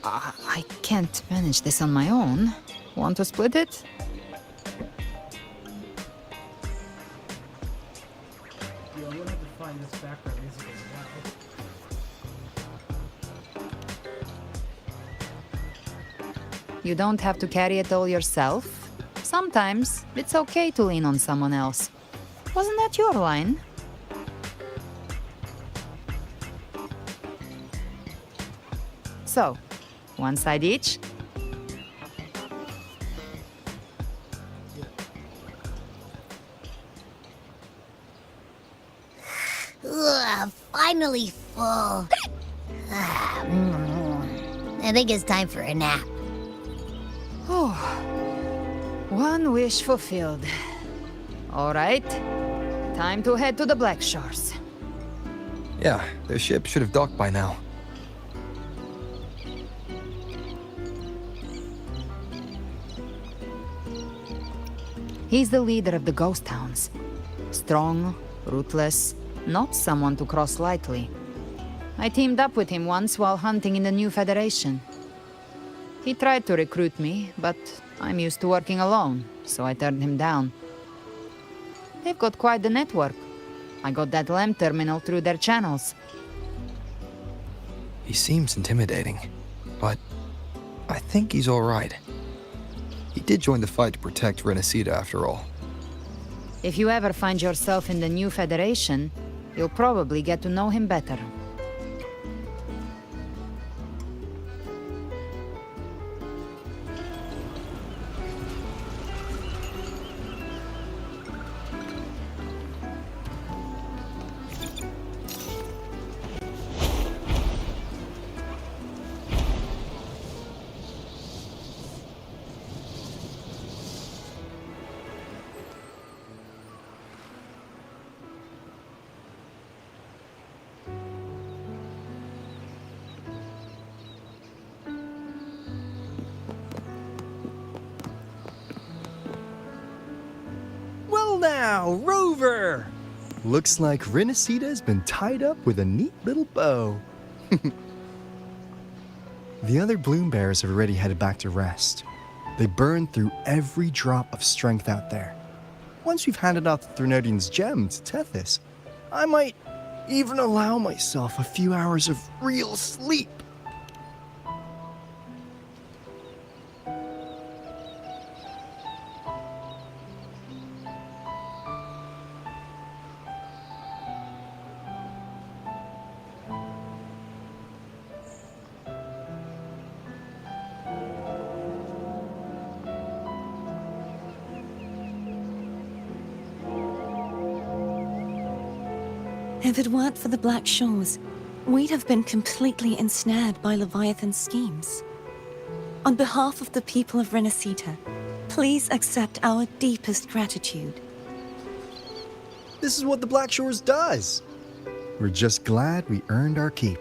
I can't manage this on my own. Want to split it? Yo, I'm gonna have to find this background music as well. You don't have to carry it all yourself. Sometimes it's okay to lean on someone else. Wasn't that your line? So, one side each? Ugh, finally full. I think it's time for a nap. Oh, one wish fulfilled. All right, time to head to the Black Shores. Yeah, their ship should have docked by now. He's the leader of the ghost towns. Strong, ruthless, not someone to cross lightly. I teamed up with him once while hunting in the new Federation. He tried to recruit me, but I'm used to working alone, so I turned him down. They've got quite the network. I got that LEM terminal through their channels. He seems intimidating, but I think he's all right. He did join the fight to protect RINASCITA after all. If you ever find yourself in the new Federation, you'll probably get to know him better. Well now, Rover! Looks like RINASCITA'S been tied up with a neat little bow. The other Bloom Bearers have already headed back to rest. They burned through every drop of strength out there. Once we've handed out the Threnodian's gem to Tethys, I might even allow myself a few hours of real sleep. If it weren't for the Black Shores, we'd have been completely ensnared by Leviathan's schemes. On behalf of the people of RINASCITA, please accept our deepest gratitude. This is what the Black Shores does. We're just glad we earned our keep.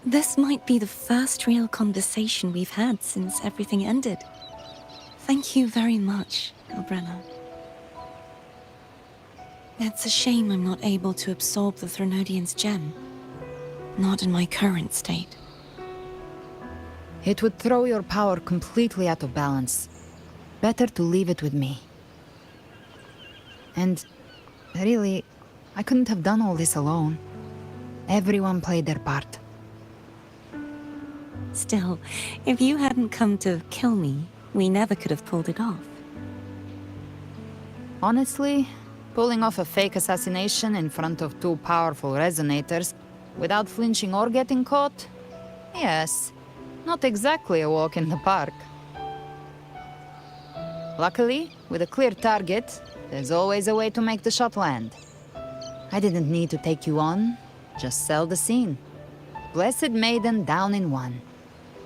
This might be the first real conversation we've had since everything ended. Thank you very much, Elbrenna. It's a shame I'm not able to absorb the Threnodian's gem. Not in my current state. It would throw your power completely out of balance. Better to leave it with me. And really, I couldn't have done all this alone. Everyone played their part. Still, if you hadn't come to kill me, we never could have pulled it off. Honestly, pulling off a fake assassination in front of two powerful resonators without flinching or getting caught? Yes, not exactly a walk in the park. Luckily, with a clear target, there's always a way to make the shot land. I didn't need to take you on, just sell the scene. Blessed Maiden down in one.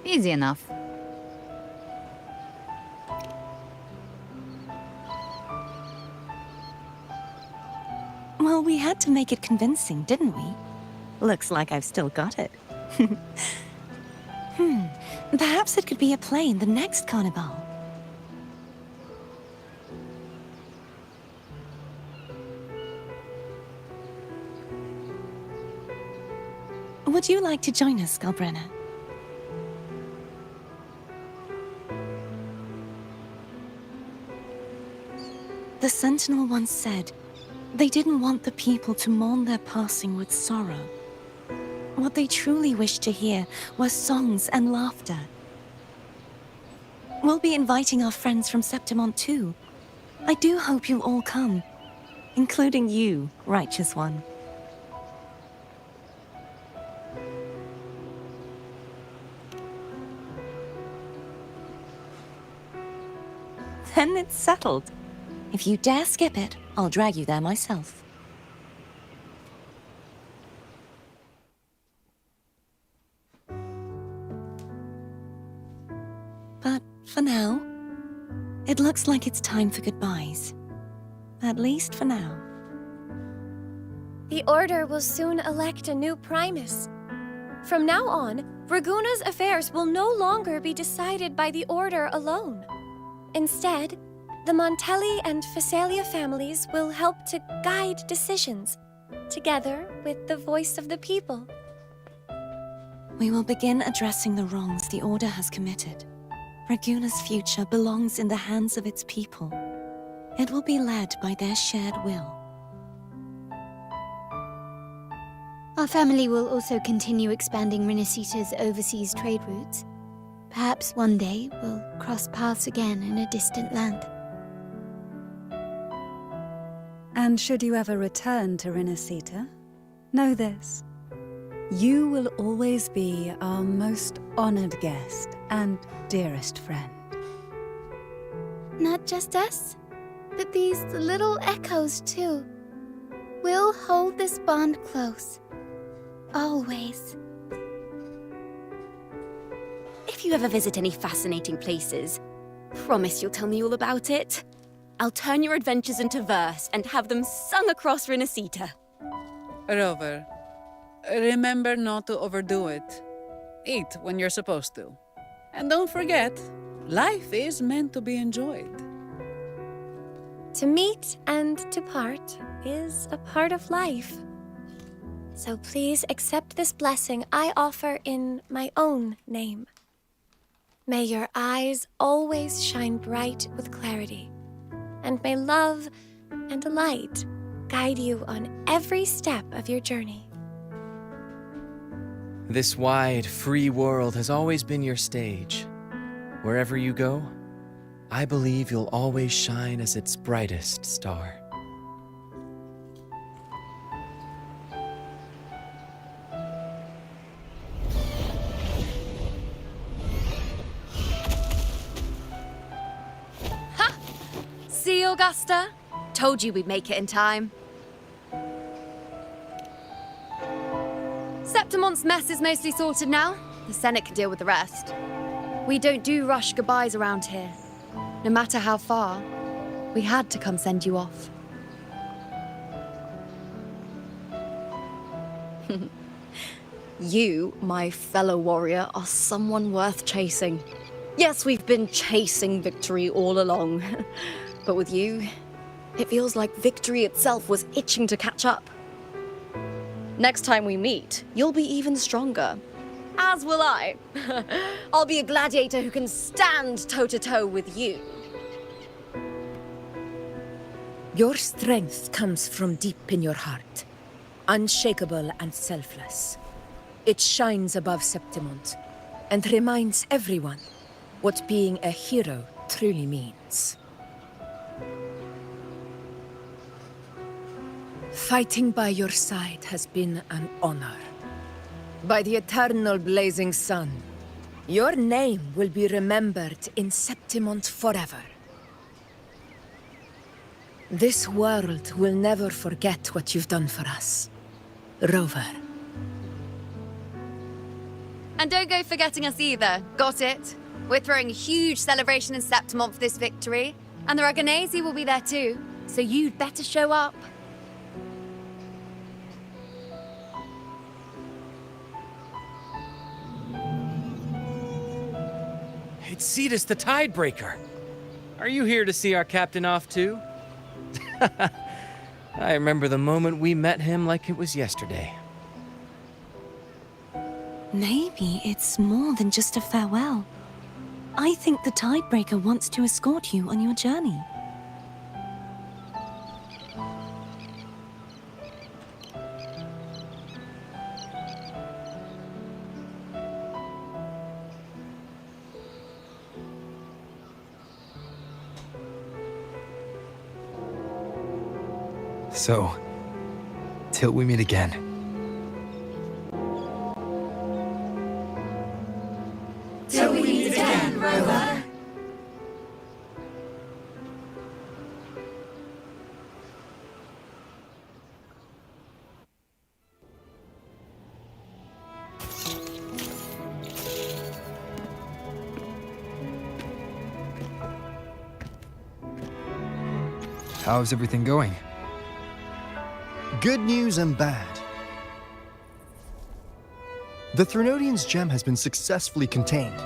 Easy enough. Well, we had to make it convincing, didn't we? Looks like I've still got it. Perhaps it could be a play in the next carnival. Would you like to join us, Galbrenna? The Sentinel once said they didn't want the people to mourn their passing with sorrow. What they truly wished to hear were songs and laughter. We'll be inviting our friends from Septimont too. I do hope you'll all come, including you, Righteous One. Then it's settled. If you dare skip it, I'll drag you there myself. But for now, it looks like it's time for goodbyes. At least for now. The Order will soon elect a new Primus. From now on, Raguna's affairs will no longer be decided by the Order alone. Instead, the Montelli and Phasalia families will help to guide decisions, together with the voice of the people. We will begin addressing the wrongs the Order has committed. Raguna's future belongs in the hands of its people. It will be led by their shared will. Our family will also continue expanding RINASCITA'S overseas trade routes. Perhaps one day we'll cross paths again in a distant land. And should you ever return to RINASCITA, know this. You will always be our most honored guest and dearest friend. Not just us, but these little echoes too. We'll hold this bond close. Always. If you ever visit any fascinating places, promise you'll tell me all about it. I'll turn your adventures into verse and have them sung across RINASCITA. Rover, remember not to overdo it. Eat when you're supposed to. And don't forget, life is meant to be enjoyed. To meet and to part is a part of life. So please accept this blessing I offer in my own name. May your eyes always shine bright with clarity, and may love and light guide you on every step of your journey. This wide, free world has always been your stage. Wherever you go, I believe you'll always shine as its brightest star. See, Augusta? Told you we'd make it in time. Septimont's mess is mostly sorted now. The Senate can deal with the rest. We don't do rush goodbyes around here. No matter how far, we had to come send you off. You, my fellow warrior, are someone worth chasing. Yes, we've been chasing victory all along. But with you, it feels like victory itself was itching to catch up. Next time we meet, you'll be even stronger. As will I. I'll be a gladiator who can stand toe-to-toe with you. Your strength comes from deep in your heart, unshakable and selfless. It shines above Septimont and reminds everyone what being a hero truly means. Fighting by your side has been an honor. By the eternal blazing sun, your name will be remembered in Septimont forever. This world will never forget what you've done for us, Rover. And don't go forgetting us either, got it? We're throwing a huge celebration in Septimont for this victory, and the Raganesi will be there too, so you'd better show up. It's Cetus the Tidebreaker. Are you here to see our captain off too? I remember the moment we met him like it was yesterday. Maybe it's more than just a farewell. I think the Tidebreaker wants to escort you on your journey. So, till we meet again. Till we meet again, Rover. How's everything going? Good news and bad. The Threnodian's gem has been successfully contained.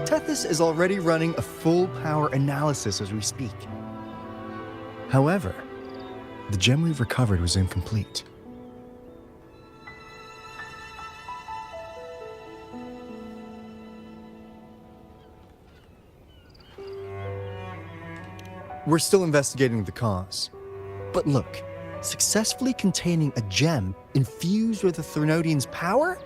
Tethys is already running a full power analysis as we speak. However, the gem we've recovered was incomplete. We're still investigating the cause. But look, successfully containing a gem infused with the Threnodian's power?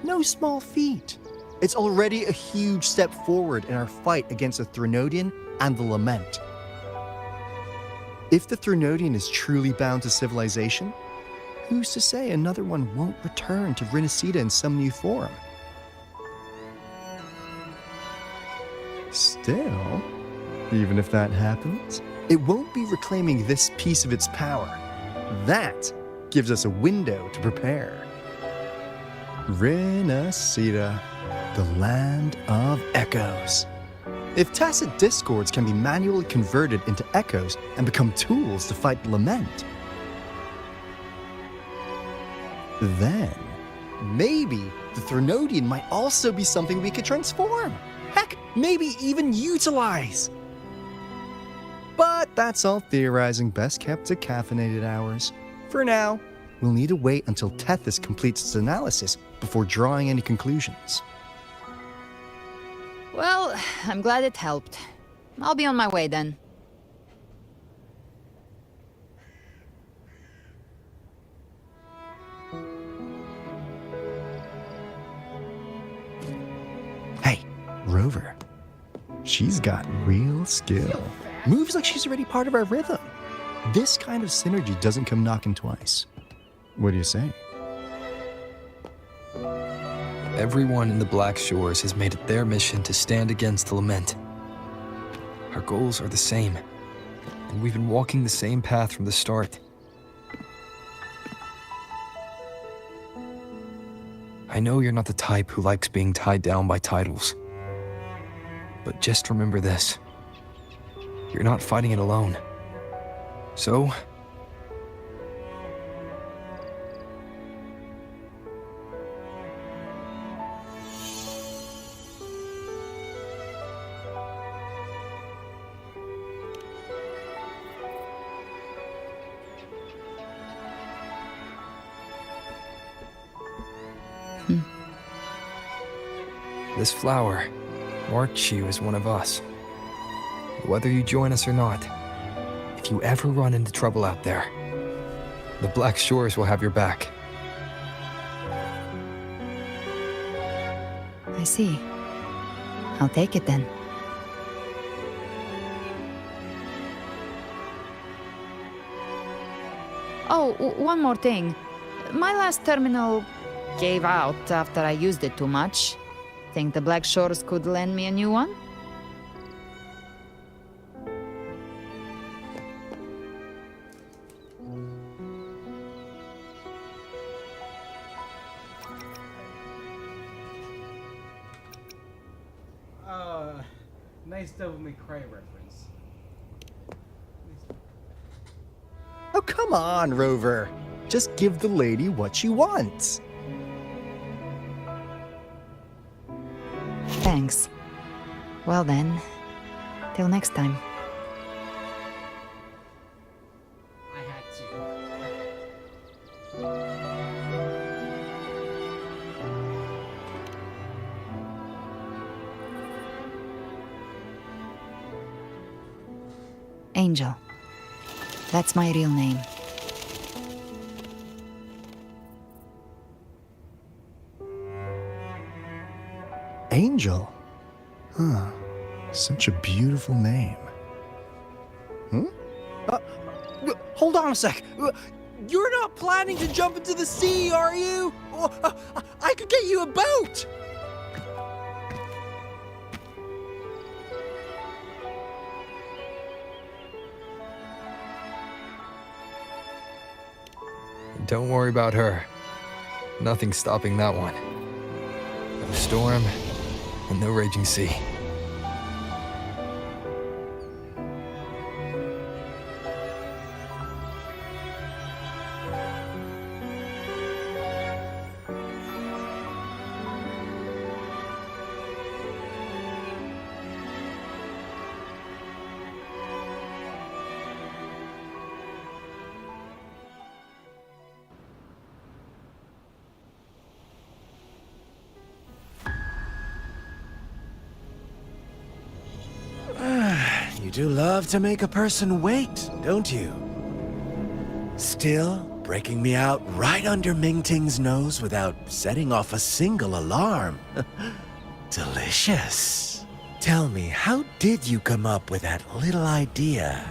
No small feat. It's already a huge step forward in our fight against the Threnodian and the Lament. If the Threnodian is truly bound to civilization, who's to say another one won't return to RINASCITA in some new form? Still, even if that happens, it won't be reclaiming this piece of its power. That gives us a window to prepare. RINASCITA, the land of echoes. If tacit discords can be manually converted into echoes and become tools to fight the Lament, then maybe the Threnodian might also be something we could transform. Heck, maybe even utilize. But that's all theorizing best kept to caffeinated hours. For now, we'll need to wait until Tethys completes its analysis before drawing any conclusions. Well, I'm glad it helped. I'll be on my way then. Hey, Rover. She's got real skill. Moves like she's already part of our rhythm. This kind of synergy doesn't come knocking twice. What do you say? Everyone in the Black Shores has made it their mission to stand against the Lament. Our goals are the same, and we've been walking the same path from the start. I know you're not the type who likes being tied down by titles. But just remember this. You're not fighting it alone. So, this flower marks you as one of us. Whether you join us or not, if you ever run into trouble out there, the Black Shores will have your back. I see. I'll take it then. Oh, one more thing. My last terminal gave out after I used it too much. Think the Black Shores could lend me a new one? Nice Devil May Cry reference. Oh, come on, Rover. Just give the lady what she wants. Thanks. Well then, till next time. I had to. Angel. That's my real name. Angel? Huh. Such a beautiful name. Hold on a sec. You're not planning to jump into the sea, are you? I could get you a boat. Don't worry about her. Nothing's stopping that one. No storm and no raging sea. You do love to make a person wait, don't you? Still, breaking me out right under Mingting's nose without setting off a single alarm. Delicious. Tell me, how did you come up with that little idea?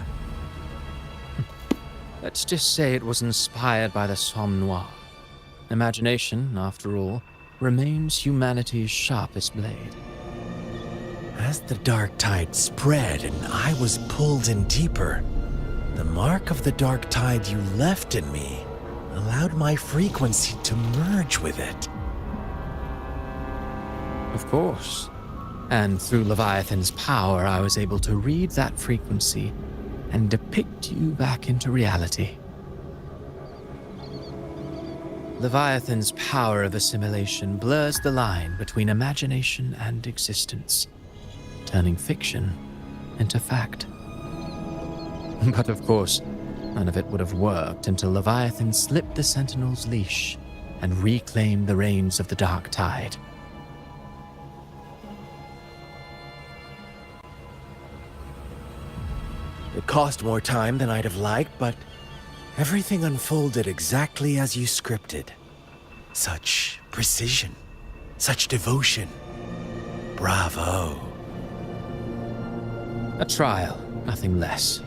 Let's just say it was inspired by the Somme Noire. Imagination, after all, remains humanity's sharpest blade. As the dark tide spread and I was pulled in deeper, the mark of the dark tide you left in me allowed my frequency to merge with it. Of course. And through Leviathan's power, I was able to read that frequency and depict you back into reality. Leviathan's power of assimilation blurs the line between imagination and existence, turning fiction into fact. But of course, none of it would have worked until Leviathan slipped the Sentinel's leash and reclaimed the reins of the dark tide. It cost more time than I'd have liked, but everything unfolded exactly as you scripted. Such precision, such devotion. Bravo. A trial, nothing less.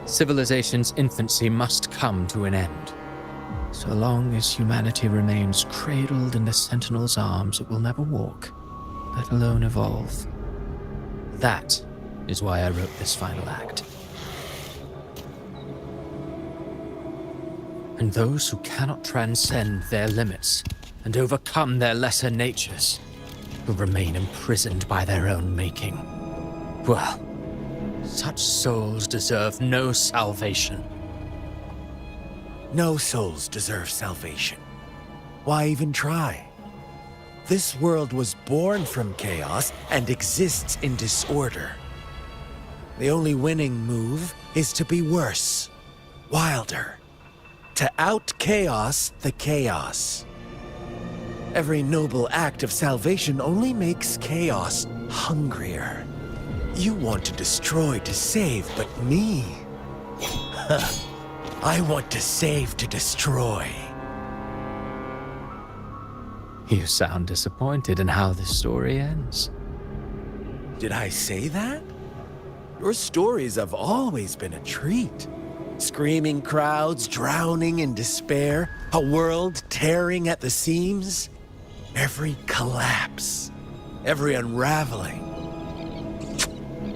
Civilization's infancy must come to an end. So long as humanity remains cradled in the Sentinel's arms, it will never walk, let alone evolve. That is why I wrote this final act. And those who cannot transcend their limits and overcome their lesser natures will remain imprisoned by their own making. Well, such souls deserve no salvation. No souls deserve salvation. Why even try? This world was born from chaos and exists in disorder. The only winning move is to be worse, wilder, to out-chaos the chaos. Every noble act of salvation only makes chaos hungrier. You want to destroy to save, but me? I want to save to destroy. You sound disappointed in how this story ends. Did I say that? Your stories have always been a treat. Screaming crowds drowning in despair, a world tearing at the seams. Every collapse, every unraveling.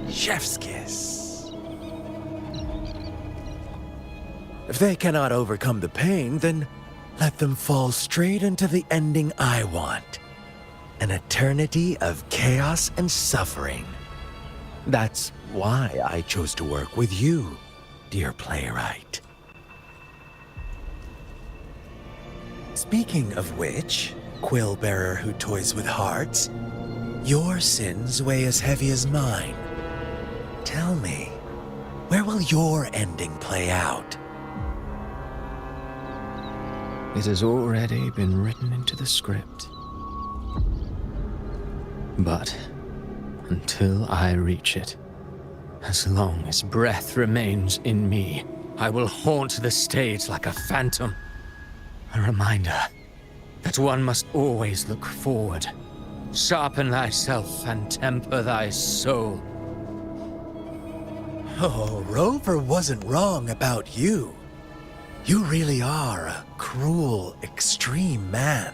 Chef's kiss. If they cannot overcome the pain, then let them fall straight into the ending I want. An eternity of chaos and suffering. That's why I chose to work with you, dear playwright. Speaking of which, quill bearer who toys with hearts, Your sins weigh as heavy as mine. Tell me, where will your ending play out? It has already been written into the script. But until I reach it, as long as breath remains in me, I will haunt the stage like a phantom. A reminder that one must always look forward. Sharpen thyself and temper thy soul. Oh, Rover wasn't wrong about you. You really are a cruel, extreme man.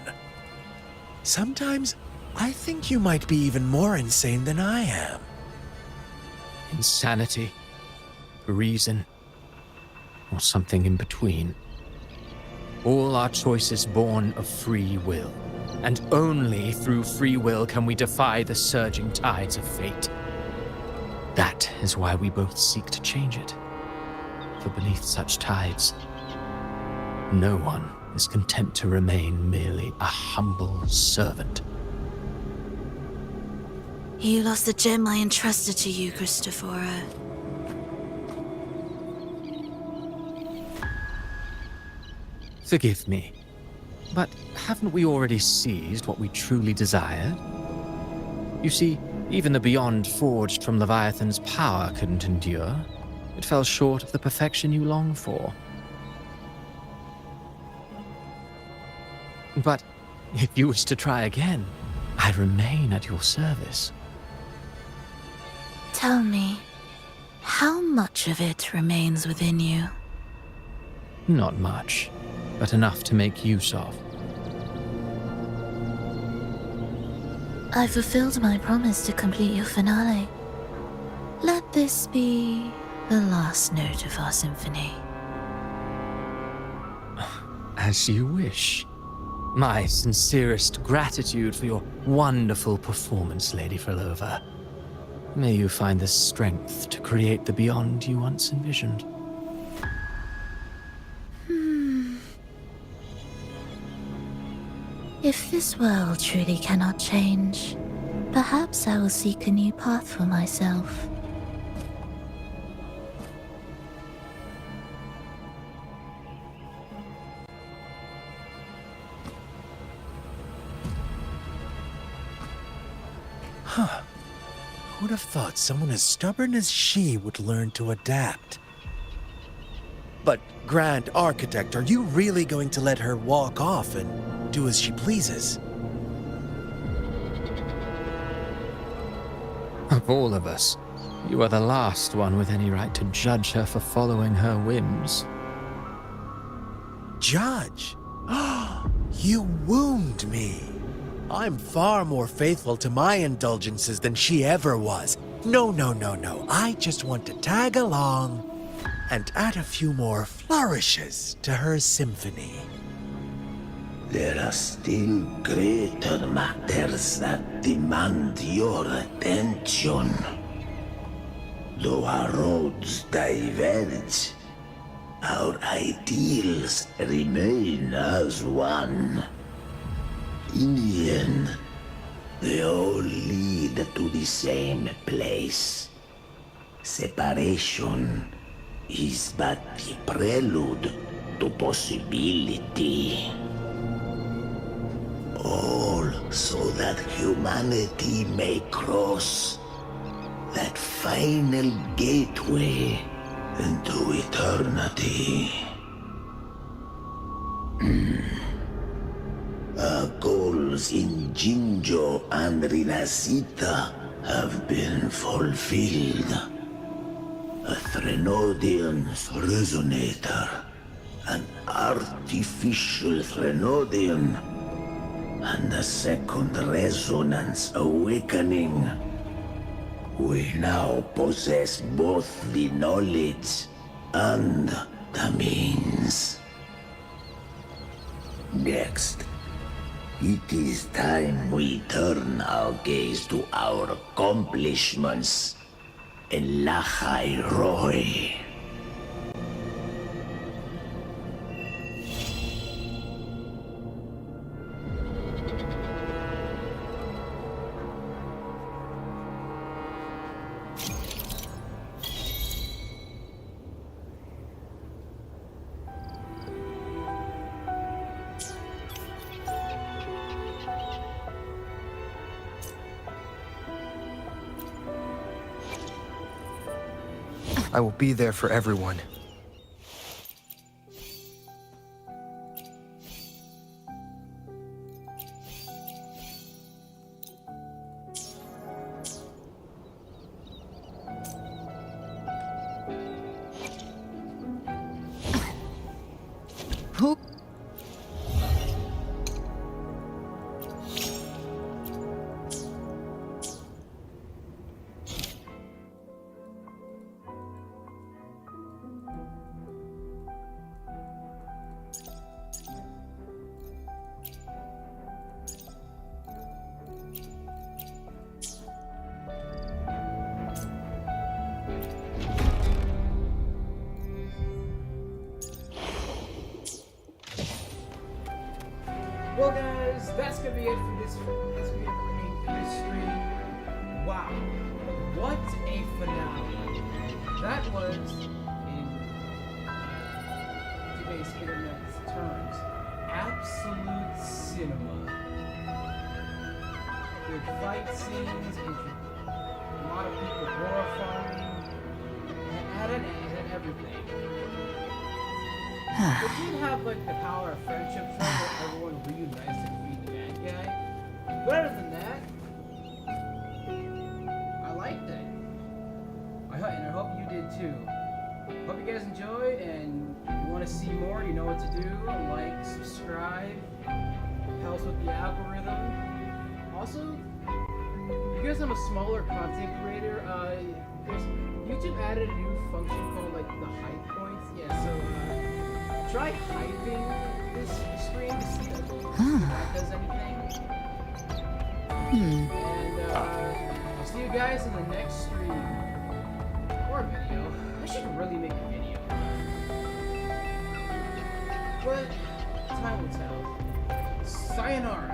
Sometimes I think you might be even more insane than I am. Insanity, reason, or something in between. All our choices born of free will, and only through free will can we defy the surging tides of fate. That is why we both seek to change it. For beneath such tides, no one is content to remain merely a humble servant. You lost the gem I entrusted to you, Christopher. Forgive me, but haven't we already seized what we truly desired? You see, even the beyond forged from Leviathan's power couldn't endure. It fell short of the perfection you long for. But if you wish to try again, I remain at your service. Tell me, how much of it remains within you? Not much, but enough to make use of. I fulfilled my promise to complete your finale. Let this be the last note of our symphony. As you wish. My sincerest gratitude for your wonderful performance, Lady Frolova. May you find the strength to create the beyond you once envisioned. If this world truly cannot change, perhaps I will seek a new path for myself. Huh. Who would have thought someone as stubborn as she would learn to adapt? But, Grand Architect, are you really going to let her walk off and do as she pleases? Of all of us, you are the last one with any right to judge her for following her whims. Judge? You wound me. I'm far more faithful to my indulgences than she ever was. No. I just want to tag along and add a few more flourishes to her symphony. There are still greater matters that demand your attention. Though our roads diverge, our ideals remain as one. In the end, they all lead to the same place. Separation is but the prelude to possibility. All so that humanity may cross that final gateway into eternity. Our goals in Jinjo and Rinascita have been fulfilled. A Threnodian resonator, an artificial Threnodian, and a second resonance awakening. We now possess both the knowledge and the means. Next, it is time we turn our gaze to our accomplishments in Lahai Roy. I will be there for everyone. Who? Well, guys, that's gonna be it for this. That's gonna be it for this stream. Wow, what a finale! That was, in today's internet terms, absolute cinema. Good fight scenes, a lot of people horrifying, and everything. It did have like the power of friendship thing where everyone reunites to defeat the bad guy. But other than that, I liked it. And I hope you did too. Hope you guys enjoyed, and if you want to see more, you know what to do. Like, subscribe, helps with the algorithm. Also, if you guys have a smaller content creator, YouTube added a new function called like the hype points. Yeah, so try hyping this stream to see if that does anything. And I'll see you guys in the next stream or video. I should really make a video, but time will tell. Sayonara.